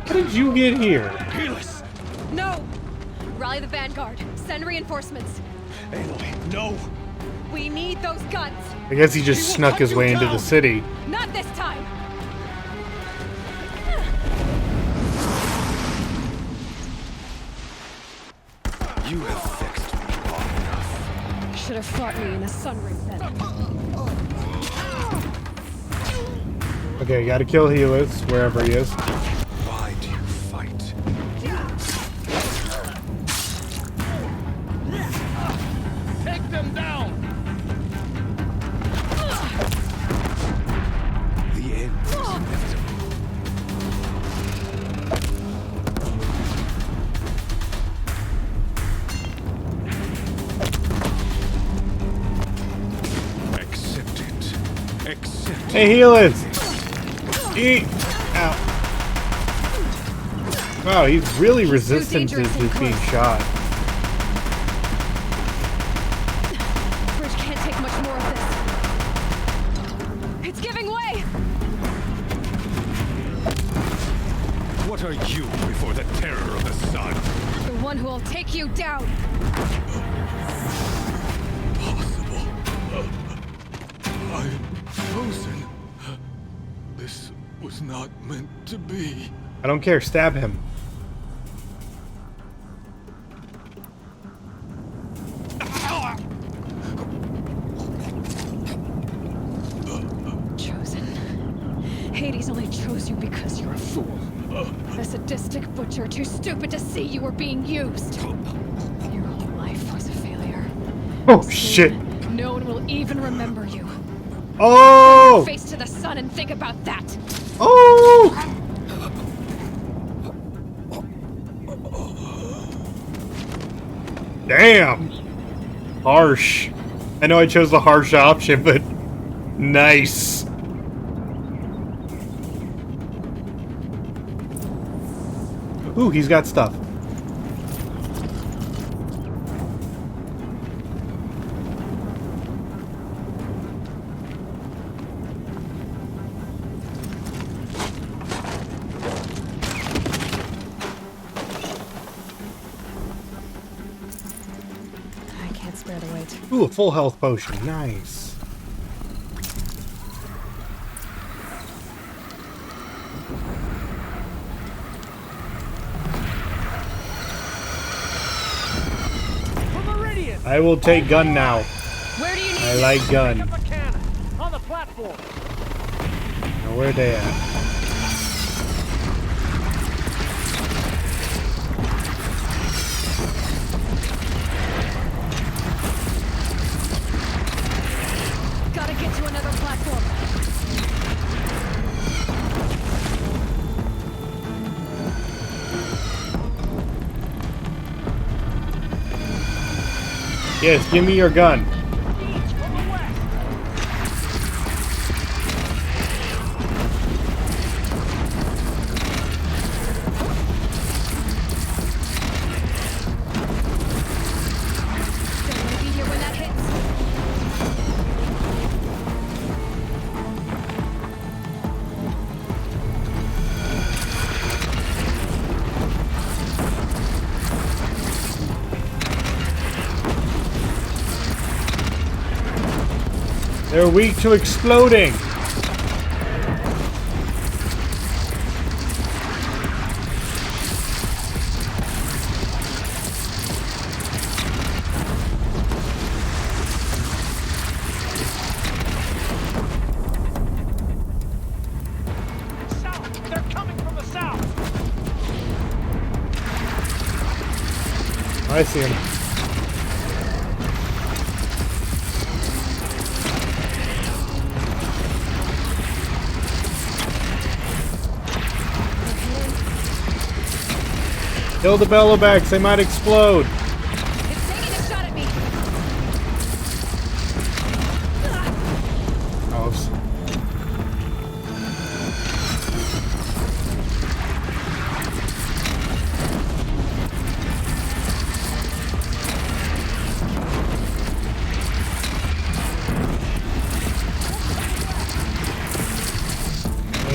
How did you get here? Helis! No! Rally the Vanguard. Send reinforcements. Aloy, no! We need those guns! I guess he just snuck his way into the city. Not this time! You have vexed me long enough. Should have fought me in the sun ring then. Okay, gotta kill Helis, wherever he is. Why do you fight? Take them down! The end is inevitable. Accept it. Accept it. Hey, Helis! Eat! Ow. Wow, he's really resistant to being shot. Bridge can't take much more of this. It's giving way! What are you before the terror of the sun? The one who will take you down! Impossible. I'm frozen. This was not meant to be. I don't care, stab him. Chosen. Hades only chose you because you're a fool. A sadistic butcher too stupid to see you were being used. Your whole life was a failure. Oh, shit. No one will even remember you. Oh! Face to the sun and think about that. Oh! Damn! Harsh. I know I chose the harsh option, but nice. Ooh, he's got stuff. I can't spare the weight. Ooh, a full health potion. Nice. I will take gun now. Where do you need I like gun. Pick up a cannon on the platform. Now where they at? Gotta get to another platform. Yes, give me your gun. Be here when that hits. They're weak to exploding. South! They're coming from the south! I see him. Kill the Bellowbacks, they might explode. It's taking a shot at me. Oh,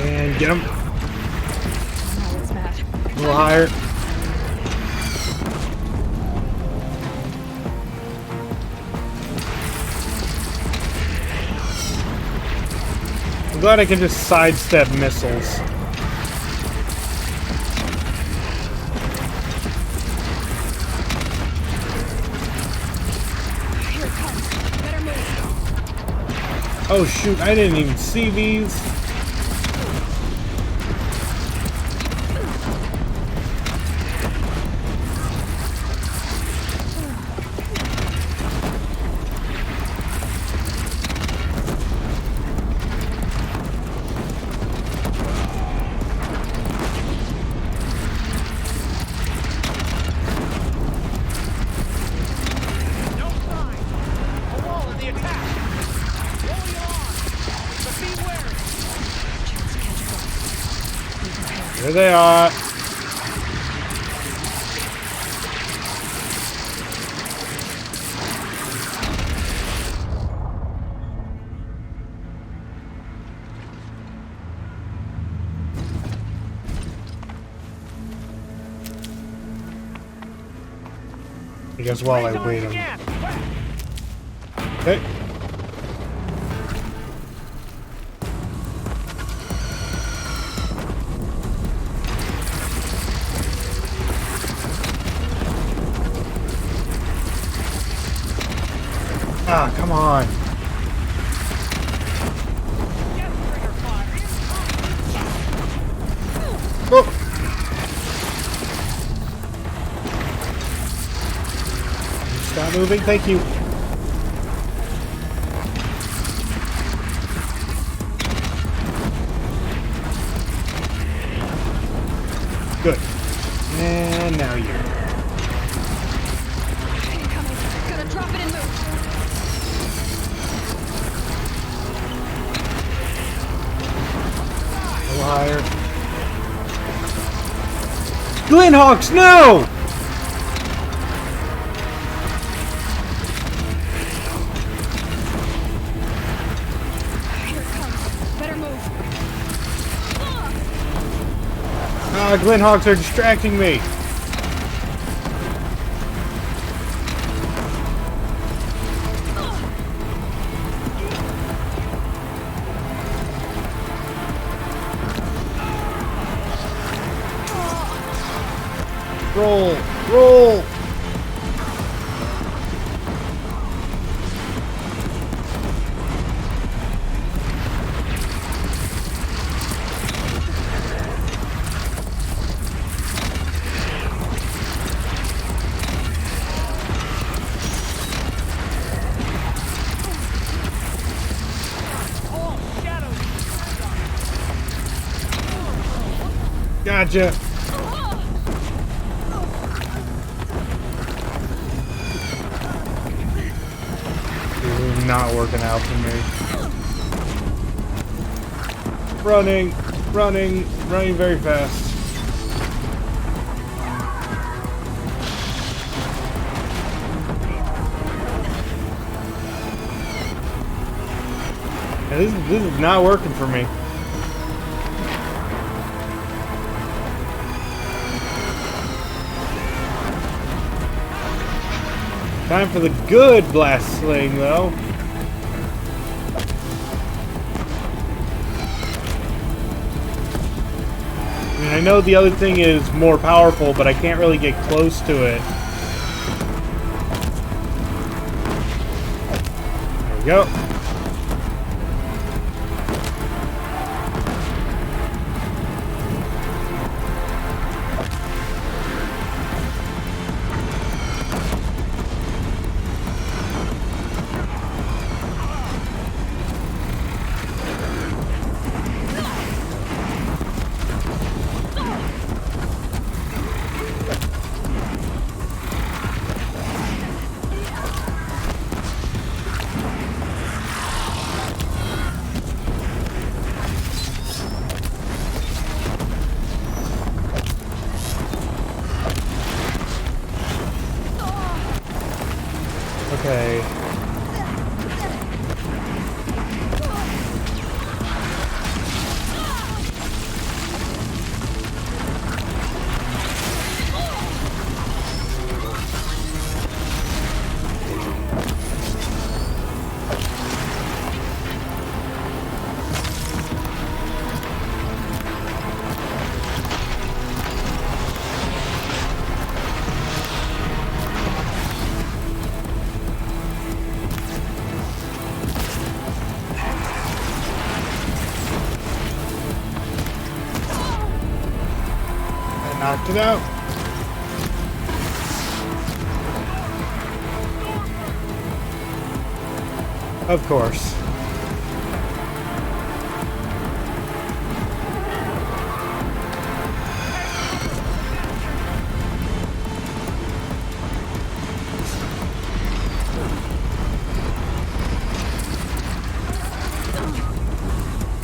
and get him. Oh, it's bad. A little higher. I'm glad I can just sidestep missiles. Here it comes. Better move. Oh shoot, I didn't even see these. No sign! A wall in the attack! Rolling along! But be wary! Here they are. I guess while I wait them. Okay. Ah, come on. Oh. Stop moving, thank you. Good. And now you. Incoming. Gonna drop it and move. A little higher. Glenhawks, no! Here it comes. Better move. Ah, Glenhawks are distracting me. Roll! Roll! Gotcha! This is not working out for me. Running, running, running very fast. Yeah, this is not working for me. Time for the good blast sling, though. mean, I know the other thing is more powerful, but I can't really get close to it. There we go. Okay. Knocked it out. Of course.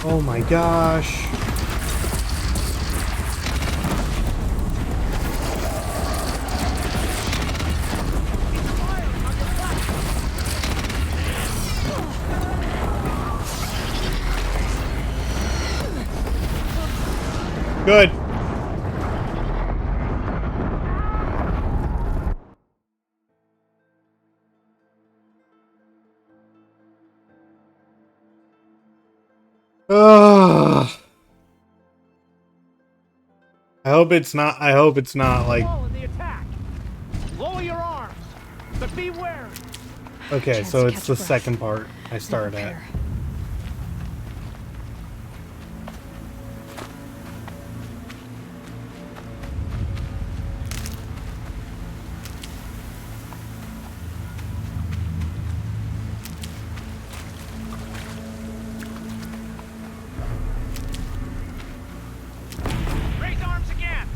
Oh my gosh. Good. I hope it's not like. The attack. Lower your arms, but be wary. Okay, so it's the second part I started at. Raise arms again.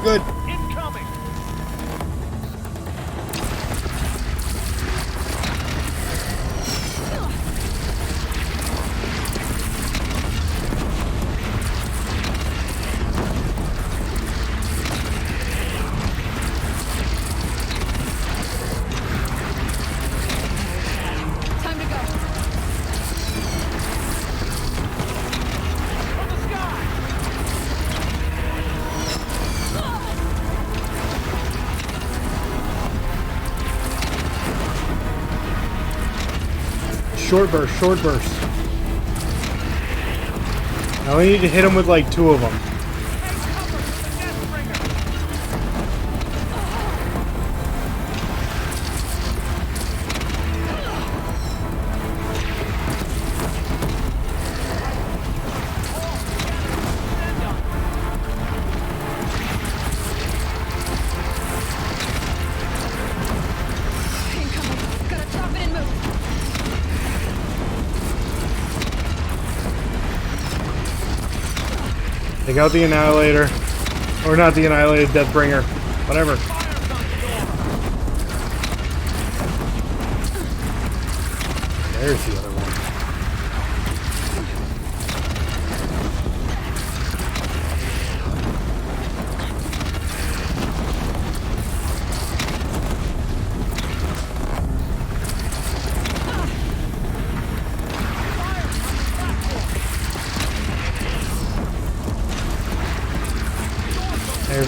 Good. Incoming. Time to go. From the sky. Short burst, short burst. I only need to hit him with like 2 of them. Incoming. Gotta drop it and move. Take out the Annihilator. Or not the Annihilator, Deathbringer. Whatever. There's the other one.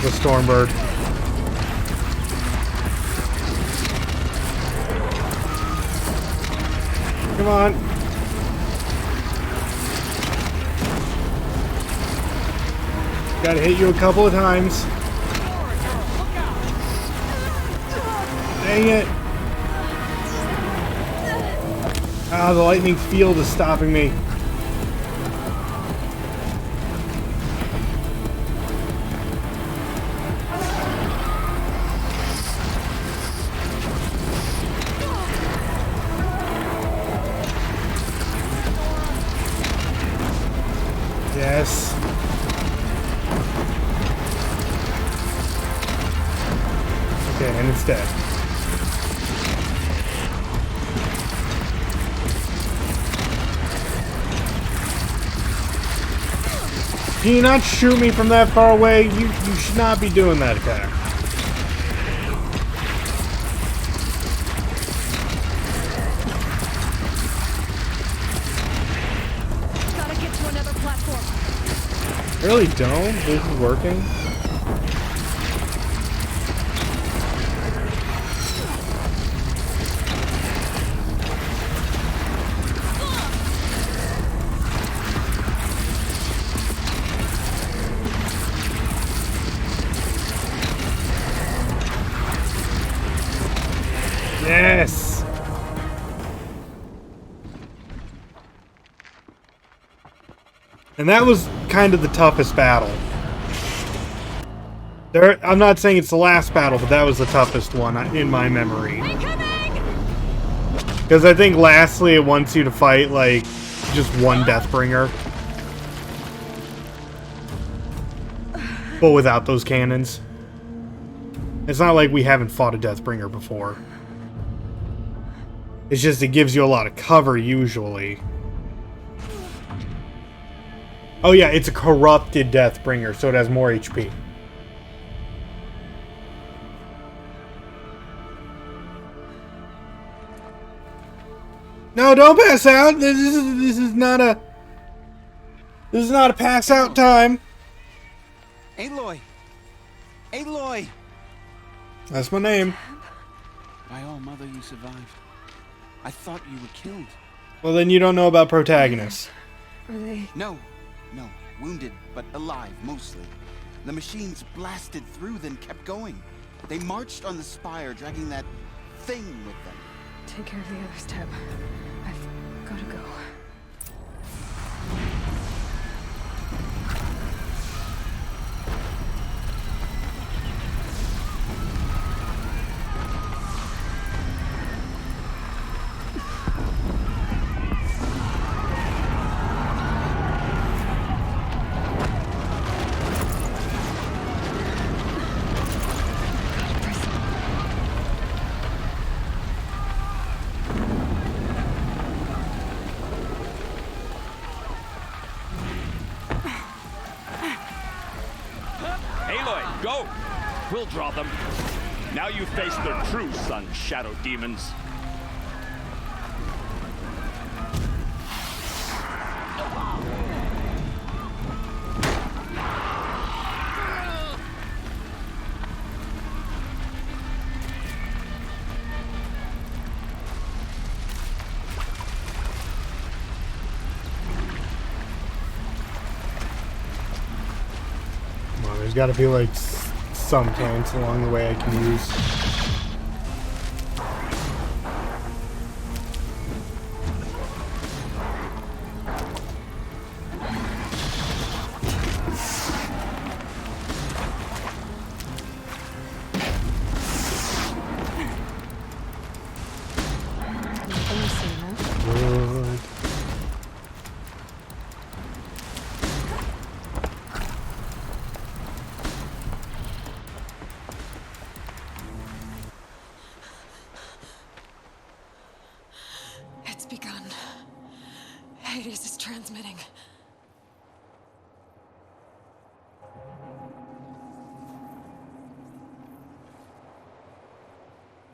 There's a Stormbird. Come on. Gotta hit you a couple of times. Dang it. Ah, the lightning field is stopping me. Yes. Okay, and it's dead. Can you not shoot me from that far away? You should not be doing that attack. Gotta get to another platform. I really don't. This is working. Yes! And that was kind of the toughest battle. I'm not saying it's the last battle, but that was the toughest one in my memory. Because I think lastly it wants you to fight, like, just one Deathbringer. But without those cannons. It's not like we haven't fought a Deathbringer before. It's just it gives you a lot of cover, usually. Oh yeah, it's a corrupted Deathbringer, so it has more HP. No, don't pass out! This is not a pass out time. Aloy! Aloy! That's my name. By all mother, you survived. I thought you were killed. Well, then you don't know about protagonists. Are they? No. Wounded, but alive, mostly. The machines blasted through, then kept going. They marched on the spire, dragging that thing with them. Take care of the others, Teb. I've gotta go. Aloy, go! We'll draw them. Now you face their true sun, shadow demons. There's got to be like some plants along the way I can use. Good. It's begun. Hades is transmitting.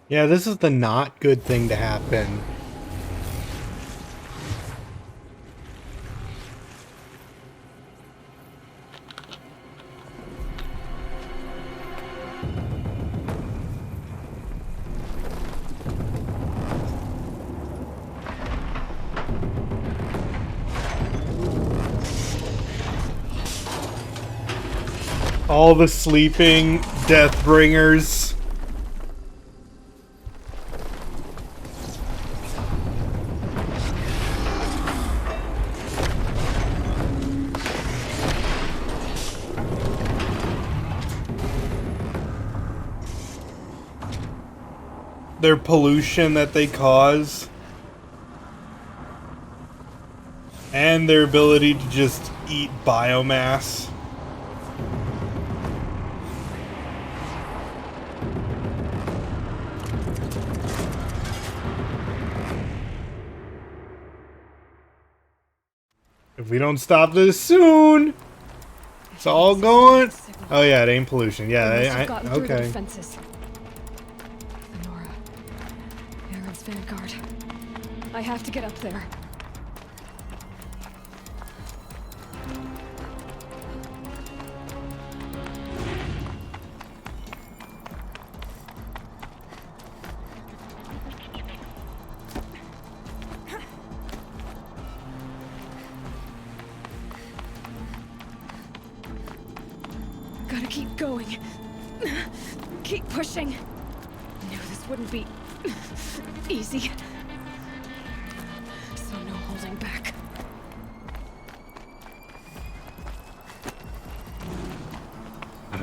Yeah, this is the not good thing to happen. All the sleeping Deathbringers. Their pollution that they cause. And their ability to just eat biomass. If we don't stop this soon, it's all going. Oh yeah, it ain't pollution. Yeah, okay. Defenses. Nora, Aaron's vanguard. I have to get up there. Gotta keep going. Keep pushing. Knew this wouldn't be easy. So no holding back.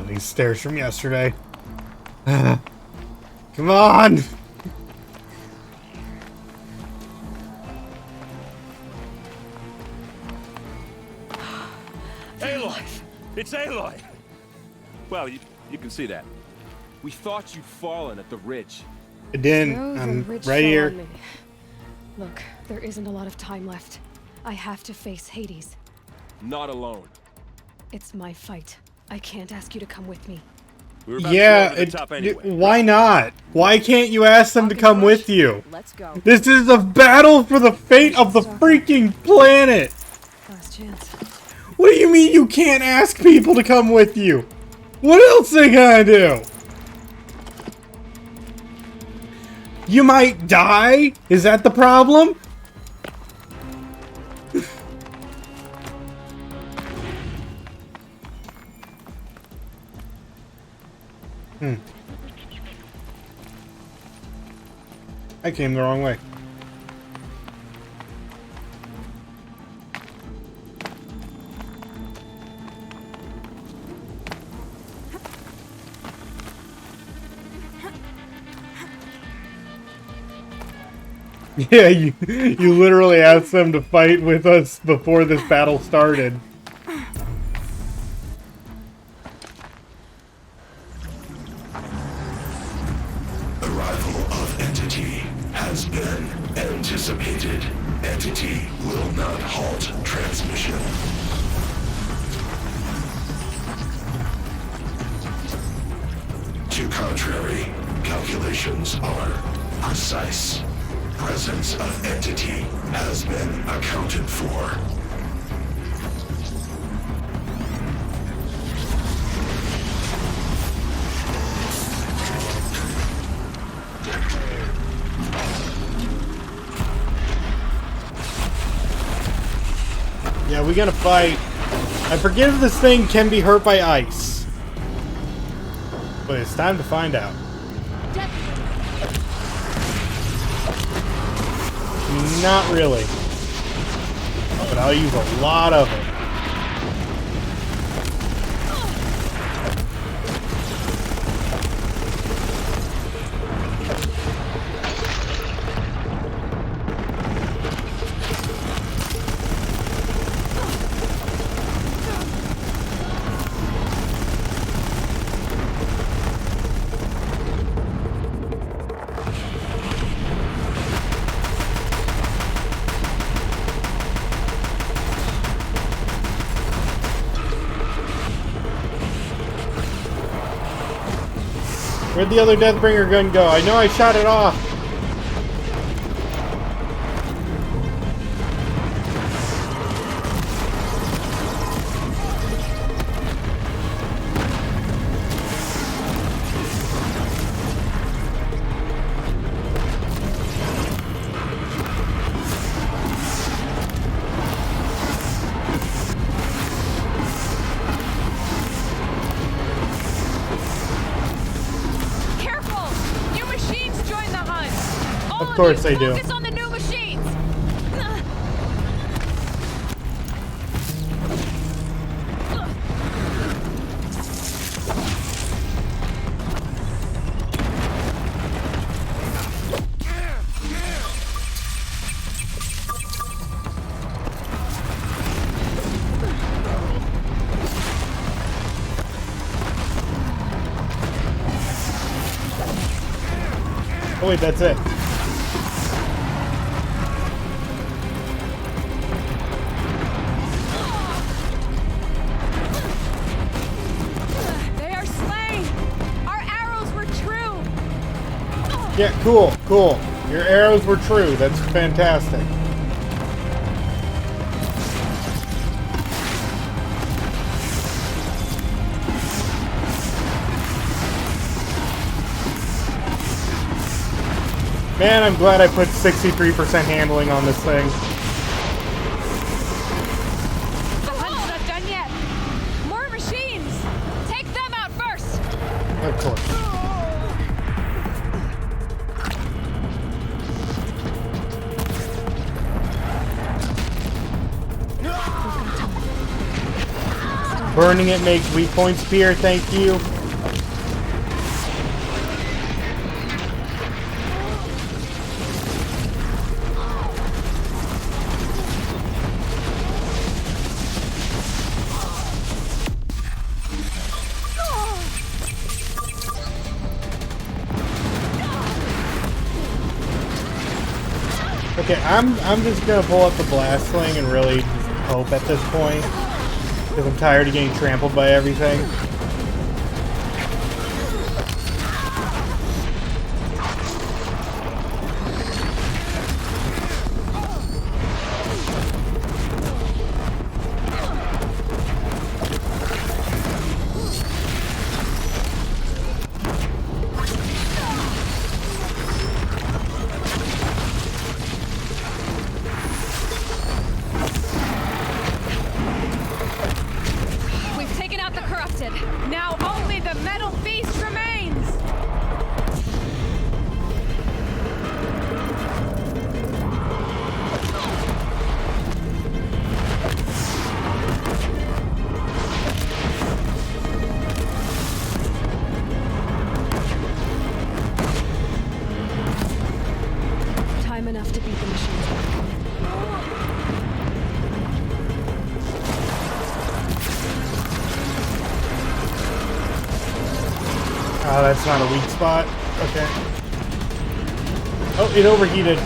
These stairs from yesterday. Come on! Aloy! It's Aloy! Well, you can see that. We thought you'd fallen at the ridge. I didn't. I'm right here. Look, there isn't a lot of time left. I have to face Hades. Not alone. It's my fight. I can't ask you to come with me. We were about Yeah, to go to the top anyway. why not? Why can't you ask them to come with you? Let's go. This is a battle for the fate of the freaking planet! Last chance. What do you mean you can't ask people to come with you? What else they gonna do? You might die? Is that the problem? I came the wrong way. Yeah, you literally asked them to fight with us before this battle started. Arrival of Entity has been anticipated. Entity will not halt transmission. To contrary, calculations are precise. Presence of Entity has been accounted for. Yeah, we gotta fight. I forget if this thing can be hurt by ice. But it's time to find out. Not really. But I'll use a lot of it. Where'd the other Deathbringer gun go? I know I shot it off. Of course they do. Focus on the new machines. Oh wait, that's it. They are slain. Our arrows were true. Yeah, cool, cool. Your arrows were true. That's fantastic. Man, I'm glad I put 63% handling on this thing. The hunt's not done yet. More machines. Take them out first. Of course. Burning it makes weak point spear, thank you. Okay, I'm just gonna pull up the blast sling and really just hope at this point. Because I'm tired of getting trampled by everything. We've taken out the corrupted. Now only the metal beast remains. Time enough to beat the machines back. Oh, that's not a weak spot. Okay. Oh, it overheated.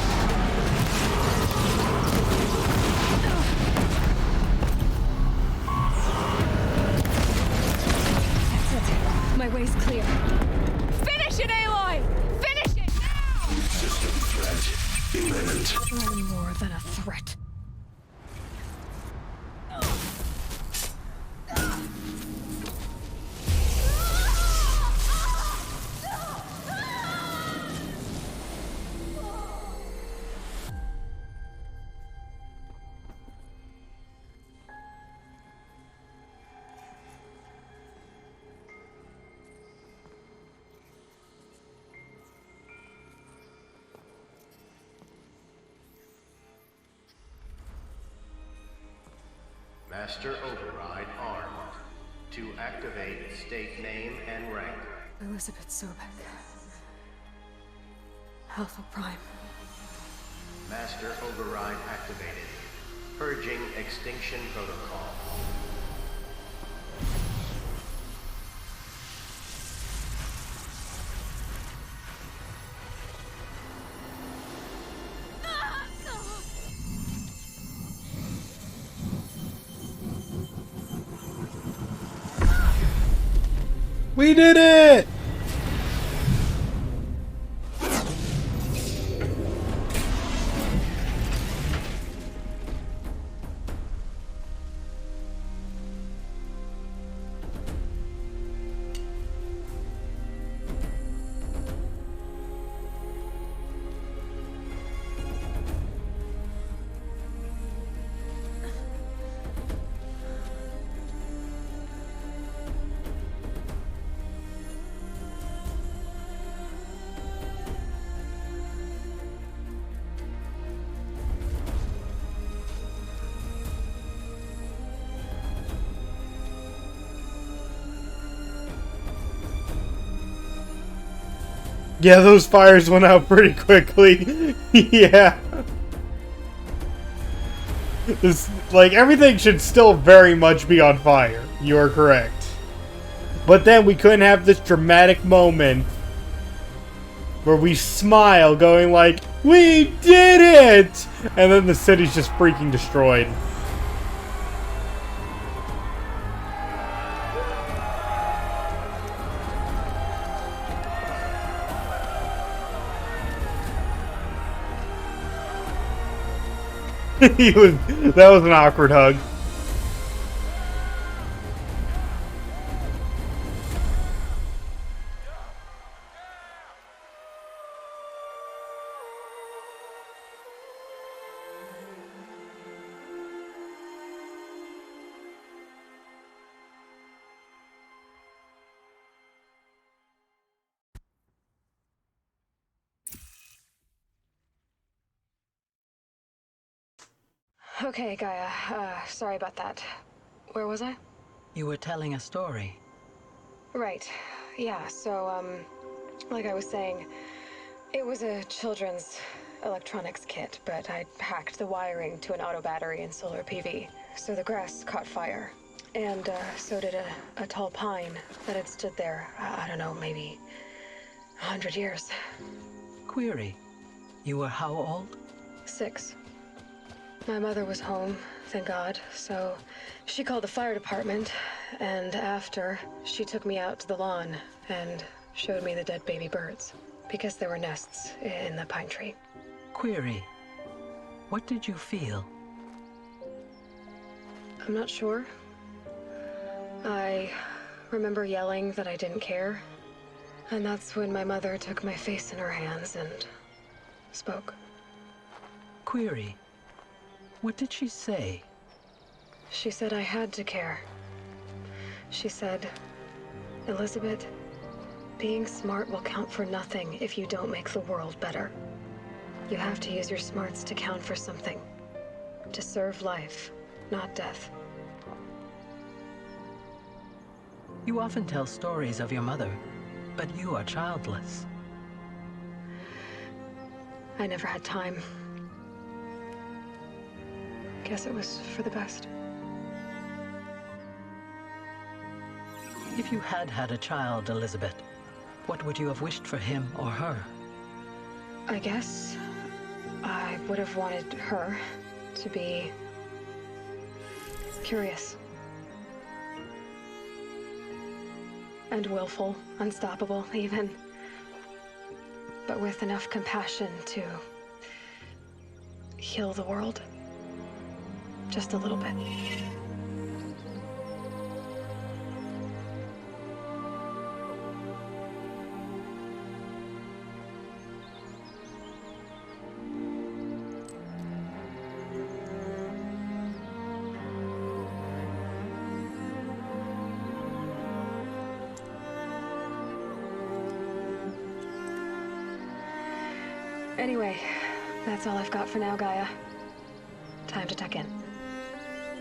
That's it. My way's clear. Finish it, Aloy! Finish it now! System threat imminent. You're more than a threat. Master Override armed. To activate, state name and rank. Elizabeth Sobek. Alpha Prime. Master Override activated. Purging Extinction Protocol. We did it! Yeah, those fires went out pretty quickly. Yeah. This, like, everything should still very much be on fire. You are correct. But then we couldn't have this dramatic moment where we smile going like, we did it! And then the city's just freaking destroyed. That was an awkward hug. Okay, Gaia. Sorry about that. Where was I? You were telling a story. Right. Yeah, so, like I was saying, it was a children's electronics kit, but I'd hacked the wiring to an auto battery and solar PV. So the grass caught fire. And, so did a tall pine that had stood there, I don't know, maybe 100 years. Query. You were how old? 6. My mother was home, thank God, so she called the fire department, and after, she took me out to the lawn and showed me the dead baby birds, because there were nests in the pine tree. Query. What did you feel? I'm not sure. I remember yelling that I didn't care, and that's when my mother took my face in her hands and spoke. Query. What did she say? She said I had to care. She said, Elizabeth, being smart will count for nothing if you don't make the world better. You have to use your smarts to count for something. To serve life, not death. You often tell stories of your mother, but you are childless. I never had time. Guess it was for the best. If you had had a child, Elizabeth, what would you have wished for him or her? I guess I would have wanted her to be curious. And willful, unstoppable even. But with enough compassion to heal the world. Just a little bit. Anyway, that's all I've got for now, Gaia. Time to tuck in.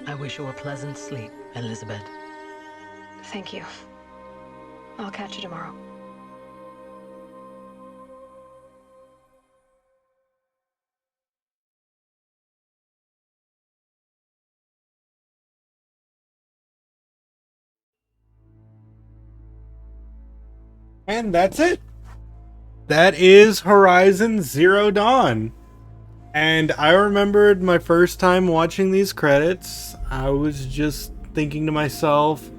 I wish you a pleasant sleep, Elizabeth. Thank you. I'll catch you tomorrow. And that's it. That is Horizon Zero Dawn. And I remembered my first time watching these credits, I was just thinking to myself,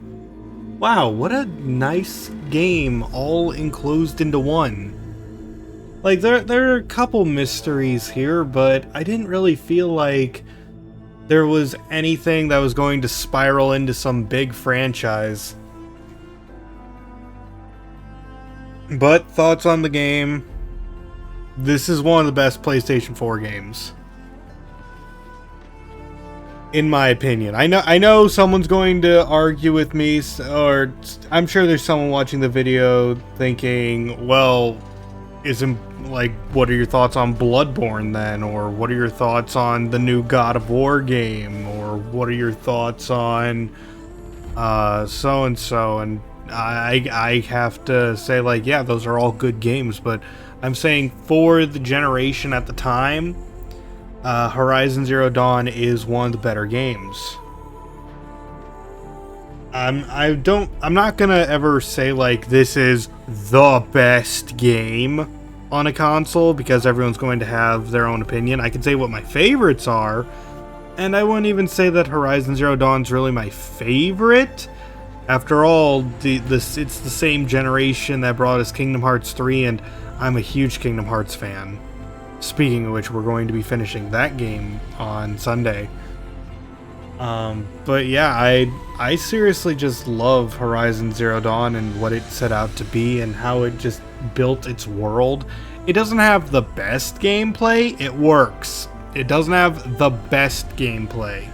wow, what a nice game all enclosed into one. Like, there are a couple mysteries here, but I didn't really feel like there was anything that was going to spiral into some big franchise. But thoughts on the game? This is one of the best PlayStation 4 games, in my opinion. I know someone's going to argue with me, or I'm sure there's someone watching the video thinking, well, isn't, like, what are your thoughts on Bloodborne then? Or what are your thoughts on the new God of War game? Or what are your thoughts on so-and-so? And I have to say, like, yeah, those are all good games, but I'm saying for the generation at the time, Horizon Zero Dawn is one of the better games. I'm not gonna ever say like this is the best game on a console, because everyone's going to have their own opinion. I can say what my favorites are, and I wouldn't even say that Horizon Zero Dawn's really my favorite. After all, it's the same generation that brought us Kingdom Hearts 3, and I'm a huge Kingdom Hearts fan. Speaking of which, we're going to be finishing that game on Sunday. But yeah, I seriously just love Horizon Zero Dawn and what it set out to be and how it just built its world. It doesn't have the best gameplay, it works. It doesn't have the best gameplay.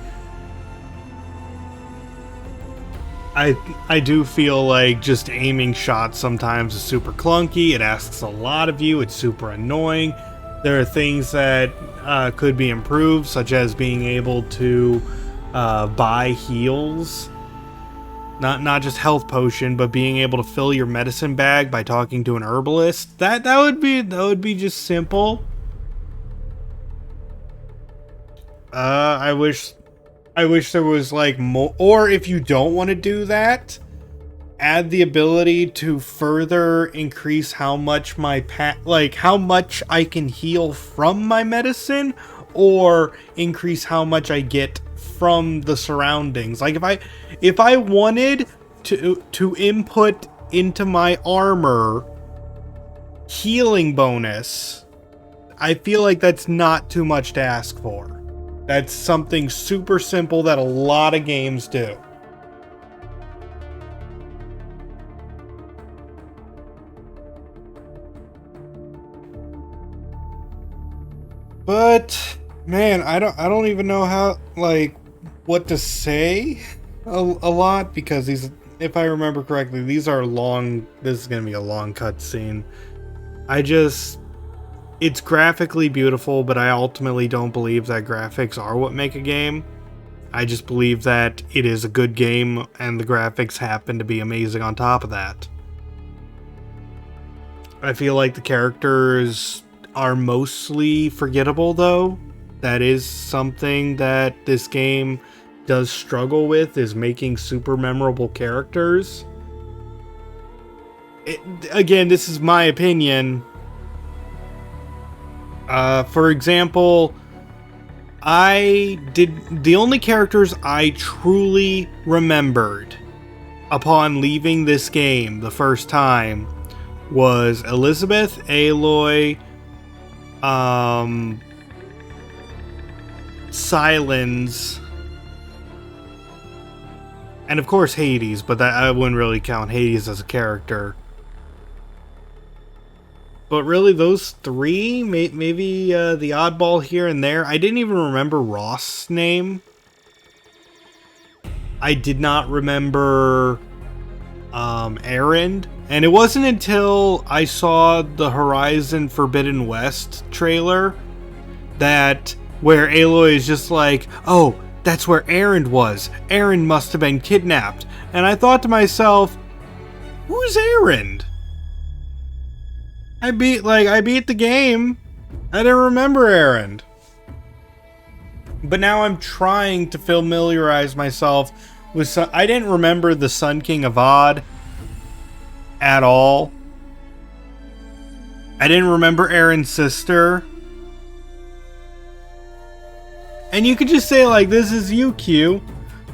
I do feel like just aiming shots sometimes is super clunky. It asks a lot of you. It's super annoying. There are things that could be improved, such as being able to buy heals. Not just health potion, but being able to fill your medicine bag by talking to an herbalist. That would be just simple. I wish there was like more, or if you don't want to do that, add the ability to further increase how much how much I can heal from my medicine, or increase how much I get from the surroundings. Like if I wanted to input into my armor healing bonus, I feel like that's not too much to ask for. That's something super simple that a lot of games do. But man, I don't even know how, like, what to say a lot, because these, if I remember correctly, these are long. This is gonna be a long cutscene. It's graphically beautiful, but I ultimately don't believe that graphics are what make a game. I just believe that it is a good game, and the graphics happen to be amazing on top of that. I feel like the characters are mostly forgettable, though. That is something that this game does struggle with, is making super memorable characters. Again, this is my opinion. For example, the only characters I truly remembered upon leaving this game the first time was Elizabeth, Aloy, Sylens, and of course Hades, but that I wouldn't really count Hades as a character. But really, those three, maybe the oddball here and there. I didn't even remember Ross's name. I did not remember Erend. And it wasn't until I saw the Horizon Forbidden West trailer where Aloy is just like, oh, that's where Erend was. Erend must have been kidnapped. And I thought to myself, who's Erend? I beat the game. I didn't remember Erend. But now I'm trying to familiarize myself with I didn't remember the Sun King Avad at all. I didn't remember Erend's sister. And you could just say, like, this is you, Q.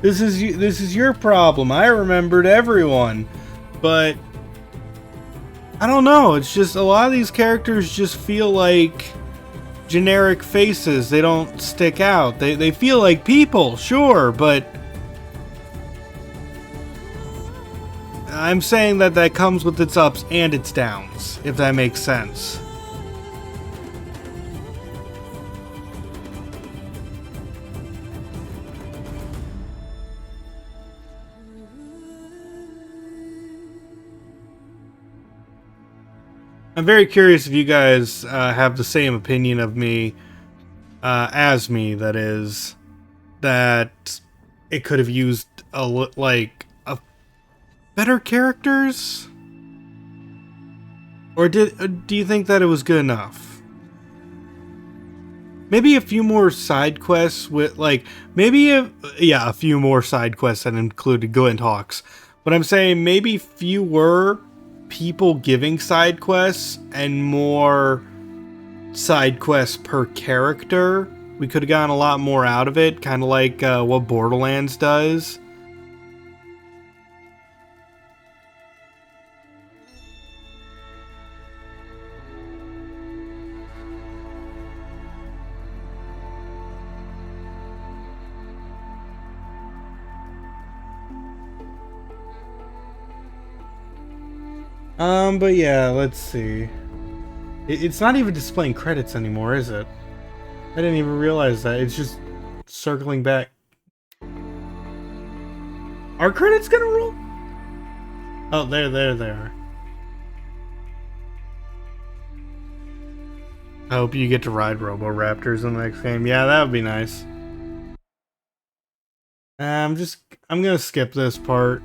This is your problem. I remembered everyone. But I don't know, it's just a lot of these characters just feel like generic faces. They don't stick out. They feel like people, sure, but I'm saying that comes with its ups and its downs, if that makes sense. I'm very curious if you guys have the same opinion of me, as me, that is, that it could have used better characters? Or do you think that it was good enough? Maybe a few more side quests with, like, a few more side quests that included Glinthawks. But I'm saying maybe fewer people giving side quests and more side quests per character. We could have gotten a lot more out of it, kind of like what Borderlands does. But yeah, let's see. It's not even displaying credits anymore, is it? I didn't even realize that. It's just circling back. Are credits gonna roll? Oh, there they are. I hope you get to ride Roboraptors in the next game. Yeah, that would be nice. I'm gonna skip this part.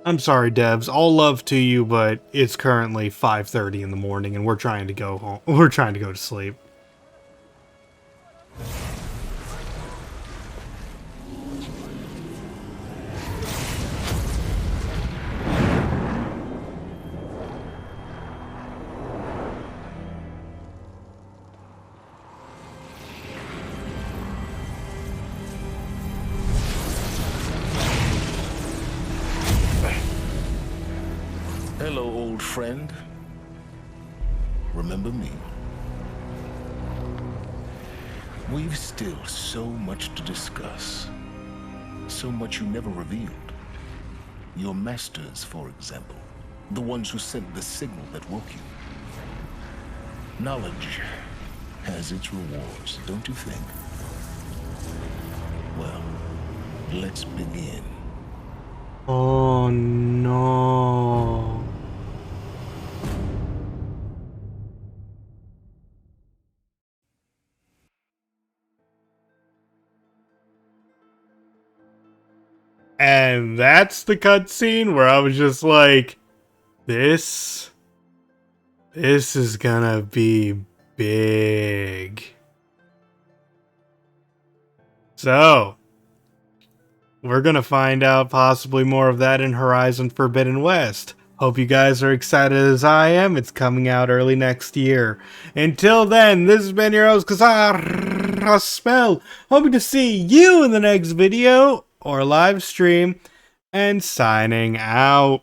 I'm sorry, devs. All love to you, but it's currently 5:30 in the morning, and we're trying to go home. We're trying to go to sleep. Hello, old friend. Remember me? We've still so much to discuss. So much you never revealed. Your masters, for example. The ones who sent the signal that woke you. Knowledge has its rewards, don't you think? Well, let's begin. Oh no. And that's the cutscene where I was just like, this is gonna be big. So, we're gonna find out possibly more of that in Horizon Forbidden West. Hope you guys are excited as I am. It's coming out early next year. Until then, this has been your host, Kazar hoping to see you in the next video or live stream, and signing out.